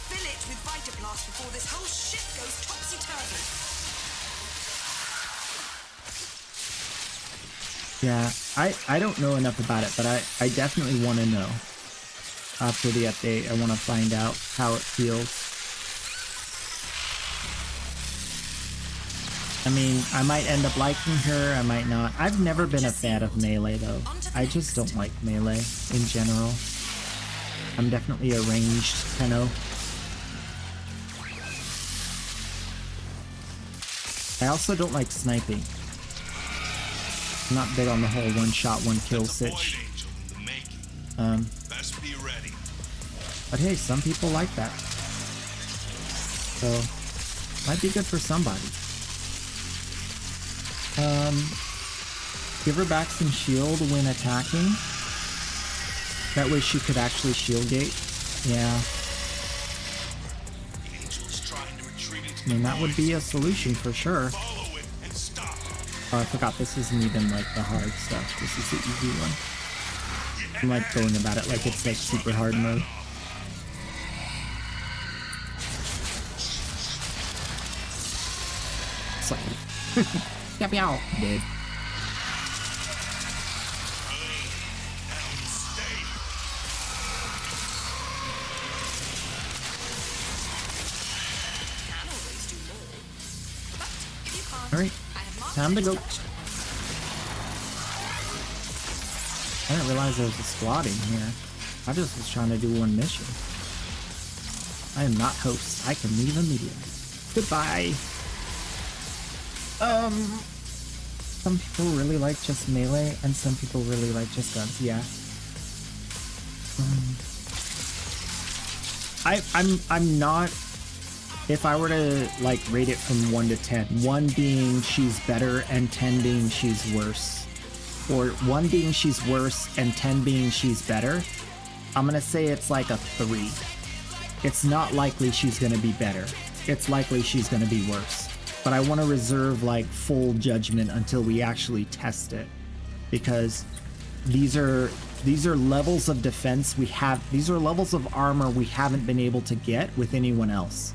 Fill it with Vitablast before this whole ship goes topsy-turvy. Yeah, I don't know enough about it, but I definitely want to know. After the update, I want to find out how it feels. I mean, I might end up liking her, I might not. I've never been a fan of melee, though. I just don't like melee in general. I'm definitely a ranged Tenno. I also don't like sniping. I'm not big on the whole one-shot, one-kill sitch. But hey, some people like that. So, might be good for somebody. Give her back some shield when attacking. That way she could actually shield gate. Yeah. I mean, that would be a solution for sure. Oh, I forgot this isn't even like the hard stuff. This is the easy one. I'm like going about it like it's like super hard mode. It's like, yep, yow, dude. Can always do more. But if you can't, Alright, time to go. I didn't realize there was a squad in here. I just was trying to do one mission. I am not host. I can leave immediately. Goodbye. Some people really like just melee, and some people really like just guns. Yeah. I'm not. If I were to like rate it from 1 to 10, 1 being she's better and 10 being she's worse, or 1 being she's worse and 10 being she's better, I'm gonna say it's like a 3. It's not likely she's gonna be better. It's likely she's gonna be worse. But I want to reserve like full judgment until we actually test it, because these are levels of defense we have. These are levels of armor we haven't been able to get with anyone else.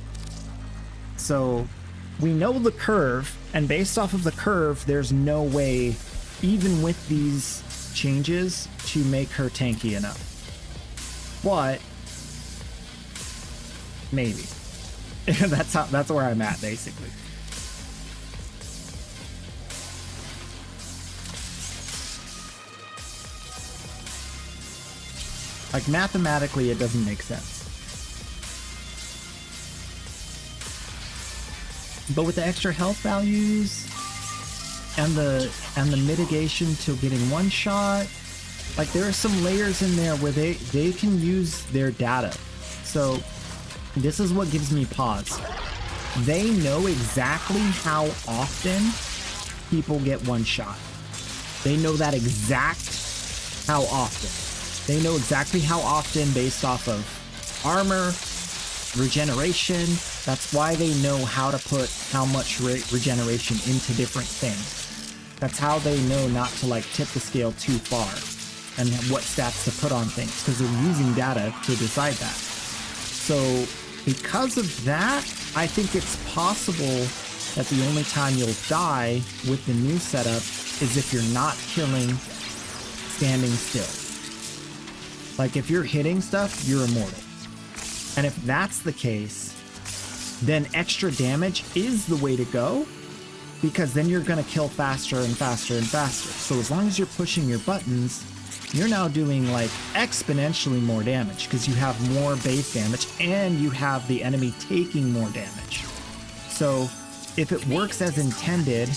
So we know the curve, and based off of the curve, there's no way, even with these changes, to make her tanky enough. But maybe. That's where I'm at, basically. Like, mathematically, it doesn't make sense. But with the extra health values and the mitigation to getting one shot, like, there are some layers in there where they can use their data. So this is what gives me pause. They know exactly how often people get one shot. They know that exact how often. They know exactly how often based off of armor, regeneration. That's why they know how to put how much regeneration into different things. That's how they know not to like tip the scale too far and what stats to put on things, because they're using data to decide that. So because of that, I think it's possible that the only time you'll die with the new setup is if you're not killing standing still. Like, if you're hitting stuff, you're immortal. And if that's the case, then extra damage is the way to go, because then you're going to kill faster and faster and faster. So as long as you're pushing your buttons, you're now doing like exponentially more damage, because you have more base damage and you have the enemy taking more damage. So if it works as intended,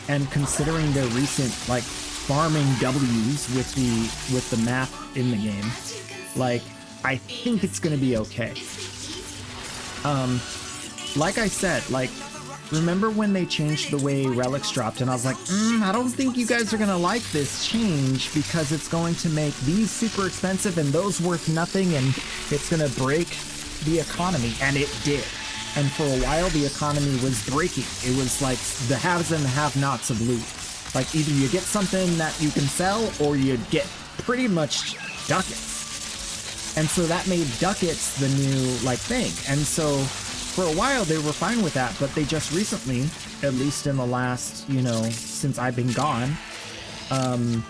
and considering their recent like farming W's with the math in the game, like, I think it's gonna be okay. Like I said, like, remember when they changed the way relics dropped, and I was like, I don't think you guys are gonna like this change, because it's going to make these super expensive and those worth nothing, and it's gonna break the economy. And it did. And for a while the economy was breaking. It was like the haves and the have-nots of loot. Like, either you get something that you can sell, or you get pretty much ducats. And so that made ducats the new, like, thing. And so for a while they were fine with that, but they just recently, at least in the last, you know, since I've been gone, and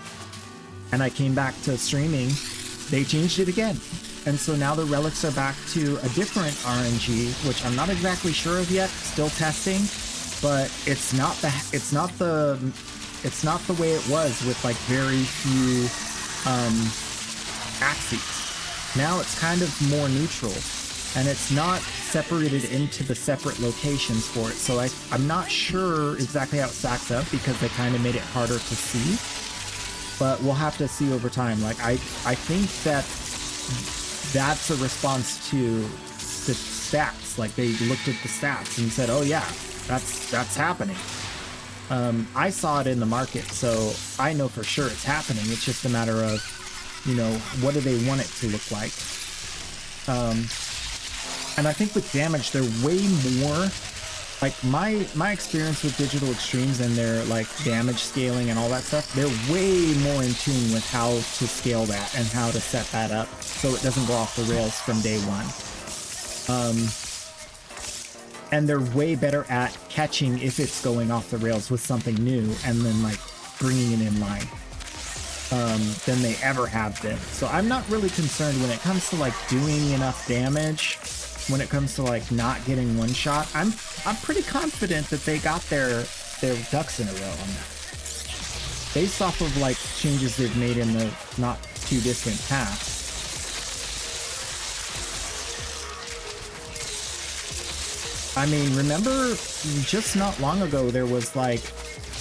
I came back to streaming, they changed it again. And so now the relics are back to a different RNG, which I'm not exactly sure of yet, still testing, but it's not the way it was with like very few axes. Now it's kind of more neutral, and it's not separated into the separate locations for it. So I'm not sure exactly how it stacks up, because they kind of made it harder to see, but we'll have to see over time. Like, I think that's a response to the stats. Like, they looked at the stats and said, oh yeah, that's happening. I saw it in the market, so I know for sure it's happening. It's just a matter of, you know, what do they want it to look like? And I think with damage, they're way more, like, my experience with Digital Extremes and their like damage scaling and all that stuff, they're way more in tune with how to scale that and how to set that up so it doesn't go off the rails from day one. And they're way better at catching if it's going off the rails with something new, and then like bringing it in line, than they ever have been. So I'm not really concerned when it comes to like doing enough damage. when it comes to like not getting one shot, I'm pretty confident that they got their ducks in a row on that. Based off of like changes they've made in the not too distant past. I mean, remember just not long ago there was like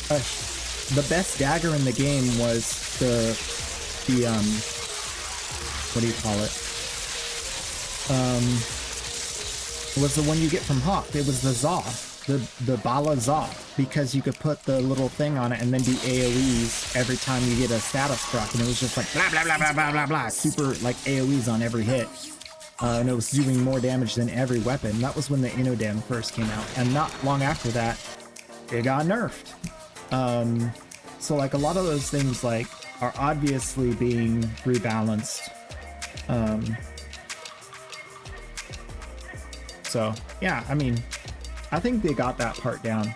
the best dagger in the game was the what do you call it? Was the one you get from Hawk. It was the Zaw, the Bala Zaw, because you could put the little thing on it and then do AoEs every time you get a status proc, and it was just like blah blah blah blah blah blah blah, super like AoEs on every hit. And it was doing more damage than every weapon. That was when the Inodam first came out, and not long after that, it got nerfed. So like a lot of those things like are obviously being rebalanced. So yeah, I mean, I think they got that part down.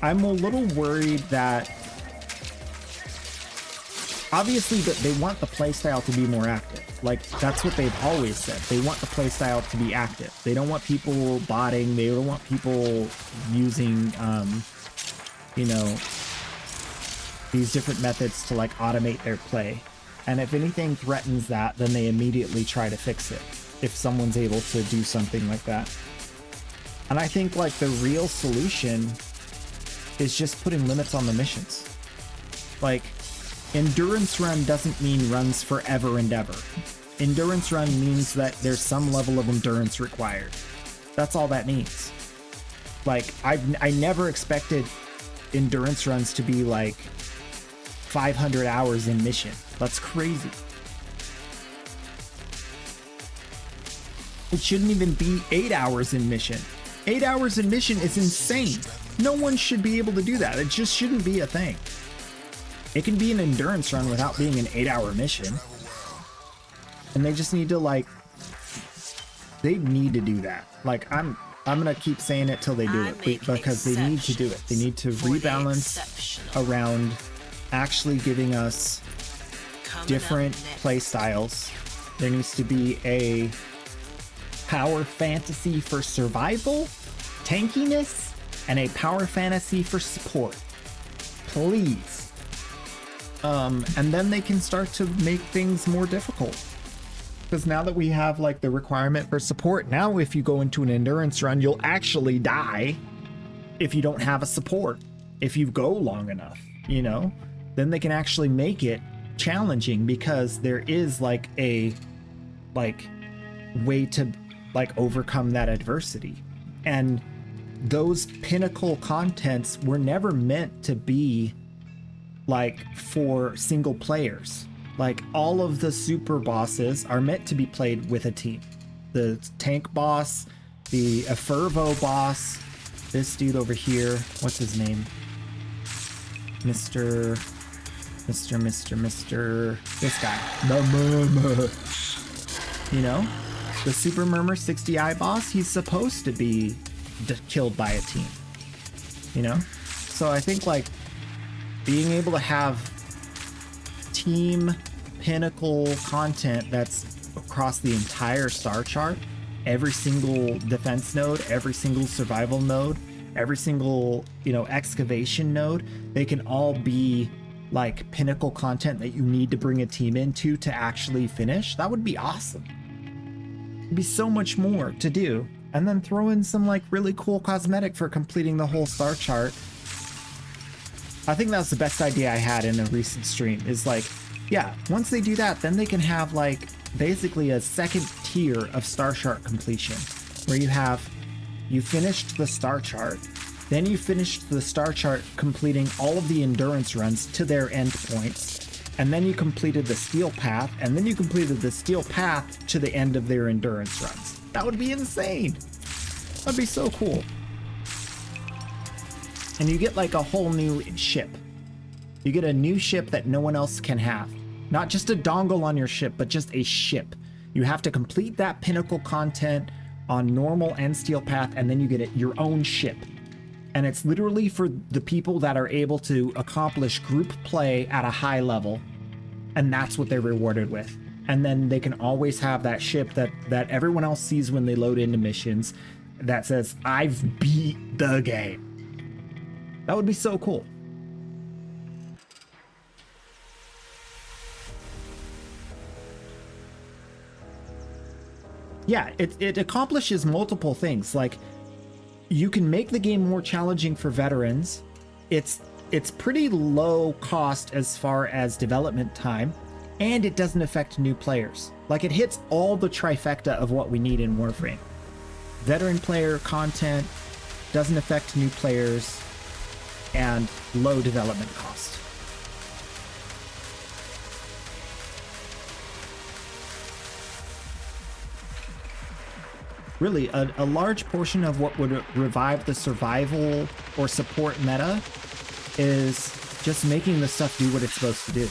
I'm a little worried that obviously that they want the playstyle to be more active. Like that's what they've always said. They want the playstyle to be active. They don't want people botting. They don't want people using, you know, these different methods to like automate their play. And if anything threatens that, then they immediately try to fix it. If someone's able to do something like that. And I think like the real solution is just putting limits on the missions. Like, endurance run doesn't mean runs forever and ever. Endurance run means that there's some level of endurance required. That's all that means. Like, I never expected endurance runs to be like 500 hours in mission. That's crazy. It shouldn't even be 8 hours in mission. 8 hours in mission is insane. No one should be able to do that. It just shouldn't be a thing. It can be an endurance run without being an 8-hour mission. And they just need to like, they need to do that. Like I'm gonna keep saying it till they do it, because they need to do it. They need to rebalance around actually giving us different play styles. There needs to be a power fantasy for survival, tankiness, and a power fantasy for support. Please. And then they can start to make things more difficult. Because now that we have like the requirement for support, now if you go into an endurance run, you'll actually die if you don't have a support. If you go long enough, you know, then they can actually make it challenging, because there is like a way to like overcome that adversity. And those pinnacle contents were never meant to be like for single players. Like all of the super bosses are meant to be played with a team. The tank boss, the Afervo boss, this dude over here, what's his name? Mr. This guy. You know? The Super Murmur 60i boss, he's supposed to be killed by a team. You know? So I think like being able to have team pinnacle content that's across the entire star chart, every single defense node, every single survival node, every single, you know, excavation node, they can all be like pinnacle content that you need to bring a team into to actually finish. That would be awesome. It'd be so much more to do. And then throw in some like really cool cosmetic for completing the whole star chart. I think that was the best idea I had in a recent stream, is like, yeah, once they do that, then they can have like basically a second tier of star chart completion, where you finished the star chart, then you finished the star chart completing all of the endurance runs to their endpoints, and then you completed the steel path, and then you completed the steel path to the end of their endurance runs. That would be insane. That'd be so cool. And you get like a whole new ship. You get a new ship that no one else can have. Not just a dongle on your ship, but just a ship. You have to complete that pinnacle content on normal and steel path, and then you get your own ship. And it's literally for the people that are able to accomplish group play at a high level. And that's what they're rewarded with. and then they can always have that ship that everyone else sees when they load into missions that says, I've beat the game. That would be so cool. Yeah, it accomplishes multiple things. Like, you can make the game more challenging for veterans. It's pretty low cost as far as development time, and it doesn't affect new players. Like, it hits all the trifecta of what we need in Warframe. Veteran player content, doesn't affect new players, and low development cost. Really, a large portion of what would revive the survival or support meta is just making the stuff do what it's supposed to do.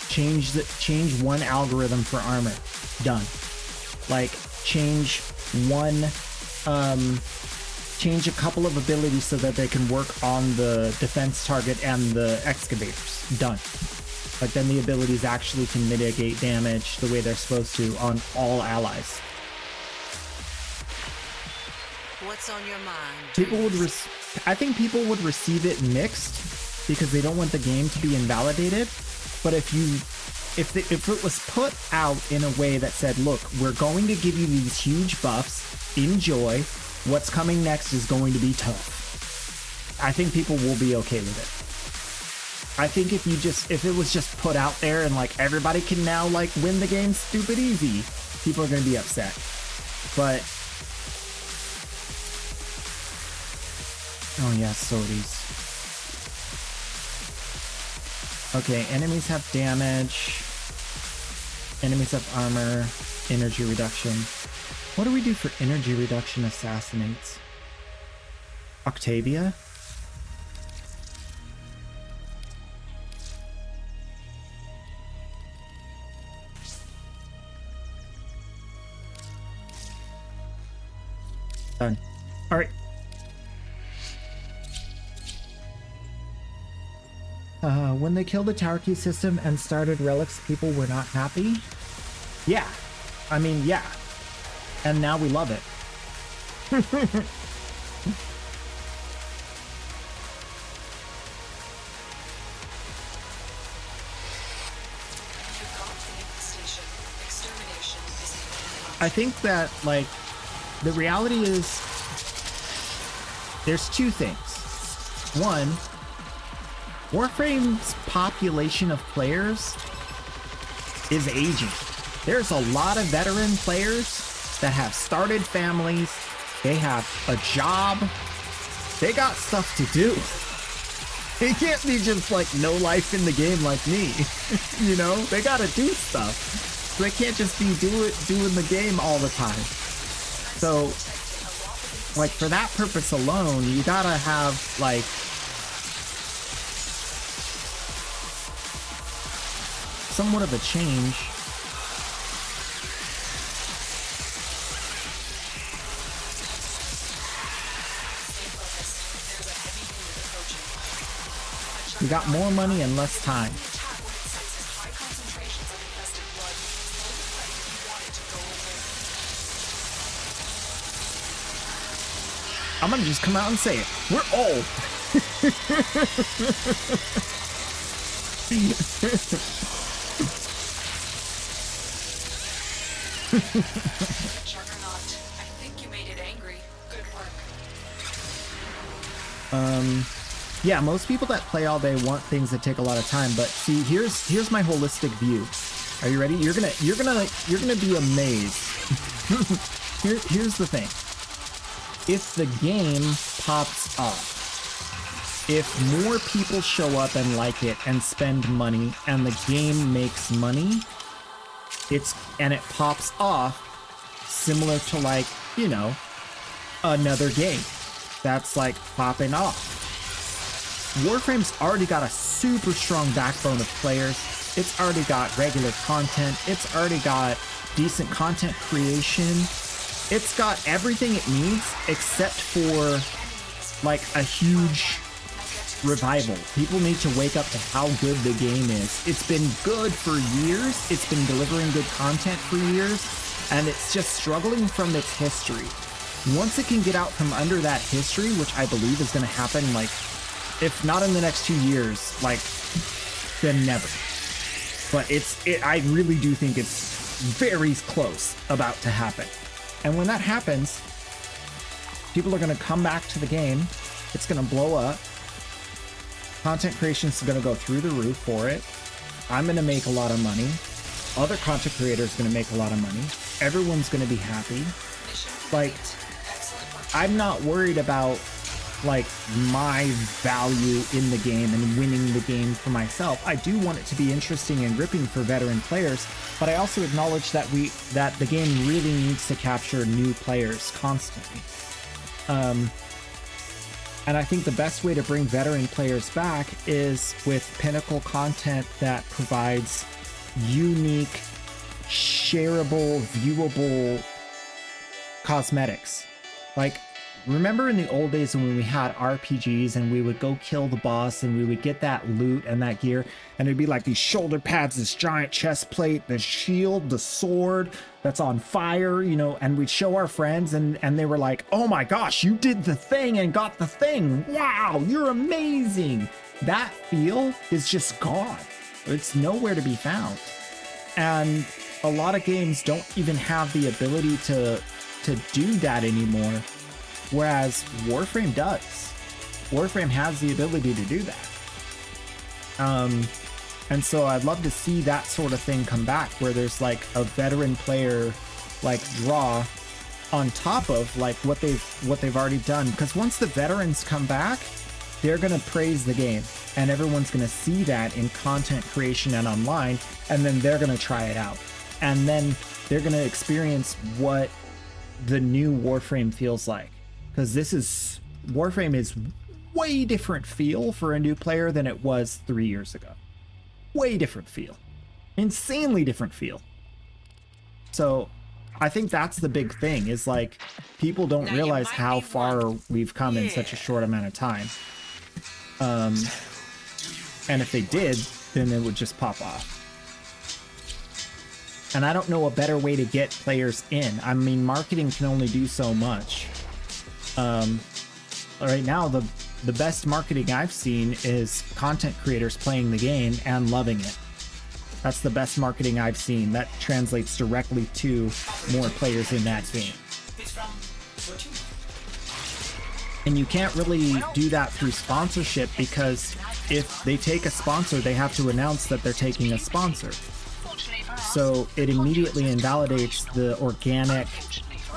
Change one algorithm for armor. Done. Like, change a couple of abilities so that they can work on the defense target and the excavators. Done. Like, then the abilities actually can mitigate damage the way they're supposed to on all allies. What's on your mind? I think people would receive it mixed because they don't want the game to be invalidated. But if it was put out in a way that said, look, we're going to give you these huge buffs, enjoy, what's coming next is going to be tough, I think people will be okay with it. I think if it was just put out there and like everybody can now like win the game stupid easy, people are going to be upset. But oh yeah, sorties. Okay, enemies have damage. Enemies have armor, energy reduction. What do we do for energy reduction assassinates? Octavia? Done. All right. When they killed the tower key system and started relics, people were not happy. Yeah. I mean, yeah. And now we love it. I think that, like, the reality is there's two things. One, Warframe's population of players is aging. There's a lot of veteran players that have started families, they have a job, they got stuff to do. They can't be just like no life in the game like me. You know, they gotta do stuff. So they can't just be doing the game all the time. So, like, for that purpose alone, you gotta have, like, somewhat of a change. You got more money and less time. I'm gonna just come out and say it. We're old. Juggernaut, I think you made it angry. Good work. Yeah, most people that play all day want things that take a lot of time, but see, here's my holistic view. Are you ready? You're gonna be amazed. Here's the thing. If the game pops off, if more people show up and like it and spend money and the game makes money, and it pops off similar to, like, you know, another game that's like popping off. Warframe's already got a super strong backbone of players. It's already got regular content. It's already got decent content creation. It's got everything it needs except for like a huge revival. People need to wake up to how good the game is. It's been good for years. It's been delivering good content for years, and it's just struggling from its history. Once it can get out from under that history, which I believe is going to happen, like, if not in the next 2 years, like, then never. But I really do think it's very close about to happen. And when that happens, people are going to come back to the game. It's going to blow up. Content creation is going to go through the roof for it. I'm going to make a lot of money. Other content creators are going to make a lot of money. Everyone's going to be happy. Like, I'm not worried about, like, my value in the game and winning the game for myself. I do want it to be interesting and gripping for veteran players, but I also acknowledge that the game really needs to capture new players constantly. And I think the best way to bring veteran players back is with pinnacle content that provides unique, shareable, viewable cosmetics. Like, remember in the old days when we had RPGs and we would go kill the boss and we would get that loot and that gear, and it'd be like these shoulder pads, this giant chest plate, the shield, the sword that's on fire, you know, and we'd show our friends and they were like, oh my gosh, you did the thing and got the thing. Wow, you're amazing. That feel is just gone. It's nowhere to be found. And a lot of games don't even have the ability to do that anymore. Whereas Warframe does. Warframe has the ability to do that. And so I'd love to see that sort of thing come back, where there's like a veteran player like draw on top of like what they've already done. Because once the veterans come back, they're gonna praise the game, and everyone's gonna see that in content creation and online, and then they're gonna try it out, and then they're gonna experience what the new Warframe feels like. Because Warframe is way different feel for a new player than it was 3 years ago. Way different feel. Insanely different feel. So I think that's the big thing, is like, people don't realize how far we've come in such a short amount of time. And if they did, then it would just pop off. And I don't know a better way to get players in. I mean, marketing can only do so much. Right now, the best marketing I've seen is content creators playing the game and loving it. That's the best marketing I've seen. That translates directly to more players in that game. And you can't really do that through sponsorship, because if they take a sponsor, they have to announce that they're taking a sponsor. So it immediately invalidates the organic,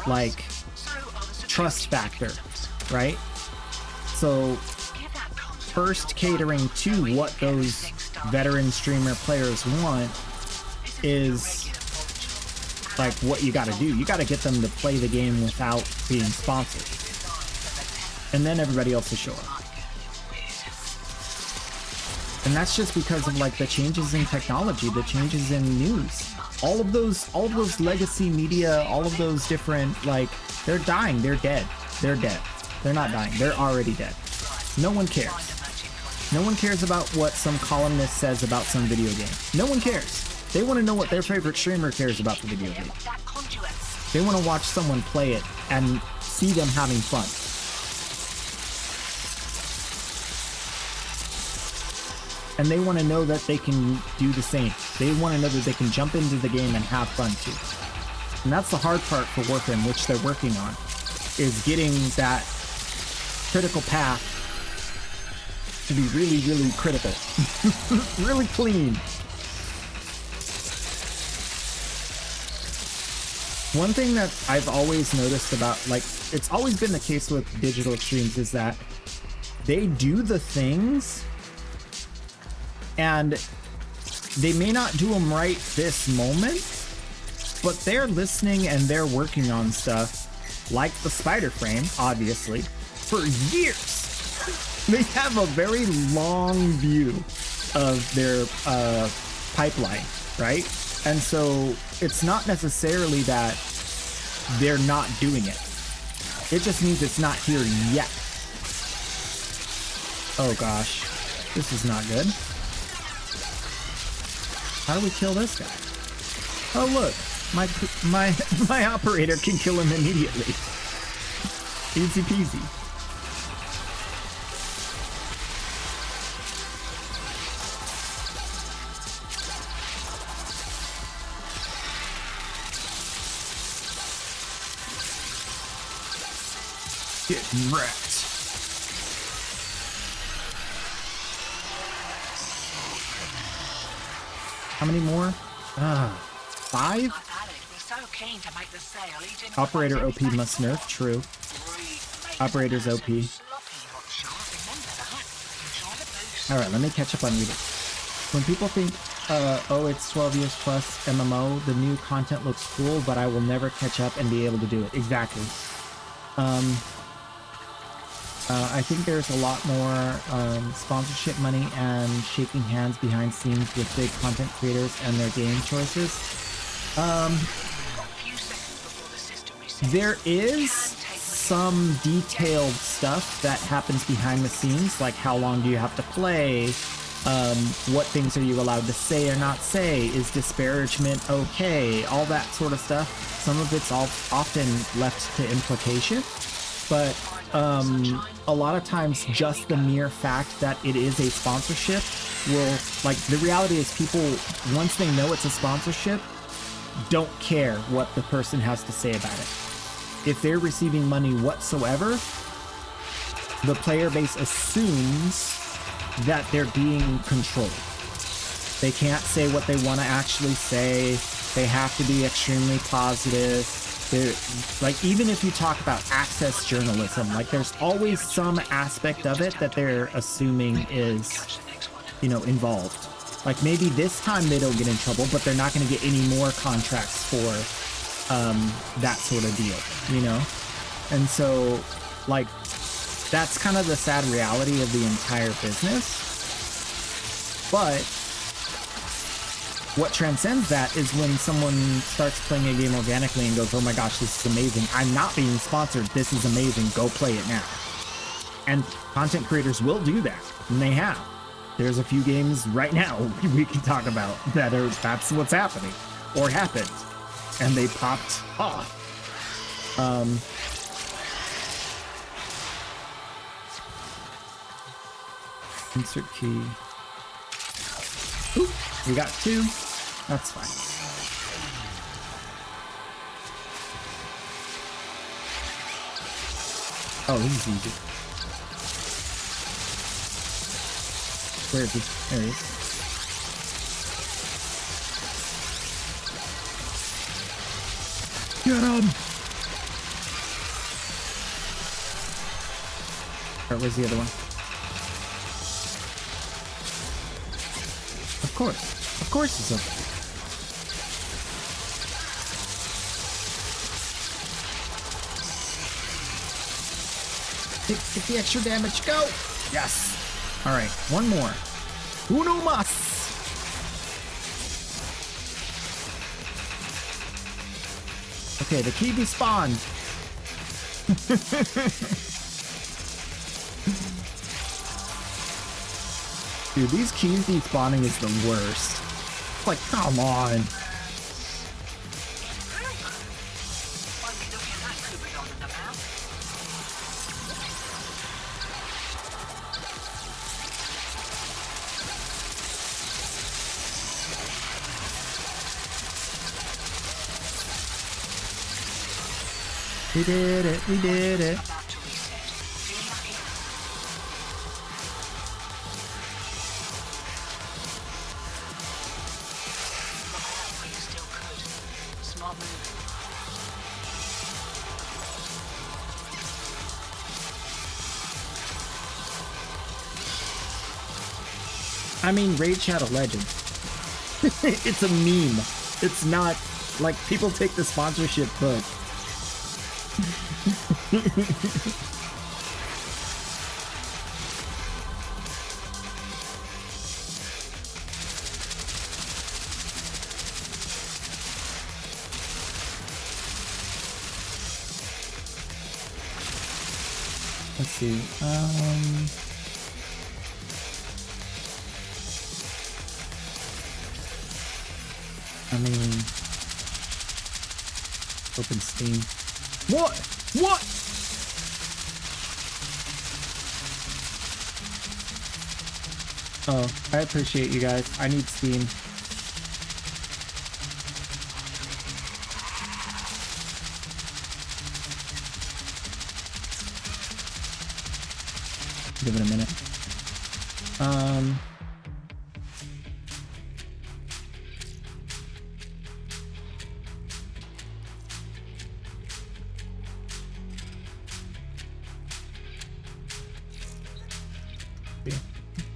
like, trust factor, right? So first catering to what those veteran streamer players want is like what you got to do. You got to get them to play the game without being sponsored, and then everybody else will show up. And that's just because of like the changes in technology, the changes in news. All of those legacy media, all of those different, like, they're dying, they're dead. They're dead. They're not dying, they're already dead. No one cares. No one cares about what some columnist says about some video game. No one cares. They want to know what their favorite streamer cares about the video game. They want to watch someone play it and see them having fun. And they want to know that they can do the same. They want to know that they can jump into the game and have fun too. And that's the hard part for Warframe, which they're working on, is getting that critical path to be really, really critical. Really clean. One thing that I've always noticed about, like, it's always been the case with digital streams, is that they do the things and they may not do them right this moment, but they're listening and they're working on stuff like the spider frame, obviously, for years. They have a very long view of their pipeline, right? And so it's not necessarily that they're not doing it. It just means it's not here yet. Oh gosh, this is not good. How do we kill this guy? Oh look, my operator can kill him immediately. Easy peasy. Getting wrecked. How many more? 5? Operator OP must nerf. True. Operator's OP. Alright, let me catch up on reading. When people think, oh, it's 12 years plus MMO, the new content looks cool, but I will never catch up and be able to do it. Exactly. I think there's a lot more sponsorship money and shaking hands behind scenes with big content creators and their game choices. There is some detailed stuff that happens behind the scenes, like how long do you have to play, what things are you allowed to say or not say, is disparagement okay, all that sort of stuff. Some of it's all often left to implication, but a lot of times just the mere fact that it is a sponsorship will, like, the reality is people, once they know it's a sponsorship, don't care what the person has to say about it. If they're receiving money whatsoever, the player base assumes that they're being controlled. They can't say what they want to actually say. They have to be extremely positive. Like, even if you talk about access journalism, like, there's always some aspect of it that they're assuming is, you know, involved. Like, maybe this time they don't get in trouble, but they're not going to get any more contracts for that sort of deal, you know? And so, like, that's kind of the sad reality of the entire business. But what transcends that is when someone starts playing a game organically and goes, oh my gosh, this is amazing. I'm not being sponsored. This is amazing. Go play it now. And content creators will do that. And they have. There's a few games right now we can talk about that's what's happening or happened. And they popped off. Insert key. Oop, we got 2. That's fine. Oh, this is easy. Where is he? There he is. Get him! Alright, where's the other one? Of course it's okay. Get the extra damage, go! Yes! Alright, one more. Uno mas! Okay, the key despawned. Dude, these keys despawning is the worst. Like, come on. We did it, we did it. I mean, Raid Shadow Legends. It's a meme. It's not like people take the sponsorship, but let's see. I mean, open Steam. What? What? Oh, I appreciate you guys. I need Steam. Give it a minute.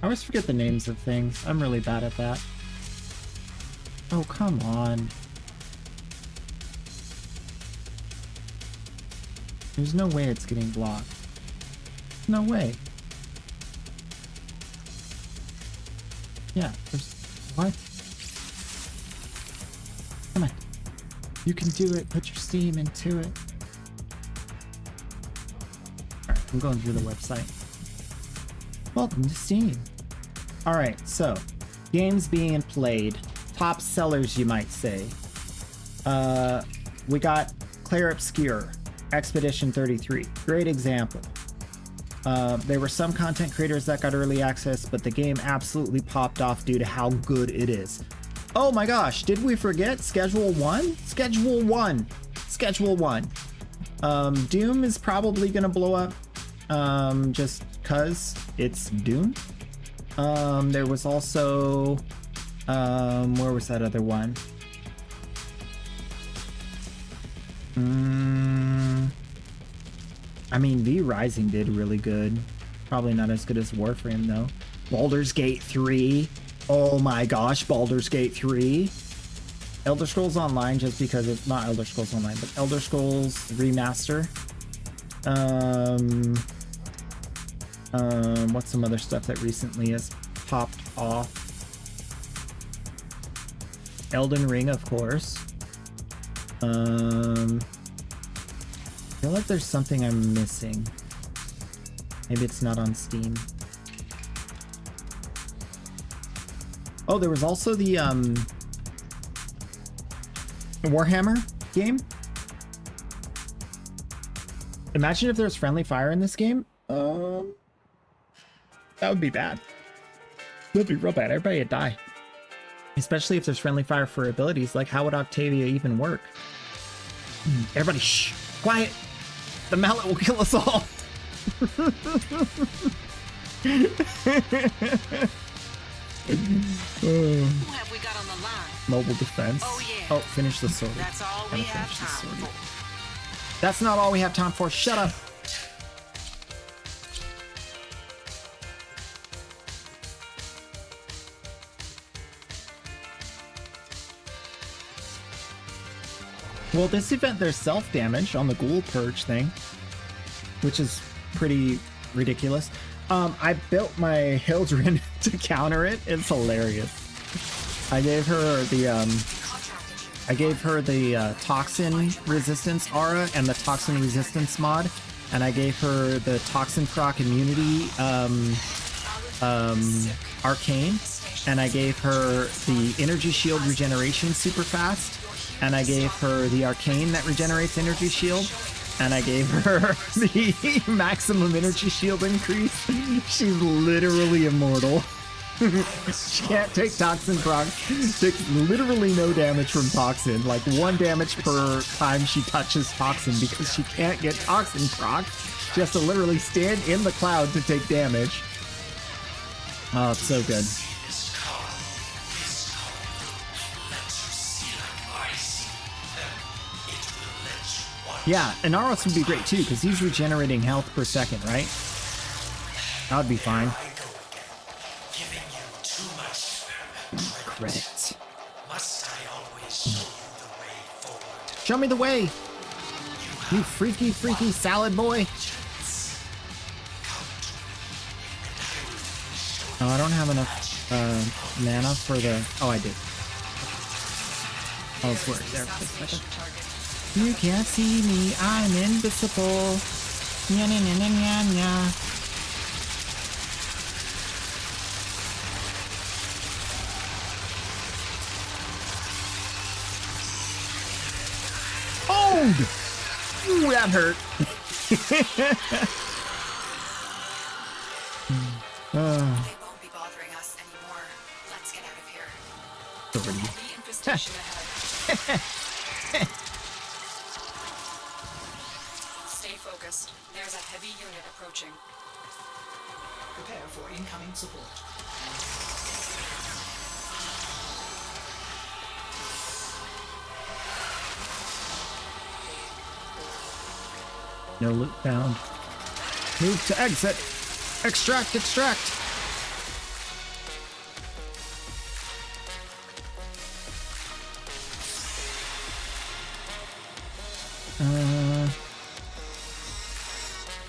I always forget the names of things. I'm really bad at that. Oh, come on. There's no way it's getting blocked. No way. Yeah, there's... What? Come on. You can do it. Put your Steam into it. Alright, I'm going through the website. Welcome to Steam. Alright, so, games being played. Top sellers, you might say. We got Claire Obscure, Expedition 33. Great example. There were some content creators that got early access, but the game absolutely popped off due to how good it is. Oh my gosh, did we forget Schedule 1? Schedule 1! Schedule 1. Doom is probably gonna blow up, just cause it's Doom. There was also, where was that other one? I mean, V Rising did really good. Probably not as good as Warframe, though. Baldur's Gate 3. Oh my gosh, Baldur's Gate 3. Elder Scrolls Online, just because it's not Elder Scrolls Online, but Elder Scrolls Remaster. What's some other stuff that recently has popped off? Elden Ring, of course. I feel like there's something I'm missing. Maybe it's not on Steam. Oh, there was also the Warhammer game. Imagine if there's friendly fire in this game. That would be bad. That would be real bad. Everybody would die. Especially if there's friendly fire for abilities. Like, how would Octavia even work? Everybody, shh. Quiet. The mallet will kill us all. Who have we got on the line? Mobile defense. Oh, yeah. Oh, finish the sword. That's all we have time for. That's not all we have time for. Shut up. Well, this event, there's self-damage on the Ghoul Purge thing, which is pretty ridiculous. I built my Hildren to counter it. It's hilarious. I gave her the toxin resistance aura and the toxin resistance mod, and I gave her the toxin proc immunity arcane, and I gave her the energy shield regeneration super fast. And I gave her the arcane that regenerates energy shield. And I gave her the maximum energy shield increase. She's literally immortal. She can't take toxin proc. Takes literally no damage from toxin. Like 1 damage per time she touches toxin because she can't get toxin proc. She has to literally stand in the cloud to take damage. Oh, it's so good. Yeah, and Aros would be great too, because he's regenerating health per second, right? That would be fine. Credits. Show me the way! You freaky, freaky salad boy! Oh, I don't have enough mana for the... Oh, I did. I was worried there for a second. You can't see me, I'm invisible. Nya nya nya nya nya nya. Ooh, that hurt. They won't be bothering us anymore. Let's get out of here. The infestation ahead. Stay focused. There's a heavy unit approaching. Prepare for incoming support. No loot found. Move to exit. Extract, extract.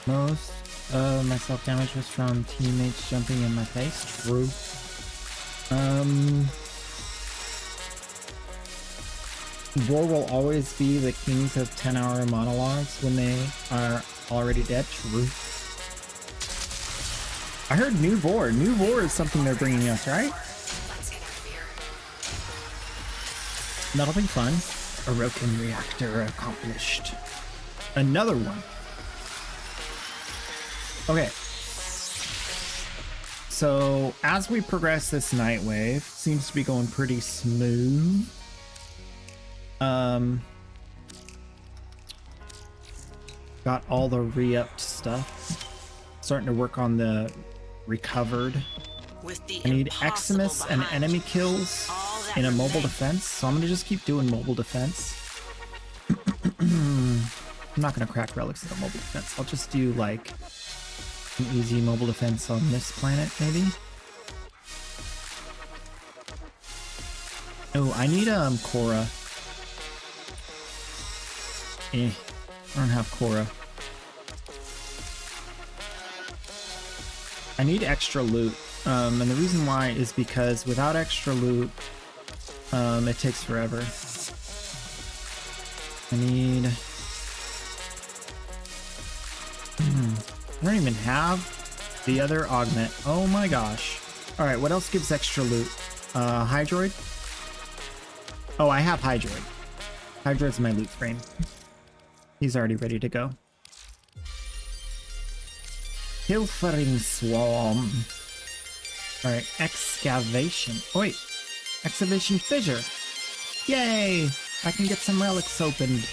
Most of my self-damage was from teammates jumping in my face. True. War will always be the kings of 10-hour monologues when they are already dead. True. I heard new Vor. New Vor is something they're bringing us, right? That'll be fun. Orokin reactor accomplished. Another one. Okay. So as we progress this nightwave, seems to be going pretty smooth. Got all the re-upped stuff. Starting to work on the recovered. I need Eximus and enemy kills in a mobile defense, so I'm gonna just keep doing mobile defense. I'm not gonna crack relics in a mobile defense. I'll just do like an easy mobile defense on this planet, maybe. Oh, I need Korra. I don't have Korra. I need extra loot, and the reason why is because without extra loot, it takes forever. I need... I don't even have the other augment. Oh my gosh. Alright, what else gives extra loot? Hydroid? Oh, I have Hydroid. Hydroid's my loot frame. He's already ready to go. Pilfering Swarm. Alright, excavation. Oh wait, excavation fissure. Yay! I can get some relics opened.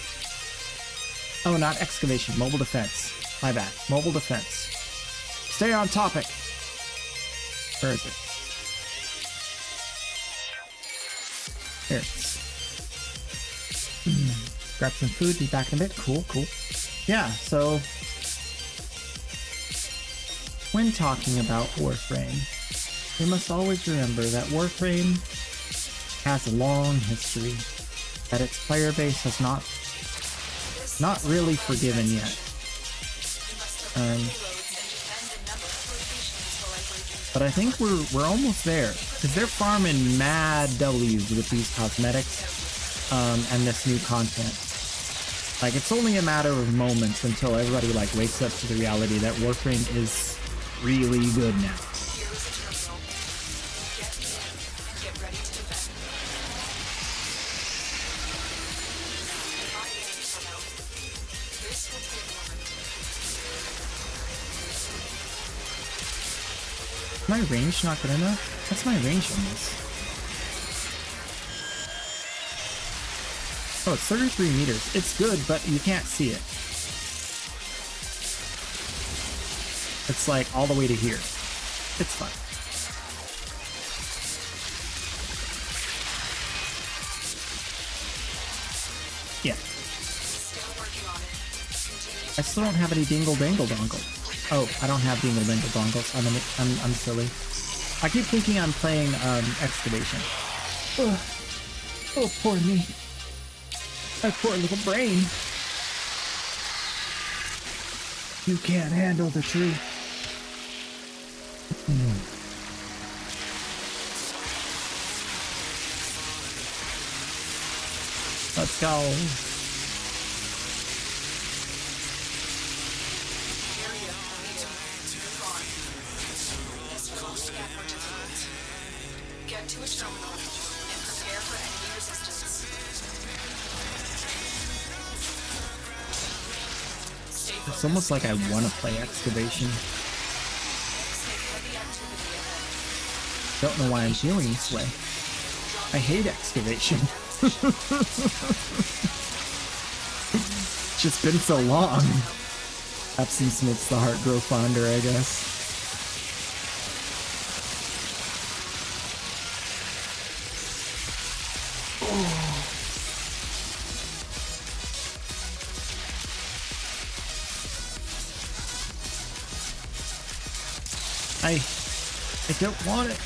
Oh, not excavation, mobile defense. My bad, mobile defense. Stay on topic. Where is it? Here it is. Grab some food, be back in a bit. Cool, cool. Yeah, so when talking about Warframe, we must always remember that Warframe has a long history, that its player base has not really forgiven yet. But I think we're almost there, because they're farming mad W's with these cosmetics and this new content. Like, it's only a matter of moments until everybody like wakes up to the reality that Warframe is really good now. Is my range not good enough? What's my range on this? Oh, it's 33 meters. It's good, but you can't see it. It's like all the way to here. It's fine. Yeah. I still don't have any dingle dangle dongle. Oh, I don't have dingle dangle dongles. I'm silly. I keep thinking I'm playing excavation. Ugh. Oh, poor me. My poor little brain. You can't handle the truth. Let's go. Get to a terminal and prepare for enemy resistance. It's almost like I want to play excavation. Don't know why I'm feeling this way. I hate excavation. It's just been so long. Absence makes the heart grow fonder, I guess. I don't want it.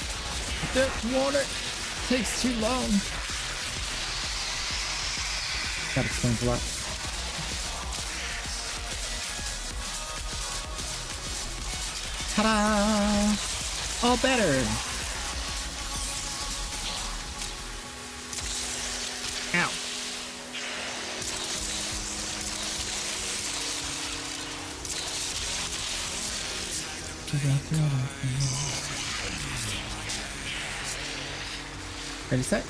I don't want it. It takes too long. That explains a lot. Ta-da! All better. Ow. Ready, set?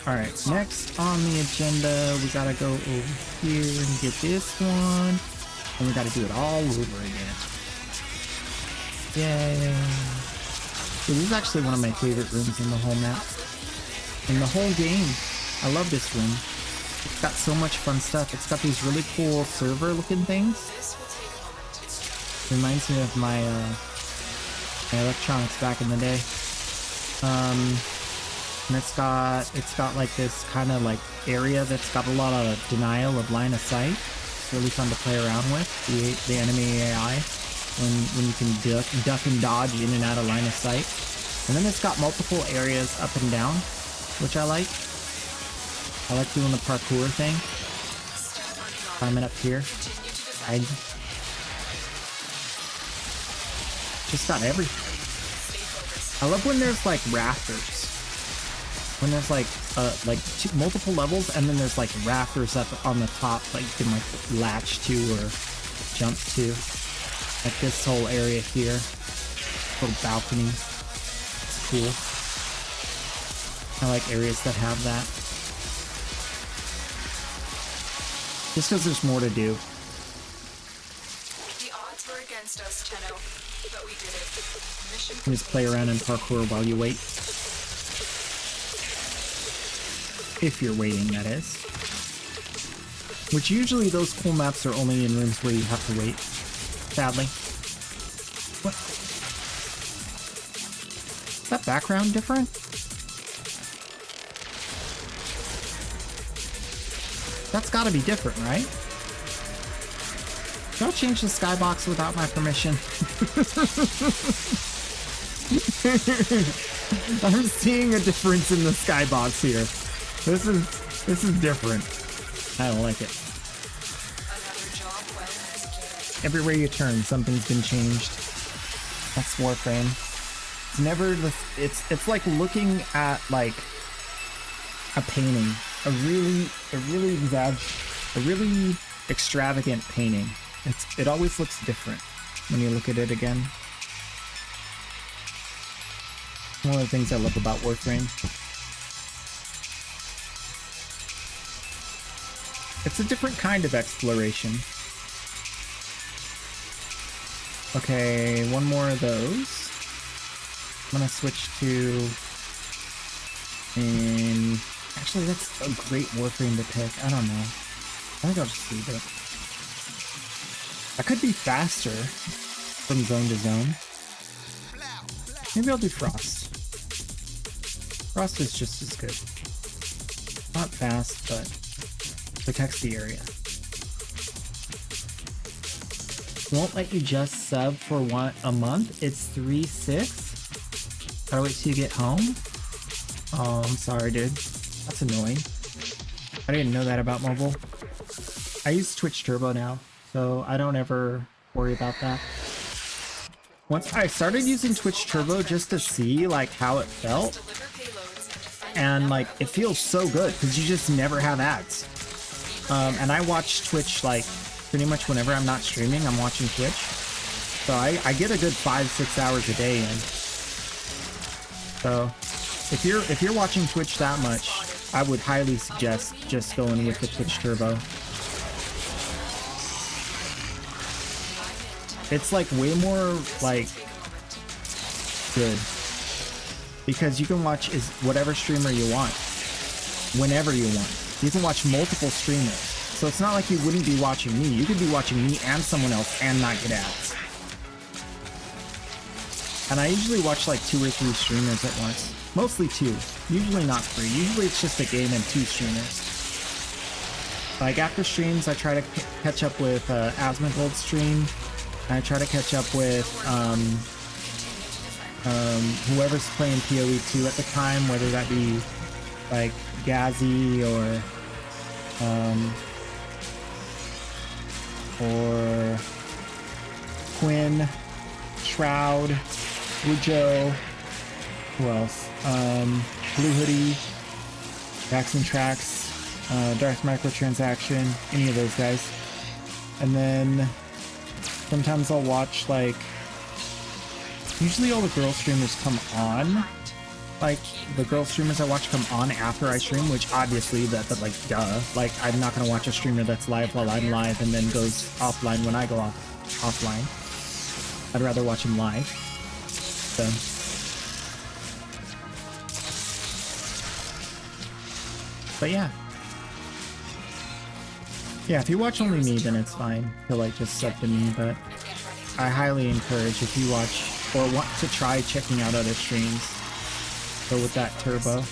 Alright, next on the agenda, we gotta go over here and get this one. And we gotta do it all over again. Yay! So this is actually one of my favorite rooms in the whole map. In the whole game. I love this room. It's got so much fun stuff. It's got these really cool server looking things. Reminds me of my my electronics back in the day. And it's got like this kind of like area that's got a lot of denial of line of sight. It's really fun to play around with the enemy AI when you can duck and dodge in and out of line of sight. And then it's got multiple areas up and down, which I like. I like doing the parkour thing. Climbing up here. Just got everything. I love when there's like rafters. When there's like multiple levels and then there's like rafters up on the top that you can like latch to or jump to. Like this whole area here. Little balcony. It's cool. I like areas that have that. Just because there's more to do. The odds were against us, Tenno, but we did it. Mission Just play around in parkour while you wait. If you're waiting, that is. Which usually those cool maps are only in rooms where you have to wait. Sadly. What? Is that background different? That's gotta be different, right? Y'all change the skybox without my permission. I'm seeing a difference in the skybox here. This is different. I don't like it. Everywhere you turn, something's been changed. That's Warframe. It's never the. It's like looking at like a painting, a really extravagant painting. It always looks different when you look at it again. One of the things I love about Warframe. It's a different kind of exploration. Okay, one more of those. I'm gonna switch to... And actually, that's a great Warframe to pick. I don't know. I think I'll just leave it. I could be faster from zone to zone. Maybe I'll do Frost. Frost is just as good. Not fast, but protects the area. Won't let you just sub for a month. It's 3/6. Gotta wait till you get home. Oh, I'm sorry, dude. That's annoying. I didn't know that about mobile. I use Twitch Turbo now, so I don't ever worry about that. Once I started using Twitch Turbo just to see like how it felt, and like it feels so good because you just never have ads. And I watch Twitch like pretty much whenever I'm not streaming, I'm watching Twitch. So I get a good 5-6 hours a day in. So if you're watching Twitch that much, I would highly suggest just going with the Twitch Turbo. it's like way more like good because you can watch whatever streamer you want whenever you want. You can watch multiple streamers, so it's not like you wouldn't be watching me. You could be watching me and someone else and not get ads. And I usually watch like 2 or 3 streamers at once, mostly 2, usually not 3. Usually it's just a game and 2 streamers. Like after streams, I try to catch up with Asmongold's stream. I try to catch up with whoever's playing POE2 at the time, whether that be like Gazzy or Quinn, Shroud, Wujo, who else? Blue Hoodie, Jackson Tracks, Darth Microtransaction, any of those guys. And then sometimes I'll watch like, usually all the girl streamers come on. Like the girl streamers I watch come on after I stream, which obviously that's like duh. Like I'm not gonna watch a streamer that's live while I'm live and then goes offline when I go offline. I'd rather watch him live. So. But yeah. Yeah, if you watch only me, then it's fine to like just sub to me, but I highly encourage if you watch or want to try checking out other streams, go with that Turbo.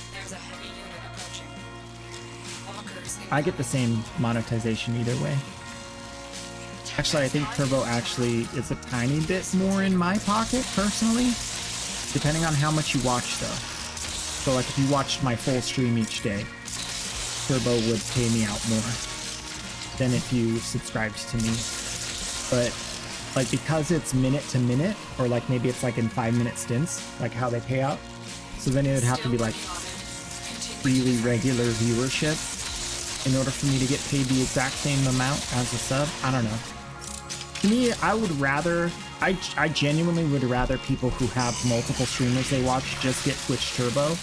I get the same monetization either way. Actually, I think Turbo actually is a tiny bit more in my pocket, personally, depending on how much you watch, though. So, like, if you watched my full stream each day, Turbo would pay me out more than if you subscribed to me. But, like, because it's minute to minute, or, like, maybe it's, like, in 5-minute stints, like how they pay out, so then it would have to be, like, really regular viewership in order for me to get paid the exact same amount as a sub. I don't know. To me, I would rather, I genuinely would rather people who have multiple streamers they watch just get Twitch Turbo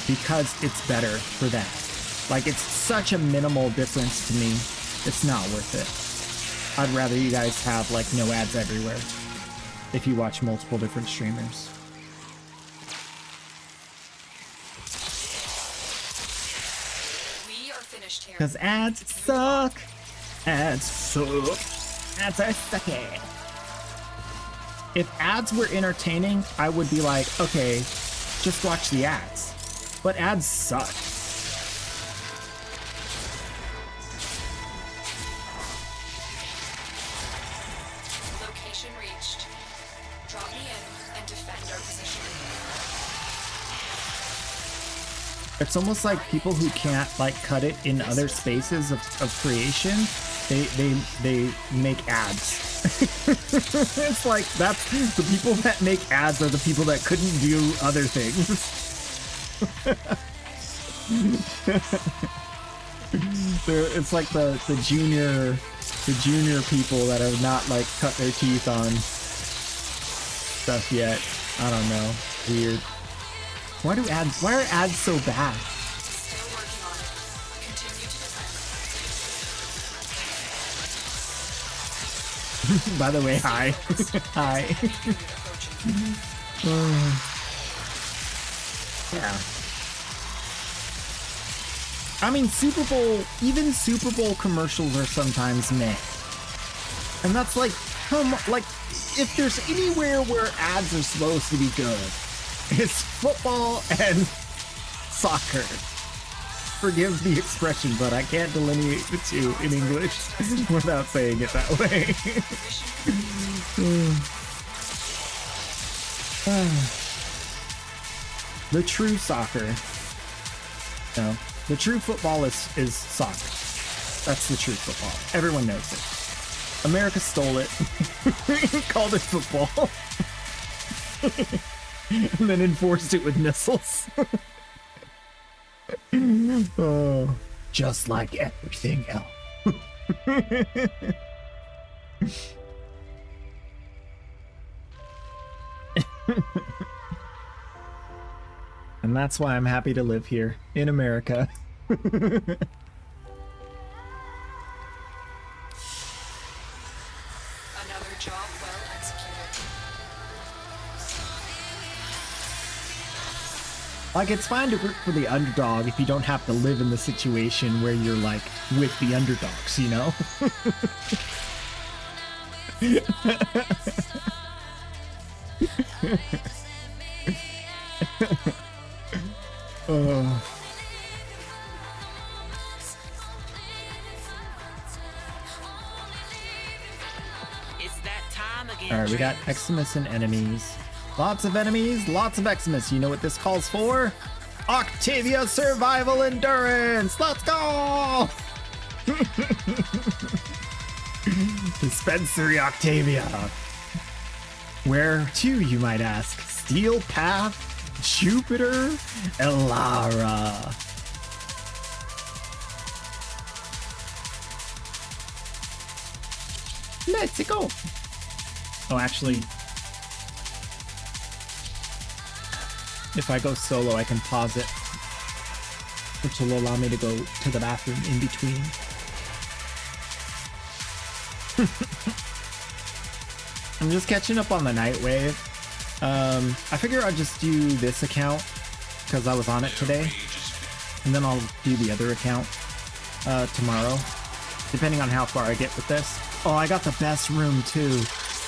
because it's better for them. Like, it's such a minimal difference to me, it's not worth it. I'd rather you guys have, like, no ads everywhere if you watch multiple different streamers. Because ads suck! Ads suck! Ads are sucky! If ads were entertaining, I would be like, okay, just watch the ads. But ads suck. Location reached. Drop me in and defend our position. It's almost like people who can't like cut it in other spaces of creation, they make ads. It's like that's the people that make ads are the people that couldn't do other things. It's like the junior people that have not like cut their teeth on stuff yet. I don't know. Weird. Why are ads so bad? By the way, hi. Hi. Yeah. I mean, Super Bowl, even Super Bowl commercials are sometimes meh. And that's like, like, if there's anywhere where ads are supposed to be good, it's football and soccer. Forgive the expression, but I can't delineate the two in English without saying it that way. The true soccer. No, the true football is soccer. That's the true football. Everyone knows it. America stole it, called it football, and then enforced it with missiles. Oh, just like everything else. And that's why I'm happy to live here in America. Another Job well executed. Like, it's fine to root for the underdog if you don't have to live in the situation where you're, like, with the underdogs, you know? It's that time again. Alright, we got Eximus and enemies. Lots of enemies, lots of Eximus. You know what this calls for? Octavia Survival Endurance! Let's go! Dispensary Octavia. Where to, you might ask? Steel Path, Jupiter, Elara. Let's go. Oh, actually, if I go solo, I can pause it, which will allow me to go to the bathroom in between. I'm just catching up on the nightwave. I figure I'll just do this account because I was on it today, and then I'll do the other account tomorrow, depending on how far I get with this. Oh, I got the best room too.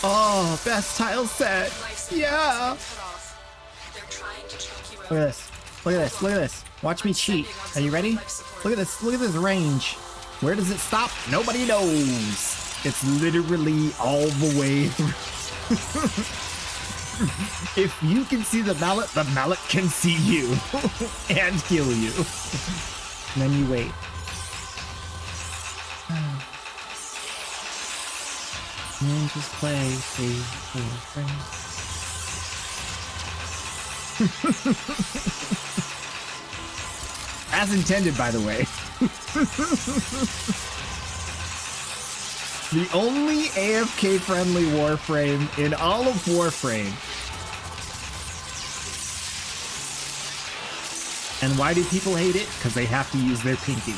Oh, best tile set. Yeah. Look at this. Look at this. Look at this. Watch me cheat. Are you ready? Look at this. Look at this range. Where does it stop? Nobody knows. It's literally all the way through. If you can see the mallet can see you and kill you. And then you wait. And then just play 3, 4 frames. As intended, by the way. The only AFK-friendly Warframe in all of Warframe. And why do people hate it? Because they have to use their pinky.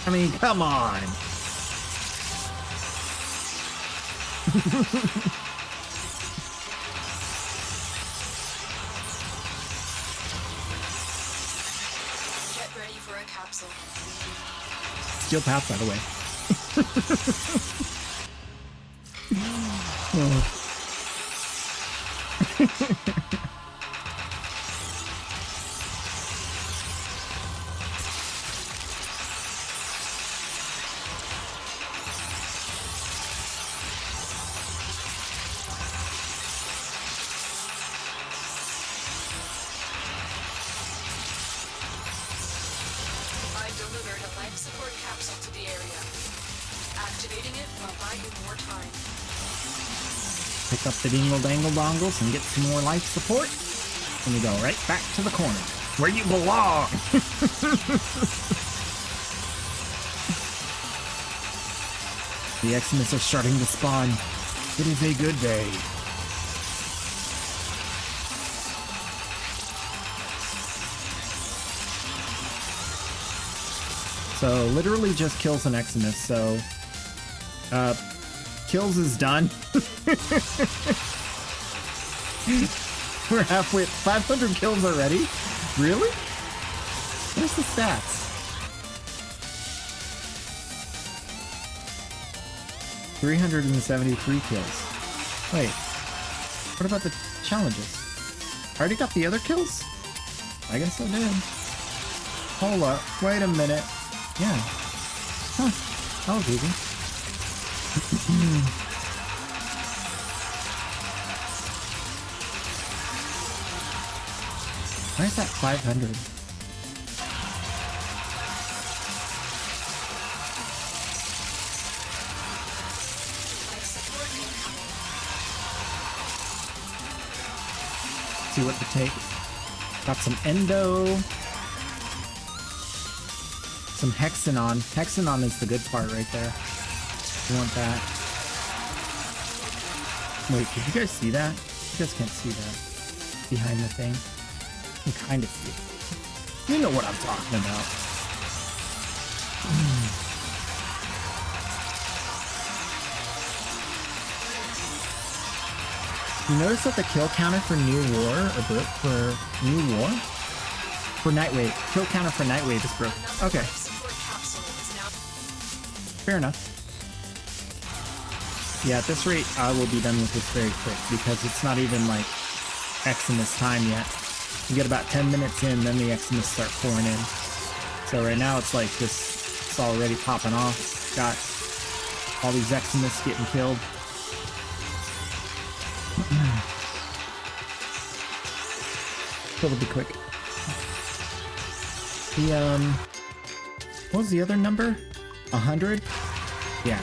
I mean, come on. Get ready for a capsule. Steel Path, by the way. Oh. I delivered a life support capsule to the area. Activating it will buy you more time. Pick up the dingle dangle dongles and get some more life support. And we go right back to the corner where you belong. The Eximus are starting to spawn. It is a good day. So literally just kills an Eximus. So kills is done. We're halfway. 500 kills already? Really? Where's the stats? 373 kills. Wait. What about the challenges? I already got the other kills? I guess I did. Hold up. Wait a minute. Yeah. Huh. That was easy. Why is that 500? See what to take. Got some endo. Some hexanon. Hexanon is the good part right there. You want that. Wait, did you guys see that? You guys can't see that. Behind the thing. You can kind of see it. You know what I'm talking about. You notice that the kill counter for New War, for Nightwave, kill counter for Nightwave is broken. Okay. Fair enough. Yeah, at this rate, I will be done with this very quick because it's not even like Eximus time yet. You get about 10 minutes in, then the Eximus start pouring in. So right now it's like this, it's already popping off. Got all these Eximus getting killed. It'll be quick. The what was the other number? 100? Yeah.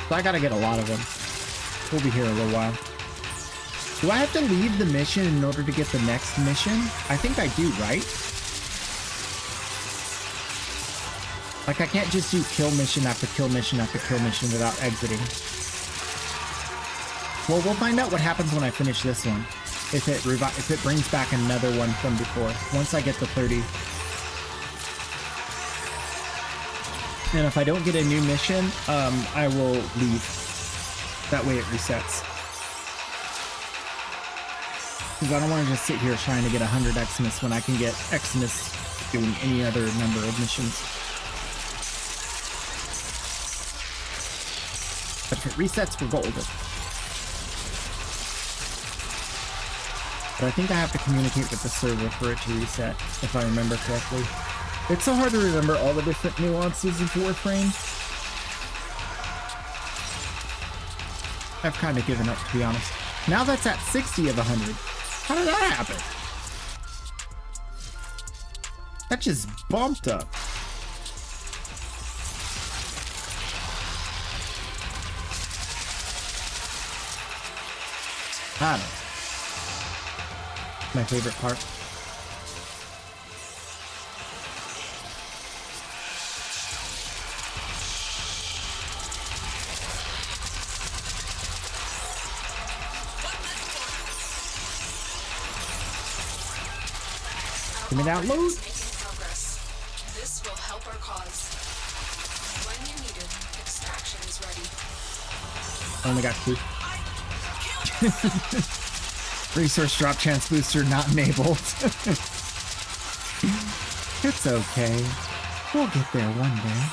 So I gotta get a lot of them. We'll be here a little while. Do I have to leave the mission in order to get the next mission? I think I do, right? Like I can't just do kill mission after kill mission after kill mission without exiting. Well, we'll find out what happens when I finish this one. If it brings back another one from before. Once I get to 30. And if I don't get a new mission, I will leave. That way it resets. Because I don't want to just sit here trying to get 100 Eximus when I can get Eximus doing any other number of missions. But if it resets, we're golden. But I think I have to communicate with the server for it to reset, if I remember correctly. It's so hard to remember all the different nuances of Warframe. I've kind of given up, to be honest. Now that's at 60 of 100. How did that happen? That just bumped up. I don't know. My favorite part. Give me that loot. This will help our cause. When you need it, extraction is ready. Only got 2. Resource drop chance booster not enabled. It's okay. We'll get there one day.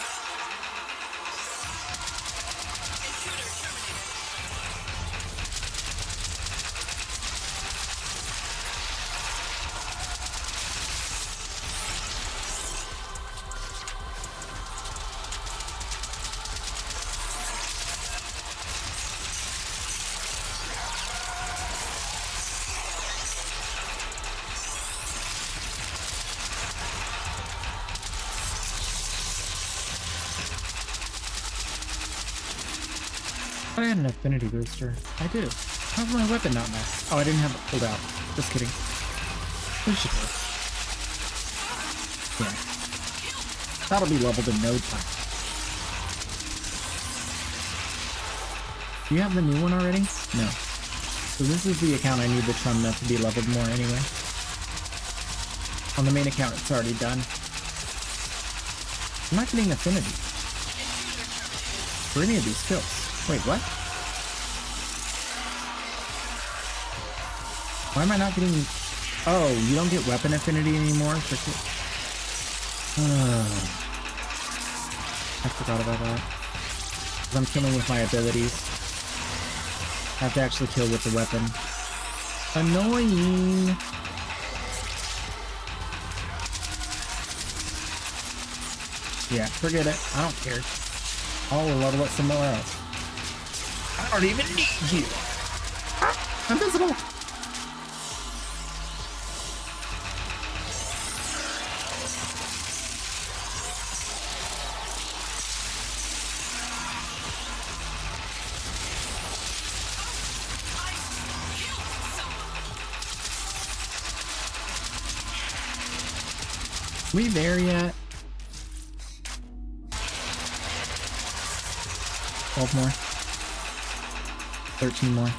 I had an affinity booster. I do. How's my weapon not maxed? Oh, I didn't have it pulled out. Just kidding. We should go. Yeah. That'll be leveled in no time. Do you have the new one already? No. So this is the account I need the Trumna to be leveled more anyway. On the main account, it's already done. I'm not getting affinity for any of these skills. Wait, what? Why am I not getting... Oh, you don't get weapon affinity anymore? I forgot about that. Because I'm killing with my abilities. I have to actually kill with the weapon. Annoying! Yeah, forget it. I don't care. I'll level it somewhere else. I don't even need you. I'm invisible. We there yet? 12 more. 13 more.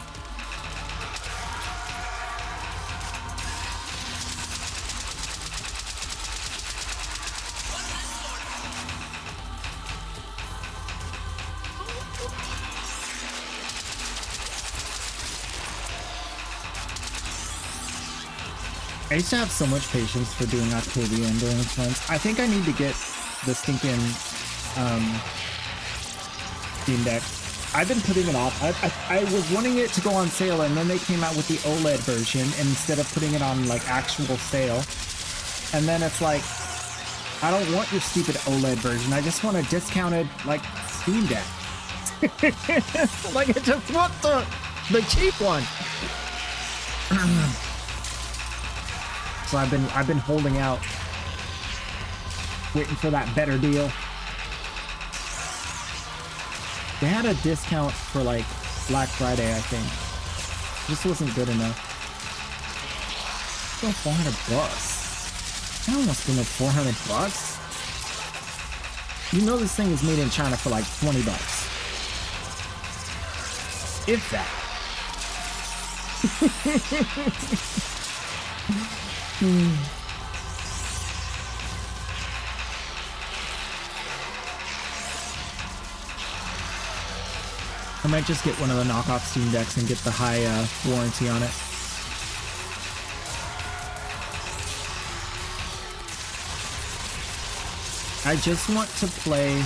I used to have so much patience for doing Octavian during his runs. I think I need to get the stinking Steam Deck. I've been putting it off. I was wanting it to go on sale, and then they came out with the OLED version instead of putting it on like actual sale. And then it's like, I don't want your stupid OLED version. I just want a discounted like Steam Deck. Like I just want the cheap one. So I've been holding out, waiting for that better deal. They had a discount for like Black Friday, I think. This wasn't good enough. Still $400. I almost spent $400. You know this thing is made in China for like $20. If that. I might just get one of the knockoff Steam Decks and get the high warranty on it. I just want to play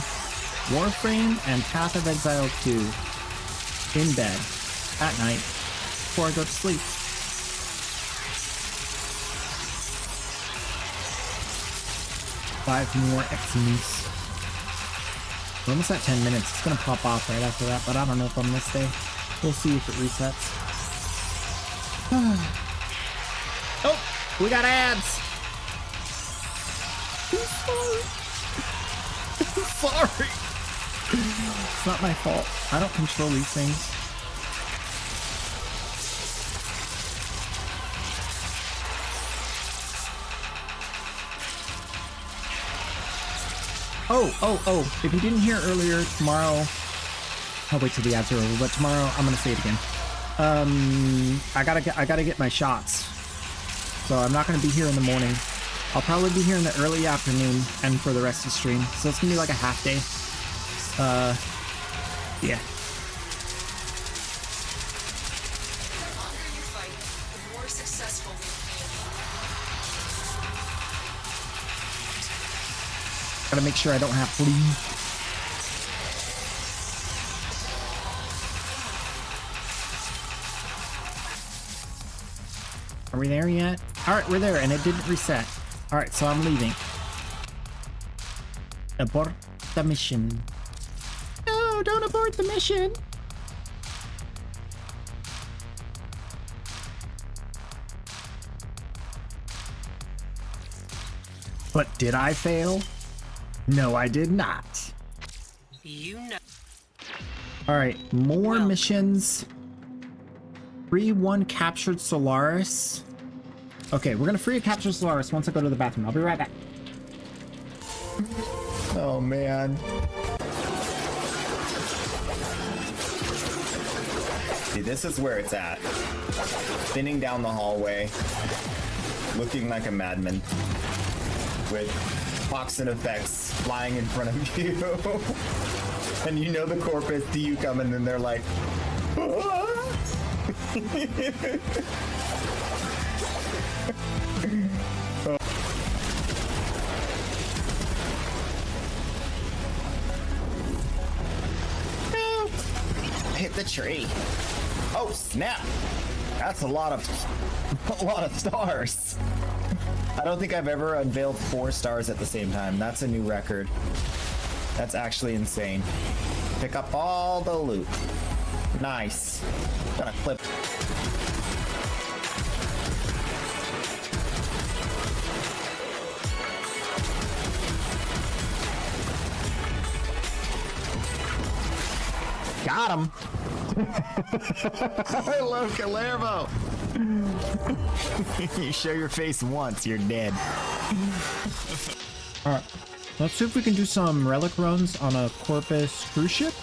Warframe and Path of Exile 2 in bed at night before I go to sleep. Five more X's. We're almost at 10 minutes. It's gonna pop off right after that, but I don't know if I'm gonna stay. We'll see if it resets. Oh, we got ads. Sorry. It's not my fault. I don't control these things. Oh, if you didn't hear earlier, tomorrow, I'll wait till the ads are over, but tomorrow, I'm gonna say it again. I gotta get my shots. So I'm not gonna be here in the morning. I'll probably be here in the early afternoon and for the rest of the stream. So it's gonna be like a half day. Yeah. The longer you fight, the more successful we Gotta make sure I don't have flee. Are we there yet? Alright, we're there and it didn't reset. Alright, so I'm leaving. Abort the mission. No, don't abort the mission. But did I fail? No, I did not. You know. Alright, more missions. Free one captured Solaris. Okay, we're gonna free a captured Solaris once I go to the bathroom. I'll be right back. Oh man. See, this is where it's at. Spinning down the hallway, looking like a madman, with toxin effects flying in front of you. And you know the corpus see you coming and they're like, hit the tree. Oh snap! That's a lot of stars. I don't think I've ever unveiled 4 stars at the same time. That's a new record. That's actually insane. Pick up all the loot. Nice. Gonna clip. Got him. I love Calervo. You show your face once, you're dead. Alright, let's see if we can do some relic runs on a Corpus cruise ship.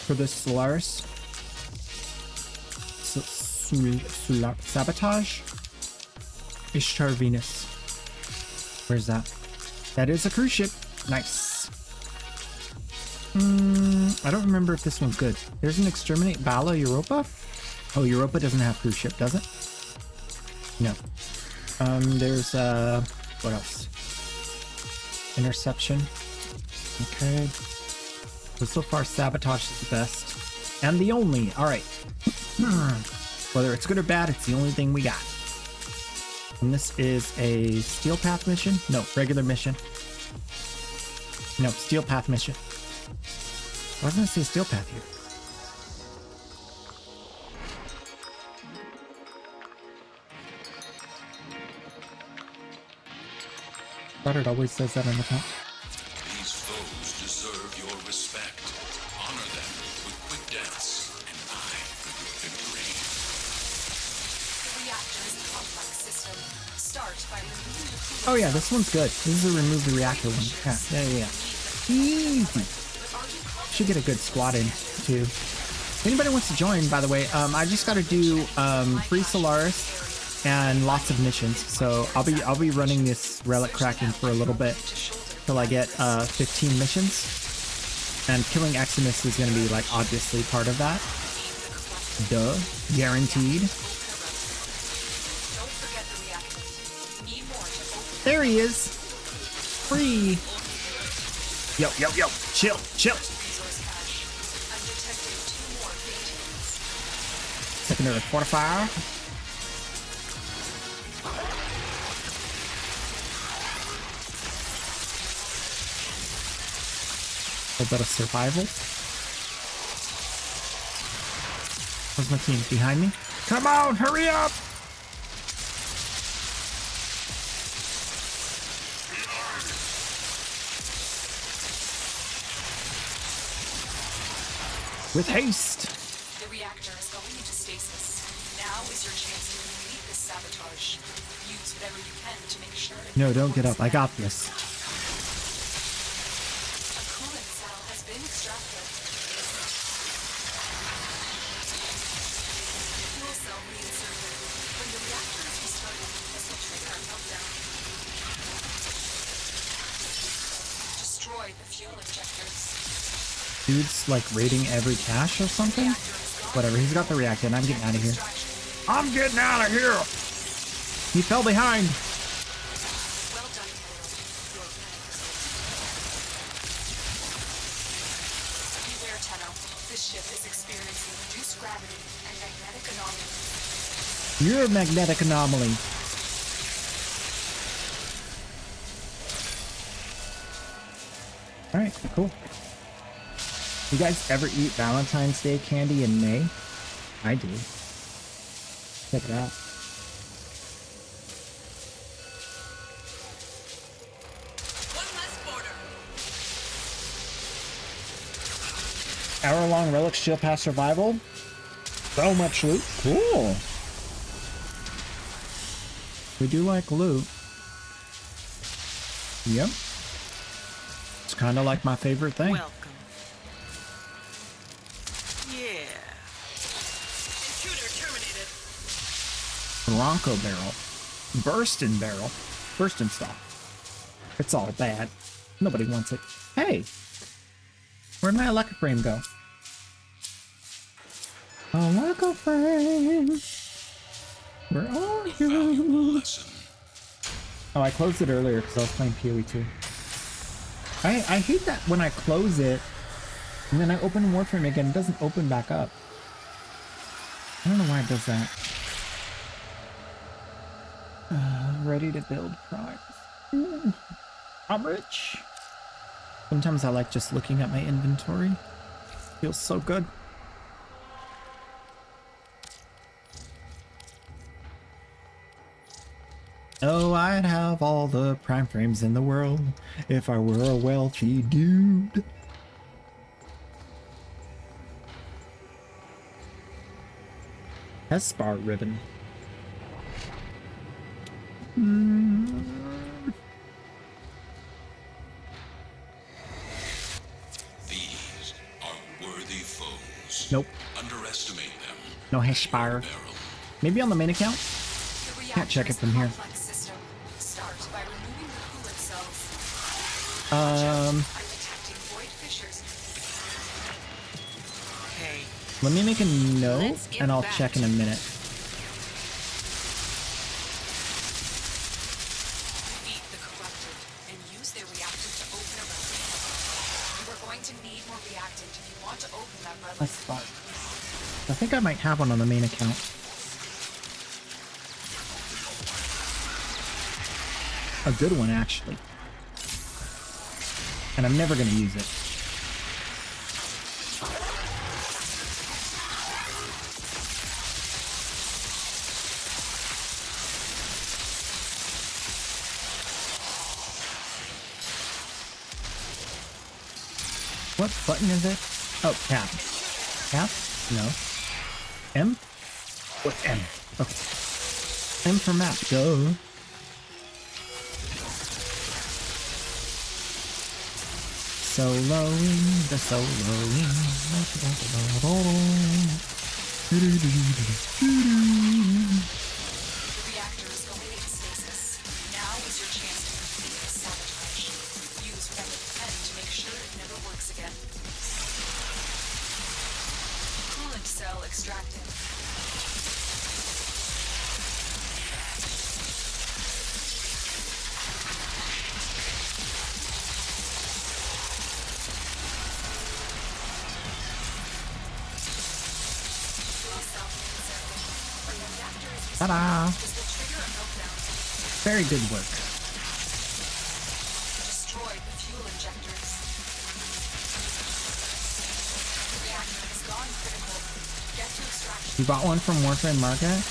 For this Solaris. Sabotage? Ishtar Venus. Where's that? That is a cruise ship. Nice. I don't remember if this one's good. There's an Exterminate Bala Europa. Oh, Europa doesn't have cruise ship, does it? No. There's what else? Interception. Okay. So far, sabotage is the best and the only. All right. Whether it's good or bad, it's the only thing we got. And this is a steel path mission. No, regular mission. No, steel path mission. I was gonna say steel path here. Thought it always says that on the top. These foes deserve your respect. Honor them with quick deaths, and I can breathe. The reactor is a complex system. Start by removing the Oh yeah, this one's good. This is a remove the reactor one. Yeah. Easy. Should get a good squad in too. If anybody wants to join, by the way, I just got to do free Solaris and lots of missions. So I'll be running this relic cracking for a little bit till I get 15 missions. And killing Eximus is going to be like obviously part of that. Duh, guaranteed. There he is. Free. Yo. Chill. Secondary fortifier. A bit of survival. Where's my team? Behind me? Come on, hurry up! With haste! The reactor is going into stasis. Now is your chance to complete this sabotage. Use whatever you can to make sure. No, don't get up. I got this. A coolant cell has been extracted. Fuel cell reinserted. When the reactor is restarted, this will trigger a meltdown. Destroy the fuel injectors. Dude's like raiding every cache or something? Whatever, he's got the reactor and I'm getting out of here. I'm getting out of here! He fell behind! Well done, Tenno. Beware, Tenno. This ship is experiencing reduced gravity and magnetic anomaly. You're a magnetic anomaly. Alright, cool. You guys ever eat Valentine's Day candy in May? I do. Check it out. Hour-long relic shield pass survival. So much loot. Cool. We do like loot. Yep. It's kind of like my favorite thing. Welcome. Yeah. Intruder terminated. Bronco barrel. Burstin barrel. Burstin stock. It's all bad. Nobody wants it. Hey! Where'd my Electro frame go? Electro frame! Where are you? Oh, I closed it earlier because I was playing POE2. I hate that when I close it and then I open Warframe again, it doesn't open back up. I don't know why it does that. Ready to build primes. I'm rich. Sometimes I like just looking at my inventory. Feels so good. Oh, I'd have all the prime frames in the world if I were a wealthy dude. Hespar ribbon. These are worthy foes. Nope. Underestimate them. No Hespar. Maybe on the main account? Can't check it from here. Start by removing the coolant cells. Um. I'm detecting void fissures. Hey, Let me make a note and I'll check in a minute. Defeat the corrupted and use their reactant to open a relic. You are going to need more reactant if you want to open that relic. That's fine. I think I might have one on the main account. A good one, actually. And I'm never going to use it. What button is it? Oh, tap. Tap? No. M? What M? Okay. M for map. Go. Soloing, the soloing. The reactor is going into stasis. Now is your chance to complete the sabotage. Use whatever you can to make sure it never works again. Coolant cell extracted. Ta-da! Very good work. Destroy the fuel injectors. The reactor has gone critical. Get to extraction. You bought one from Warframe Market?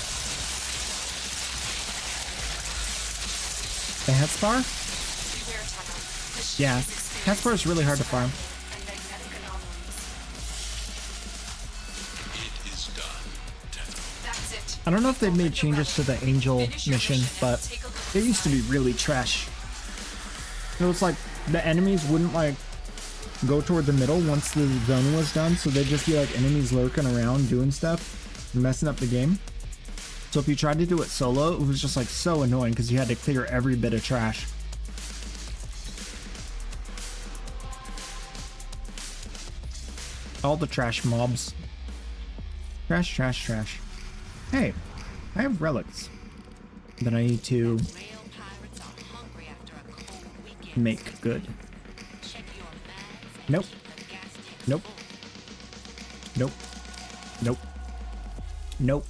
The Headspar? Beware, Taka. The Yeah. Headspar is really hard to farm. and magnetic anomalies. It is done. That's it. I don't know if they've made changes to the Angel mission, but it used to be really trash. It was like the enemies wouldn't like go toward the middle once the zone was done, so they'd just be like enemies lurking around doing stuff, messing up the game. So if you tried to do it solo, it was just like so annoying because you had to clear every bit of trash. All the trash mobs. Trash, trash, trash. Hey, I have relics that I need to make good. Nope. Nope. Nope. Nope. Nope.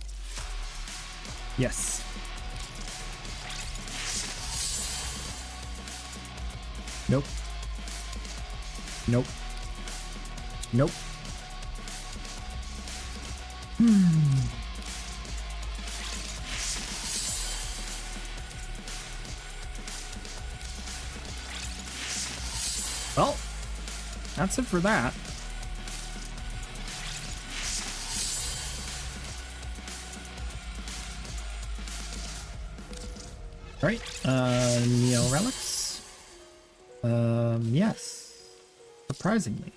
Yes. Nope. Nope. Nope. Well, that's it for that. Right, Neo relics. Yes. Surprisingly.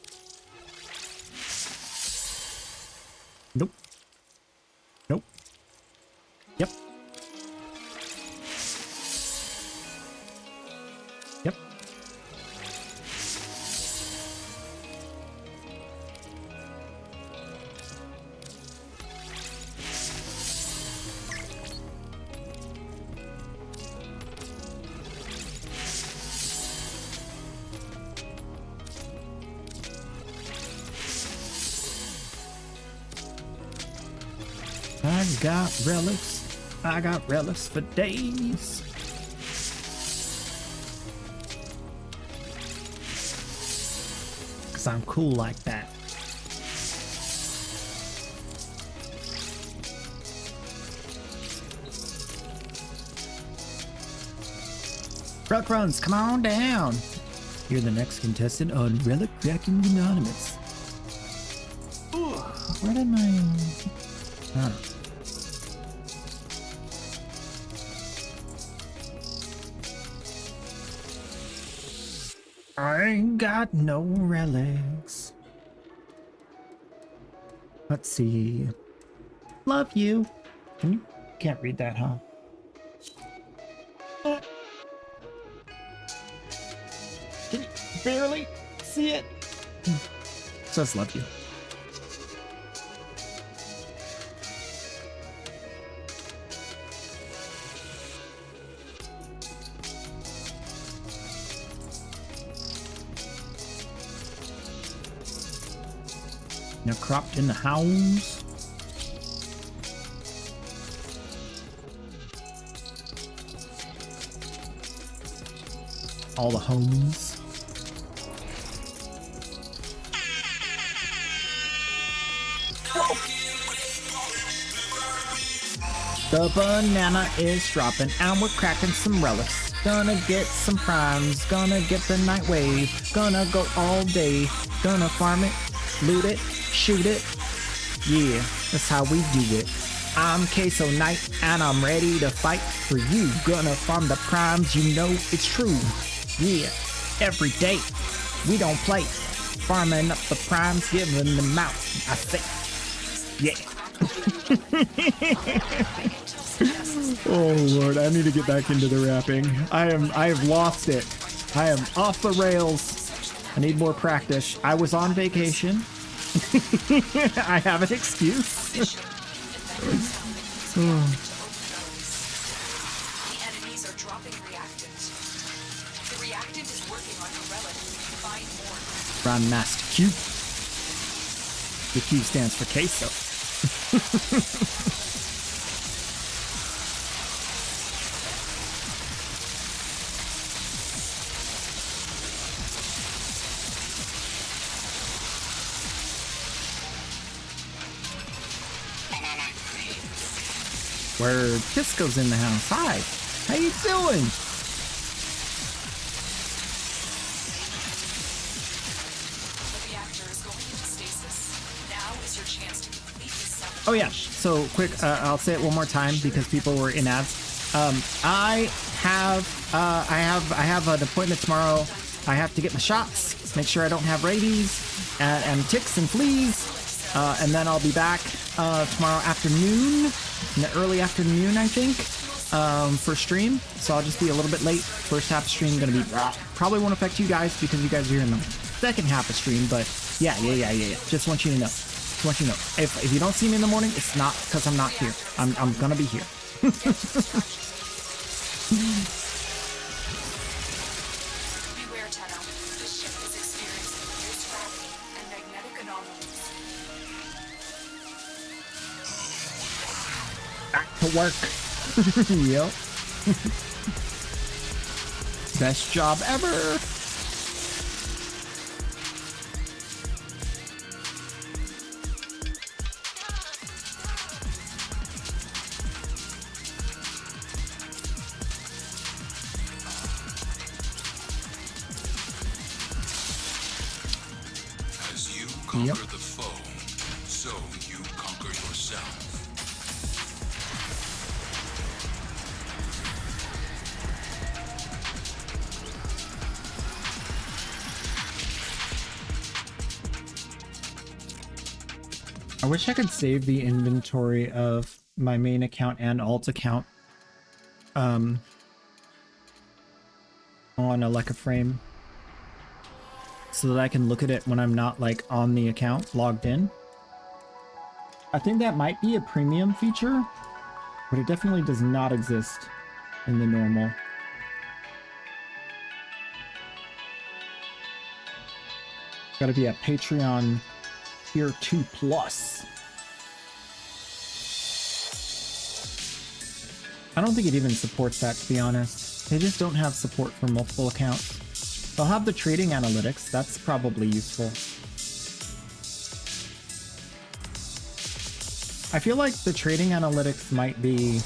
Nope. Nope. Yep. Yep. I got relics. I got relics for days. Cause I'm cool like that. Relic runs, come on down. You're the next contestant on Relic Cracking Anonymous. Ooh, where did my... Oh. I ain't got no relics. Let's see. Love you. Can you can't read that, huh? Can you barely see it? It says love you. Now cropped in the house. All the homes. The banana is dropping and we're cracking some relics. Gonna get some primes, gonna get the nightwave, gonna go all day, gonna farm it, loot it, shoot it. Yeah, that's how we do it. I'm Queso Knight and I'm ready to fight for you. Gonna farm the primes, you know it's true. Yeah, every day we don't play. Farming up the primes, giving them out. I say, yeah. Oh Lord, I need to get back into the rapping. I have lost it. I am off the rails. I need more practice. I was on vacation. I have an excuse. The enemies are dropping reactant. The reactant is working on a relic. Find more. Grandmaster Q. The Q stands for queso. Word, Kisco's in the house. Hi, how you doing? The reactor is going into stasis. Now is your chance to complete the sabotage. Oh yeah, so quick, I'll say it one more time because people were in ads. I have an appointment tomorrow. I have to get my shots, make sure I don't have rabies and ticks and fleas, and then I'll be back tomorrow afternoon, in the early afternoon, I think, for stream. So I'll just be a little bit late. First half of stream gonna be probably won't affect you guys because you guys are here in the second half of stream. But yeah. Just want you to know. Just want you to know. If you don't see me in the morning, it's not because I'm not here. I'm gonna be here. Beware, Tenno. This ship is experiencing reduced gravity and magnetic anomalies. Back to work. Yep. Best job ever. As you conquer the foe, so you conquer yourself. I wish I could save the inventory of my main account and alt account on a frame so that I can look at it when I'm not like on the account logged in. I think that might be a premium feature, but it definitely does not exist in the normal. Gotta be a Patreon Tier 2 Plus. I don't think it even supports that, to be honest. They just don't have support for multiple accounts. They'll have the trading analytics. That's probably useful. I feel like the trading analytics might be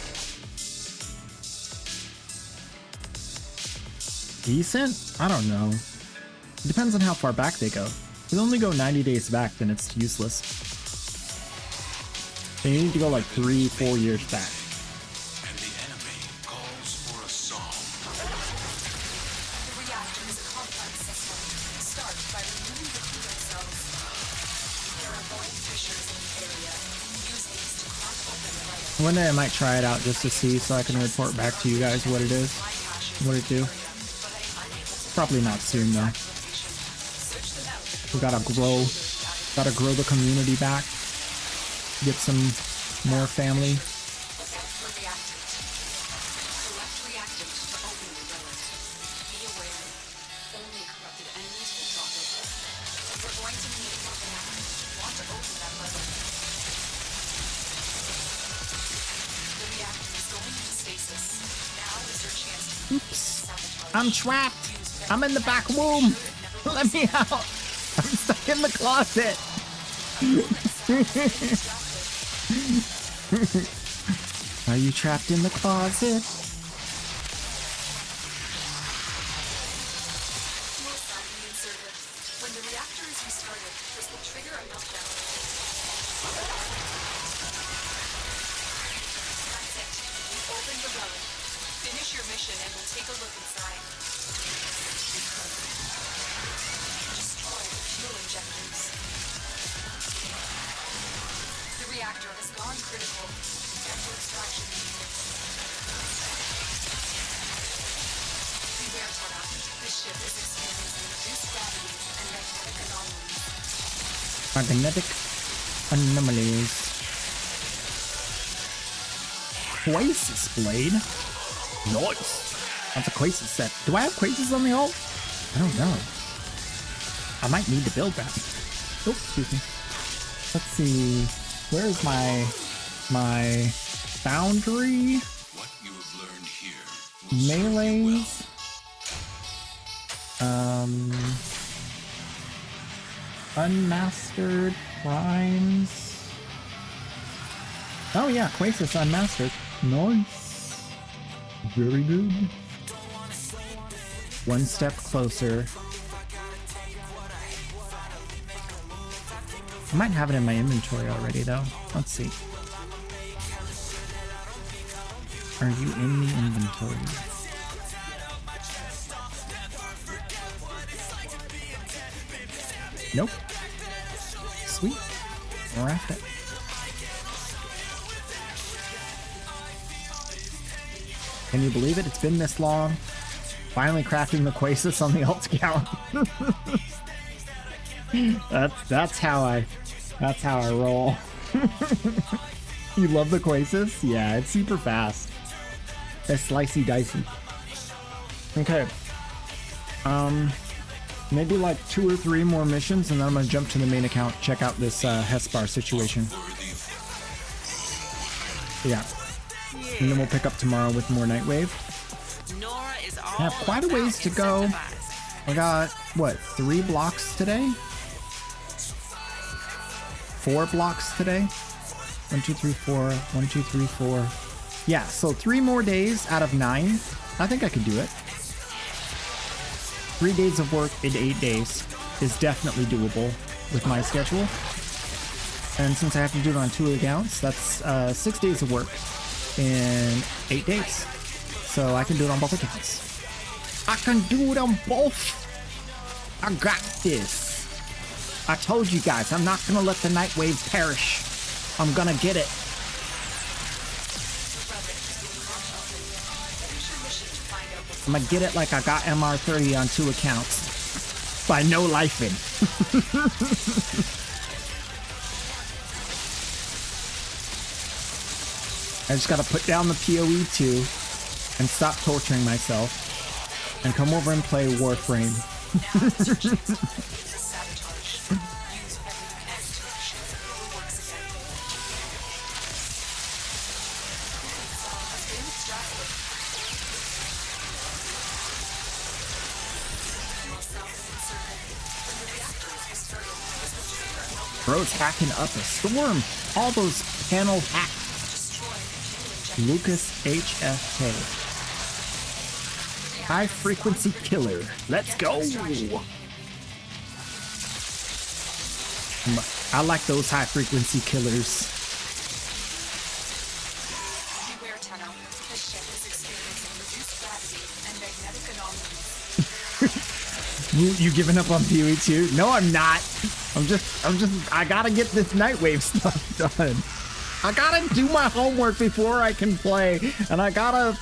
decent? I don't know. It depends on how far back they go. If they only go 90 days back, then it's useless. They need to go like 3-4 years back. And the enemy calls for a song. The reactor is a complex system. Start by removing the cooling cells. There are void fissures in the area. Use these to crack open the relic. One day I might try it out just to see so I can report back to you guys what it is, what it do. Probably not soon though. We gotta grow the community back, get some more family. We're going to need a reactor. Want to open I'm trapped. I'm in the back room. Let me out. I'm stuck in the closet. Are you trapped in the closet? When the reactor is restarted, this will trigger a meltdown. That's it. We've opened the relic. Finish your mission and we'll take a look inside. Destroy the fuel injectors. The reactor has gone critical. Enter extraction. Beware, Tara. This ship is experiencing reduced gravity and magnetic anomalies. Magnetic anomalies. Quasis blade. Nice. That's a Quasis set. Do I have Quasis on the ult? I don't know. I might need to build that. Oh, excuse me. Let's see. Where's my boundary? What you have learned here Melees. Unmastered primes. Oh yeah, Quasis unmastered. Nice. Very good. One step closer. I might have it in my inventory already though. Let's see. Are you in the inventory? Nope. Sweet. Wrapped it. Can you believe it? It's been this long. Finally crafting the Quasis on the alt scout. that's how I roll. You love the Quasis? Yeah, it's super fast. It's slicey dicey. Okay. Maybe like 2 or 3 more missions, and then I'm gonna jump to the main account, check out this Hespar situation. Yeah. And then we'll pick up tomorrow with more Nightwave. I have quite a ways to go. I got, what, 3 blocks today? 4 blocks today? 1, 2, 3, 4. 1, 2, 3, 4. Yeah, so 3 more days out of 9. I think I could do it. 3 days of work in 8 days is definitely doable with my schedule. And since I have to do it on 2 accounts, that's 6 days of work in 8 days. So I can do it on both accounts. I can do it on both. I got this. I told you guys, I'm not gonna let the Nightwave perish. I'm gonna get it. I'm gonna get it like I got MR30 on 2 accounts. By no lifing. I just gotta put down the POE2 and stop torturing myself and come over and play Warframe. Bro's hacking up a storm. All those panel hacks. Lucas HFK. High frequency killer. Let's go. I like those high frequency killers. Beware, Tenno. This ship is experiencing reduced gravity and magnetic anomalies. You giving up on POE2? No, I'm not. I gotta get this Nightwave stuff done. I gotta do my homework before I can play, and I gotta...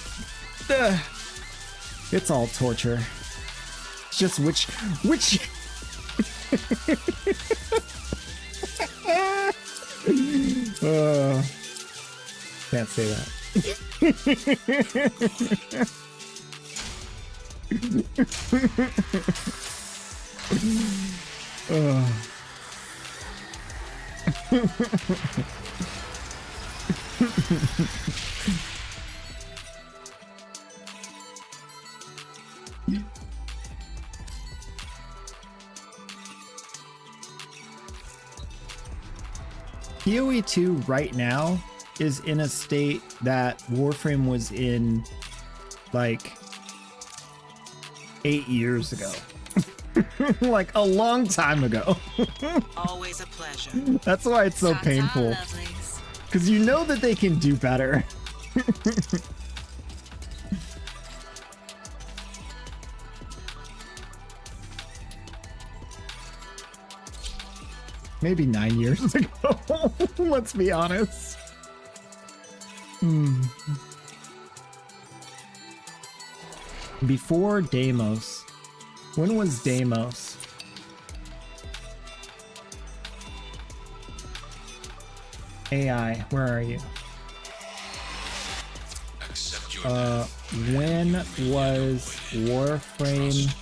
It's all torture. It's just which... Can't say that. POE2 right now is in a state that Warframe was in like 8 years ago. Like a long time ago. Always a pleasure. That's why it's so painful. Because you know that they can do better. Maybe 9 years ago. Let's be honest. Before Deimos. When was Deimos? AI, where are you? When was Warframe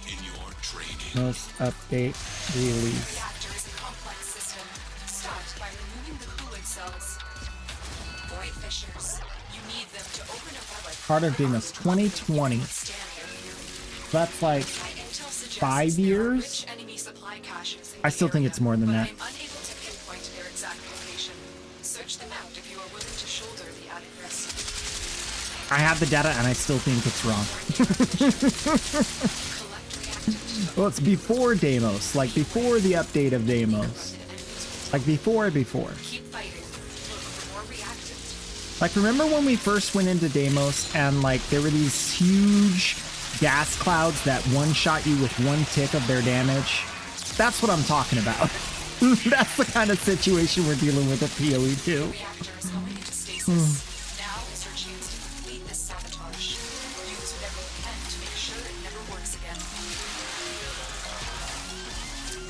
most update release? Reactor is a complex system. Start by removing the cooling cells. Void fissures. You need them to open a relic. Part of Deimos 2020. That's like 5 years? I still think it's more than that. I'm unable to pinpoint their exact location. Search them out if you are willing to shoulder the added risk. I have the data and I still think it's wrong. Well, it's before Deimos, like before the update of Deimos. Like before. Keep fighting. Look for more reactants. Like remember when we first went into Deimos and like there were these huge gas clouds that one-shot you with one tick of their damage? That's what I'm talking about. That's the kind of situation we're dealing with at POE2. Reactor is coming into stasis. Now is your chance to complete this sabotage. Use whatever you can to make sure it never works again.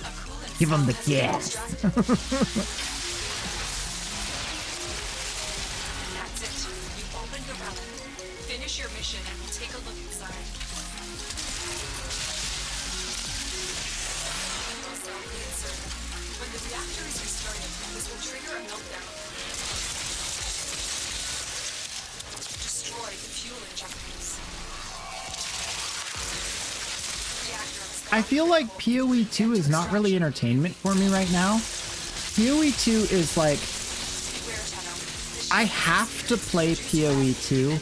A coolant Give them the cell has been gas. extracted. That's it. You opened the relic. Finish your mission and we'll take a look inside. When the reactor is restarted, this will trigger a meltdown. Destroy the fuel injectors. I feel like POE2 is not really entertainment for me right now. POE2 is like, I have to play POE2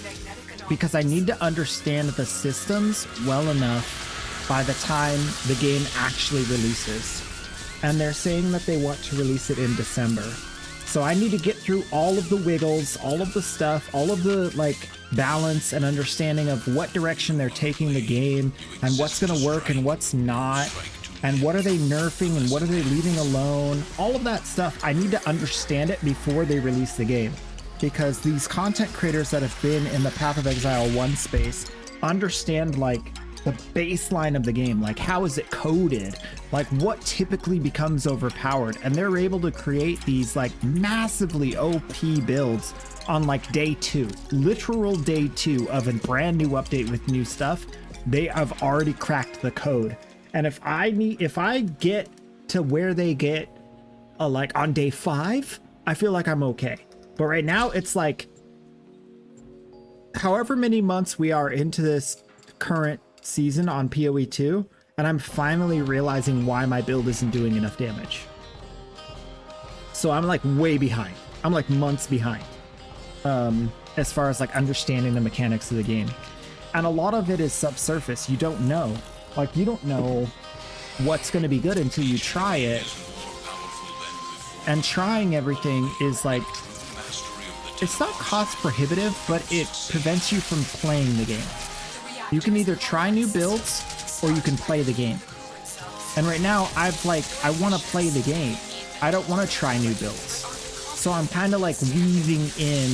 because I need to understand the systems well enough by the time the game actually releases. And they're saying that they want to release it in December. So I need to get through all of the wiggles, all of the stuff, all of the like balance and understanding of what direction they're taking the game and what's going to work and what's not. And what are they nerfing and what are they leaving alone? All of that stuff, I need to understand it before they release the game. Because these content creators that have been in the Path of Exile 1 space understand like the baseline of the game, like how is it coded, like what typically becomes overpowered, and they're able to create these like massively OP builds on like day 2, literal day 2 of a brand new update with new stuff. They have already cracked the code, and if I get to where they get like on day 5, I feel like I'm okay. But right now it's like however many months we are into this current season on POE2, and I'm finally realizing why my build isn't doing enough damage. So I'm like way behind. I'm like months behind as far as like understanding the mechanics of the game. And a lot of it is subsurface. You don't know. Like you don't know what's going to be good until you try it. And trying everything is like, it's not cost prohibitive, but it prevents you from playing the game. You can either try new builds or you can play the game. And right now I want to play the game. I don't want to try new builds. So I'm kind of like weaving in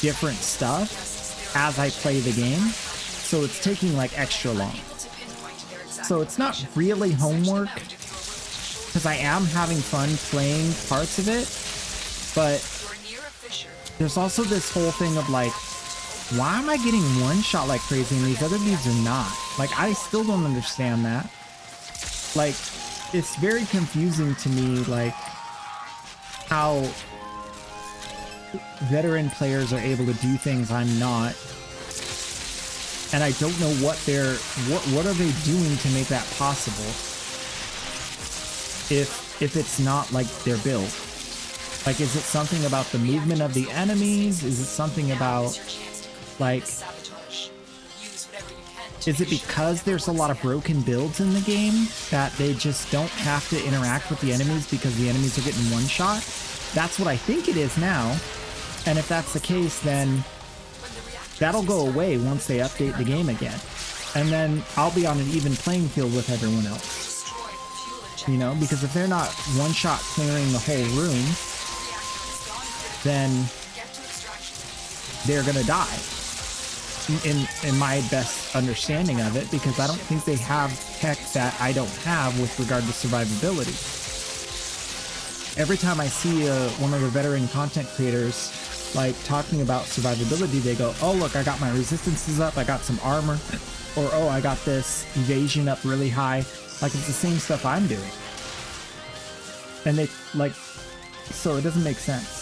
different stuff as I play the game. So it's taking like extra long. So it's not really homework because I am having fun playing parts of it. But there's also this whole thing of like, why am I getting one shot like crazy and these other dudes are not? Like, I still don't understand that. Like, it's very confusing to me, like, how veteran players are able to do things I'm not. And I don't know what what are they doing to make that possible if it's not like their build. Like, is it something about the movement of the enemies? Is it something about, like, is it because there's a lot of broken builds in the game that they just don't have to interact with the enemies because the enemies are getting one shot? That's what I think it is now. And if that's the case, then that'll go away once they update the game again. And then I'll be on an even playing field with everyone else. You know, because if they're not one shot clearing the whole room, then they're gonna die. In my best understanding of it, because I don't think they have tech that I don't have with regard to survivability. Every time I see one of the veteran content creators like talking about survivability, they go, oh look, I got my resistances up, I got some armor, or oh, I got this evasion up really high. Like, it's the same stuff I'm doing. And they, like, so it doesn't make sense.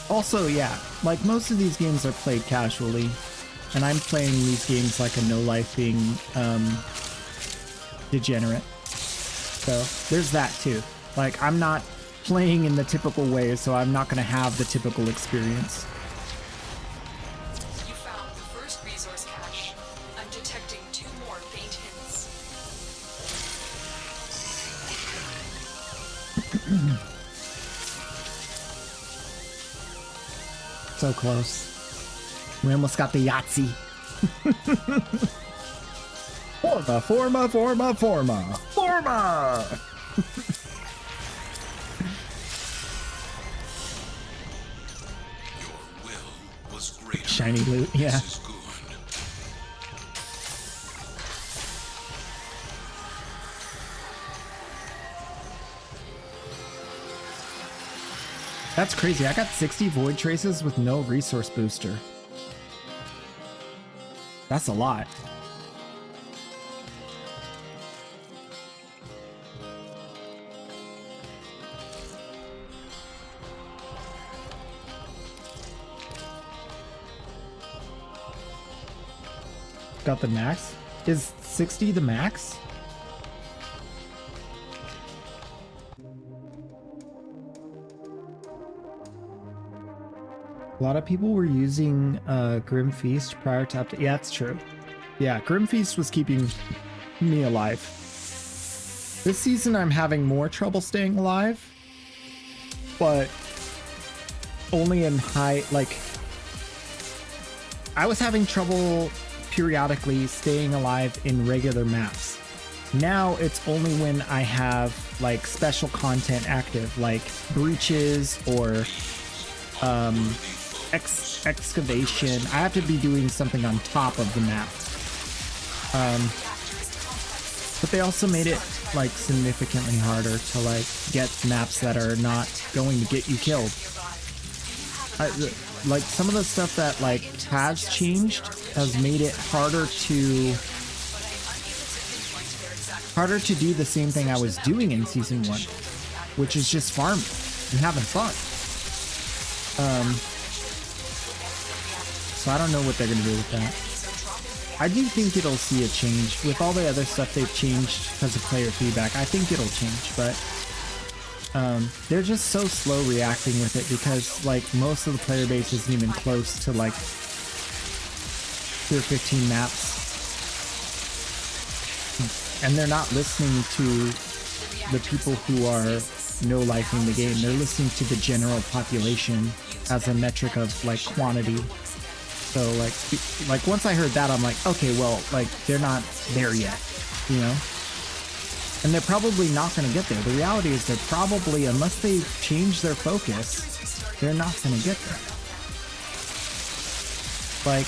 Also, yeah, like most of these games are played casually, and I'm playing these games like a no-life being degenerate. So there's that too. Like, I'm not playing in the typical way, so I'm not going to have the typical experience. You found the first resource cache. I'm detecting 2 more faint hints. So close. We almost got the Yahtzee. Forma. Shiny loot, yeah. That's crazy. I got 60 void traces with no resource booster. That's a lot. Got the max? Is 60 the max? A lot of people were using Grim Feast prior to update. Yeah, that's true. Yeah, Grim Feast was keeping me alive. This season I'm having more trouble staying alive, but only in high, like, I was having trouble periodically staying alive in regular maps. Now it's only when I have like special content active, like breaches or excavation. I have to be doing something on top of the map. But they also made it like significantly harder to like get maps that are not going to get you killed. Like some of the stuff that like has changed has made it harder to do the same thing I was doing in season 1, which is just farming and having fun. So I don't know what they're gonna do with that. I do think it'll see a change with all the other stuff they've changed because of player feedback. I think it'll change, but they're just so slow reacting with it because like most of the player base isn't even close to like tier 15 maps, and they're not listening to the people who are no-lifing the game. They're listening to the general population as a metric of like quantity. So like once I heard that, I'm like, okay, well, like they're not there yet, you know? And they're probably not going to get there. The reality is they're probably, unless they change their focus, they're not going to get there. Like,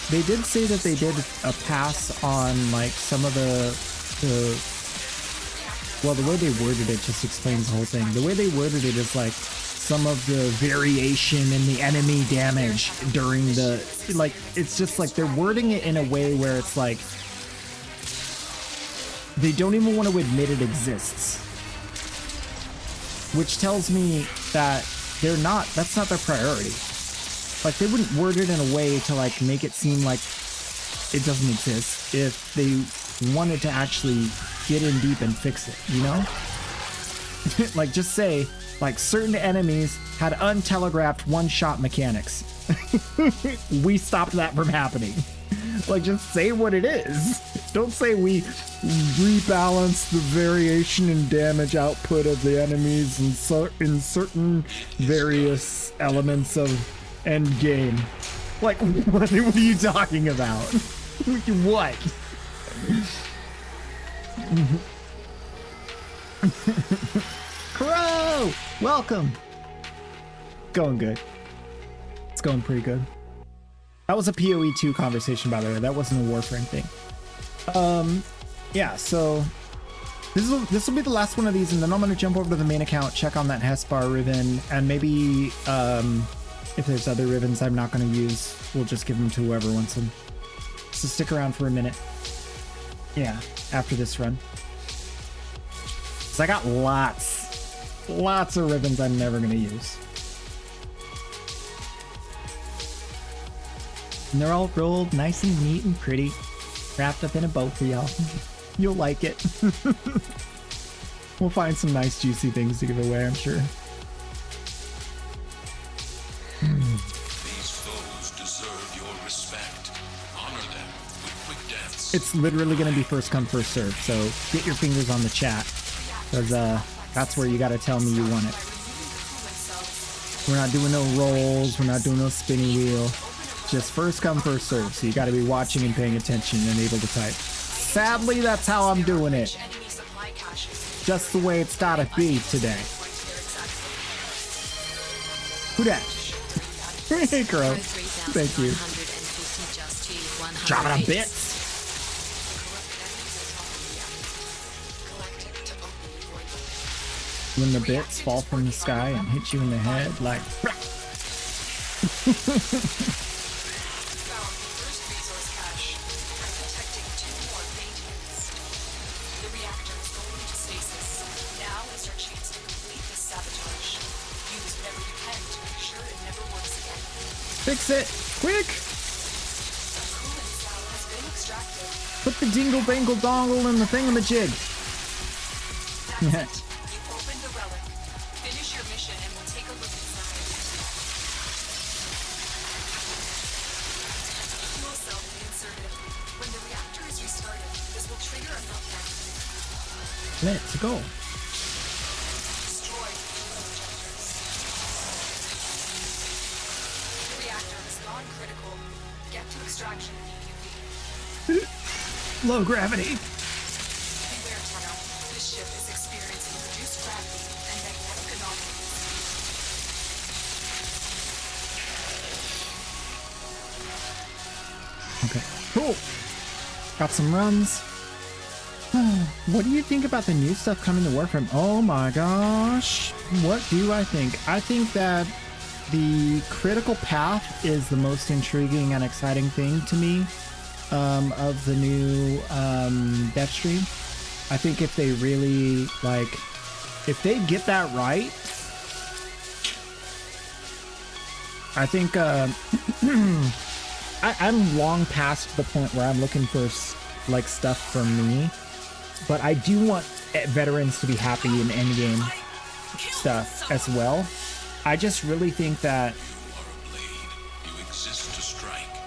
they did say that they did a pass on like some of the well, the way they worded it just explains the whole thing. The way they worded it is like some of the variation in the enemy damage during the, like, it's just like they're wording it in a way where it's like they don't even want to admit it exists, which tells me that that's not their priority. like they wouldn't word it in a way to like make it seem like it doesn't exist if they wanted to actually get in deep and fix it, you know? Like just say like certain enemies had untelegraphed one-shot mechanics. We stopped that from happening. Like just say what it is. Don't say we rebalance the variation in damage output of the enemies in certain various elements of end game. Like what are you talking about? What? Crow! Welcome! Going good. It's going pretty good. That was a POE2 conversation, by the way. That wasn't a Warframe thing. Yeah, so this will be the last one of these, and then I'm gonna jump over to the main account, check on that Hespar ribbon, and maybe if there's other ribbons I'm not gonna use, we'll just give them to whoever wants them. So stick around for a minute. Yeah, after this run. So I got lots of ribbons I'm never gonna use. And they're all rolled nice and neat and pretty, wrapped up in a bow for y'all. You'll like it. We'll find some nice juicy things to give away, I'm sure. These foes deserve your respect. Honor them with quick deaths. It's literally going to be first come, first serve, so get your fingers on the chat, because that's where you got to tell me you want it. We're not doing no rolls, we're not doing no spinny wheel. Just first come, first serve, so you got to be watching and paying attention and able to type. Sadly, that's how I'm doing it. Just the way it's gotta be today. Who dat? Hey, girl. Thank you. Drop it a bit. When the bits fall from the sky and hit you in the head, like. Fix it! Quick! Put the dingle bangle dongle in the thingamajig. Yeah. Open the relic. Finish your mission and we'll take a look inside. Fuel cell will be inserted. When the reactor is restarted, this will trigger a meltdown. Let's go. Destroy the fuel injectors. The reactor has gone critical. Get to extraction immediately. Low gravity. Beware, Tenno. This ship is experiencing reduced gravity and magnetic anomalies. Okay, cool. Got some runs. What do you think about the new stuff coming to Warframe? Oh my gosh. What do I think? I think that the critical path is the most intriguing and exciting thing to me of the new death stream. I think if they really, like, if they get that right, I think I'm long past the point where I'm looking for like stuff from me, but I do want veterans to be happy in endgame stuff as well. I just really think that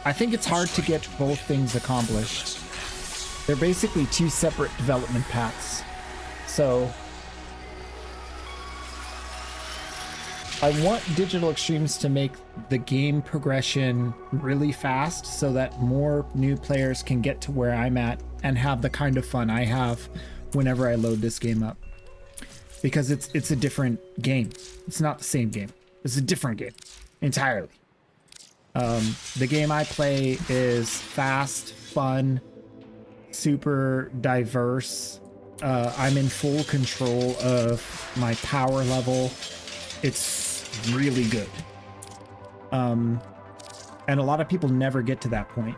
I think it's hard to get both things accomplished. They're basically two separate development paths. So I want Digital Extremes to make the game progression really fast so that more new players can get to where I'm at and have the kind of fun I have whenever I load this game up. Because it's a different game. It's not the same game. It's a different game entirely. The game I play is fast, fun, super diverse. I'm in full control of my power level. It's really good. And a lot of people never get to that point.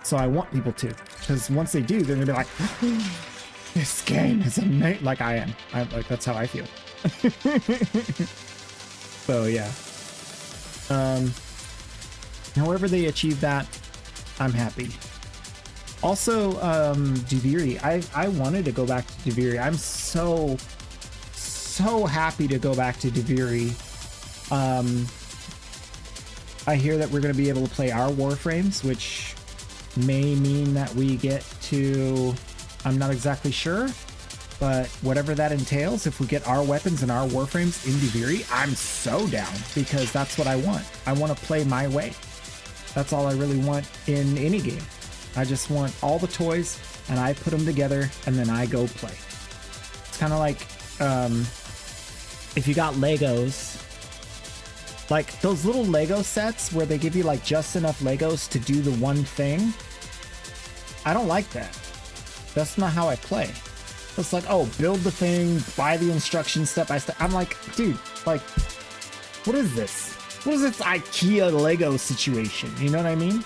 So I want people to, because once they do, they're gonna be like, this game is amazing. Like I am. Like that's how I feel. So yeah. However they achieve that, I'm happy. Also, Duviri. I wanted to go back to Duviri. I'm so happy to go back to Duviri. I hear that we're going to be able to play our Warframes, which may mean that we get to... I'm not exactly sure, but whatever that entails, if we get our weapons and our Warframes in Duviri, I'm so down, because that's what I want. I want to play my way. That's all I really want in any game. I just want all the toys, and I put them together, and then I go play. It's kind of like if you got Legos, like those little Lego sets where they give you like just enough Legos to do the one thing. I don't like that. That's not how I play. It's like, oh, build the thing, buy the instructions step by step. I'm like, dude, like, what is this? What is this IKEA Lego situation? You know what I mean?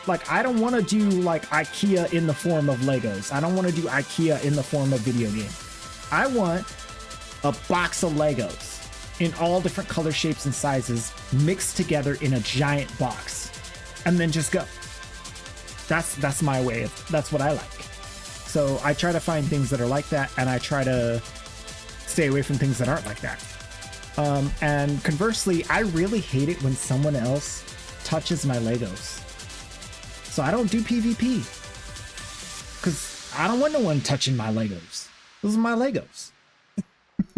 Like, I don't want to do like IKEA in the form of Legos. I don't want to do IKEA in the form of video game. I want a box of Legos in all different color shapes and sizes mixed together in a giant box and then just go. That's my way of, that's what I like. So I try to find things that are like that, and I try to stay away from things that aren't like that. And conversely, I really hate it when someone else touches my Legos. So I don't do PvP, because I don't want no one touching my Legos. Those are my Legos.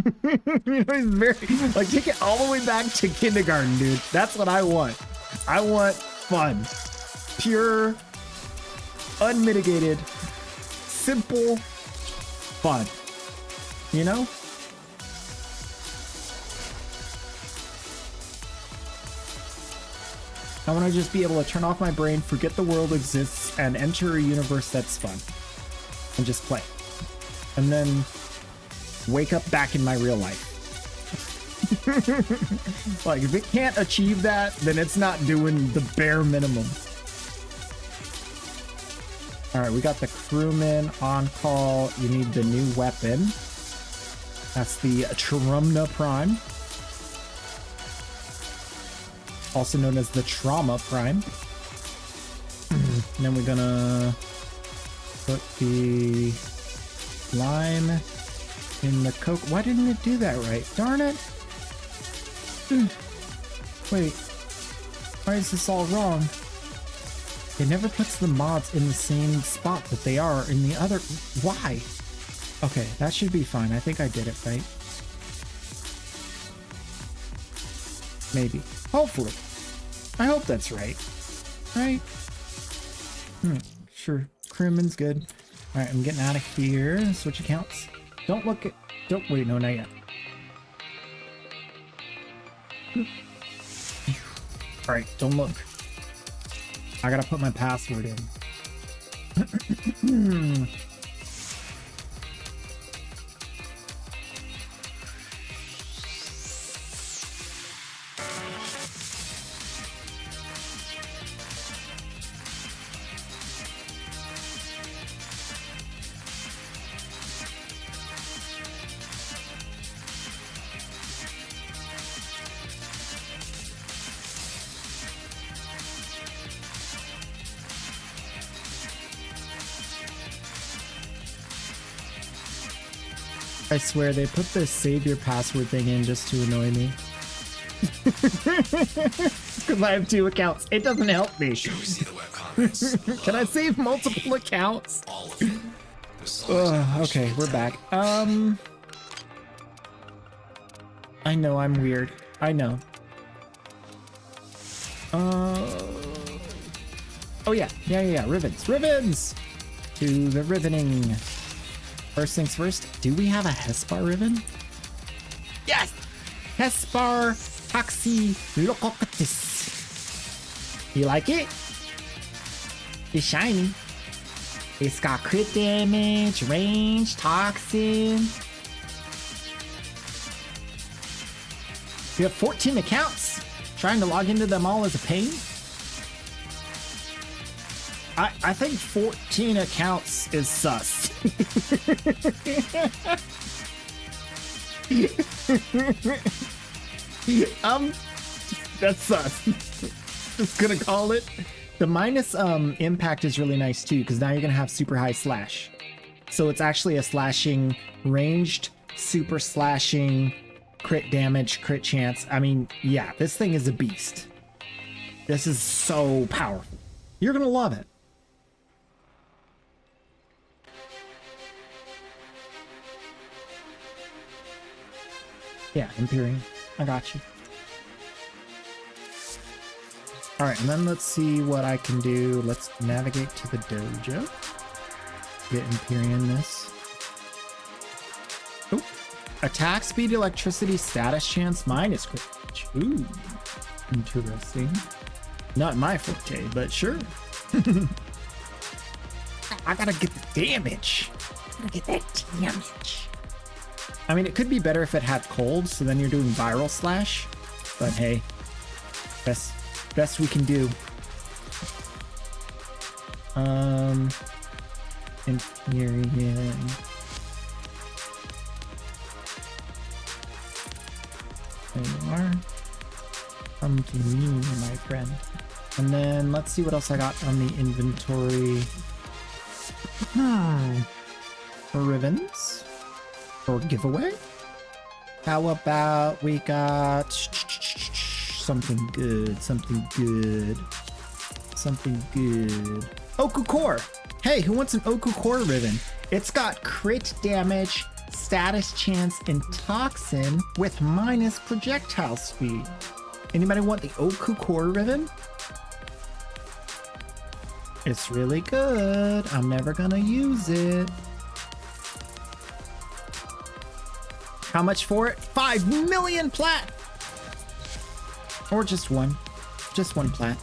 You know, it's very, like, take it all the way back to kindergarten, dude. That's what I want. I want fun. Pure, unmitigated, simple fun. You know? I want to just be able to turn off my brain, forget the world exists, and enter a universe that's fun. And just play. And then wake up back in my real life. Like, if it can't achieve that, then it's not doing the bare minimum. Alright, we got the crewman on call. You need the new weapon. That's the Trumna Prime. Also known as the Trauma Prime. And then we're gonna put the lime in the Coke. Why didn't it do that right? Darn it! Wait. Why is this all wrong? It never puts the mods in the same spot that they are in the other... Why? Okay, that should be fine. I think I did it right. Maybe. Hopefully. I hope that's right. Right? Sure. Crewman's good. Alright, I'm getting out of here. Switch accounts. Don't look at... Don't... Wait, no, not yet. Alright, don't look. I gotta put my password in. I swear they put the save your password thing in just to annoy me. Because I have 2 accounts. It doesn't help me. Can I save multiple accounts? Okay, we're back. I know I'm weird. I know. Oh yeah. Ribbons. Ribbons! To the ribbоning. First things first, do we have a Hespar ribbon? Yes! Hespar Toxi Lococatus. You like it? It's shiny. It's got crit damage, range, toxin. We have 14 accounts. Trying to log into them all is a pain. I think 14 accounts is sus. That's sus. Just gonna call it. The minus impact is really nice too, because now you're gonna have super high slash. So it's actually a slashing, ranged, super slashing, crit damage, crit chance. I mean, yeah, this thing is a beast. This is so powerful. You're gonna love it. Yeah, Imperium. I got you. All right, and then let's see what I can do. Let's navigate to the dojo. Get Imperium this. Oh, attack speed, electricity, status chance, minus crit. Ooh, interesting. Not my forte, but sure. I gotta get the damage. I gotta get that damage. I mean, it could be better if it had cold, so then you're doing viral slash. But hey, best we can do. Imperium. There you are. Come to me, my friend. And then let's see what else I got on the inventory. Ribbons. Or giveaway. How about we got something good, something good, something good. Oku Core. Hey, who wants an Oku Core ribbon? It's got crit damage, status chance, and toxin with minus projectile speed. Anybody want the Oku Core ribbon? It's really good. I'm never gonna use it. How much for it? 5 million plat! Or just one. Just one plat.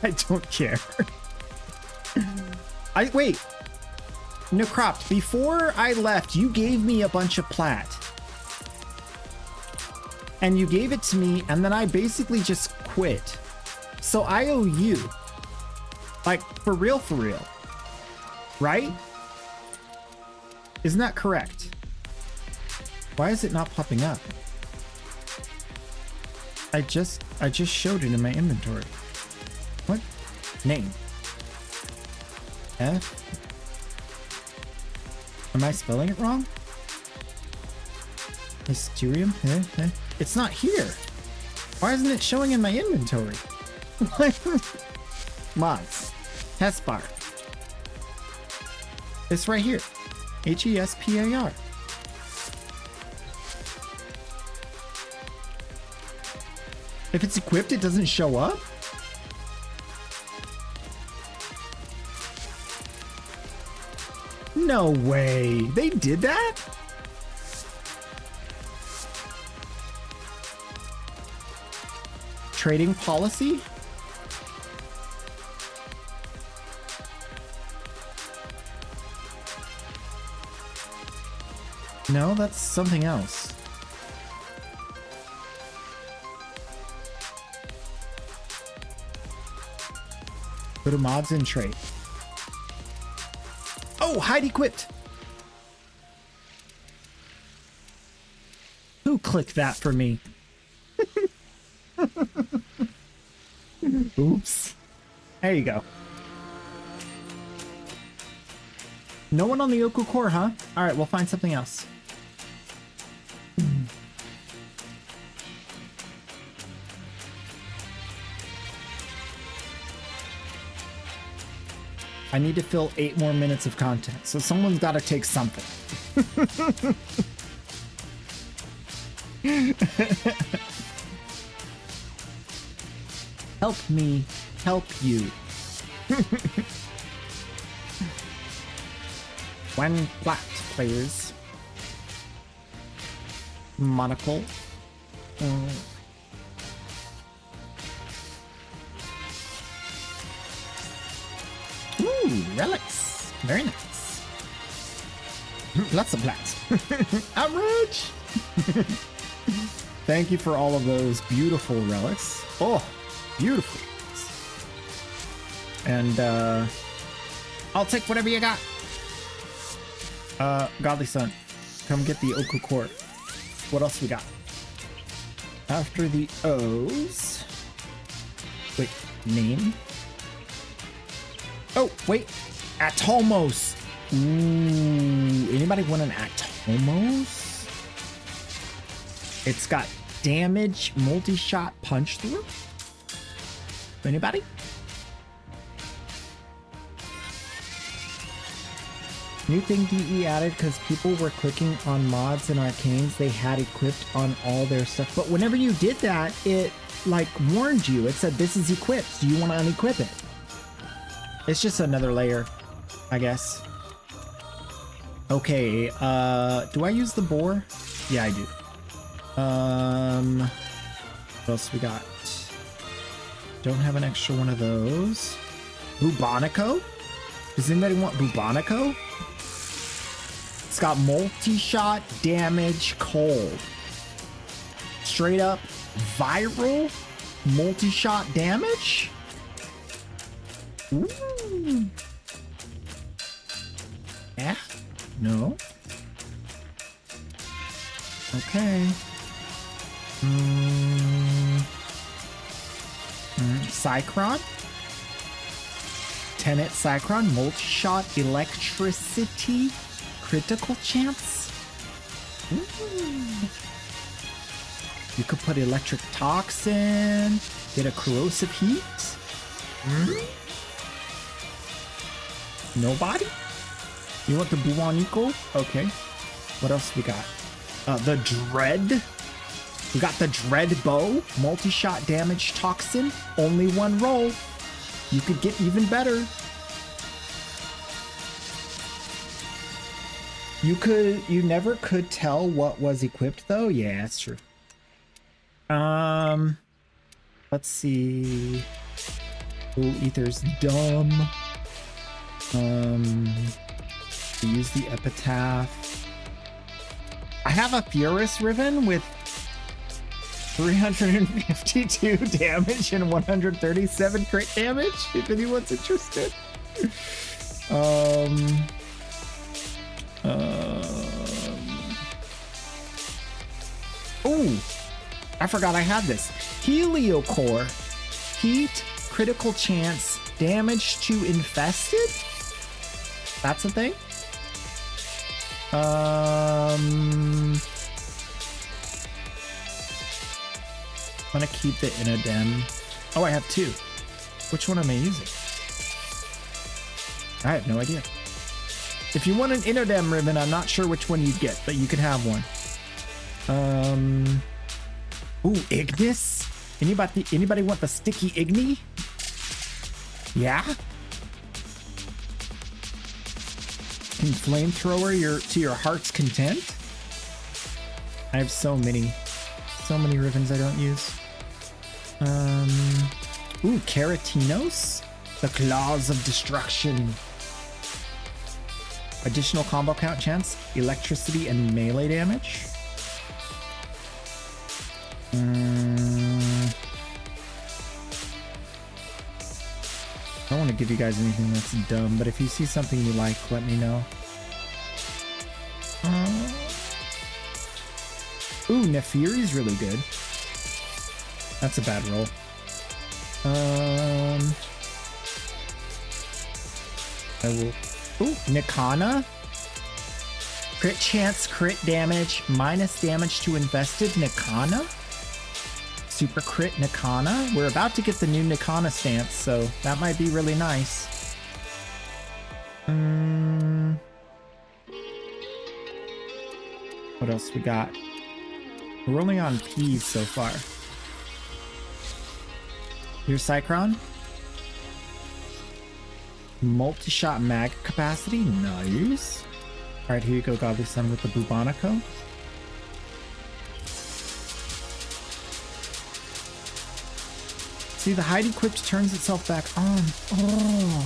I don't care. Wait. Necropt, before I left, you gave me a bunch of plat. And you gave it to me, and then I basically just quit. So I owe you. Like, for real, right? Isn't that correct? Why is it not popping up? I just showed it in my inventory. What? Name. F? Am I spelling it wrong? Mysterium? It's not here. Why isn't it showing in my inventory? Mods. Hespar. It's right here. Hespar. If it's equipped, it doesn't show up? No way. They did that? Trading policy? No, that's something else. Go to mods and trade. Oh, hide equipped. Who clicked that for me? Oops. There you go. No one on the Oku Core, huh? All right, we'll find something else. I need to fill 8 more minutes of content, so someone's got to take something. Help me help you. One plat, players. Monocle. Ooh, relics. Very nice. Lots of plats. I'm rich. Thank you for all of those beautiful relics. Oh, beautiful. And I'll take whatever you got. Godly Son, come get the Oku Core. What else we got? After the O's. Wait, name? Oh, wait. Atomos. Ooh, anybody want an Atomos? It's got damage, multi-shot, punch through. Anybody? New thing DE added because people were clicking on mods and arcanes they had equipped on all their stuff. But whenever you did that, it like warned you. It said, this is equipped. Do you want to unequip it? It's just another layer, I guess. Okay, do I use the boar? Yeah, I do. What else we got? Don't have an extra one of those. Bubonico? Does anybody want Bubonico? It's got multi-shot damage cold. Straight up viral multi-shot damage? Ooh. Yeah? No? Okay. Cycron? Tenet Cycron, multi-shot electricity, critical chance. Ooh. You could put electric toxin, get a corrosive heat. Nobody? You want the Bubonico? Okay. What else we got? The Dread. We got the Dread Bow, multi-shot damage toxin, only one roll. You could get even better. You never could tell what was equipped though. Yeah, that's true. Let's see. Ooh, Ether's dumb. Use the epitaph. I have a Furus Riven with 352 damage and 137 crit damage, if anyone's interested. Oh, I forgot I had this. Heliocore. Heat, critical chance, damage to infested? That's a thing? I'm gonna keep the Inodem. Oh, I have two. Which one am I using? I have no idea. If you want an Inodem ribbon, I'm not sure which one you'd get, but you can have one. Ooh, Ignis? Anybody want the sticky Igni? Yeah? Can flamethrower to your heart's content? I have so many ribbons I don't use. Ooh, Keratinos? The Claws of Destruction. Additional combo count chance, electricity and melee damage. I don't want to give you guys anything that's dumb, but if you see something you like, let me know. Ooh, Nefiri's really good. That's a bad roll. I will. Ooh, Nikana. Crit chance, crit damage, minus damage to infested. Nikana. Super crit Nikana. We're about to get the new Nikana stance, so that might be really nice. What else we got? We're only on P's so far. Here's Cycron. Multi-shot mag capacity. Nice. Alright, here you go, Godly Sun, with the Bubonico. See, the hide equipped turns itself back on. Oh.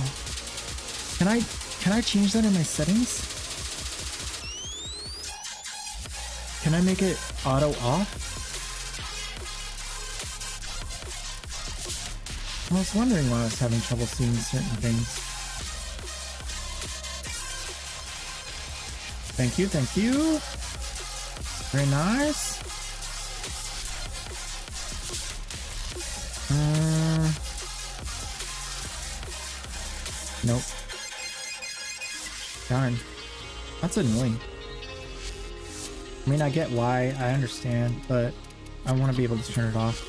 Can I change that in my settings? Can I make it auto off? I was wondering why I was having trouble seeing certain things. Thank you, thank you. Very nice. Nope. Darn. That's annoying. I mean, I get why, I understand, but I want to be able to turn it off.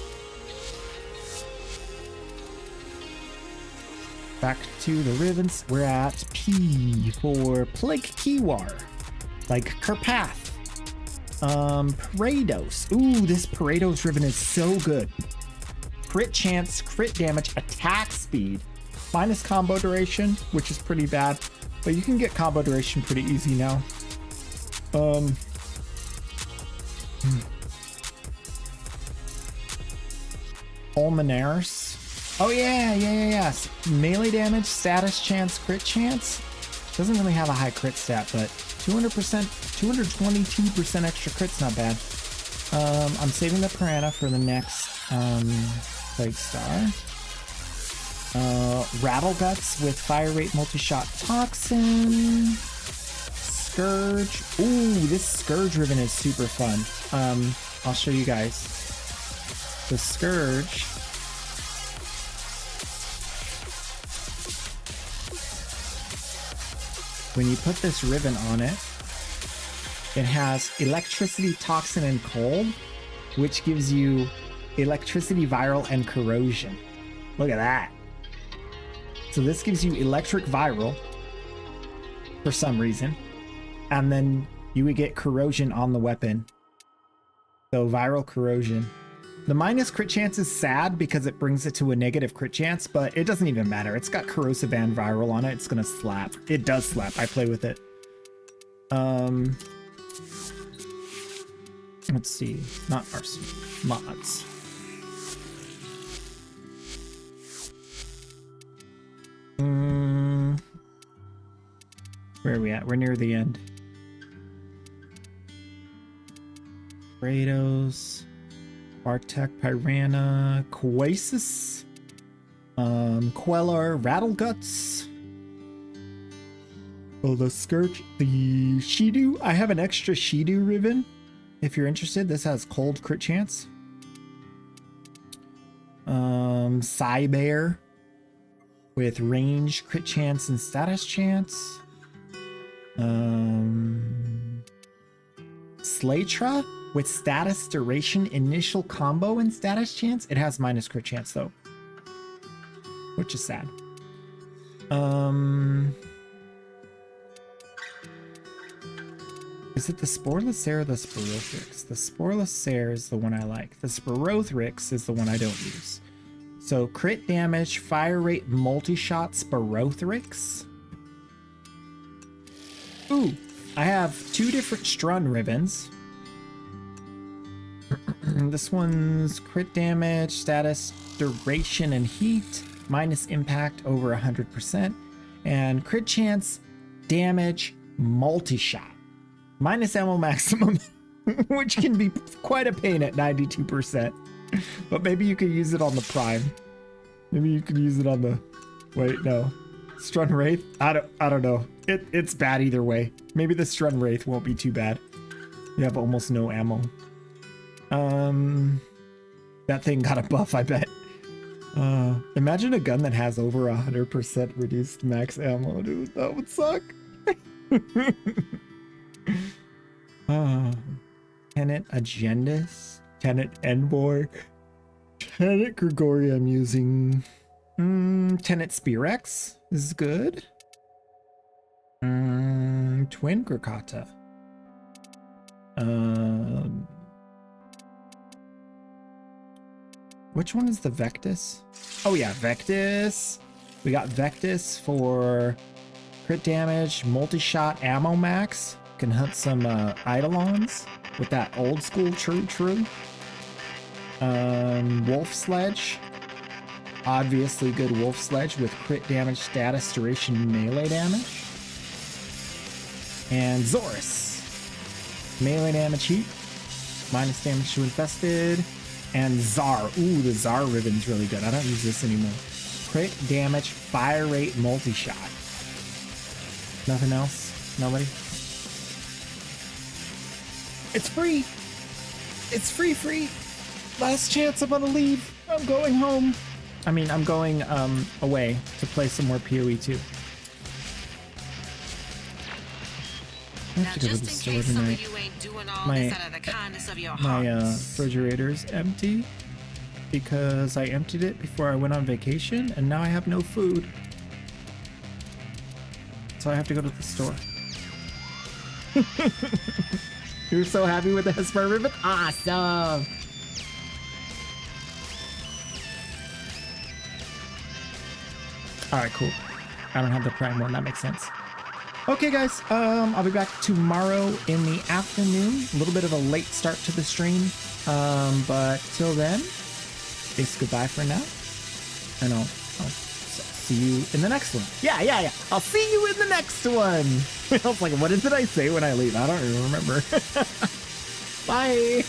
Back to the ribbons. We're at P for Plague Kiwar. Like Karpath. Parados. Ooh, this Parados ribbon is so good. Crit chance, crit damage, attack speed. Minus combo duration, which is pretty bad. But you can get combo duration pretty easy now. Ulminaris. Oh yeah. Melee damage, status chance, crit chance. Doesn't really have a high crit stat, but 200%, 222% extra crit's not bad. I'm saving the Piranha for the next Plague Star. Rattle Guts with Fire Rate Multi-Shot Toxin. Scourge. Ooh, this Scourge ribbon is super fun. I'll show you guys. The Scourge. When you put this ribbon on it, it has Electricity, Toxin, and Cold, which gives you Electricity, Viral, and Corrosion. Look at that. So this gives you Electric Viral for some reason, and then you would get Corrosion on the weapon. So Viral Corrosion. The minus crit chance is sad because it brings it to a negative crit chance, but it doesn't even matter. It's got Corrosive and Viral on it. It's gonna slap. It does slap. I play with it. Let's see. Not arsenal. Mods. Where are we at? We're near the end. Kratos. Bartek, Piranha, Quasis, Quellar, Rattleguts. Oh, the Scourge, the Shidu. I have an extra Shidu ribbon. If you're interested, this has cold crit chance. Cybear with range, crit chance, and status chance. Slaytra with status, duration, initial combo, and status chance. It has minus crit chance though, which is sad. Is it the Sporeless or the Sporothrix? The Sporeless is the one I like. The Sporothrix is the one I don't use. So crit damage, fire rate, multi-shot Sporothrix. Ooh, I have two different Strun ribbons. This one's crit damage, status, duration, and heat, minus impact over 100%, and crit chance, damage, multi-shot, minus ammo maximum, which can be quite a pain at 92%. But maybe you could use it on the Prime. Maybe you could use it on the... Wait, no. Strun Wraith? I don't know. It's bad either way. Maybe the Strun Wraith won't be too bad. You have almost no ammo. That thing got a buff, I bet. Imagine a gun that has over 100% reduced max ammo, dude. That would suck. Tenet Agendus, Tenet Envoy, Tenet Grigori I'm using. Tenet Spirex is good. Twin Grakata. Which one is the Vectus? Oh yeah, Vectus. We got Vectus for crit damage, multi-shot ammo max. Can hunt some Eidolons with that old school true. Wolf Sledge. Obviously good Wolf Sledge with crit damage, status, duration, melee damage. And Zorus. Melee damage, heat. Minus damage to infested. And Czar. Ooh, the Czar ribbon's really good. I don't use this anymore. Crit damage, fire rate, multi-shot. Nothing else? Nobody? It's free. It's free. Last chance, I'm gonna leave. I'm going home. I mean, I'm going away to play some more POE2. I have to go to the store tonight. My refrigerator's empty because I emptied it before I went on vacation, and now I have no food. So I have to go to the store. You're so happy with the Hesper ribbon? Awesome! Alright, cool. I don't have the Prime one, that makes sense. Okay, guys, I'll be back tomorrow in the afternoon. A little bit of a late start to the stream. But till then, it's goodbye for now. And I'll see you in the next one. Yeah. I'll see you in the next one. I was like, what did I say when I leave? I don't even remember. Bye.